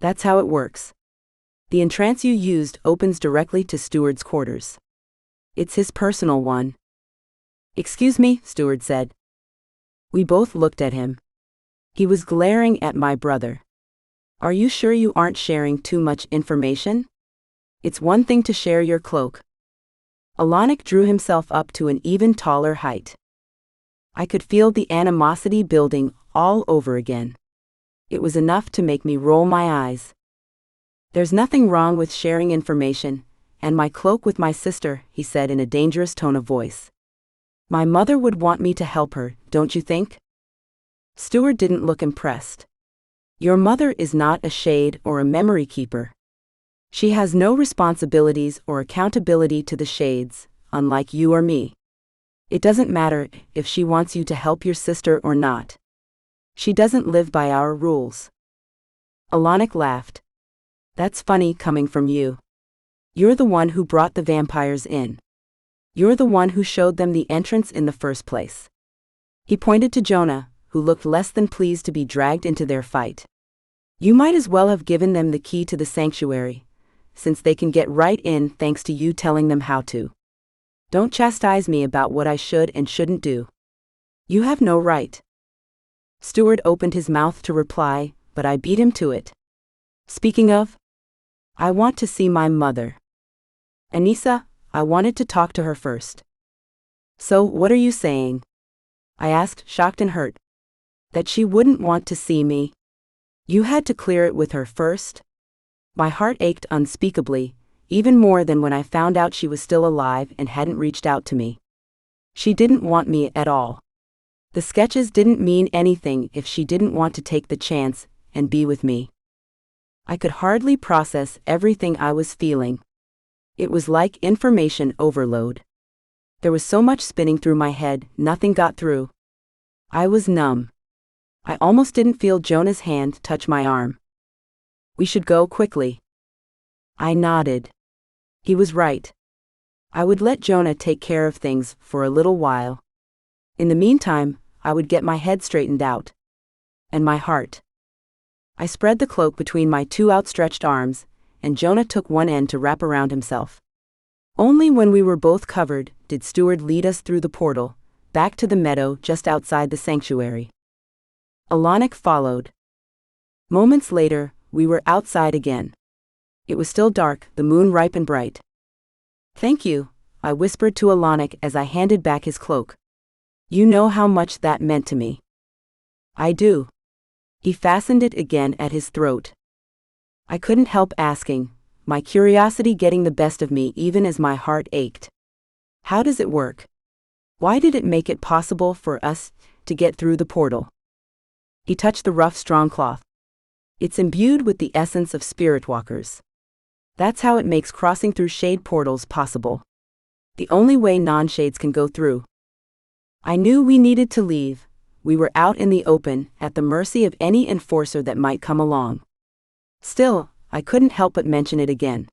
That's how it works. The entrance you used opens directly to Steward's quarters. It's his personal one. Excuse me, Steward said. We both looked at him. He was glaring at my brother. Are you sure you aren't sharing too much information? It's one thing to share your cloak. Alanic drew himself up to an even taller height. I could feel the animosity building all over again. It was enough to make me roll my eyes. There's nothing wrong with sharing information, and my cloak with my sister, he said in a dangerous tone of voice. My mother would want me to help her, don't you think? Steward didn't look impressed. Your mother is not a shade or a memory keeper. She has no responsibilities or accountability to the shades, unlike you or me. It doesn't matter if she wants you to help your sister or not. She doesn't live by our rules. Alanic laughed. That's funny coming from you. You're the one who brought the vampires in. You're the one who showed them the entrance in the first place. He pointed to Jonah, who looked less than pleased to be dragged into their fight. You might as well have given them the key to the sanctuary, since they can get right in thanks to you telling them how to. Don't chastise me about what I should and shouldn't do. You have no right. Steward opened his mouth to reply, but I beat him to it. Speaking of, I want to see my mother. Anissa, I wanted to talk to her first. So, what are you saying? I asked, shocked and hurt. That she wouldn't want to see me. You had to clear it with her first? My heart ached unspeakably, even more than when I found out she was still alive and hadn't reached out to me. She didn't want me at all. The sketches didn't mean anything if she didn't want to take the chance and be with me. I could hardly process everything I was feeling. It was like information overload. There was so much spinning through my head, nothing got through. I was numb. I almost didn't feel Jonah's hand touch my arm. We should go quickly. I nodded. He was right. I would let Jonah take care of things for a little while. In the meantime, I would get my head straightened out. And my heart. I spread the cloak between my two outstretched arms, and Jonah took one end to wrap around himself. Only when we were both covered did Steward lead us through the portal, back to the meadow just outside the sanctuary. Alanic followed. Moments later, we were outside again. It was still dark, the moon ripe and bright. "Thank you," I whispered to Alanic as I handed back his cloak. "You know how much that meant to me." "I do." He fastened it again at his throat. I couldn't help asking, my curiosity getting the best of me even as my heart ached. "How does it work? Why did it make it possible for us to get through the portal?" He touched the rough, strong cloth. "It's imbued with the essence of spirit walkers. That's how it makes crossing through shade portals possible. The only way non-shades can go through." I knew we needed to leave. We were out in the open, at the mercy of any enforcer that might come along. Still, I couldn't help but mention it again.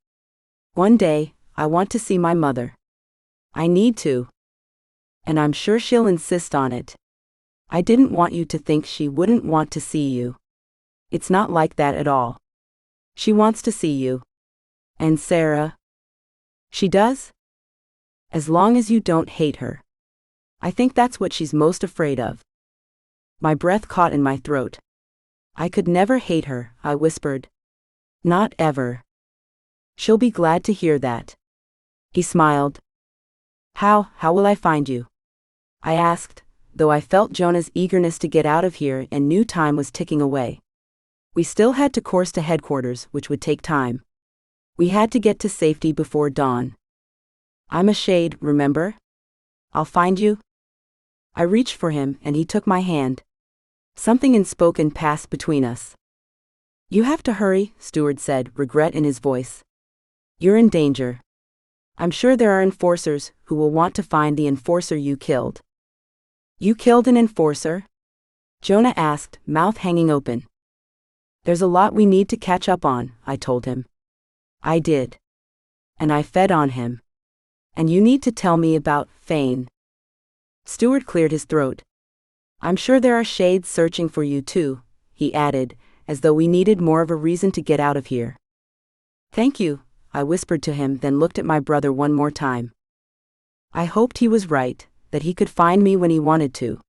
"One day, I want to see my mother. I need to. And I'm sure she'll insist on it. I didn't want you to think she wouldn't want to see you. It's not like that at all. She wants to see you. And Sarah? She does? As long as you don't hate her. I think that's what she's most afraid of." My breath caught in my throat. "I could never hate her," I whispered. "Not ever." "She'll be glad to hear that." He smiled. How will I find you?" I asked, though I felt Jonah's eagerness to get out of here and knew time was ticking away. We still had to course to headquarters, which would take time. We had to get to safety before dawn. "I'm a shade, remember? I'll find you." I reached for him and he took my hand. Something unspoken passed between us. "You have to hurry," Stewart said, regret in his voice. "You're in danger. I'm sure there are enforcers who will want to find the enforcer you killed." "You killed an enforcer?" Jonah asked, mouth hanging open. "There's a lot we need to catch up on," I told him. I did. And I fed on him. "And you need to tell me about Fane." Stewart cleared his throat. "I'm sure there are shades searching for you too," he added, as though we needed more of a reason to get out of here. "Thank you," I whispered to him, then looked at my brother one more time. I hoped he was right, that he could find me when he wanted to.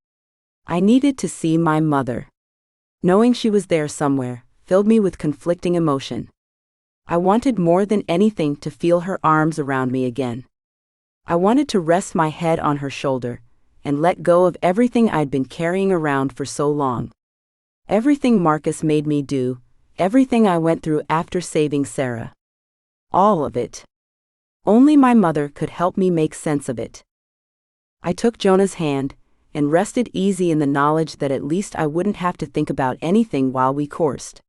I needed to see my mother. Knowing she was there somewhere filled me with conflicting emotion. I wanted more than anything to feel her arms around me again. I wanted to rest my head on her shoulder and let go of everything I'd been carrying around for so long. Everything Marcus made me do, everything I went through after saving Sarah. All of it. Only my mother could help me make sense of it. I took Jonah's hand and rested easy in the knowledge that at least I wouldn't have to think about anything while we coursed.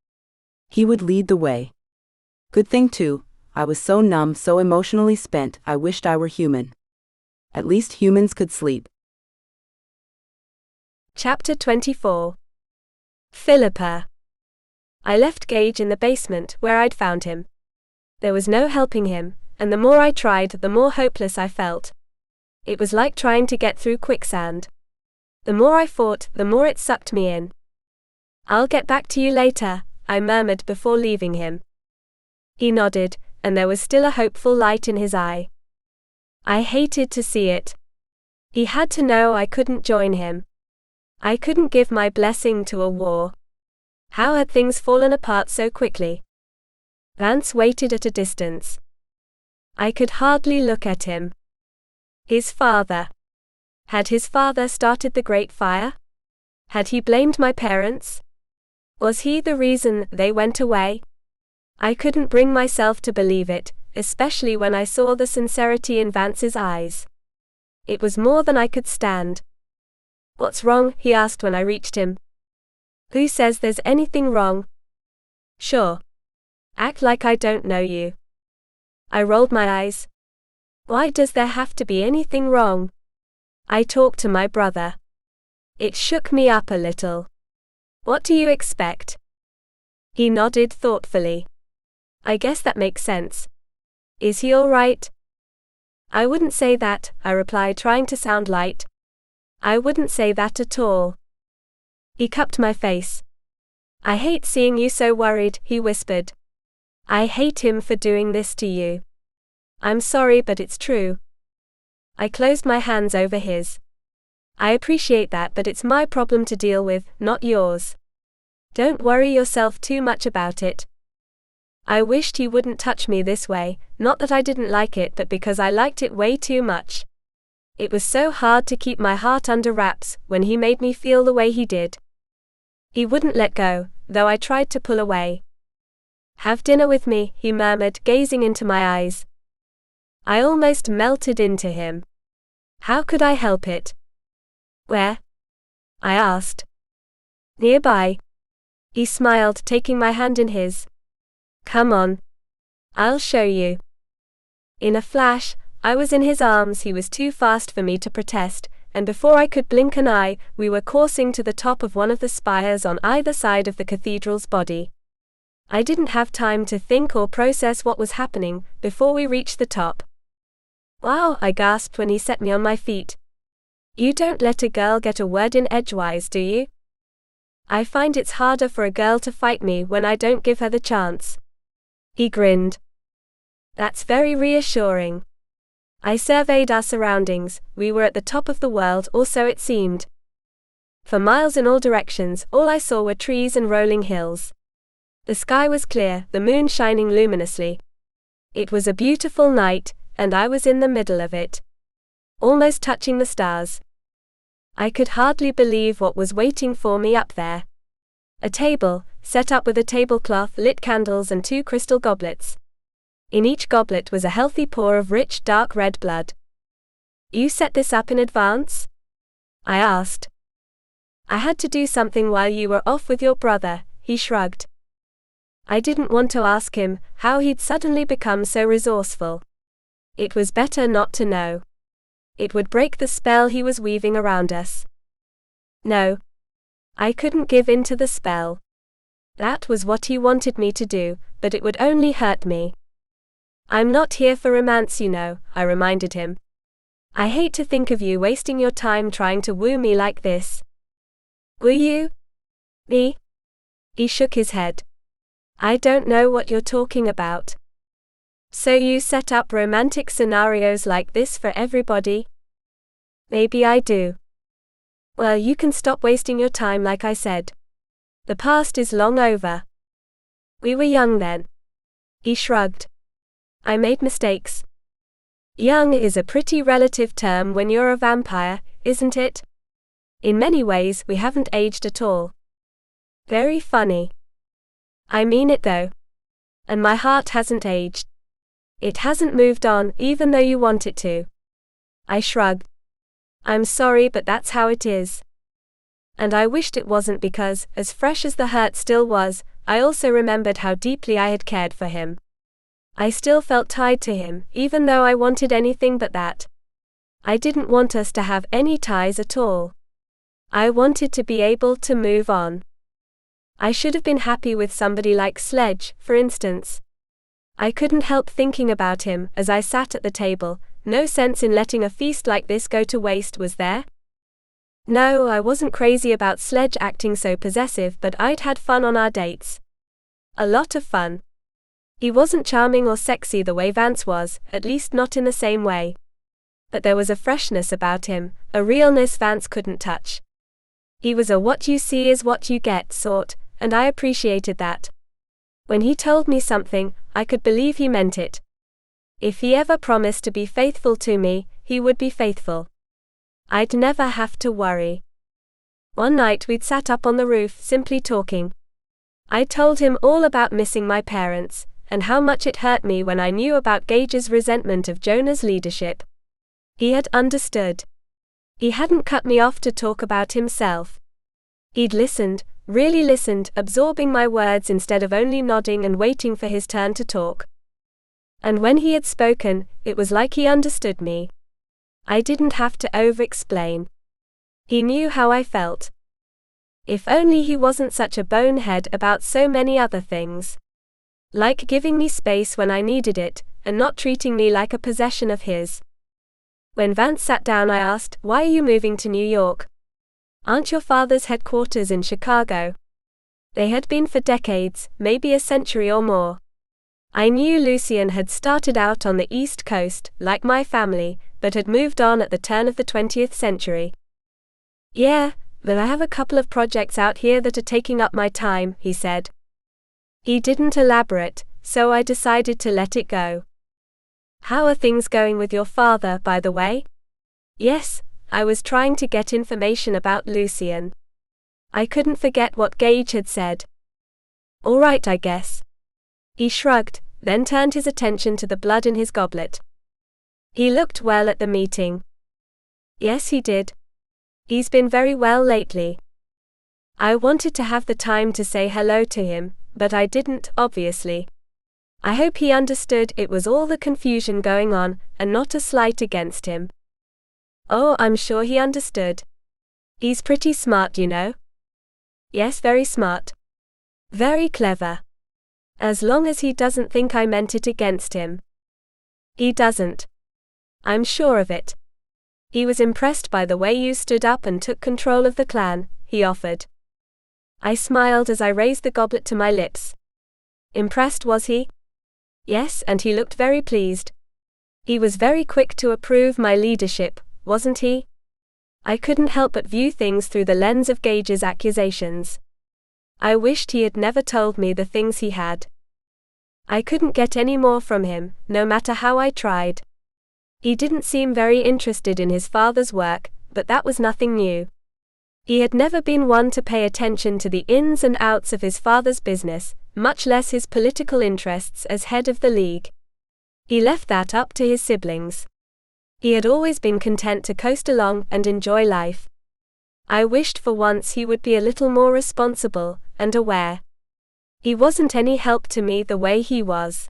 He would lead the way. Good thing too, I was so numb, so emotionally spent, I wished I were human. At least humans could sleep. Chapter 24. Philippa. I left Gage in the basement where I'd found him. There was no helping him, and the more I tried, the more hopeless I felt. It was like trying to get through quicksand. The more I fought, the more it sucked me in. "I'll get back to you later," I murmured before leaving him. He nodded, and there was still a hopeful light in his eye. I hated to see it. He had to know I couldn't join him. I couldn't give my blessing to a war. How had things fallen apart so quickly? Vance waited at a distance. I could hardly look at him. His father. Had his father started the Great Fire? Had he blamed my parents? Was he the reason they went away? I couldn't bring myself to believe it, especially when I saw the sincerity in Vance's eyes. It was more than I could stand. "What's wrong?" he asked when I reached him. "Who says there's anything wrong?" "Sure. Act like I don't know you." I rolled my eyes. "Why does there have to be anything wrong?" I talked to my brother. It shook me up a little. "What do you expect?" He nodded thoughtfully. "I guess that makes sense. Is he all right?" "I wouldn't say that," I replied, trying to sound light. "I wouldn't say that at all." He cupped my face. "I hate seeing you so worried," he whispered. "I hate him for doing this to you. I'm sorry, but it's true." I closed my hands over his. I appreciate that, but it's my problem to deal with, not yours. Don't worry yourself too much about it. I wished he wouldn't touch me this way, not that I didn't like it, but because I liked it way too much. It was so hard to keep my heart under wraps when he made me feel the way he did. He wouldn't let go, though I tried to pull away. Have dinner with me, he murmured, gazing into my eyes. I almost melted into him. How could I help it? Where? I asked. Nearby. He smiled, taking my hand in his. Come on. I'll show you. In a flash, I was in his arms. He was too fast for me to protest, and before I could blink an eye, we were coursing to the top of one of the spires on either side of the cathedral's body. I didn't have time to think or process what was happening before we reached the top. Wow, I gasped when he set me on my feet. You don't let a girl get a word in edgewise, do you? I find it's harder for a girl to fight me when I don't give her the chance. He grinned. That's very reassuring. I surveyed our surroundings. We were at the top of the world, or so it seemed. For miles in all directions, all I saw were trees and rolling hills. The sky was clear, the moon shining luminously. It was a beautiful night, and I was in the middle of it, almost touching the stars. I could hardly believe what was waiting for me up there. A table, set up with a tablecloth, lit candles, and 2 crystal goblets. In each goblet was a healthy pour of rich, dark red blood. You set this up in advance? I asked. I had to do something while you were off with your brother, he shrugged. I didn't want to ask him how he'd suddenly become so resourceful. It was better not to know. It would break the spell he was weaving around us. No. I couldn't give in to the spell. That was what he wanted me to do, but it would only hurt me. I'm not here for romance, you know, I reminded him. I hate to think of you wasting your time trying to woo me like this. Were you? Me? He shook his head. I don't know what you're talking about. So you set up romantic scenarios like this for everybody? Maybe I do. Well, you can stop wasting your time, like I said. The past is long over. We were young then. He shrugged. I made mistakes. Young is a pretty relative term when you're a vampire, isn't it? In many ways, we haven't aged at all. Very funny. I mean it though. And my heart hasn't aged. It hasn't moved on, even though you want it to. I shrugged. I'm sorry, but that's how it is. And I wished it wasn't, because, as fresh as the hurt still was, I also remembered how deeply I had cared for him. I still felt tied to him, even though I wanted anything but that. I didn't want us to have any ties at all. I wanted to be able to move on. I should have been happy with somebody like Sledge, for instance. I couldn't help thinking about him as I sat at the table. No sense in letting a feast like this go to waste, was there? No, I wasn't crazy about Sledge acting so possessive, but I'd had fun on our dates. A lot of fun. He wasn't charming or sexy the way Vance was, at least not in the same way. But there was a freshness about him, a realness Vance couldn't touch. He was a what you see is what you get sort, and I appreciated that. When he told me something, I could believe he meant it. If he ever promised to be faithful to me, he would be faithful. I'd never have to worry. One night we'd sat up on the roof, simply talking. I told him all about missing my parents, and how much it hurt me when I knew about Gage's resentment of Jonah's leadership. He had understood. He hadn't cut me off to talk about himself. He'd listened, really listened, absorbing my words instead of only nodding and waiting for his turn to talk. And when he had spoken, it was like he understood me. I didn't have to over-explain. He knew how I felt. If only he wasn't such a bonehead about so many other things. Like giving me space when I needed it, and not treating me like a possession of his. When Vance sat down, I asked, "Why are you moving to New York? Aren't your father's headquarters in Chicago?" They had been for decades, maybe a century or more. I knew Lucien had started out on the East Coast, like my family, but had moved on at the turn of the 20th century. Yeah, but I have a couple of projects out here that are taking up my time, he said. He didn't elaborate, so I decided to let it go. How are things going with your father, by the way? Yes, I was trying to get information about Lucien. I couldn't forget what Gage had said. All right, I guess. He shrugged, then turned his attention to the blood in his goblet. He looked well at the meeting. Yes, he did. He's been very well lately. I wanted to have the time to say hello to him, but I didn't, obviously. I hope he understood it was all the confusion going on, and not a slight against him. Oh, I'm sure he understood. He's pretty smart, you know. Yes, very smart. Very clever. As long as he doesn't think I meant it against him. He doesn't. I'm sure of it. He was impressed by the way you stood up and took control of the clan, he offered. I smiled as I raised the goblet to my lips. Impressed, was he? Yes, and he looked very pleased. He was very quick to approve my leadership, wasn't he? I couldn't help but view things through the lens of Gage's accusations. I wished he had never told me the things he had. I couldn't get any more from him, no matter how I tried. He didn't seem very interested in his father's work, but that was nothing new. He had never been one to pay attention to the ins and outs of his father's business, much less his political interests as head of the League. He left that up to his siblings. He had always been content to coast along and enjoy life. I wished for once he would be a little more responsible and aware. He wasn't any help to me the way he was.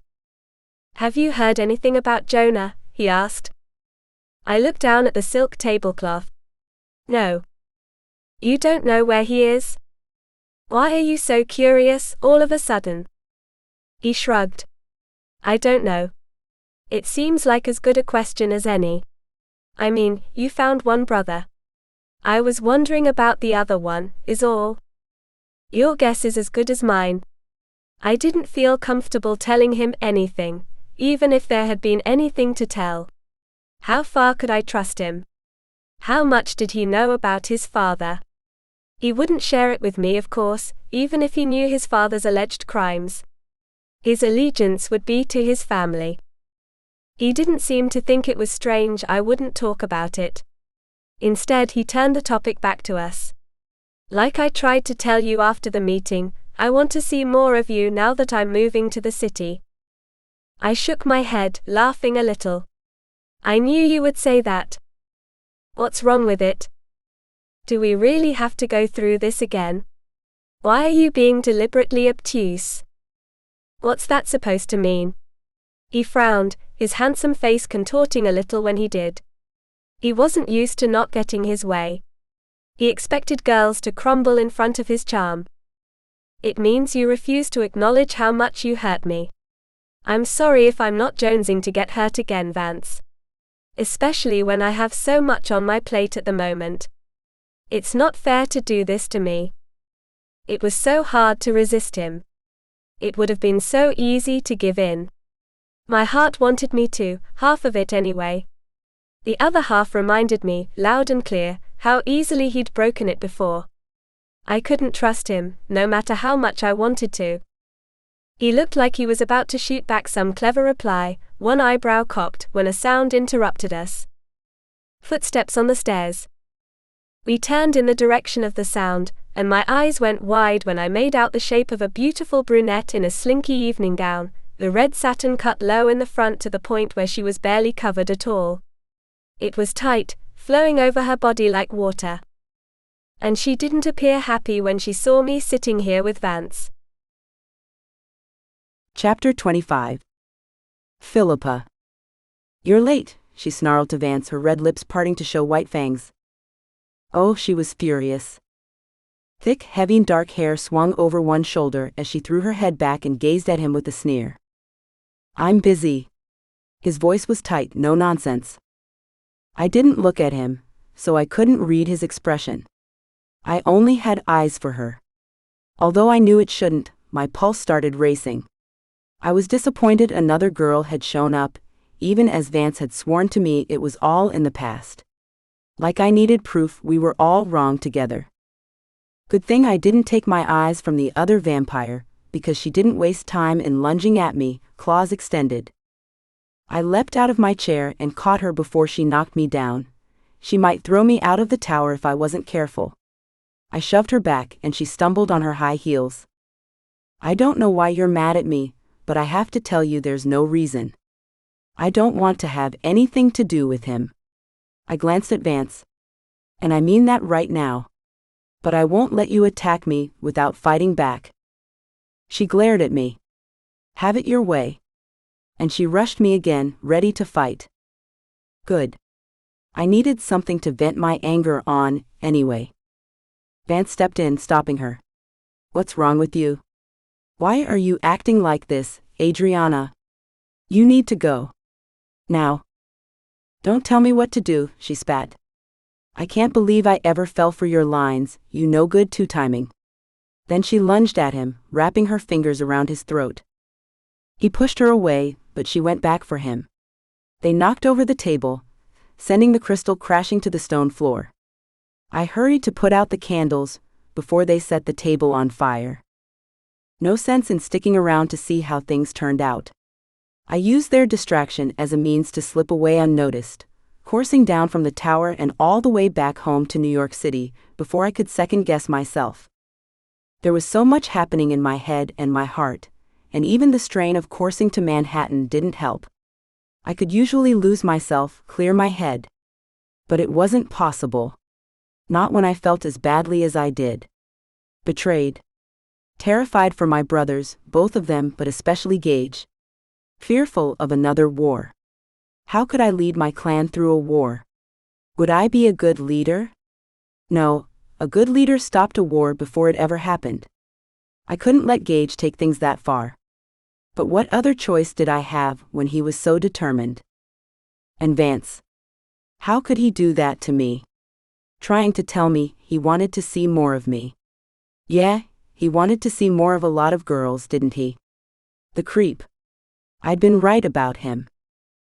Have you heard anything about Jonah? He asked. I looked down at the silk tablecloth. No. You don't know where he is? Why are you so curious, all of a sudden? He shrugged. I don't know. It seems like as good a question as any. I mean, you found one brother. I was wondering about the other one, is all. Your guess is as good as mine. I didn't feel comfortable telling him anything, even if there had been anything to tell. How far could I trust him? How much did he know about his father? He wouldn't share it with me, of course, even if he knew his father's alleged crimes. His allegiance would be to his family. He didn't seem to think it was strange I wouldn't talk about it. Instead, he turned the topic back to us. Like I tried to tell you after the meeting, I want to see more of you now that I'm moving to the city. I shook my head, laughing a little. I knew you would say that. What's wrong with it? Do we really have to go through this again? Why are you being deliberately obtuse? What's that supposed to mean? He frowned, his handsome face contorting a little when he did. He wasn't used to not getting his way. He expected girls to crumble in front of his charm. It means you refuse to acknowledge how much you hurt me. I'm sorry if I'm not jonesing to get hurt again, Vance. Especially when I have so much on my plate at the moment. It's not fair to do this to me. It was so hard to resist him. It would have been so easy to give in. My heart wanted me to, half of it anyway. The other half reminded me, loud and clear, how easily he'd broken it before. I couldn't trust him, no matter how much I wanted to. He looked like he was about to shoot back some clever reply, one eyebrow cocked, when a sound interrupted us. Footsteps on the stairs. We turned in the direction of the sound, and my eyes went wide when I made out the shape of a beautiful brunette in a slinky evening gown, the red satin cut low in the front to the point where she was barely covered at all. It was tight, flowing over her body like water. And she didn't appear happy when she saw me sitting here with Vance. Chapter 25. Philippa. You're late, she snarled to Vance, her red lips parting to show white fangs. Oh, she was furious. Thick, heavy, dark hair swung over one shoulder as she threw her head back and gazed at him with a sneer. I'm busy. His voice was tight, no nonsense. I didn't look at him, so I couldn't read his expression. I only had eyes for her. Although I knew it shouldn't, my pulse started racing. I was disappointed another girl had shown up, even as Vance had sworn to me it was all in the past. Like I needed proof we were all wrong together. Good thing I didn't take my eyes from the other vampire, because she didn't waste time in lunging at me, claws extended. I leapt out of my chair and caught her before she knocked me down. She might throw me out of the tower if I wasn't careful. I shoved her back and she stumbled on her high heels. I don't know why you're mad at me, but I have to tell you there's no reason. I don't want to have anything to do with him. I glanced at Vance. And I mean that right now. But I won't let you attack me without fighting back. She glared at me. Have it your way. And she rushed me again, ready to fight. Good. I needed something to vent my anger on, anyway. Vance stepped in, stopping her. What's wrong with you? Why are you acting like this, Adriana? You need to go. Now. Don't tell me what to do, she spat. I can't believe I ever fell for your lines, you no good two-timing. Then she lunged at him, wrapping her fingers around his throat. He pushed her away, but she went back for him. They knocked over the table, sending the crystal crashing to the stone floor. I hurried to put out the candles before they set the table on fire. No sense in sticking around to see how things turned out. I used their distraction as a means to slip away unnoticed, coursing down from the tower and all the way back home to New York City before I could second-guess myself. There was so much happening in my head and my heart, and even the strain of coursing to Manhattan didn't help. I could usually lose myself, clear my head. But it wasn't possible. Not when I felt as badly as I did. Betrayed. Terrified for my brothers, both of them but especially Gage. Fearful of another war. How could I lead my clan through a war? Would I be a good leader? No, a good leader stopped a war before it ever happened. I couldn't let Gage take things that far. But what other choice did I have when he was so determined? And Vance. How could he do that to me? Trying to tell me he wanted to see more of me. Yeah, he wanted to see more of a lot of girls, didn't he? The creep. I'd been right about him.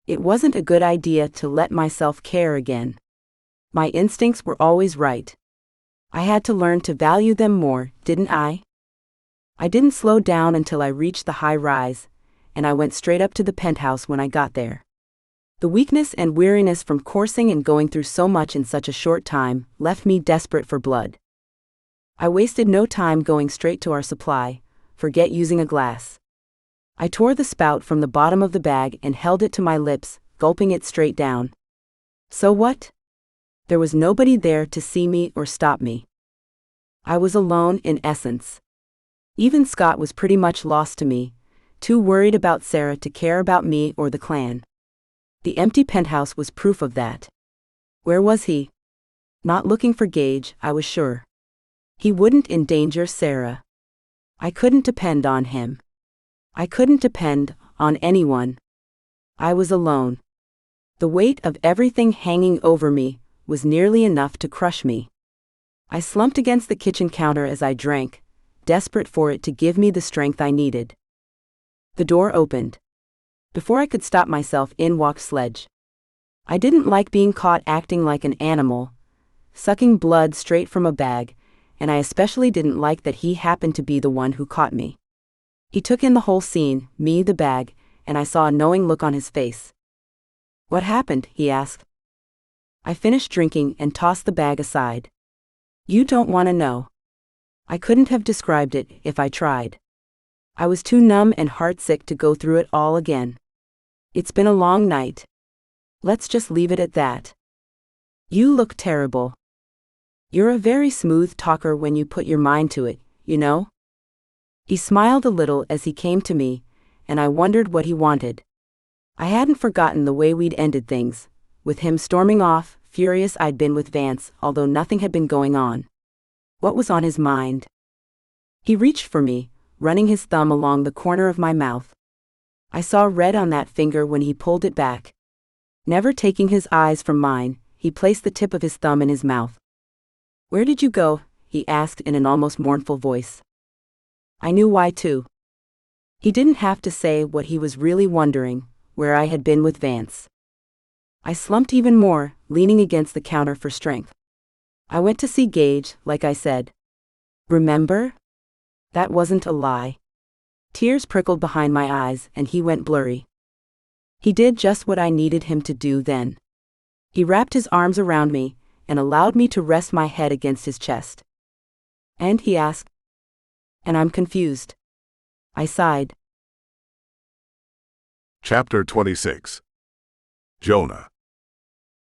It wasn't a good idea to let myself care again. My instincts were always right. I had to learn to value them more, didn't I? I didn't slow down until I reached the high rise, and I went straight up to the penthouse when I got there. The weakness and weariness from coursing and going through so much in such a short time left me desperate for blood. I wasted no time going straight to our supply, forget using a glass. I tore the spout from the bottom of the bag and held it to my lips, gulping it straight down. So what? There was nobody there to see me or stop me. I was alone in essence. Even Scott was pretty much lost to me, too worried about Sarah to care about me or the clan. The empty penthouse was proof of that. Where was he? Not looking for Gage, I was sure. He wouldn't endanger Sarah. I couldn't depend on him. I couldn't depend on anyone. I was alone. The weight of everything hanging over me was nearly enough to crush me. I slumped against the kitchen counter as I drank, desperate for it to give me the strength I needed. The door opened. Before I could stop myself, in walked Sledge. I didn't like being caught acting like an animal, sucking blood straight from a bag, and I especially didn't like that he happened to be the one who caught me. He took in the whole scene, me, the bag, and I saw a knowing look on his face. What happened? He asked. I finished drinking and tossed the bag aside. You don't want to know. I couldn't have described it if I tried. I was too numb and heartsick to go through it all again. It's been a long night. Let's just leave it at that. You look terrible. You're a very smooth talker when you put your mind to it, you know? He smiled a little as he came to me, and I wondered what he wanted. I hadn't forgotten the way we'd ended things, with him storming off, furious I'd been with Vance, although nothing had been going on. What was on his mind? He reached for me, running his thumb along the corner of my mouth. I saw red on that finger when he pulled it back. Never taking his eyes from mine, he placed the tip of his thumb in his mouth. Where did you go? He asked in an almost mournful voice. I knew why too. He didn't have to say what he was really wondering, where I had been with Vance. I slumped even more, leaning against the counter for strength. I went to see Gage, like I said. Remember? That wasn't a lie. Tears prickled behind my eyes, and he went blurry. He did just what I needed him to do then. He wrapped his arms around me and allowed me to rest my head against his chest. And he asked. And I'm confused. I sighed. Chapter 26. Jonah.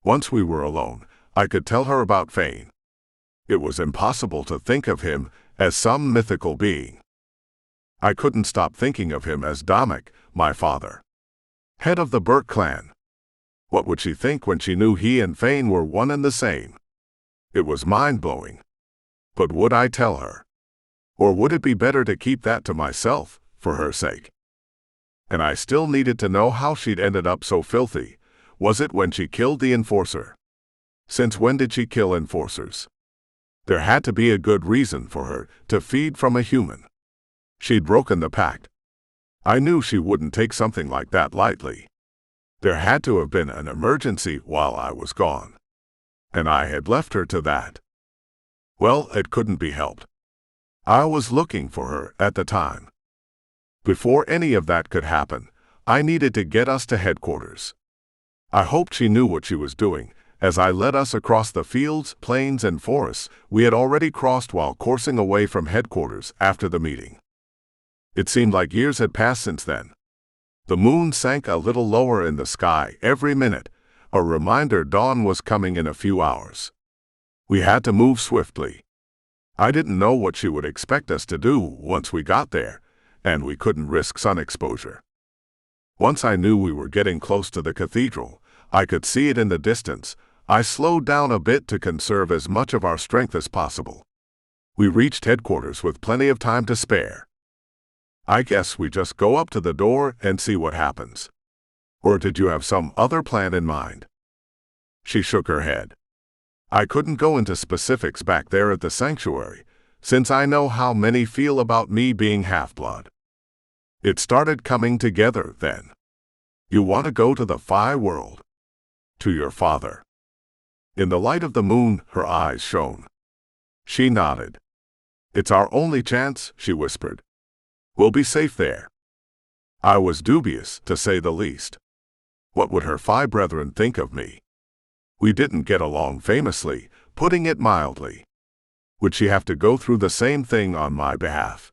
Once we were alone, I could tell her about Fane. It was impossible to think of him as some mythical being. I couldn't stop thinking of him as Damek, my father. Head of the Bourke clan. What would she think when she knew he and Fane were one and the same? It was mind-blowing. But would I tell her? Or would it be better to keep that to myself, for her sake? And I still needed to know how she'd ended up so filthy. Was it when she killed the enforcer? Since when did she kill enforcers? There had to be a good reason for her to feed from a human. She'd broken the pact. I knew she wouldn't take something like that lightly. There had to have been an emergency while I was gone. And I had left her to that. Well, it couldn't be helped. I was looking for her at the time. Before any of that could happen, I needed to get us to headquarters. I hoped she knew what she was doing, as I led us across the fields, plains, and forests we had already crossed while coursing away from headquarters after the meeting. It seemed like years had passed since then. The moon sank a little lower in the sky every minute, a reminder dawn was coming in a few hours. We had to move swiftly. I didn't know what she would expect us to do once we got there, and we couldn't risk sun exposure. Once I knew we were getting close to the cathedral, I could see it in the distance. I slowed down a bit to conserve as much of our strength as possible. We reached headquarters with plenty of time to spare. I guess we just go up to the door and see what happens. Or did you have some other plan in mind? She shook her head. I couldn't go into specifics back there at the sanctuary, since I know how many feel about me being half-blood. It started coming together then. You want to go to the half-fae world? To your father. In the light of the moon, her eyes shone. She nodded. It's our only chance, she whispered. We'll be safe there. I was dubious, to say the least. What would her half-fae brethren think of me? We didn't get along famously, putting it mildly. Would she have to go through the same thing on my behalf?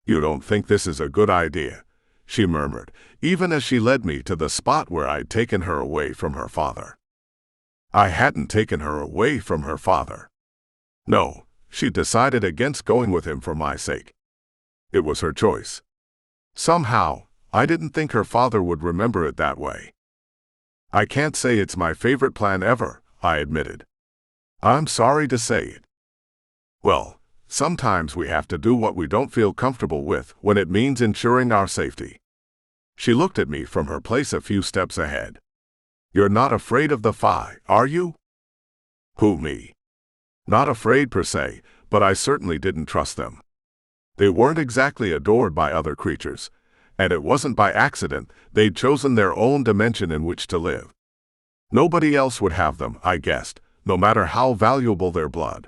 You don't think this is a good idea, she murmured, even as she led me to the spot where I'd taken her away from her father. I hadn't taken her away from her father. No, she decided against going with him for my sake. It was her choice. Somehow, I didn't think her father would remember it that way. I can't say it's my favorite plan ever, I admitted. I'm sorry to say it. Well, sometimes we have to do what we don't feel comfortable with when it means ensuring our safety. She looked at me from her place a few steps ahead. You're not afraid of the half-fae, are you? Who, me? Not afraid per se, but I certainly didn't trust them. They weren't exactly adored by other creatures, and it wasn't by accident they'd chosen their own dimension in which to live. Nobody else would have them, I guessed, no matter how valuable their blood.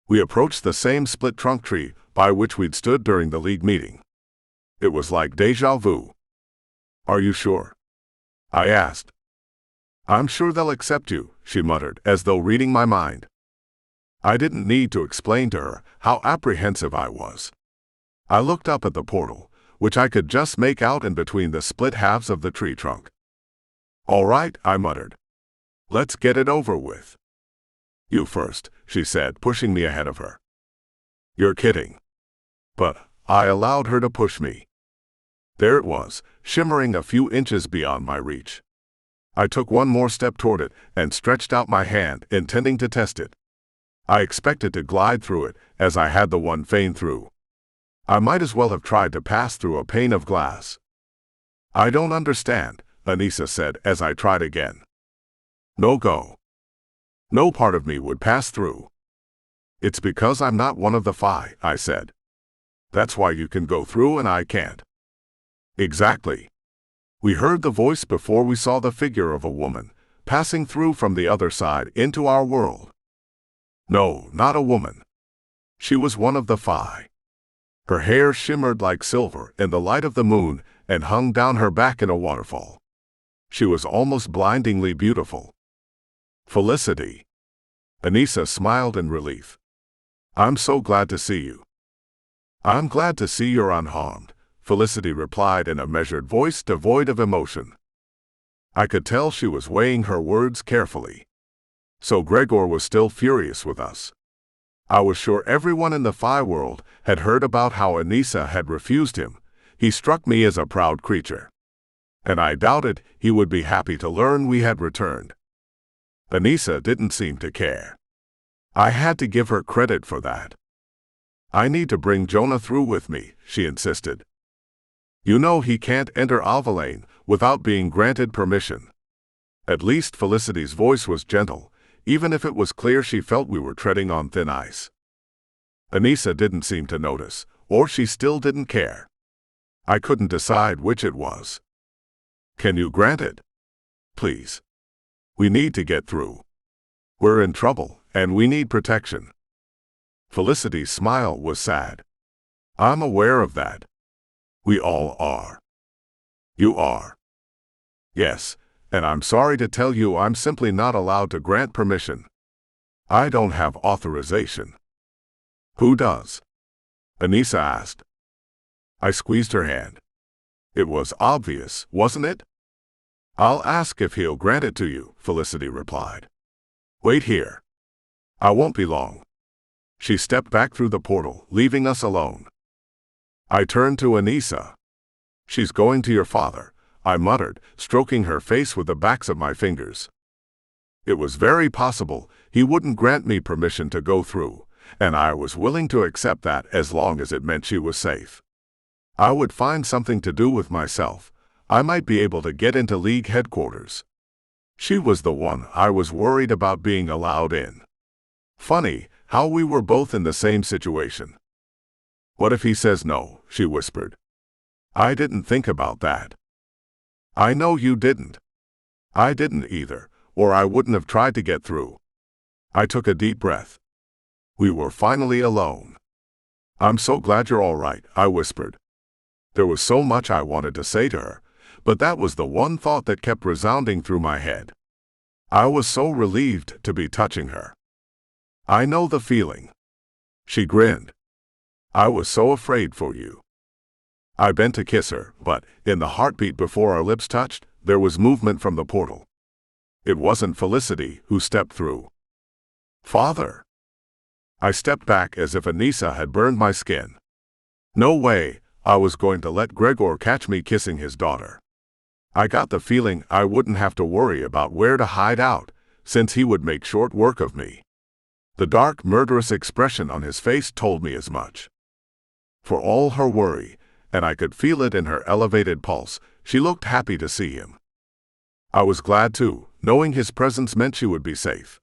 We approached the same split trunk tree by which we'd stood during the League meeting. It was like déjà vu. Are you sure? I asked. I'm sure they'll accept you, she muttered, as though reading my mind. I didn't need to explain to her how apprehensive I was. I looked up at the portal, which I could just make out in between the split halves of the tree trunk. All right, I muttered. Let's get it over with. You first, she said, pushing me ahead of her. You're kidding. But I allowed her to push me. There it was, shimmering a few inches beyond my reach. I took one more step toward it and stretched out my hand, intending to test it. I expected to glide through it, as I had the one Fane through. I might as well have tried to pass through a pane of glass. I don't understand, Anissa said as I tried again. No go. No part of me would pass through. It's because I'm not one of the half-fae, I said. That's why you can go through and I can't. Exactly. We heard the voice before we saw the figure of a woman, passing through from the other side into our world. No, not a woman. She was one of the half-fae. Her hair shimmered like silver in the light of the moon and hung down her back in a waterfall. She was almost blindingly beautiful. Felicity. Anissa smiled in relief. I'm so glad to see you. I'm glad to see you're unharmed, Felicity replied in a measured voice devoid of emotion. I could tell she was weighing her words carefully. So Gregor was still furious with us. I was sure everyone in the half-fae world had heard about how Anissa had refused him. He struck me as a proud creature. And I doubted he would be happy to learn we had returned. Anissa didn't seem to care. I had to give her credit for that. I need to bring Jonah through with me, she insisted. You know he can't enter Alvalane without being granted permission. At least Felicity's voice was gentle, even if it was clear she felt we were treading on thin ice. Anissa didn't seem to notice, or she still didn't care. I couldn't decide which it was. Can you grant it? Please. We need to get through. We're in trouble, and we need protection. Felicity's smile was sad. I'm aware of that. We all are. You are. Yes, and I'm sorry to tell you I'm simply not allowed to grant permission. I don't have authorization. Who does? Anissa asked. I squeezed her hand. It was obvious, wasn't it? I'll ask if he'll grant it to you, Felicity replied. Wait here. I won't be long. She stepped back through the portal, leaving us alone. I turned to Anissa. She's going to your father, I muttered, stroking her face with the backs of my fingers. It was very possible he wouldn't grant me permission to go through, and I was willing to accept that as long as it meant she was safe. I would find something to do with myself. I might be able to get into League headquarters. She was the one I was worried about being allowed in. Funny how we were both in the same situation. What if he says no, she whispered. I didn't think about that. I know you didn't. I didn't either, or I wouldn't have tried to get through. I took a deep breath. We were finally alone. I'm so glad you're all right, I whispered. There was so much I wanted to say to her, but that was the one thought that kept resounding through my head. I was so relieved to be touching her. I know the feeling. She grinned. I was so afraid for you. I bent to kiss her, but, in the heartbeat before our lips touched, there was movement from the portal. It wasn't Felicity who stepped through. Father! I stepped back as if Anissa had burned my skin. No way I was going to let Gregor catch me kissing his daughter. I got the feeling I wouldn't have to worry about where to hide out, since he would make short work of me. The dark, murderous expression on his face told me as much. For all her worry, and I could feel it in her elevated pulse, she looked happy to see him. I was glad too, knowing his presence meant she would be safe.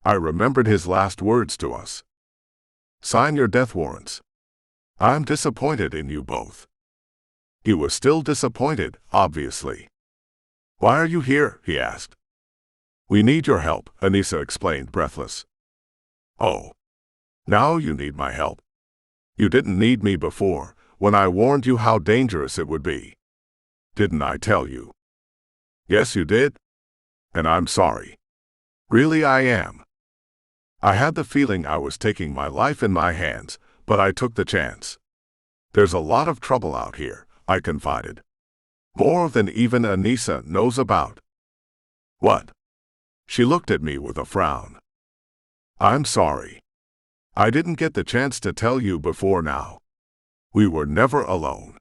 I remembered his last words to us. Sign your death warrants. I'm disappointed in you both. He was still disappointed, obviously. Why are you here? He asked. We need your help, Anissa explained, breathless. Oh. Now you need my help. You didn't need me before, when I warned you how dangerous it would be. Didn't I tell you? Yes, you did. And I'm sorry. Really, I am. I had the feeling I was taking my life in my hands, but I took the chance. There's a lot of trouble out here, I confided. More than even Anissa knows about. What? She looked at me with a frown. I'm sorry. I didn't get the chance to tell you before now. We were never alone.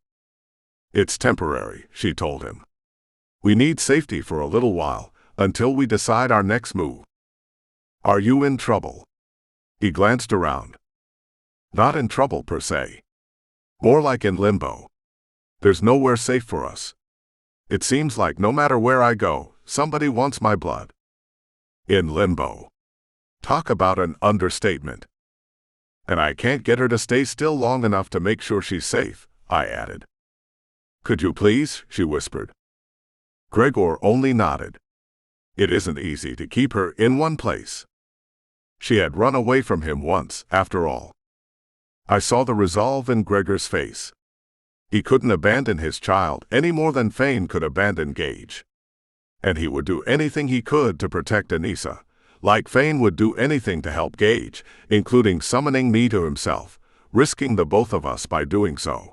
It's temporary, she told him. We need safety for a little while, until we decide our next move. Are you in trouble? He glanced around. Not in trouble per se. More like in limbo. There's nowhere safe for us. It seems like no matter where I go, somebody wants my blood. In limbo. Talk about an understatement. And I can't get her to stay still long enough to make sure she's safe, I added. Could you please? She whispered. Gregor only nodded. It isn't easy to keep her in one place. She had run away from him once, after all. I saw the resolve in Gregor's face. He couldn't abandon his child any more than Fane could abandon Gage. And he would do anything he could to protect Anissa, like Fane would do anything to help Gage, including summoning me to himself, risking the both of us by doing so.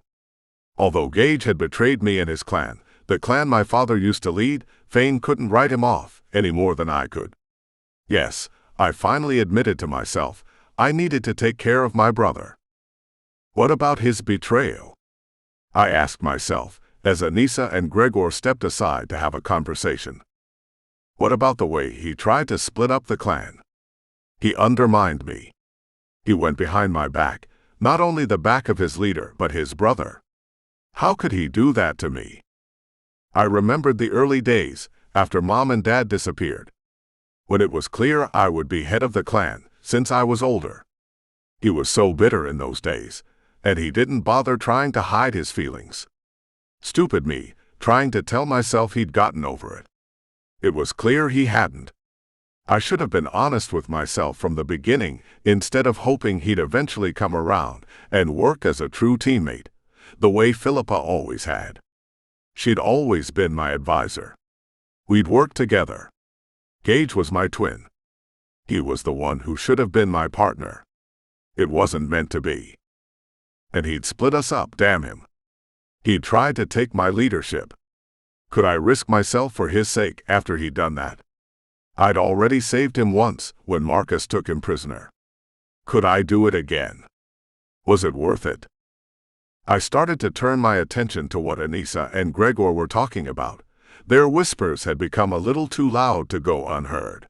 Although Gage had betrayed me and his clan, the clan my father used to lead, Fane couldn't write him off any more than I could. Yes, I finally admitted to myself, I needed to take care of my brother. What about his betrayal? I asked myself, as Anissa and Gregor stepped aside to have a conversation. What about the way he tried to split up the clan? He undermined me. He went behind my back, not only the back of his leader but his brother. How could he do that to me? I remembered the early days, after Mom and Dad disappeared, when it was clear I would be head of the clan, since I was older. He was so bitter in those days, and he didn't bother trying to hide his feelings. Stupid me, trying to tell myself he'd gotten over it. It was clear he hadn't. I should have been honest with myself from the beginning, instead of hoping he'd eventually come around and work as a true teammate, the way Philippa always had. She'd always been my advisor. We'd worked together. Gage was my twin. He was the one who should have been my partner. It wasn't meant to be. And he'd split us up, damn him. He'd tried to take my leadership. Could I risk myself for his sake after he'd done that? I'd already saved him once when Marcus took him prisoner. Could I do it again? Was it worth it? I started to turn my attention to what Anissa and Gregor were talking about. Their whispers had become a little too loud to go unheard.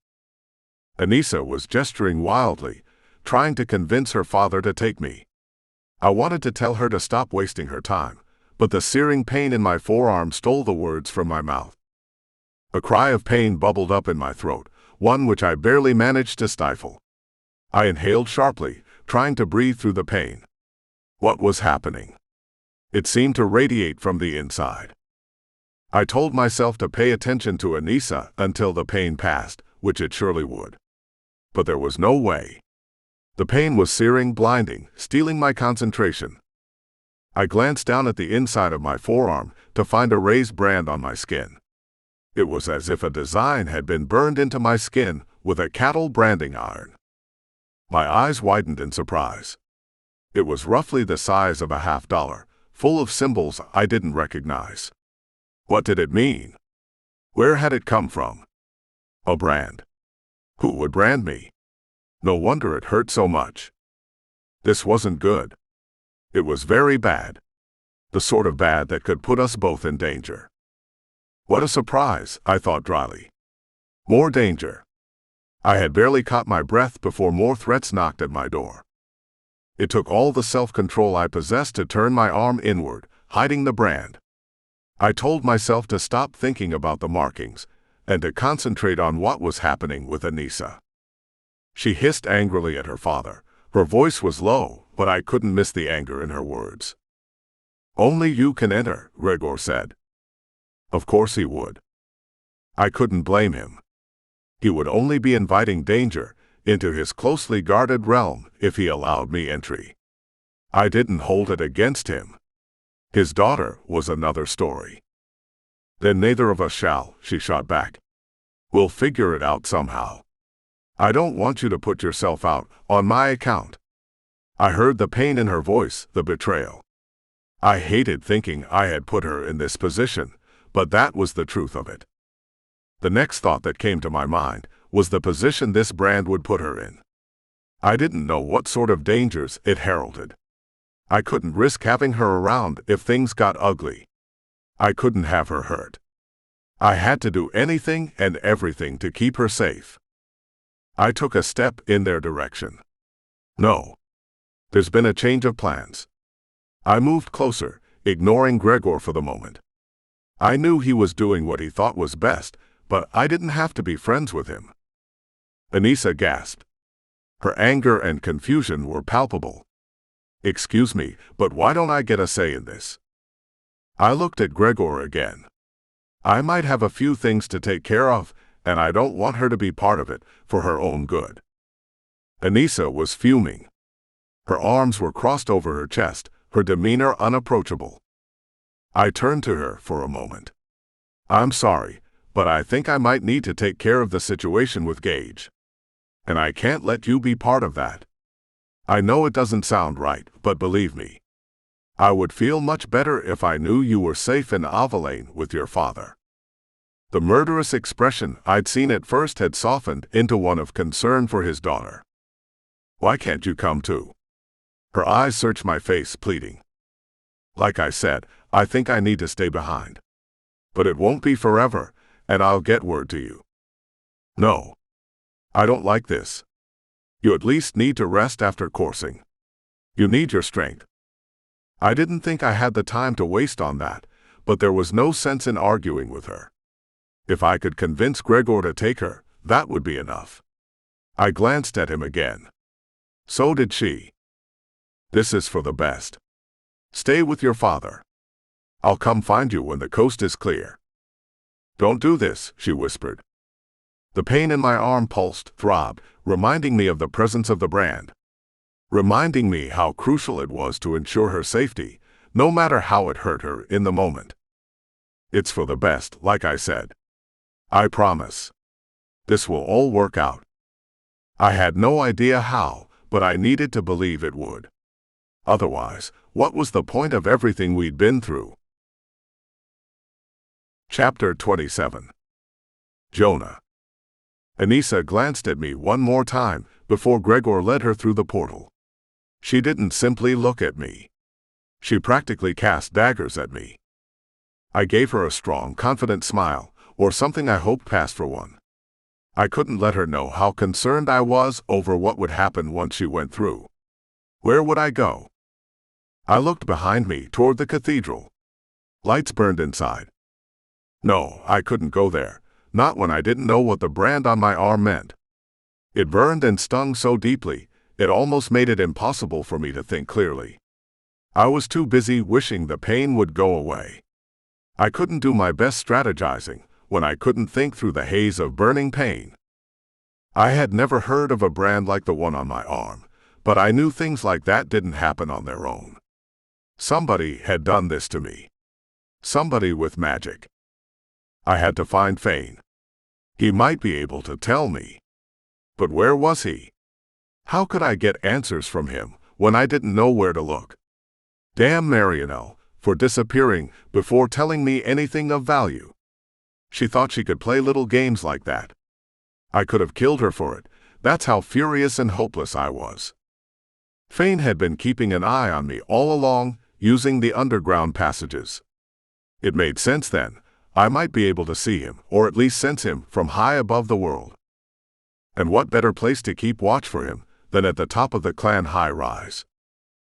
Anissa was gesturing wildly, trying to convince her father to take me. I wanted to tell her to stop wasting her time, but the searing pain in my forearm stole the words from my mouth. A cry of pain bubbled up in my throat, one which I barely managed to stifle. I inhaled sharply, trying to breathe through the pain. What was happening? It seemed to radiate from the inside. I told myself to pay attention to Anissa until the pain passed, which it surely would. But there was no way. The pain was searing, blinding, stealing my concentration. I glanced down at the inside of my forearm to find a raised brand on my skin. It was as if a design had been burned into my skin with a cattle branding iron. My eyes widened in surprise. It was roughly the size of a $50, full of symbols I didn't recognize. What did it mean? Where had it come from? A brand. Who would brand me? No wonder it hurt so much. This wasn't good. It was very bad. The sort of bad that could put us both in danger. What a surprise, I thought dryly. More danger. I had barely caught my breath before more threats knocked at my door. It took all the self-control I possessed to turn my arm inward, hiding the brand. I told myself to stop thinking about the markings, and to concentrate on what was happening with Anissa. She hissed angrily at her father. Her voice was low, but I couldn't miss the anger in her words. Only you can enter, Gregor said. Of course he would. I couldn't blame him. He would only be inviting danger into his closely guarded realm if he allowed me entry. I didn't hold it against him. His daughter was another story. Then neither of us shall, she shot back. We'll figure it out somehow. I don't want you to put yourself out on my account. I heard the pain in her voice, the betrayal. I hated thinking I had put her in this position, but that was the truth of it. The next thought that came to my mind was the position this brand would put her in. I didn't know what sort of dangers it heralded. I couldn't risk having her around if things got ugly. I couldn't have her hurt. I had to do anything and everything to keep her safe. I took a step in their direction. No. There's been a change of plans. I moved closer, ignoring Gregor for the moment. I knew he was doing what he thought was best, but I didn't have to be friends with him. Anissa gasped. Her anger and confusion were palpable. Excuse me, but why don't I get a say in this? I looked at Gregor again. I might have a few things to take care of, and I don't want her to be part of it for her own good." Anissa was fuming. Her arms were crossed over her chest, her demeanor unapproachable. I turned to her for a moment. "I'm sorry, but I think I might need to take care of the situation with Gage. And I can't let you be part of that. I know it doesn't sound right, but believe me, I would feel much better if I knew you were safe in Avalane with your father." The murderous expression I'd seen at first had softened into one of concern for his daughter. "Why can't you come too?" Her eyes searched my face, pleading. "Like I said, I think I need to stay behind. But it won't be forever, and I'll get word to you." "No. I don't like this. You at least need to rest after coursing. You need your strength." I didn't think I had the time to waste on that, but there was no sense in arguing with her. If I could convince Gregor to take her, that would be enough. I glanced at him again. So did she. "This is for the best. Stay with your father. I'll come find you when the coast is clear." "Don't do this," she whispered. The pain in my arm pulsed, throbbed, reminding me of the presence of the brand. Reminding me how crucial it was to ensure her safety, no matter how it hurt her in the moment. "It's for the best, like I said. I promise. This will all work out." I had no idea how, but I needed to believe it would. Otherwise, what was the point of everything we'd been through? Chapter 27. Jonah. Anissa glanced at me one more time before Gregor led her through the portal. She didn't simply look at me. She practically cast daggers at me. I gave her a strong, confident smile, or something I hoped passed for one. I couldn't let her know how concerned I was over what would happen once she went through. Where would I go? I looked behind me toward the cathedral. Lights burned inside. No, I couldn't go there, not when I didn't know what the brand on my arm meant. It burned and stung so deeply, it almost made it impossible for me to think clearly. I was too busy wishing the pain would go away. I couldn't do my best strategizing when I couldn't think through the haze of burning pain. I had never heard of a brand like the one on my arm, but I knew things like that didn't happen on their own. Somebody had done this to me. Somebody with magic. I had to find Fane. He might be able to tell me. But where was he? How could I get answers from him when I didn't know where to look? Damn Marianelle for disappearing before telling me anything of value. She thought she could play little games like that. I could have killed her for it. That's how furious and hopeless I was. Fane had been keeping an eye on me all along, using the underground passages. It made sense then. I might be able to see him, or at least sense him, from high above the world. And what better place to keep watch for him than at the top of the clan high-rise?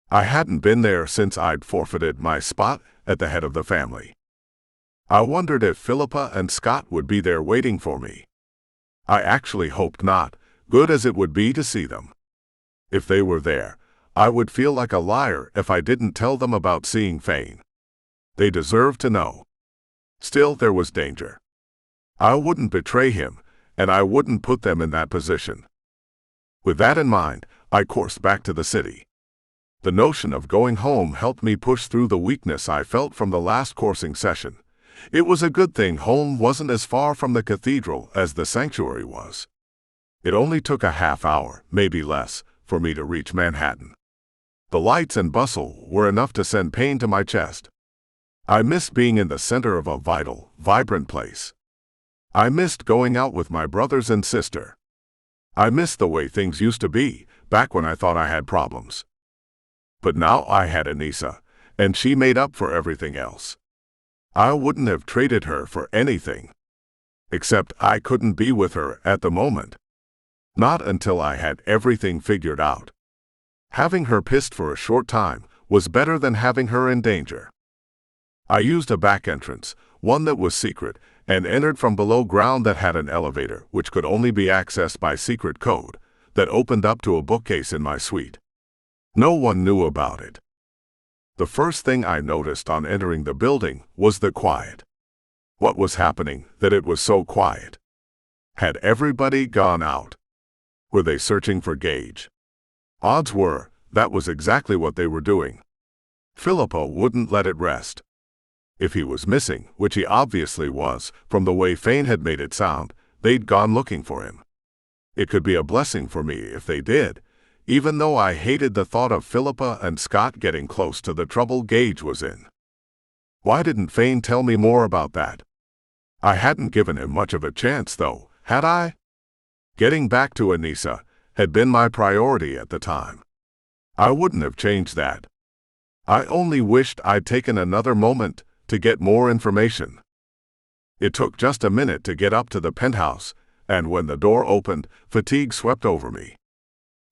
I hadn't been there since I'd forfeited my spot at the head of the family. I wondered if Philippa and Scott would be there waiting for me. I actually hoped not, good as it would be to see them. If they were there, I would feel like a liar if I didn't tell them about seeing Fane. They deserved to know. Still, there was danger. I wouldn't betray him, and I wouldn't put them in that position. With that in mind, I coursed back to the city. The notion of going home helped me push through the weakness I felt from the last coursing session. It was a good thing home wasn't as far from the cathedral as the sanctuary was. It only took a half hour, maybe less, for me to reach Manhattan. The lights and bustle were enough to send pain to my chest. I missed being in the center of a vital, vibrant place. I missed going out with my brothers and sister. I missed the way things used to be, back when I thought I had problems. But now I had Anissa, and she made up for everything else. I wouldn't have traded her for anything. Except I couldn't be with her at the moment. Not until I had everything figured out. Having her pissed for a short time was better than having her in danger. I used a back entrance, one that was secret, and entered from below ground that had an elevator which could only be accessed by secret code, that opened up to a bookcase in my suite. No one knew about it. The first thing I noticed on entering the building was the quiet. What was happening that it was so quiet? Had everybody gone out? Were they searching for Gage? Odds were, that was exactly what they were doing. Filippo wouldn't let it rest. If he was missing, which he obviously was, from the way Fane had made it sound, they'd gone looking for him. It could be a blessing for me if they did, even though I hated the thought of Philippa and Scott getting close to the trouble Gage was in. Why didn't Fane tell me more about that? I hadn't given him much of a chance, though, had I? Getting back to Anissa had been my priority at the time. I wouldn't have changed that. I only wished I'd taken another moment to get more information. It took just a minute to get up to the penthouse, and when the door opened, fatigue swept over me.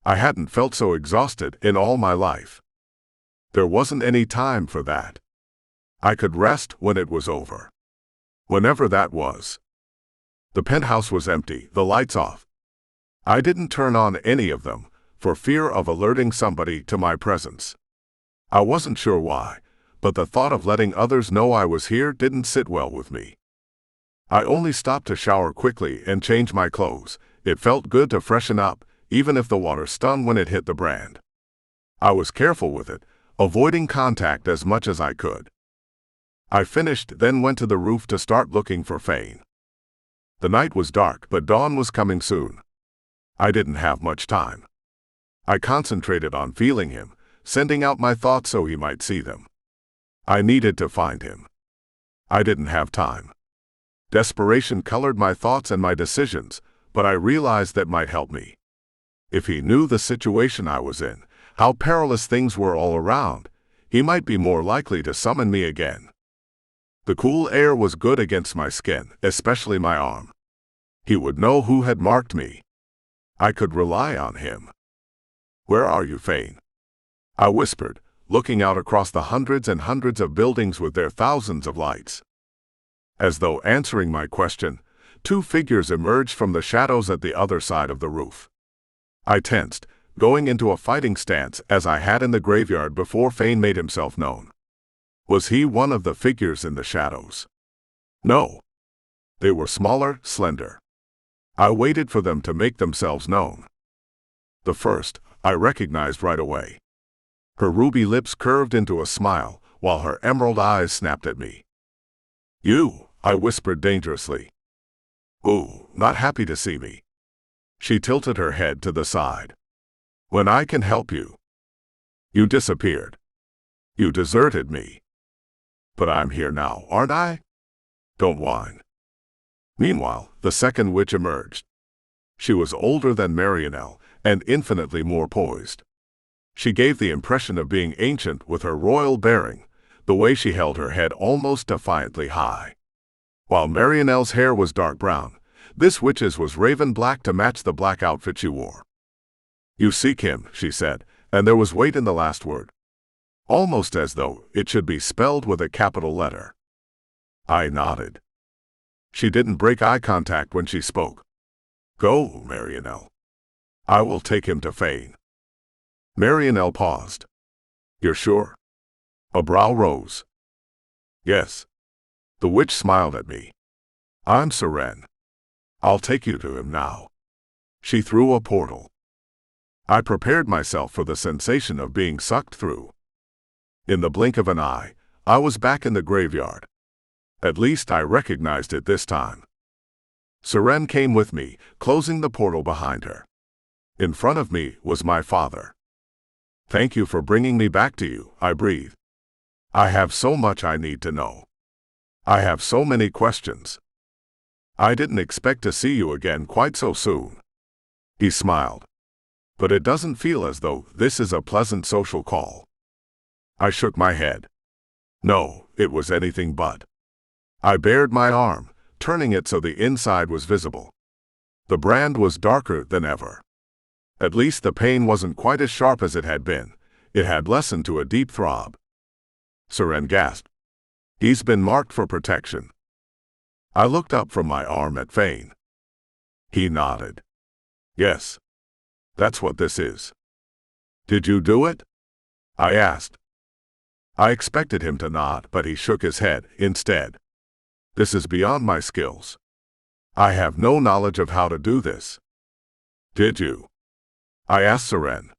I hadn't felt so exhausted in all my life. There wasn't any time for that. I could rest when it was over. Whenever that was. The penthouse was empty, the lights off. I didn't turn on any of them, for fear of alerting somebody to my presence. I wasn't sure why, but the thought of letting others know I was here didn't sit well with me. I only stopped to shower quickly and change my clothes. It felt good to freshen up, even if the water stung when it hit the brand. I was careful with it, avoiding contact as much as I could. I finished, then went to the roof to start looking for Fane. The night was dark, but dawn was coming soon. I didn't have much time. I concentrated on feeling him, sending out my thoughts so he might see them. I needed to find him. I didn't have time. Desperation colored my thoughts and my decisions, but I realized that might help me. If he knew the situation I was in, how perilous things were all around, he might be more likely to summon me again. The cool air was good against my skin, especially my arm. He would know who had marked me. I could rely on him. "Where are you, Fane?" I whispered, looking out across the hundreds and hundreds of buildings with their thousands of lights. As though answering my question, two figures emerged from the shadows at the other side of the roof. I tensed, going into a fighting stance as I had in the graveyard before Fane made himself known. Was he one of the figures in the shadows? No. They were smaller, slender. I waited for them to make themselves known. The first, I recognized right away. Her ruby lips curved into a smile, while her emerald eyes snapped at me. "You," I whispered dangerously. "Ooh, not happy to see me." She tilted her head to the side. "When I can help you." "You disappeared. You deserted me." "But I'm here now, aren't I? Don't whine." Meanwhile, the second witch emerged. She was older than Marianelle, and infinitely more poised. She gave the impression of being ancient with her royal bearing, the way she held her head almost defiantly high. While Marianelle's hair was dark brown, this witch's was raven black to match the black outfit she wore. "You seek him," she said, and there was weight in the last word. Almost as though it should be spelled with a capital letter. I nodded. She didn't break eye contact when she spoke. "Go, Marianelle. I will take him to Fane." Marianelle paused. "You're sure?" A brow rose. "Yes." The witch smiled at me. "I'm Seren. I'll take you to him now." She threw a portal. I prepared myself for the sensation of being sucked through. In the blink of an eye, I was back in the graveyard. At least I recognized it this time. Seren came with me, closing the portal behind her. In front of me was my father. "Thank you for bringing me back to you," I breathed. "I have so much I need to know. I have so many questions. I didn't expect to see you again quite so soon." He smiled. "But it doesn't feel as though this is a pleasant social call." I shook my head. No, it was anything but. I bared my arm, turning it so the inside was visible. The brand was darker than ever. At least the pain wasn't quite as sharp as it had been. It had lessened to a deep throb. Seren gasped. "He's been marked for protection." I looked up from my arm at Fane. He nodded. "Yes. That's what this is." "Did you do it?" I asked. I expected him to nod, but he shook his head instead. "This is beyond my skills." I have no knowledge of how to do this. Did you? I asked Seren.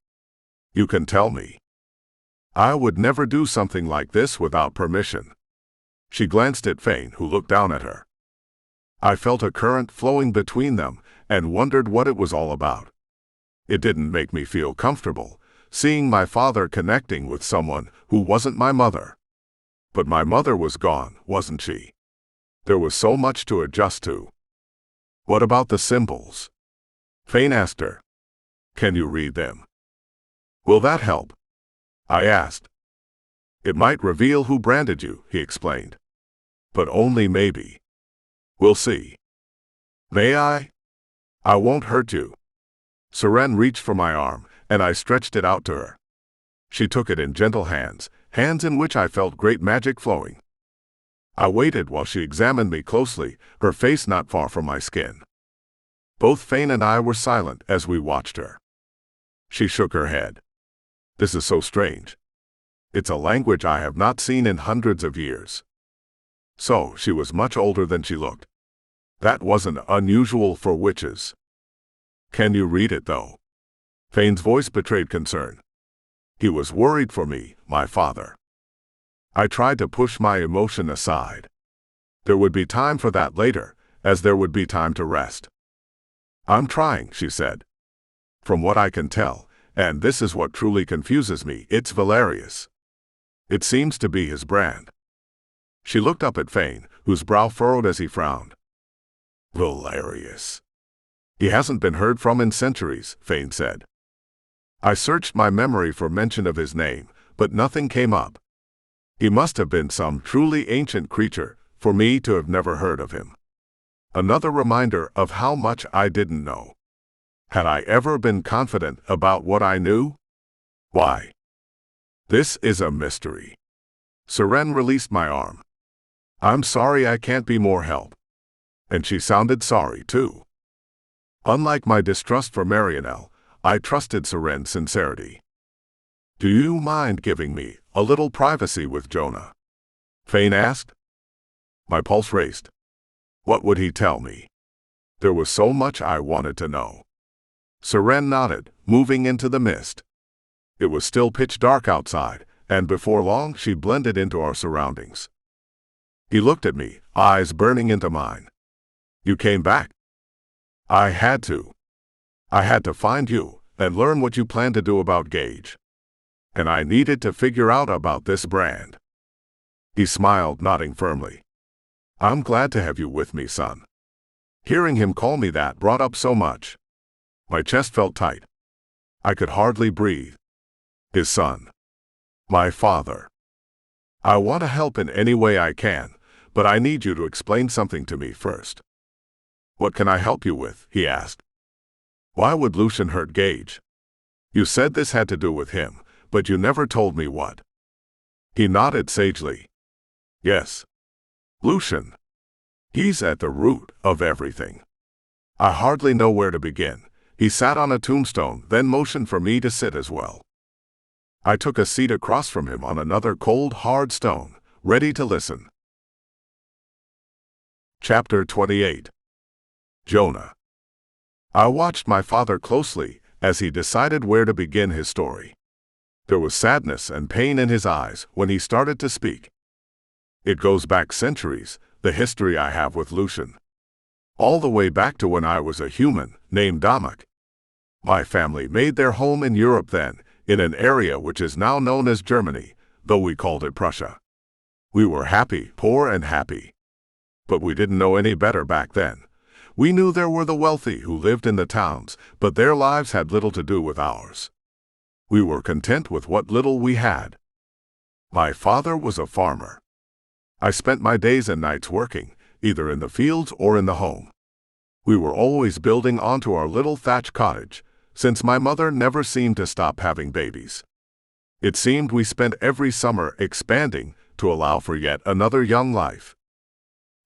You can tell me. I would never do something like this without permission. She glanced at Fane, who looked down at her. I felt a current flowing between them and wondered what it was all about. It didn't make me feel comfortable, seeing my father connecting with someone who wasn't my mother. But my mother was gone, wasn't she? There was so much to adjust to. What about the symbols? Fane asked her. Can you read them? Will that help? I asked. It might reveal who branded you, he explained. But only maybe. We'll see. May I? I won't hurt you. Seren reached for my arm, and I stretched it out to her. She took it in gentle hands, hands in which I felt great magic flowing. I waited while she examined me closely, her face not far from my skin. Both Fane and I were silent as we watched her. She shook her head. This is so strange. It's a language I have not seen in hundreds of years. So, she was much older than she looked. That wasn't unusual for witches. Can you read it, though? Fane's voice betrayed concern. He was worried for me, my father. I tried to push my emotion aside. There would be time for that later, as there would be time to rest. I'm trying, she said. From what I can tell, and this is what truly confuses me, it's Valerius. It seems to be his brand. She looked up at Fane, whose brow furrowed as he frowned. Valerius. He hasn't been heard from in centuries, Fane said. I searched my memory for mention of his name, but nothing came up. He must have been some truly ancient creature, for me to have never heard of him. Another reminder of how much I didn't know. Had I ever been confident about what I knew? Why? This is a mystery. Seren released my arm. I'm sorry I can't be more help. And she sounded sorry, too. Unlike my distrust for Marianelle, I trusted Seren's sincerity. Do you mind giving me a little privacy with Jonah? Fane asked. My pulse raced. What would he tell me? There was so much I wanted to know. Seren nodded, moving into the mist. It was still pitch dark outside, and before long she blended into our surroundings. He looked at me, eyes burning into mine. You came back? I had to. I had to find you, and learn what you plan to do about Gage. And I needed to figure out about this brand. He smiled, nodding firmly. I'm glad to have you with me, son. Hearing him call me that brought up so much. My chest felt tight. I could hardly breathe. His son. My father. I want to help in any way I can, but I need you to explain something to me first. What can I help you with? He asked. Why would Lucian hurt Gage? You said this had to do with him, but you never told me what. He nodded sagely. Yes. Lucian. He's at the root of everything. I hardly know where to begin. He sat on a tombstone, then motioned for me to sit as well. I took a seat across from him on another cold, hard stone, ready to listen. Chapter 28. Jonah. I watched my father closely as he decided where to begin his story. There was sadness and pain in his eyes when he started to speak. It goes back centuries, the history I have with Lucian. All the way back to when I was a human, named Damak. My family made their home in Europe then, in an area which is now known as Germany, though we called it Prussia. We were happy, poor and happy. But we didn't know any better back then. We knew there were the wealthy who lived in the towns, but their lives had little to do with ours. We were content with what little we had. My father was a farmer. I spent my days and nights working, either in the fields or in the home. We were always building onto our little thatch cottage, since my mother never seemed to stop having babies. It seemed we spent every summer expanding to allow for yet another young life.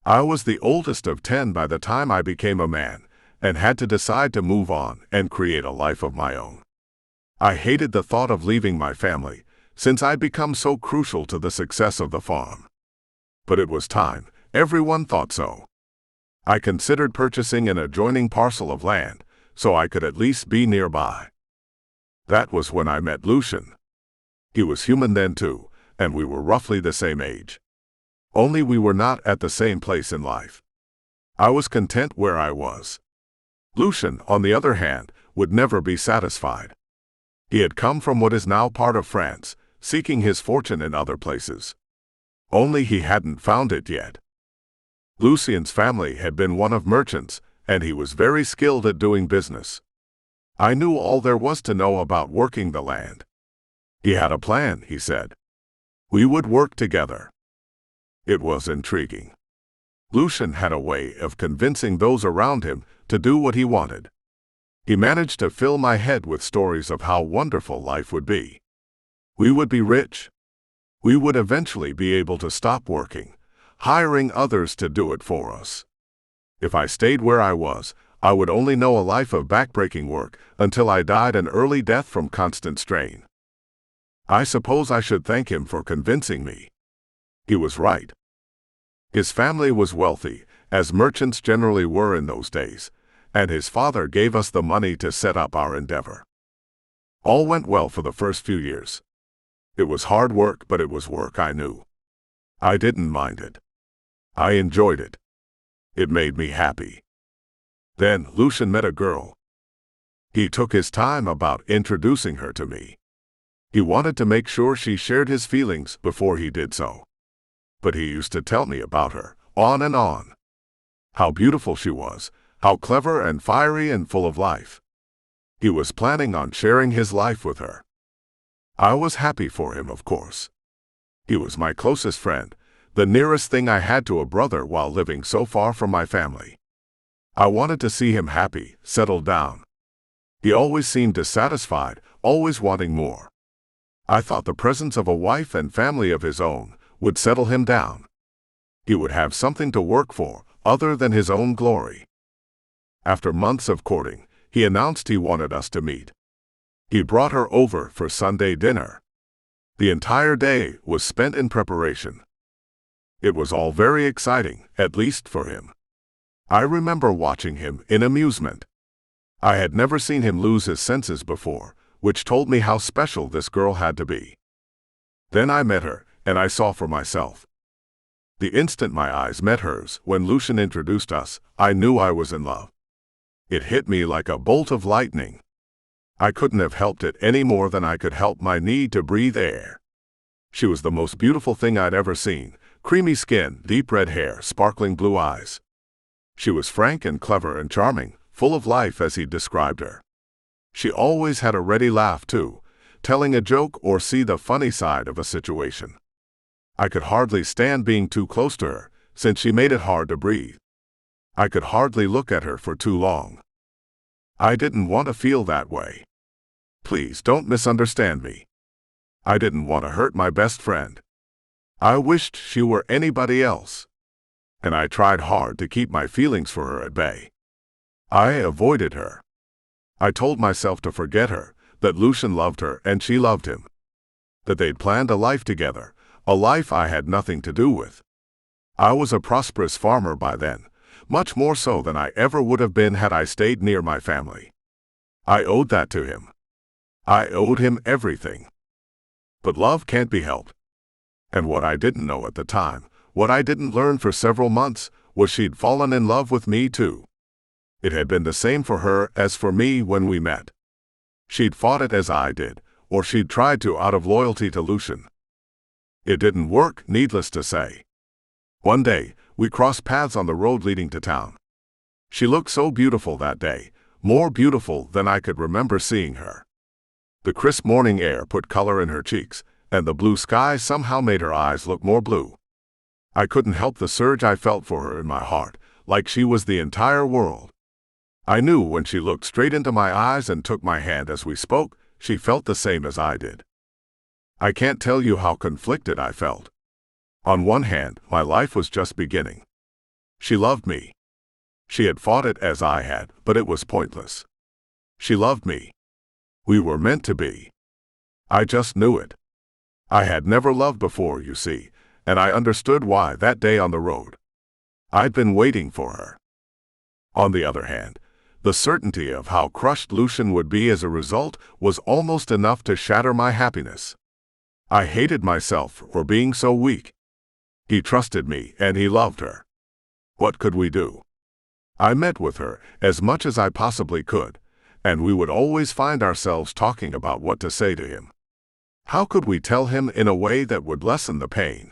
I was the oldest of 10 by the time I became a man, and had to decide to move on and create a life of my own. I hated the thought of leaving my family, since I'd become so crucial to the success of the farm. But it was time, everyone thought so. I considered purchasing an adjoining parcel of land, so I could at least be nearby. That was when I met Lucian. He was human then too, and we were roughly the same age. Only we were not at the same place in life. I was content where I was. Lucian, on the other hand, would never be satisfied. He had come from what is now part of France, seeking his fortune in other places. Only he hadn't found it yet. Lucian's family had been one of merchants, and he was very skilled at doing business. I knew all there was to know about working the land. He had a plan, he said. We would work together. It was intriguing. Lucian had a way of convincing those around him to do what he wanted. He managed to fill my head with stories of how wonderful life would be. We would be rich. We would eventually be able to stop working, hiring others to do it for us. If I stayed where I was, I would only know a life of backbreaking work until I died an early death from constant strain. I suppose I should thank him for convincing me. He was right. His family was wealthy, as merchants generally were in those days, and his father gave us the money to set up our endeavor. All went well for the first few years. It was hard work, but it was work I knew. I didn't mind it. I enjoyed it. It made me happy. Then Lucian met a girl. He took his time about introducing her to me. He wanted to make sure she shared his feelings before he did so. But he used to tell me about her, on and on. How beautiful she was, how clever and fiery and full of life. He was planning on sharing his life with her. I was happy for him, of course. He was my closest friend, the nearest thing I had to a brother while living so far from my family. I wanted to see him happy, settled down. He always seemed dissatisfied, always wanting more. I thought the presence of a wife and family of his own would settle him down. He would have something to work for, other than his own glory. After months of courting, he announced he wanted us to meet. He brought her over for Sunday dinner. The entire day was spent in preparation. It was all very exciting, at least for him. I remember watching him in amusement. I had never seen him lose his senses before, which told me how special this girl had to be. Then I met her, and I saw for myself. The instant my eyes met hers when Lucian introduced us, I knew I was in love. It hit me like a bolt of lightning. I couldn't have helped it any more than I could help my need to breathe air. She was the most beautiful thing I'd ever seen, creamy skin, deep red hair, sparkling blue eyes. She was frank and clever and charming, full of life as he described her. She always had a ready laugh too, telling a joke or see the funny side of a situation. I could hardly stand being too close to her, since she made it hard to breathe. I could hardly look at her for too long. I didn't want to feel that way. Please don't misunderstand me. I didn't want to hurt my best friend. I wished she were anybody else. And I tried hard to keep my feelings for her at bay. I avoided her. I told myself to forget her, that Lucian loved her and she loved him. That they'd planned a life together, a life I had nothing to do with. I was a prosperous farmer by then, much more so than I ever would have been had I stayed near my family. I owed that to him. I owed him everything. But love can't be helped. And what I didn't know at the time, what I didn't learn for several months, was she'd fallen in love with me too. It had been the same for her as for me when we met. She'd fought it as I did, or she'd tried to out of loyalty to Lucian. It didn't work, needless to say. One day, we crossed paths on the road leading to town. She looked so beautiful that day, more beautiful than I could remember seeing her. The crisp morning air put color in her cheeks, and the blue sky somehow made her eyes look more blue. I couldn't help the surge I felt for her in my heart, like she was the entire world. I knew when she looked straight into my eyes and took my hand as we spoke, she felt the same as I did. I can't tell you how conflicted I felt. On one hand, my life was just beginning. She loved me. She had fought it as I had, but it was pointless. She loved me. We were meant to be. I just knew it. I had never loved before, you see, and I understood why that day on the road. I'd been waiting for her. On the other hand, the certainty of how crushed Lucian would be as a result was almost enough to shatter my happiness. I hated myself for being so weak. He trusted me and he loved her. What could we do? I met with her as much as I possibly could, and we would always find ourselves talking about what to say to him. How could we tell him in a way that would lessen the pain?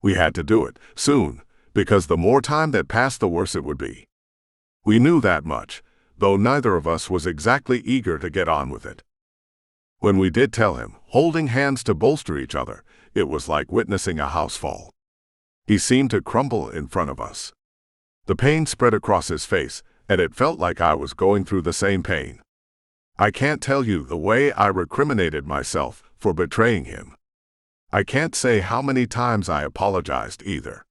We had to do it soon, because the more time that passed, the worse it would be. We knew that much, though neither of us was exactly eager to get on with it. When we did tell him, holding hands to bolster each other, it was like witnessing a house fall. He seemed to crumble in front of us. The pain spread across his face, and it felt like I was going through the same pain. I can't tell you the way I recriminated myself for betraying him. I can't say how many times I apologized either.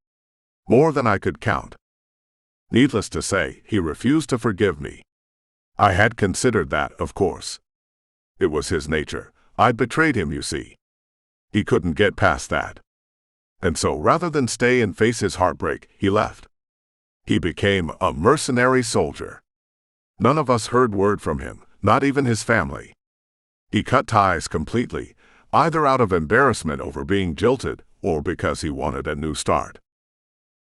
More than I could count. Needless to say, he refused to forgive me. I had considered that, of course. It was his nature. I'd betrayed him, you see. He couldn't get past that. And so rather than stay and face his heartbreak, he left. He became a mercenary soldier. None of us heard word from him, not even his family. He cut ties completely, either out of embarrassment over being jilted or because he wanted a new start.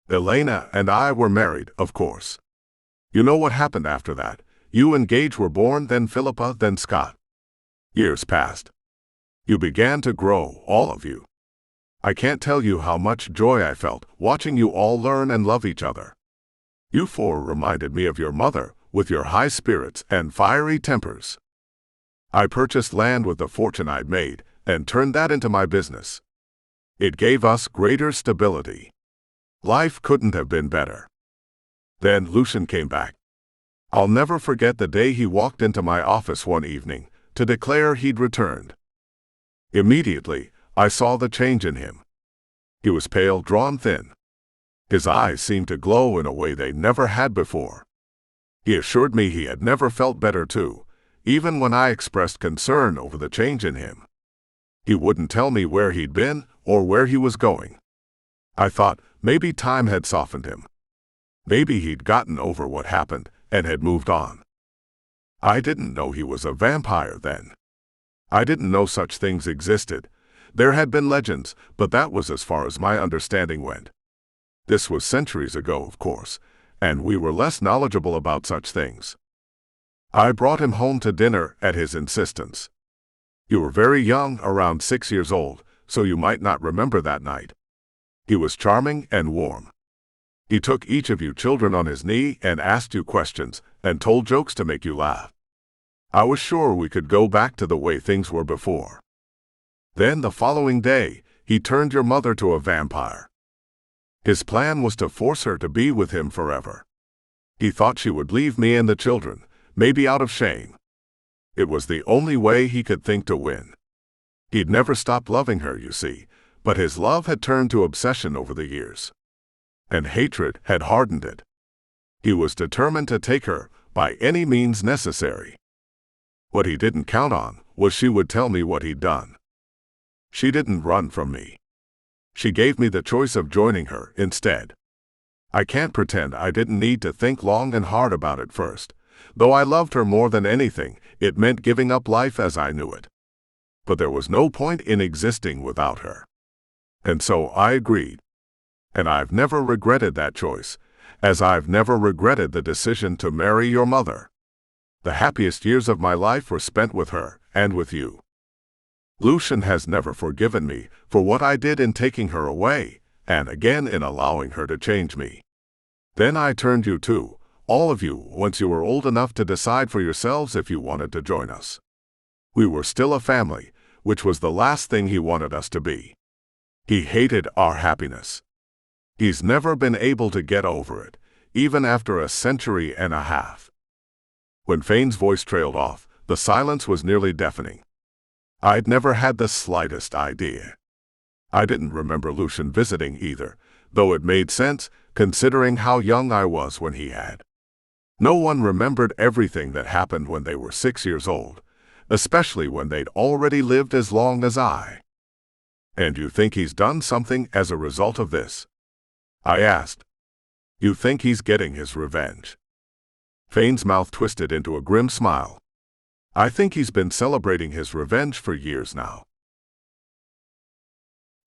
Elena and I were married, of course. You know what happened after that. You and Gage were born, then Philippa, then Scott. Years passed. You began to grow, all of you. I can't tell you how much joy I felt watching you all learn and love each other. You four reminded me of your mother, with your high spirits and fiery tempers. I purchased land with the fortune I'd made and turned that into my business. It gave us greater stability. Life couldn't have been better. Then Lucian came back. I'll never forget the day he walked into my office one evening to declare he'd returned. Immediately, I saw the change in him. He was pale, drawn thin. His eyes seemed to glow in a way they never had before. He assured me he had never felt better too, even when I expressed concern over the change in him. He wouldn't tell me where he'd been or where he was going. I thought maybe time had softened him. Maybe he'd gotten over what happened and had moved on. I didn't know he was a vampire then. I didn't know such things existed. There had been legends, but that was as far as my understanding went. This was centuries ago, of course, and we were less knowledgeable about such things. I brought him home to dinner at his insistence. You were very young, around 6 years old, so you might not remember that night. He was charming and warm. He took each of you children on his knee and asked you questions and told jokes to make you laugh. I was sure we could go back to the way things were before. Then the following day, he turned your mother to a vampire. His plan was to force her to be with him forever. He thought she would leave me and the children, maybe out of shame. It was the only way he could think to win. He'd never stopped loving her, you see, but his love had turned to obsession over the years. And hatred had hardened it. He was determined to take her by any means necessary. What he didn't count on was she would tell me what he'd done. She didn't run from me. She gave me the choice of joining her instead. I can't pretend I didn't need to think long and hard about it first. Though I loved her more than anything, it meant giving up life as I knew it. But there was no point in existing without her. And so I agreed. And I've never regretted that choice, as I've never regretted the decision to marry your mother. The happiest years of my life were spent with her and with you. Lucian has never forgiven me for what I did in taking her away, and again in allowing her to change me. Then I turned you too, all of you, once you were old enough to decide for yourselves if you wanted to join us. We were still a family, which was the last thing he wanted us to be. He hated our happiness. He's never been able to get over it, even after a century and a half. When Fane's voice trailed off, the silence was nearly deafening. I'd never had the slightest idea. I didn't remember Lucian visiting either, though it made sense, considering how young I was when he had. No one remembered everything that happened when they were 6 years old, especially when they'd already lived as long as I. And you think he's done something as a result of this? I asked. You think he's getting his revenge? Fane's mouth twisted into a grim smile. I think he's been celebrating his revenge for years now.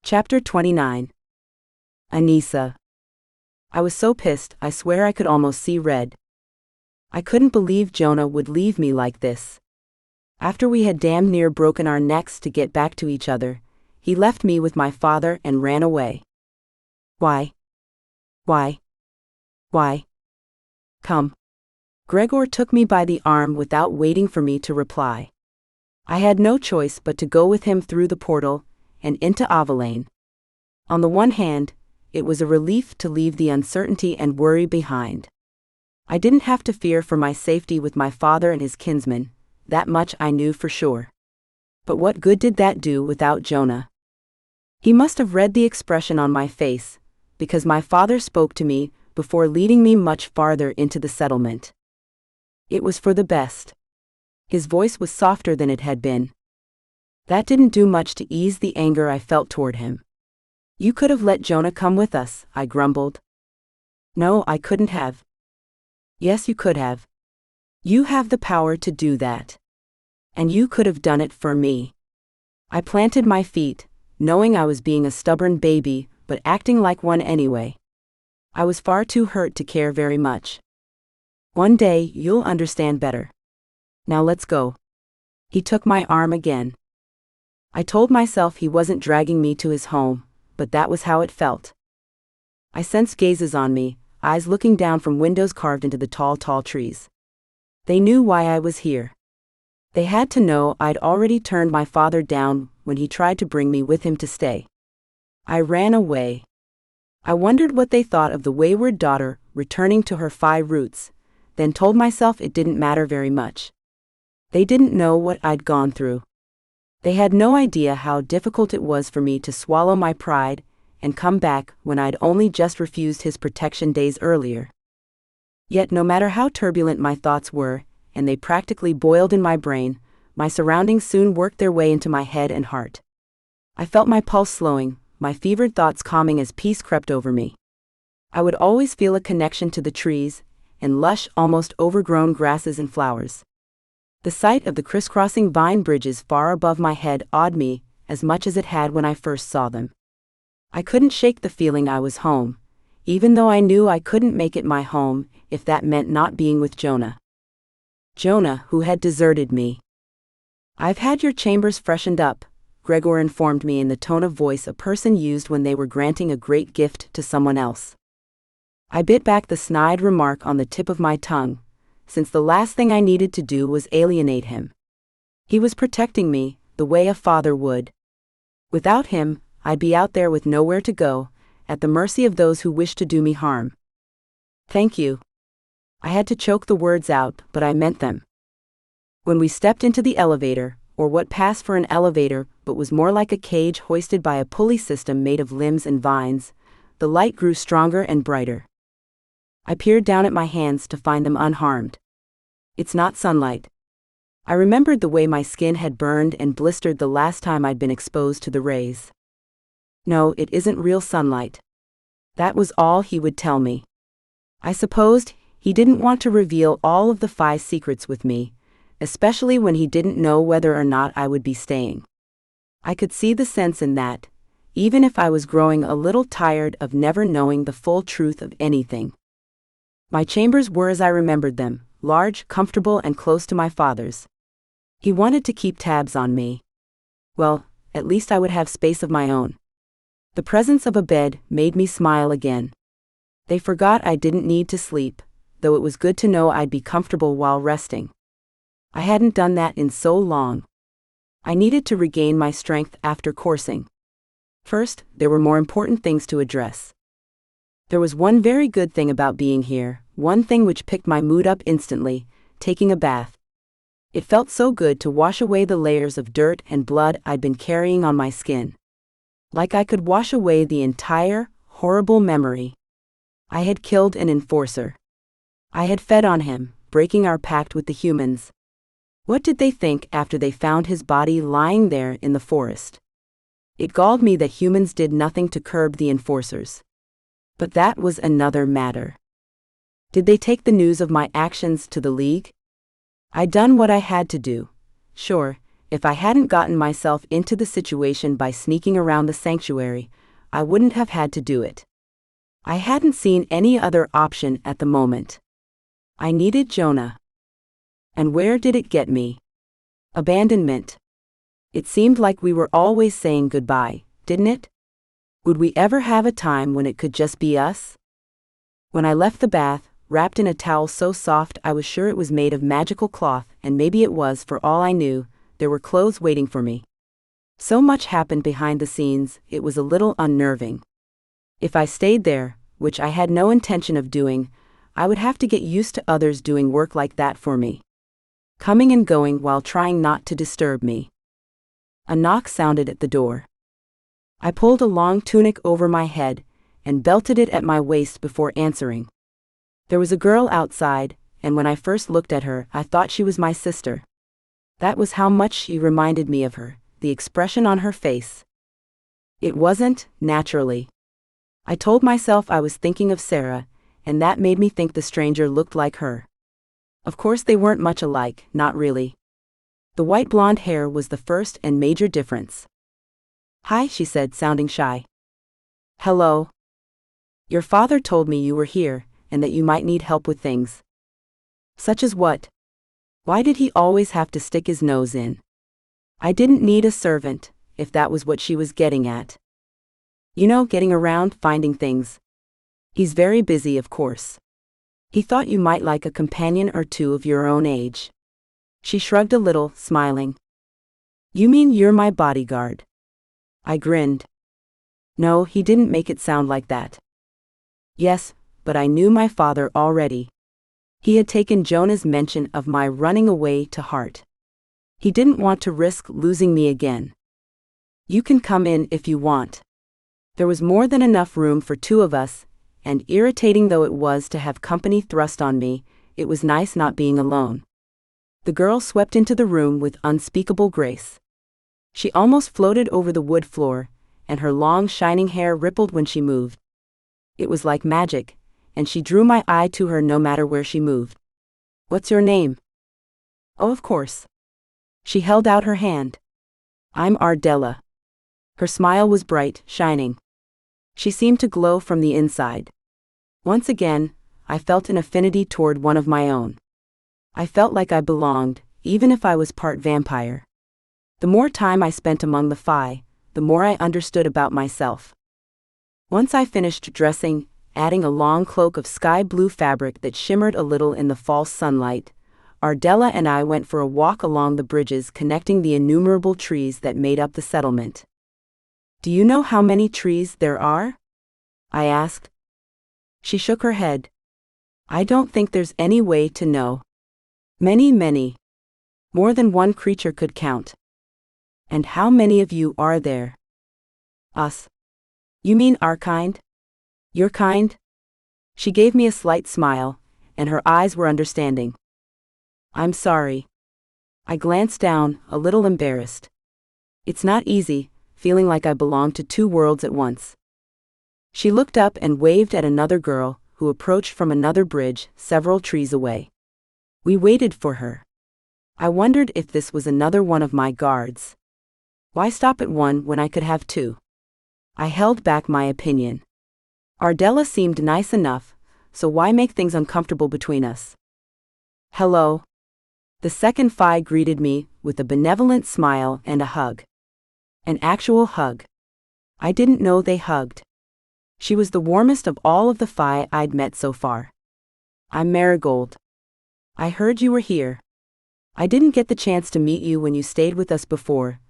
Chapter 29. Anissa. I was so pissed, I swear I could almost see red. I couldn't believe Jonah would leave me like this. After we had damn near broken our necks to get back to each other, he left me with my father and ran away. Why? Why? Why? Come. Gregor took me by the arm without waiting for me to reply. I had no choice but to go with him through the portal and into Avalane. On the one hand, it was a relief to leave the uncertainty and worry behind. I didn't have to fear for my safety with my father and his kinsmen, that much I knew for sure. But what good did that do without Jonah? He must have read the expression on my face, because my father spoke to me before leading me much farther into the settlement. It was for the best. His voice was softer than it had been. That didn't do much to ease the anger I felt toward him. You could have let Jonah come with us, I grumbled. No, I couldn't have. Yes, you could have. You have the power to do that. And you could have done it for me. I planted my feet, knowing I was being a stubborn baby, but acting like one anyway. I was far too hurt to care very much. One day, you'll understand better. Now let's go. He took my arm again. I told myself he wasn't dragging me to his home, but that was how it felt. I sensed gazes on me, eyes looking down from windows carved into the tall trees. They knew why I was here. They had to know I'd already turned my father down when he tried to bring me with him to stay. I ran away. I wondered what they thought of the wayward daughter returning to her half-fae roots, then told myself it didn't matter very much. They didn't know what I'd gone through. They had no idea how difficult it was for me to swallow my pride and come back when I'd only just refused his protection days earlier. Yet no matter how turbulent my thoughts were, and they practically boiled in my brain, my surroundings soon worked their way into my head and heart. I felt my pulse slowing, my fevered thoughts calming as peace crept over me. I would always feel a connection to the trees, and lush, almost overgrown grasses and flowers. The sight of the crisscrossing vine bridges far above my head awed me as much as it had when I first saw them. I couldn't shake the feeling I was home, even though I knew I couldn't make it my home if that meant not being with Jonah. Jonah, who had deserted me. I've had your chambers freshened up, Gregor informed me in the tone of voice a person used when they were granting a great gift to someone else. I bit back the snide remark on the tip of my tongue, since the last thing I needed to do was alienate him. He was protecting me, the way a father would. Without him, I'd be out there with nowhere to go, at the mercy of those who wished to do me harm. Thank you. I had to choke the words out, but I meant them. When we stepped into the elevator, or what passed for an elevator but was more like a cage hoisted by a pulley system made of limbs and vines, the light grew stronger and brighter. I peered down at my hands to find them unharmed. It's not sunlight. I remembered the way my skin had burned and blistered the last time I'd been exposed to the rays. No, it isn't real sunlight. That was all he would tell me. I supposed he didn't want to reveal all of the half-fae secrets with me, especially when he didn't know whether or not I would be staying. I could see the sense in that, even if I was growing a little tired of never knowing the full truth of anything. My chambers were as I remembered them, large, comfortable, and close to my father's. He wanted to keep tabs on me. Well, at least I would have space of my own. The presence of a bed made me smile again. They forgot I didn't need to sleep, though it was good to know I'd be comfortable while resting. I hadn't done that in so long. I needed to regain my strength after coursing. First, there were more important things to address. There was one very good thing about being here, one thing which picked my mood up instantly: taking a bath. It felt so good to wash away the layers of dirt and blood I'd been carrying on my skin. Like I could wash away the entire, horrible memory. I had killed an enforcer. I had fed on him, breaking our pact with the humans. What did they think after they found his body lying there in the forest? It galled me that humans did nothing to curb the enforcers. But that was another matter. Did they take the news of my actions to the League? I'd done what I had to do. Sure, if I hadn't gotten myself into the situation by sneaking around the sanctuary, I wouldn't have had to do it. I hadn't seen any other option at the moment. I needed Jonah. And where did it get me? Abandonment. It seemed like we were always saying goodbye, didn't it? Would we ever have a time when it could just be us? When I left the bath, wrapped in a towel so soft I was sure it was made of magical cloth, and maybe it was, for all I knew, there were clothes waiting for me. So much happened behind the scenes, it was a little unnerving. If I stayed there, which I had no intention of doing, I would have to get used to others doing work like that for me. Coming and going while trying not to disturb me. A knock sounded at the door. I pulled a long tunic over my head and belted it at my waist before answering. There was a girl outside, and when I first looked at her, I thought she was my sister. That was how much she reminded me of her, the expression on her face. It wasn't, naturally. I told myself I was thinking of Sarah, and that made me think the stranger looked like her. Of course they weren't much alike, not really. The white blonde hair was the first and major difference. "Hi," she said, sounding shy. "Hello. Your father told me you were here, and that you might need help with things." "Such as what? Why did he always have to stick his nose in?" "I didn't need a servant, if that was what she was getting at. You know, getting around, finding things. He's very busy, of course. He thought you might like a companion or two of your own age." She shrugged a little, smiling. "You mean you're my bodyguard?" I grinned. No, he didn't make it sound like that. Yes, but I knew my father already. He had taken Jonah's mention of my running away to heart. He didn't want to risk losing me again. "You can come in if you want." There was more than enough room for two of us, and irritating though it was to have company thrust on me, it was nice not being alone. The girl swept into the room with unspeakable grace. She almost floated over the wood floor, and her long shining hair rippled when she moved. It was like magic, and she drew my eye to her no matter where she moved. "What's your name?" "Oh, of course." She held out her hand. "I'm Ardella." Her smile was bright, shining. She seemed to glow from the inside. Once again, I felt an affinity toward one of my own. I felt like I belonged, even if I was part vampire. The more time I spent among the fae, the more I understood about myself. Once I finished dressing, adding a long cloak of sky blue fabric that shimmered a little in the false sunlight, Ardella and I went for a walk along the bridges connecting the innumerable trees that made up the settlement. "Do you know how many trees there are?" I asked. She shook her head. "I don't think there's any way to know. Many. More than one creature could count." "And how many of you are there?" "Us." "You mean our kind? Your kind?" She gave me a slight smile, and her eyes were understanding. "I'm sorry." I glanced down, a little embarrassed. It's not easy, feeling like I belong to two worlds at once. She looked up and waved at another girl, who approached from another bridge, several trees away. We waited for her. I wondered if this was another one of my guards. Why stop at one when I could have two? I held back my opinion. Ardella seemed nice enough, so why make things uncomfortable between us? "Hello." The second fae greeted me with a benevolent smile and a hug. An actual hug. I didn't know they hugged. She was the warmest of all of the fae I'd met so far. "I'm Marigold. I heard you were here. I didn't get the chance to meet you when you stayed with us before,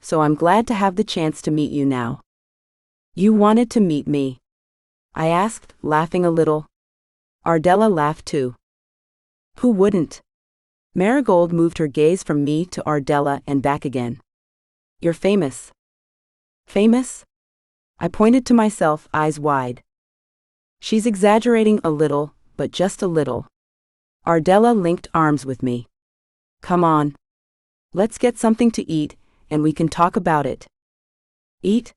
so I'm glad to have the chance to meet you now." "You wanted to meet me?" I asked, laughing a little. Ardella laughed too. Who wouldn't? Marigold moved her gaze from me to Ardella and back again. "You're famous." "Famous?" I pointed to myself, eyes wide. She's exaggerating a little, but just a little. Ardella linked arms with me. "Come on. Let's get something to eat, and we can talk about it." "Eat?"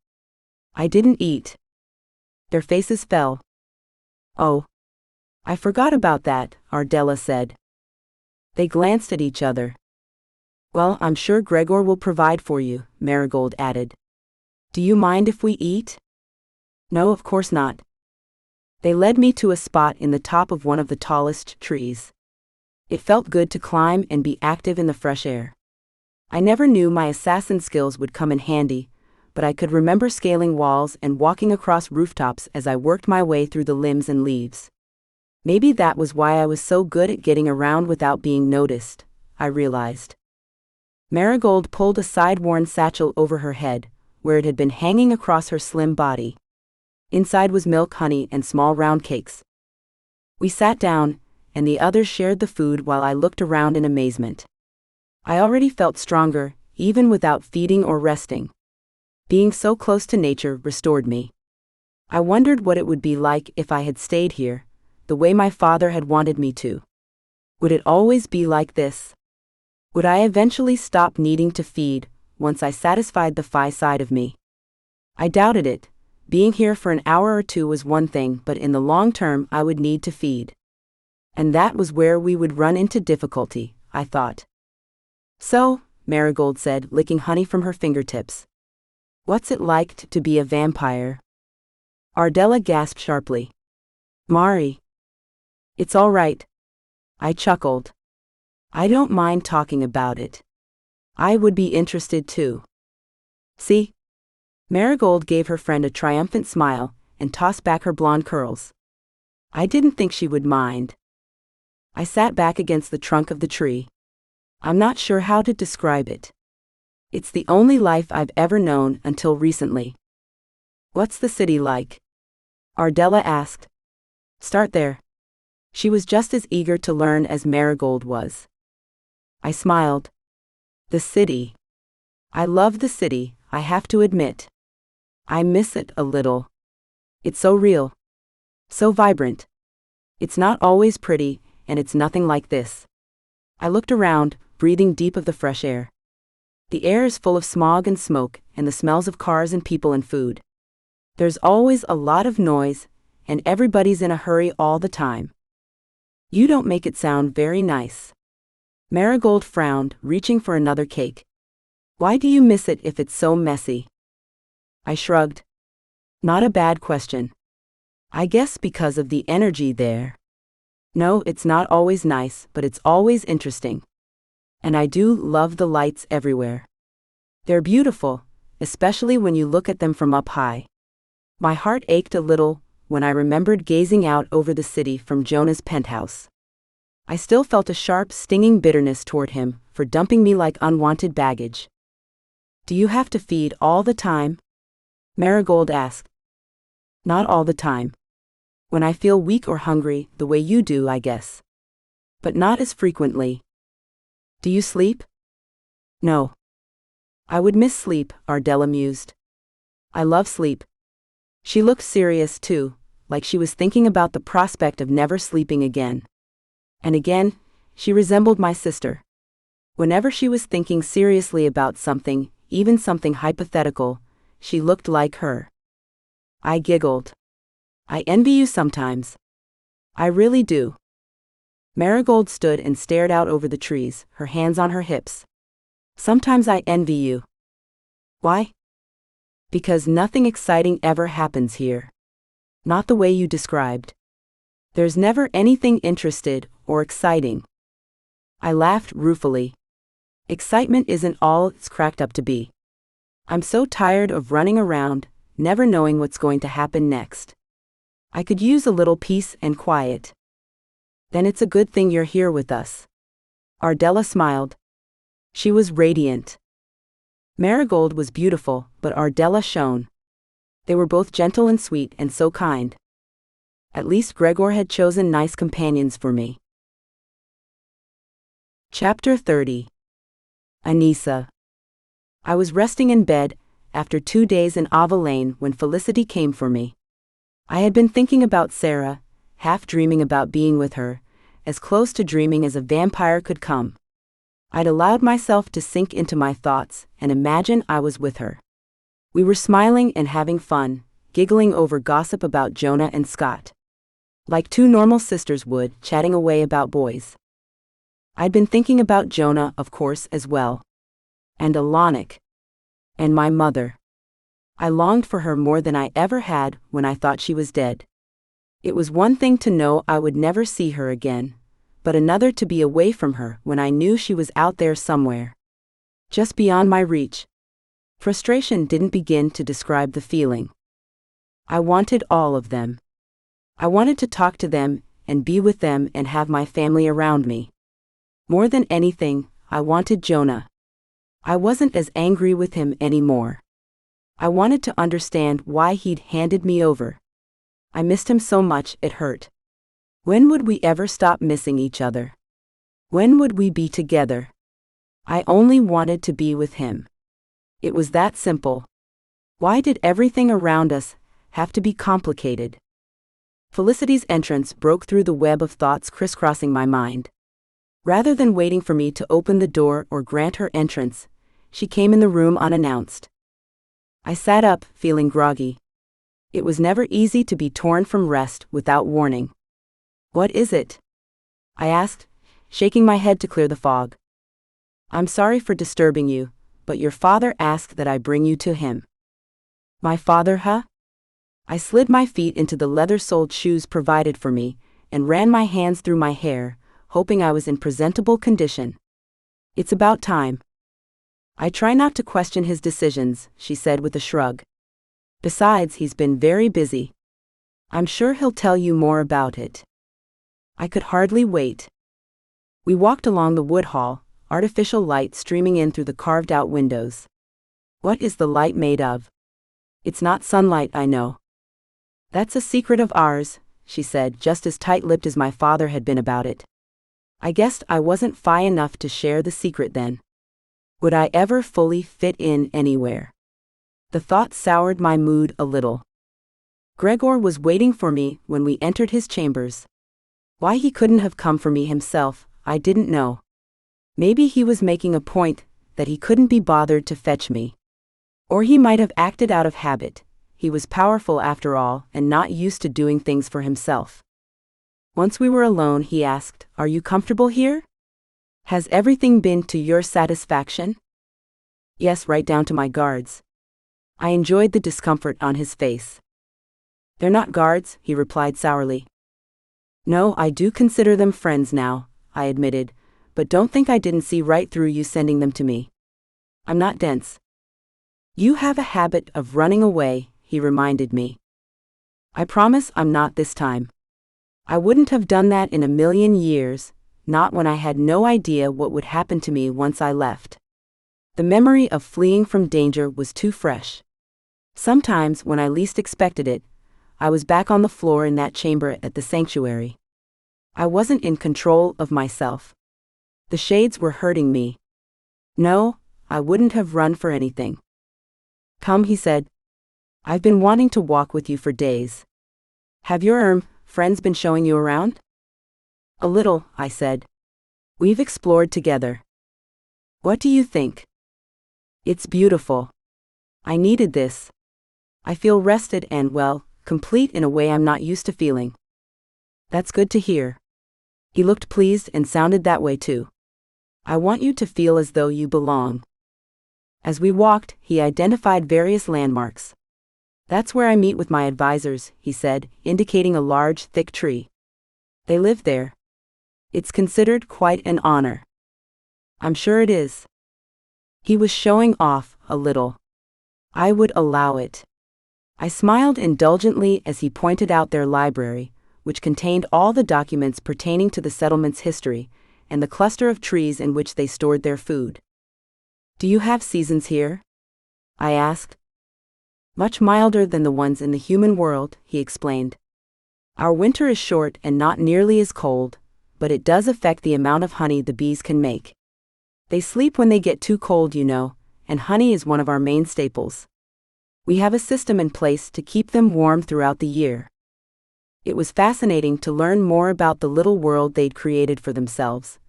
I didn't eat. Their faces fell. "Oh. I forgot about that, Ardella said. They glanced at each other. Well, I'm sure Gregor will provide for you, Marigold added. Do you mind if we eat? No, of course not. They led me to a spot in the top of one of the tallest trees. It felt good to climb and be active in the fresh air. I never knew my assassin skills would come in handy, but I could remember scaling walls and walking across rooftops as I worked my way through the limbs and leaves. Maybe that was why I was so good at getting around without being noticed, I realized. Marigold pulled a side-worn satchel over her head, where it had been hanging across her slim body. Inside was milk, honey, and small round cakes. We sat down, and the others shared the food while I looked around in amazement. I already felt stronger, even without feeding or resting. Being so close to nature restored me. I wondered what it would be like if I had stayed here, the way my father had wanted me to. Would it always be like this? Would I eventually stop needing to feed, once I satisfied the half-fae side of me? I doubted it. Being here for an hour or two was one thing, but in the long term I would need to feed. And that was where we would run into difficulty, I thought. So, Marigold said, licking honey from her fingertips. What's it like to be a vampire? Ardella gasped sharply. Mari. It's all right. I chuckled. I don't mind talking about it. I would be interested too. See? Marigold gave her friend a triumphant smile and tossed back her blonde curls. I didn't think she would mind. I sat back against the trunk of the tree. I'm not sure how to describe it. It's the only life I've ever known until recently. What's the city like? Ardella asked. Start there. She was just as eager to learn as Marigold was. I smiled. The city. I love the city, I have to admit. I miss it a little. It's so real. So vibrant. It's not always pretty, and it's nothing like this. I looked around, breathing deep of the fresh air. The air is full of smog and smoke, and the smells of cars and people and food. There's always a lot of noise, and everybody's in a hurry all the time. You don't make it sound very nice. Marigold frowned, reaching for another cake. Why do you miss it if it's so messy? I shrugged. Not a bad question. I guess because of the energy there. No, it's not always nice, but it's always interesting. And I do love the lights everywhere. They're beautiful, especially when you look at them from up high. My heart ached a little when I remembered gazing out over the city from Jonah's penthouse. I still felt a sharp, stinging bitterness toward him for dumping me like unwanted baggage. Do you have to feed all the time? Marigold asked. Not all the time. When I feel weak or hungry, the way you do, I guess. But not as frequently. Do you sleep? No. I would miss sleep, Ardella mused. I love sleep. She looked serious too, like she was thinking about the prospect of never sleeping again. And again, she resembled my sister. Whenever she was thinking seriously about something, even something hypothetical, she looked like her. I giggled. I envy you sometimes. I really do. Marigold stood and stared out over the trees, her hands on her hips. Sometimes I envy you. Why? Because nothing exciting ever happens here. Not the way you described. There's never anything interested or exciting. I laughed ruefully. Excitement isn't all it's cracked up to be. I'm so tired of running around, never knowing what's going to happen next. I could use a little peace and quiet. Then it's a good thing you're here with us. Ardella smiled. She was radiant. Marigold was beautiful, but Ardella shone. They were both gentle and sweet and so kind. At least Gregor had chosen nice companions for me. Chapter 30. Anissa. I was resting in bed, after 2 days in Ava Lane when Felicity came for me. I had been thinking about Sarah, half dreaming about being with her, as close to dreaming as a vampire could come. I'd allowed myself to sink into my thoughts and imagine I was with her. We were smiling and having fun, giggling over gossip about Jonah and Scott. Like two normal sisters would, chatting away about boys. I'd been thinking about Jonah, of course, as well. And Alanik. And my mother. I longed for her more than I ever had when I thought she was dead. It was one thing to know I would never see her again, but another to be away from her when I knew she was out there somewhere. Just beyond my reach. Frustration didn't begin to describe the feeling. I wanted all of them. I wanted to talk to them and be with them and have my family around me. More than anything, I wanted Jonah. I wasn't as angry with him anymore. I wanted to understand why he'd handed me over. I missed him so much it hurt. When would we ever stop missing each other? When would we be together? I only wanted to be with him. It was that simple. Why did everything around us have to be complicated? Felicity's entrance broke through the web of thoughts crisscrossing my mind. Rather than waiting for me to open the door or grant her entrance, she came in the room unannounced. I sat up, feeling groggy. It was never easy to be torn from rest without warning. "What is it?" I asked, shaking my head to clear the fog. "I'm sorry for disturbing you, but your father asked that I bring you to him." "My father, huh?" I slid my feet into the leather-soled shoes provided for me and ran my hands through my hair, hoping I was in presentable condition. "It's about time." "I try not to question his decisions," she said with a shrug. "Besides, he's been very busy. I'm sure he'll tell you more about it." I could hardly wait. We walked along the wood hall, artificial light streaming in through the carved-out windows. "What is the light made of?" "It's not sunlight, I know." "That's a secret of ours," she said, just as tight-lipped as my father had been about it. I guessed I wasn't FI enough to share the secret then. Would I ever fully fit in anywhere? The thought soured my mood a little. Gregor was waiting for me when we entered his chambers. Why he couldn't have come for me himself, I didn't know. Maybe he was making a point that he couldn't be bothered to fetch me. Or he might have acted out of habit. He was powerful after all and not used to doing things for himself. Once we were alone, he asked, "Are you comfortable here? Has everything been to your satisfaction?" "Yes, right down to my guards." I enjoyed the discomfort on his face. "They're not guards," he replied sourly. "No, I do consider them friends now," I admitted, "but don't think I didn't see right through you sending them to me. I'm not dense." "You have a habit of running away," he reminded me. "I promise I'm not this time. I wouldn't have done that in a million years, not when I had no idea what would happen to me once I left. The memory of fleeing from danger was too fresh. Sometimes, when I least expected it, I was back on the floor in that chamber at the sanctuary. I wasn't in control of myself. The shades were hurting me. No, I wouldn't have run for anything. "Come," he said. "I've been wanting to walk with you for days. Have your friends been showing you around?" "A little," I said. "We've explored together." "What do you think?" "It's beautiful. I needed this. I feel rested and, well, complete in a way I'm not used to feeling." "That's good to hear." He looked pleased and sounded that way too. "I want you to feel as though you belong." As we walked, he identified various landmarks. "That's where I meet with my advisors," he said, indicating a large, thick tree. "They live there. It's considered quite an honor." "I'm sure it is." He was showing off a little. I would allow it. I smiled indulgently as he pointed out their library, which contained all the documents pertaining to the settlement's history, and the cluster of trees in which they stored their food. "Do you have seasons here?" I asked. "Much milder than the ones in the human world," he explained. "Our winter is short and not nearly as cold, but it does affect the amount of honey the bees can make. They sleep when they get too cold, you know, and honey is one of our main staples. We have a system in place to keep them warm throughout the year." It was fascinating to learn more about the little world they'd created for themselves,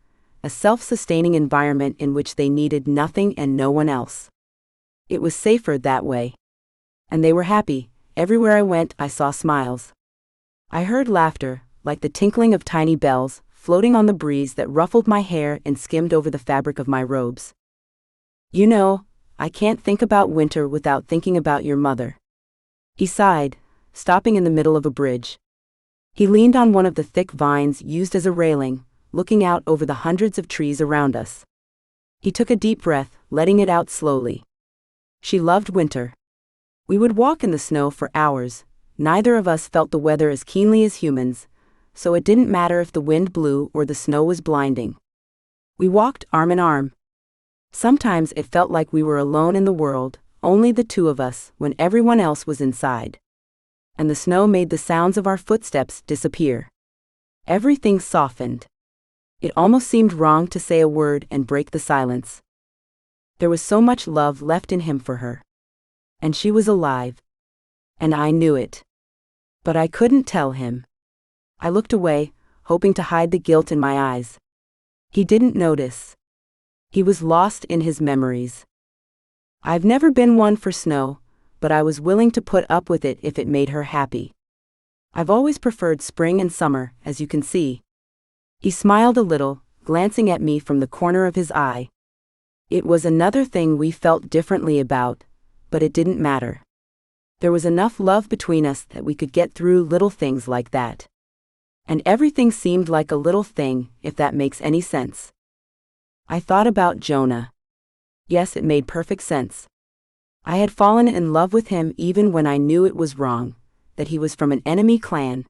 a self-sustaining environment in which they needed nothing and no one else. It was safer that way. And they were happy. Everywhere I went, I saw smiles. I heard laughter, like the tinkling of tiny bells, floating on the breeze that ruffled my hair and skimmed over the fabric of my robes. You know, I can't think about winter without thinking about your mother. He sighed, stopping in the middle of a bridge. He leaned on one of the thick vines used as a railing, looking out over the hundreds of trees around us. He took a deep breath, letting it out slowly. She loved winter. We would walk in the snow for hours. Neither of us felt the weather as keenly as humans, so it didn't matter if the wind blew or the snow was blinding. We walked arm in arm. Sometimes it felt like we were alone in the world, only the two of us, when everyone else was inside. And the snow made the sounds of our footsteps disappear. Everything softened. It almost seemed wrong to say a word and break the silence. There was so much love left in him for her. And she was alive. And I knew it. But I couldn't tell him. I looked away, hoping to hide the guilt in my eyes. He didn't notice. He was lost in his memories. I've never been one for snow, but I was willing to put up with it if it made her happy. I've always preferred spring and summer, as you can see. He smiled a little, glancing at me from the corner of his eye. It was another thing we felt differently about, but it didn't matter. There was enough love between us that we could get through little things like that. And everything seemed like a little thing, if that makes any sense. I thought about Jonah. Yes, it made perfect sense. I had fallen in love with him even when I knew it was wrong, that he was from an enemy clan.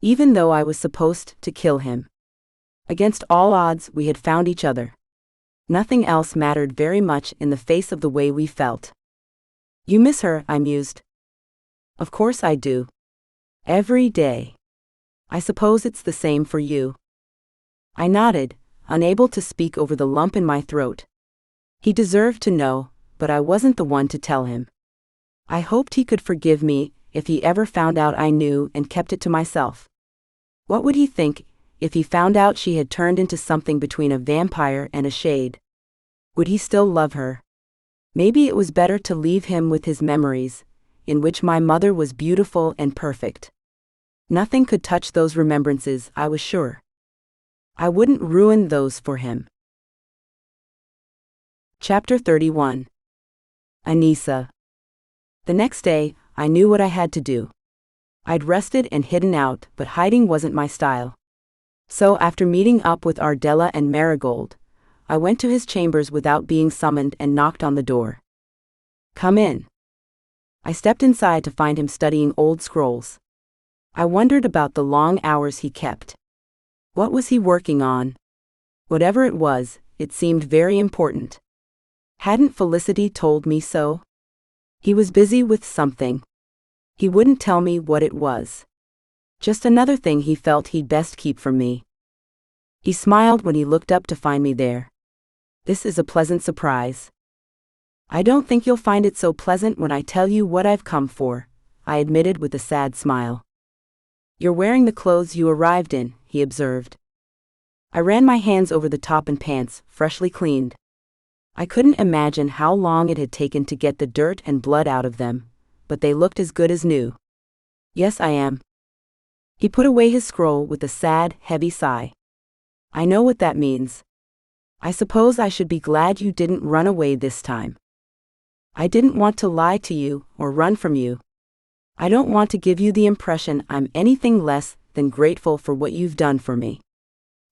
Even though I was supposed to kill him. Against all odds, we had found each other. Nothing else mattered very much in the face of the way we felt. You miss her, I mused. Of course I do. Every day. I suppose it's the same for you. I nodded, unable to speak over the lump in my throat. He deserved to know, but I wasn't the one to tell him. I hoped he could forgive me if he ever found out I knew and kept it to myself. What would he think if he found out she had turned into something between a vampire and a shade? Would he still love her? Maybe it was better to leave him with his memories, in which my mother was beautiful and perfect. Nothing could touch those remembrances, I was sure. I wouldn't ruin those for him. Chapter 31. Anissa. The next day, I knew what I had to do. I'd rested and hidden out, but hiding wasn't my style. So after meeting up with Ardella and Marigold, I went to his chambers without being summoned and knocked on the door. Come in. I stepped inside to find him studying old scrolls. I wondered about the long hours he kept. What was he working on? Whatever it was, it seemed very important. Hadn't Felicity told me so? He was busy with something. He wouldn't tell me what it was. Just another thing he felt he'd best keep from me. He smiled when he looked up to find me there. This is a pleasant surprise. I don't think you'll find it so pleasant when I tell you what I've come for, I admitted with a sad smile. You're wearing the clothes you arrived in, he observed. I ran my hands over the top and pants, freshly cleaned. I couldn't imagine how long it had taken to get the dirt and blood out of them, but they looked as good as new. Yes, I am. He put away his scroll with a sad, heavy sigh. I know what that means. I suppose I should be glad you didn't run away this time. I didn't want to lie to you or run from you. I don't want to give you the impression I'm anything less than grateful for what you've done for me.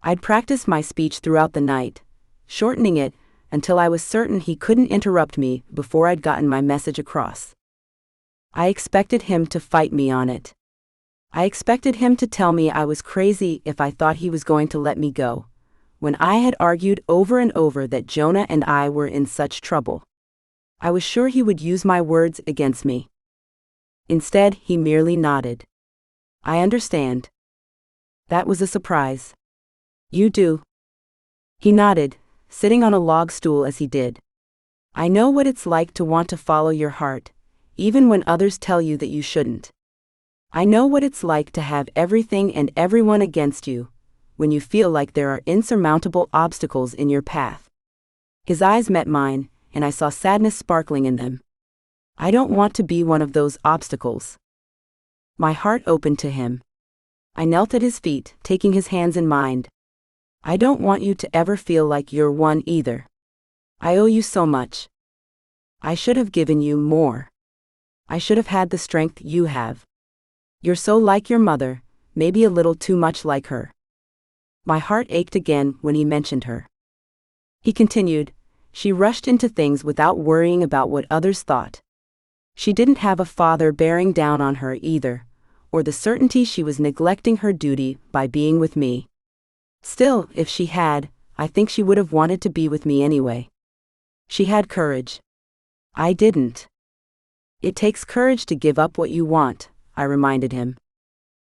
I'd practiced my speech throughout the night, shortening it until I was certain he couldn't interrupt me before I'd gotten my message across. I expected him to fight me on it. I expected him to tell me I was crazy if I thought he was going to let me go, when I had argued over and over that Jonah and I were in such trouble. I was sure he would use my words against me. Instead, he merely nodded. I understand. That was a surprise. You do. He nodded, sitting on a log stool as he did. I know what it's like to want to follow your heart, even when others tell you that you shouldn't. I know what it's like to have everything and everyone against you, when you feel like there are insurmountable obstacles in your path. His eyes met mine, and I saw sadness sparkling in them. I don't want to be one of those obstacles. My heart opened to him. I knelt at his feet, taking his hands in mine. I don't want you to ever feel like you're one either. I owe you so much. I should have given you more. I should have had the strength you have. You're so like your mother, maybe a little too much like her. My heart ached again when he mentioned her. He continued, she rushed into things without worrying about what others thought. She didn't have a father bearing down on her either, or the certainty she was neglecting her duty by being with me. Still, if she had, I think she would have wanted to be with me anyway. She had courage. I didn't. It takes courage to give up what you want, I reminded him.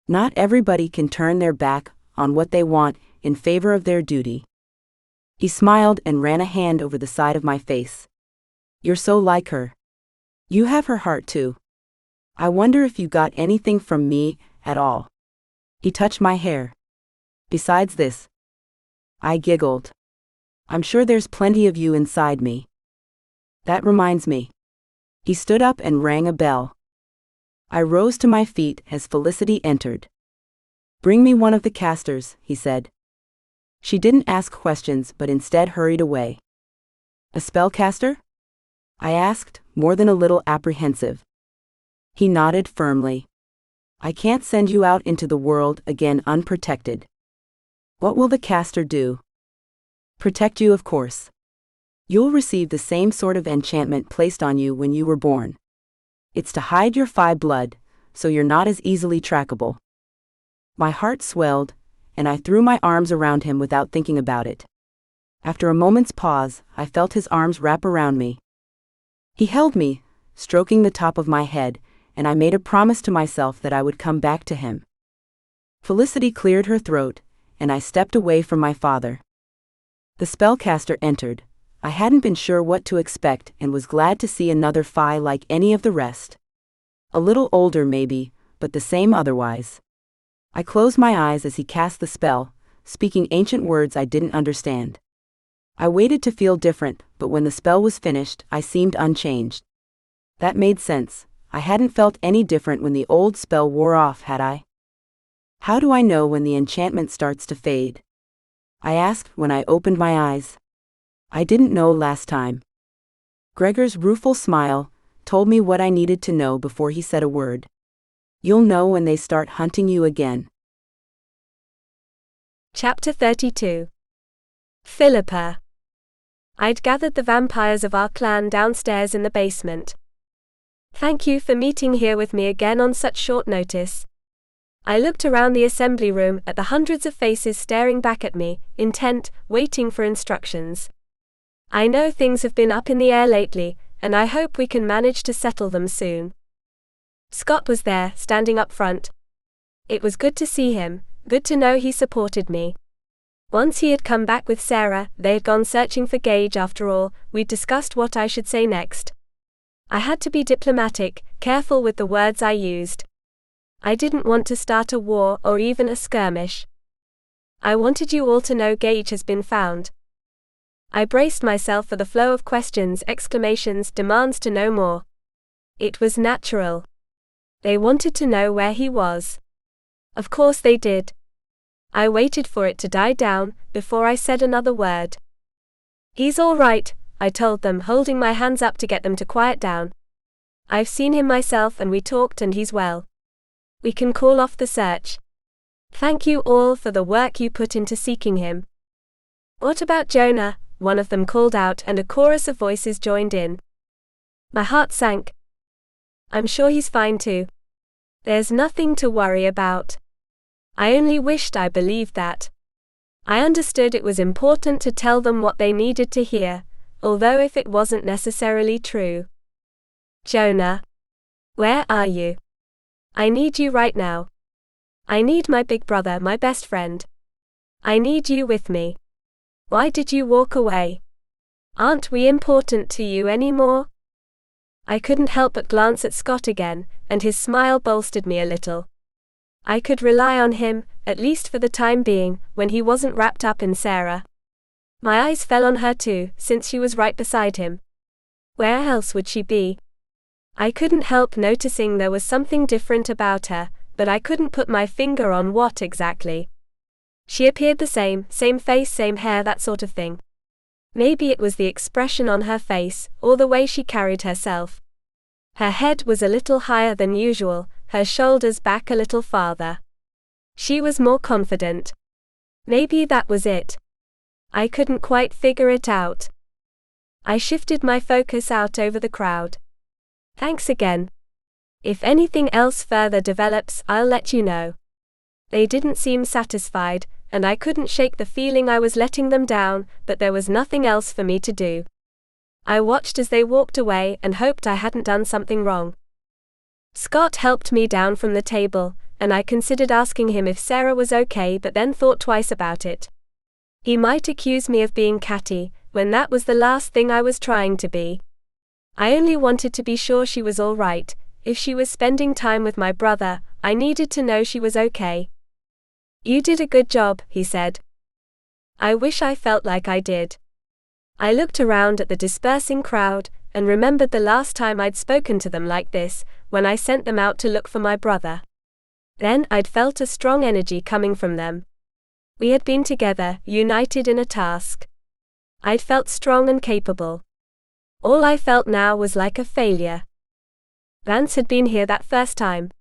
Not everybody can turn their back on what they want in favor of their duty. He smiled and ran a hand over the side of my face. You're so like her. You have her heart too. I wonder if you got anything from me at all. He touched my hair. Besides this. I giggled. I'm sure there's plenty of you inside me. That reminds me. He stood up and rang a bell. I rose to my feet as Felicity entered. Bring me one of the casters, he said. She didn't ask questions but instead hurried away. A spellcaster? I asked, more than a little apprehensive. He nodded firmly. I can't send you out into the world again unprotected. What will the caster do? Protect you, of course. You'll receive the same sort of enchantment placed on you when you were born. It's to hide your half-fae blood, so you're not as easily trackable. My heart swelled, and I threw my arms around him without thinking about it. After a moment's pause, I felt his arms wrap around me. He held me, stroking the top of my head, and I made a promise to myself that I would come back to him. Felicity cleared her throat, and I stepped away from my father. The spellcaster entered. I hadn't been sure what to expect and was glad to see another half-fae like any of the rest. A little older maybe, but the same otherwise. I closed my eyes as he cast the spell, speaking ancient words I didn't understand. I waited to feel different, but when the spell was finished, I seemed unchanged. That made sense. I hadn't felt any different when the old spell wore off, had I? How do I know when the enchantment starts to fade? I asked when I opened my eyes. I didn't know last time. Gregor's rueful smile told me what I needed to know before he said a word. You'll know when they start hunting you again. Chapter 32. Philippa. I'd gathered the vampires of our clan downstairs in the basement. Thank you for meeting here with me again on such short notice. I looked around the assembly room at the hundreds of faces staring back at me, intent, waiting for instructions. I know things have been up in the air lately, and I hope we can manage to settle them soon. Scott was there, standing up front. It was good to see him, good to know he supported me. Once he had come back with Sarah, they had gone searching for Gage after all, we'd discussed what I should say next. I had to be diplomatic, careful with the words I used. I didn't want to start a war or even a skirmish. I wanted you all to know Gage has been found. I braced myself for the flow of questions, exclamations, demands to know more. It was natural. They wanted to know where he was. Of course they did. I waited for it to die down before I said another word. He's all right, I told them, holding my hands up to get them to quiet down. I've seen him myself and we talked and he's well. We can call off the search. Thank you all for the work you put into seeking him. What about Jonah? One of them called out and a chorus of voices joined in. My heart sank. I'm sure he's fine too. There's nothing to worry about. I only wished I believed that. I understood it was important to tell them what they needed to hear, although if it wasn't necessarily true. Jonah. Where are you? I need you right now. I need my big brother, my best friend. I need you with me. Why did you walk away? Aren't we important to you anymore? I couldn't help but glance at Scott again, and his smile bolstered me a little. I could rely on him, at least for the time being, when he wasn't wrapped up in Sarah. My eyes fell on her too, since she was right beside him. Where else would she be? I couldn't help noticing there was something different about her, but I couldn't put my finger on what exactly. She appeared the same face, same hair, that sort of thing. Maybe it was the expression on her face, or the way she carried herself. Her head was a little higher than usual, her shoulders back a little farther. She was more confident. Maybe that was it. I couldn't quite figure it out. I shifted my focus out over the crowd. Thanks again. If anything else further develops, I'll let you know. They didn't seem satisfied, and I couldn't shake the feeling I was letting them down, but there was nothing else for me to do. I watched as they walked away and hoped I hadn't done something wrong. Scott helped me down from the table, and I considered asking him if Sarah was okay, but then thought twice about it. He might accuse me of being catty, when that was the last thing I was trying to be. I only wanted to be sure she was all right. If she was spending time with my brother, I needed to know she was okay. You did a good job, he said. I wish I felt like I did. I looked around at the dispersing crowd, and remembered the last time I'd spoken to them like this, when I sent them out to look for my brother. Then I'd felt a strong energy coming from them. We had been together, united in a task. I'd felt strong and capable. All I felt now was like a failure. Vance had been here that first time.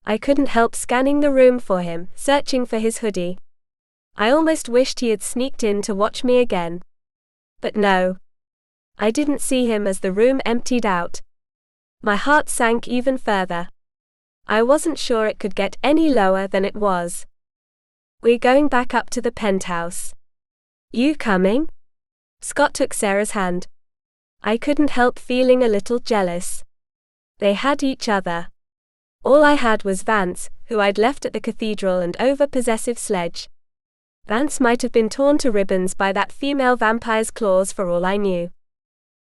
I couldn't help scanning the room for him, searching for his hoodie. I almost wished he had sneaked in to watch me again. But no. I didn't see him as the room emptied out. My heart sank even further. I wasn't sure it could get any lower than it was. We're going back up to the penthouse. You coming? Scott took Sarah's hand. I couldn't help feeling a little jealous. They had each other. All I had was Vance, who I'd left at the cathedral, and over-possessive Sledge. Vance might have been torn to ribbons by that female vampire's claws for all I knew.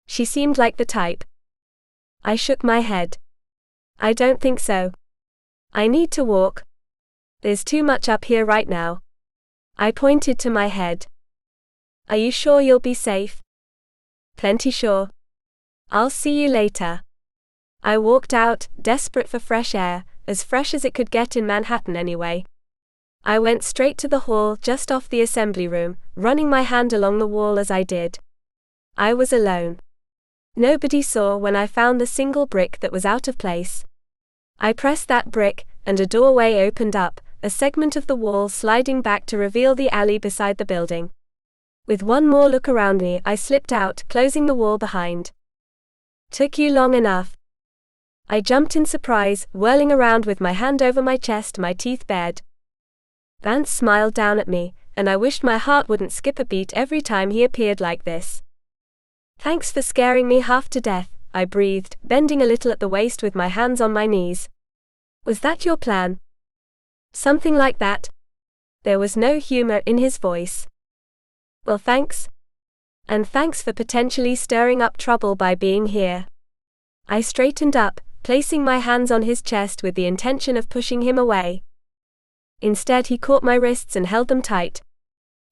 She seemed like the type. I shook my head. I don't think so. I need to walk. There's too much up here right now. I pointed to my head. Are you sure you'll be safe? Plenty sure. I'll see you later. I walked out, desperate for fresh air, as fresh as it could get in Manhattan anyway. I went straight to the hall just off the assembly room, running my hand along the wall as I did. I was alone. Nobody saw when I found the single brick that was out of place. I pressed that brick, and a doorway opened up, a segment of the wall sliding back to reveal the alley beside the building. With one more look around me, I slipped out, closing the wall behind. Took you long enough. I jumped in surprise, whirling around with my hand over my chest, my teeth bared. Vance smiled down at me, and I wished my heart wouldn't skip a beat every time he appeared like this. Thanks for scaring me half to death, I breathed, bending a little at the waist with my hands on my knees. Was that your plan? Something like that. There was no humor in his voice. Well, thanks. And thanks for potentially stirring up trouble by being here. I straightened up, placing my hands on his chest with the intention of pushing him away. Instead, he caught my wrists and held them tight.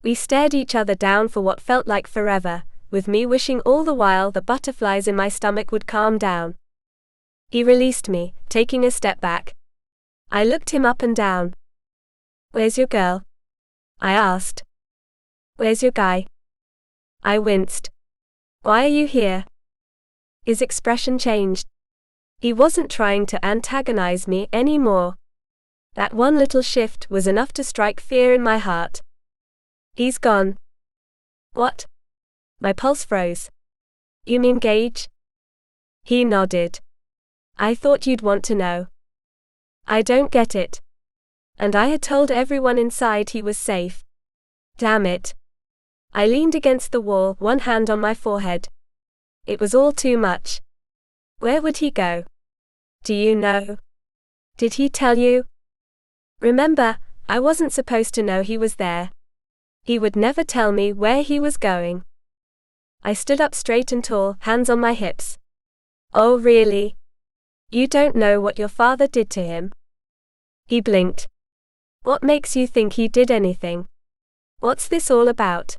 We stared each other down for what felt like forever, with me wishing all the while the butterflies in my stomach would calm down. He released me, taking a step back. I looked him up and down. Where's your girl? I asked. Where's your guy? I winced. Why are you here? His expression changed. He wasn't trying to antagonize me anymore. That one little shift was enough to strike fear in my heart. He's gone. What? My pulse froze. You mean Gage? He nodded. I thought you'd want to know. I don't get it. And I had told everyone inside he was safe. Damn it. I leaned against the wall, one hand on my forehead. It was all too much. Where would he go? Do you know? Did he tell you? Remember, I wasn't supposed to know he was there. He would never tell me where he was going. I stood up straight and tall, hands on my hips. Oh, really? You don't know what your father did to him? He blinked. What makes you think he did anything? What's this all about?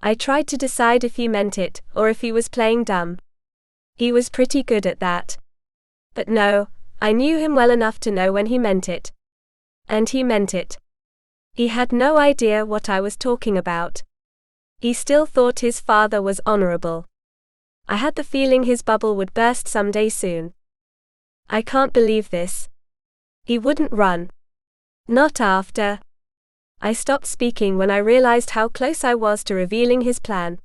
I tried to decide if he meant it, or if he was playing dumb. He was pretty good at that. But no, I knew him well enough to know when he meant it. And he meant it. He had no idea what I was talking about. He still thought his father was honorable. I had the feeling his bubble would burst someday soon. I can't believe this. He wouldn't run. Not after. I stopped speaking when I realized how close I was to revealing his plan.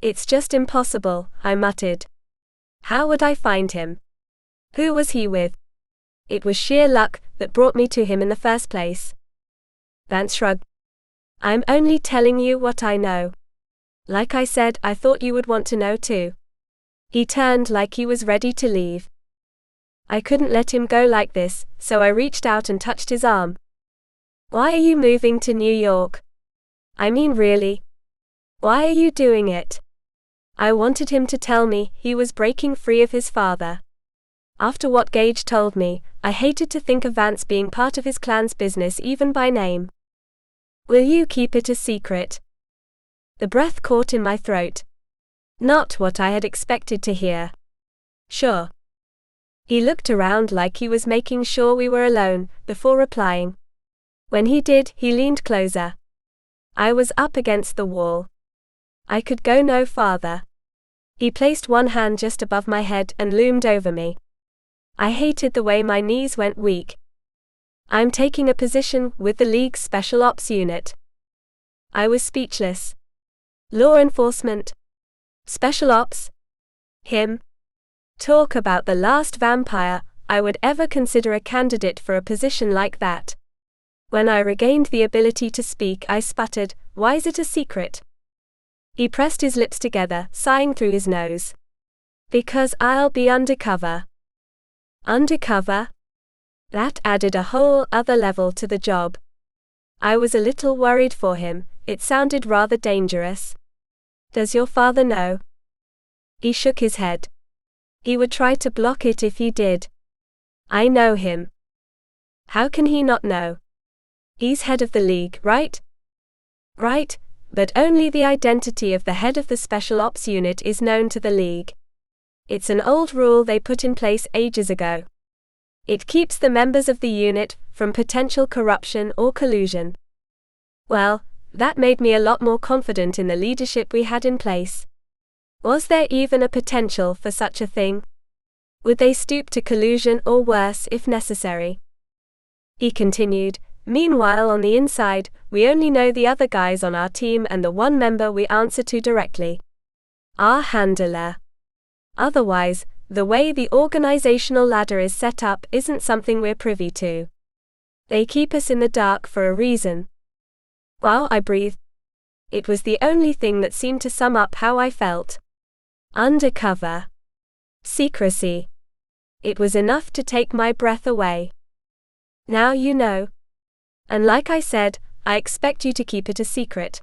It's just impossible, I muttered. How would I find him? Who was he with? It was sheer luck that brought me to him in the first place. Vance shrugged. I'm only telling you what I know. Like I said, I thought you would want to know too. He turned like he was ready to leave. I couldn't let him go like this, so I reached out and touched his arm. Why are you moving to New York? I mean really. Why are you doing it? I wanted him to tell me he was breaking free of his father. After what Gage told me, I hated to think of Vance being part of his clan's business even by name. Will you keep it a secret? The breath caught in my throat. Not what I had expected to hear. Sure. He looked around like he was making sure we were alone, before replying. When he did, he leaned closer. I was up against the wall. I could go no farther. He placed one hand just above my head and loomed over me. I hated the way my knees went weak. I'm taking a position with the League's Special Ops Unit. I was speechless. Law enforcement. Special Ops. Him. Talk about the last vampire I would ever consider a candidate for a position like that. When I regained the ability to speak, I sputtered, "Why is it a secret?" He pressed his lips together, sighing through his nose. Because I'll be undercover. Undercover? That added a whole other level to the job. I was a little worried for him, it sounded rather dangerous. Does your father know? He shook his head. He would try to block it if he did. I know him. How can he not know? He's head of the League, right? Right, but only the identity of the head of the Special Ops Unit is known to the League. It's an old rule they put in place ages ago. It keeps the members of the unit from potential corruption or collusion. Well, that made me a lot more confident in the leadership we had in place. Was there even a potential for such a thing? Would they stoop to collusion or worse if necessary? He continued, meanwhile on the inside, we only know the other guys on our team and the one member we answer to directly. Our handler. Otherwise, the way the organizational ladder is set up isn't something we're privy to. They keep us in the dark for a reason. Wow, I breathed. It was the only thing that seemed to sum up how I felt. Undercover. Secrecy. It was enough to take my breath away. Now you know. And like I said, I expect you to keep it a secret.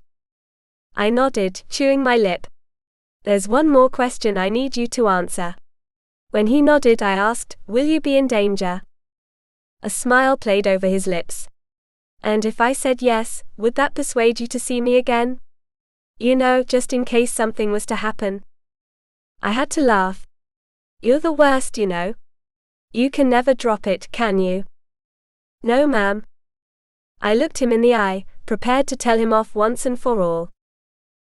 I nodded, chewing my lip. There's one more question I need you to answer. When he nodded, I asked, will you be in danger? A smile played over his lips. And if I said yes, would that persuade you to see me again? You know, just in case something was to happen. I had to laugh. You're the worst, you know. You can never drop it, can you? No, ma'am. I looked him in the eye, prepared to tell him off once and for all.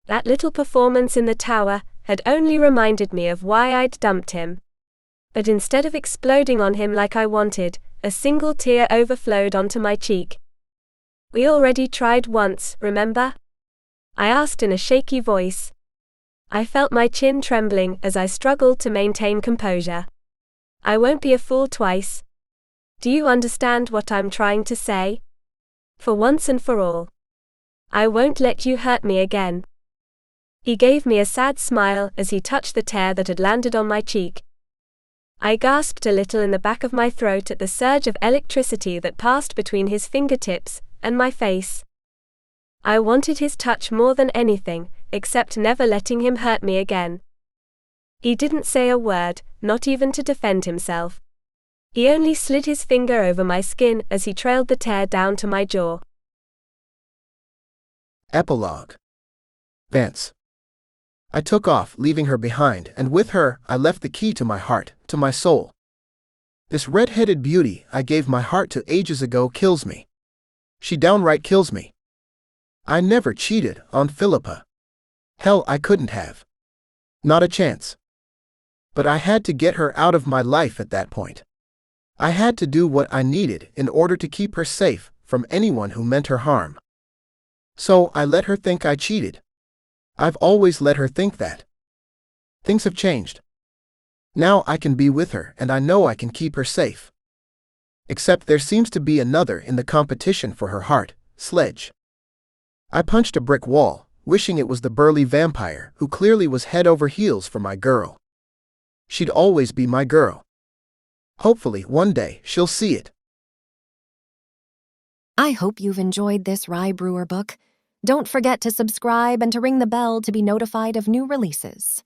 That little performance in the tower had only reminded me of why I'd dumped him. But instead of exploding on him like I wanted, a single tear overflowed onto my cheek. We already tried once, remember? I asked in a shaky voice. I felt my chin trembling as I struggled to maintain composure. I won't be a fool twice. Do you understand what I'm trying to say? For once and for all. I won't let you hurt me again. He gave me a sad smile as he touched the tear that had landed on my cheek. I gasped a little in the back of my throat at the surge of electricity that passed between his fingertips and my face. I wanted his touch more than anything, except never letting him hurt me again. He didn't say a word, not even to defend himself. He only slid his finger over my skin as he trailed the tear down to my jaw. Epilogue. Vance. I took off, leaving her behind, and with her, I left the key to my heart, to my soul. This red-headed beauty I gave my heart to ages ago kills me. She downright kills me. I never cheated on Philippa. Hell, I couldn't have. Not a chance. But I had to get her out of my life at that point. I had to do what I needed in order to keep her safe from anyone who meant her harm. So I let her think I cheated. I've always let her think that. Things have changed. Now I can be with her and I know I can keep her safe. Except there seems to be another in the competition for her heart, Sledge. I punched a brick wall, wishing it was the burly vampire who clearly was head over heels for my girl. She'd always be my girl. Hopefully one day she'll see it. I hope you've enjoyed this Rye Brewer book. Don't forget to subscribe and to ring the bell to be notified of new releases.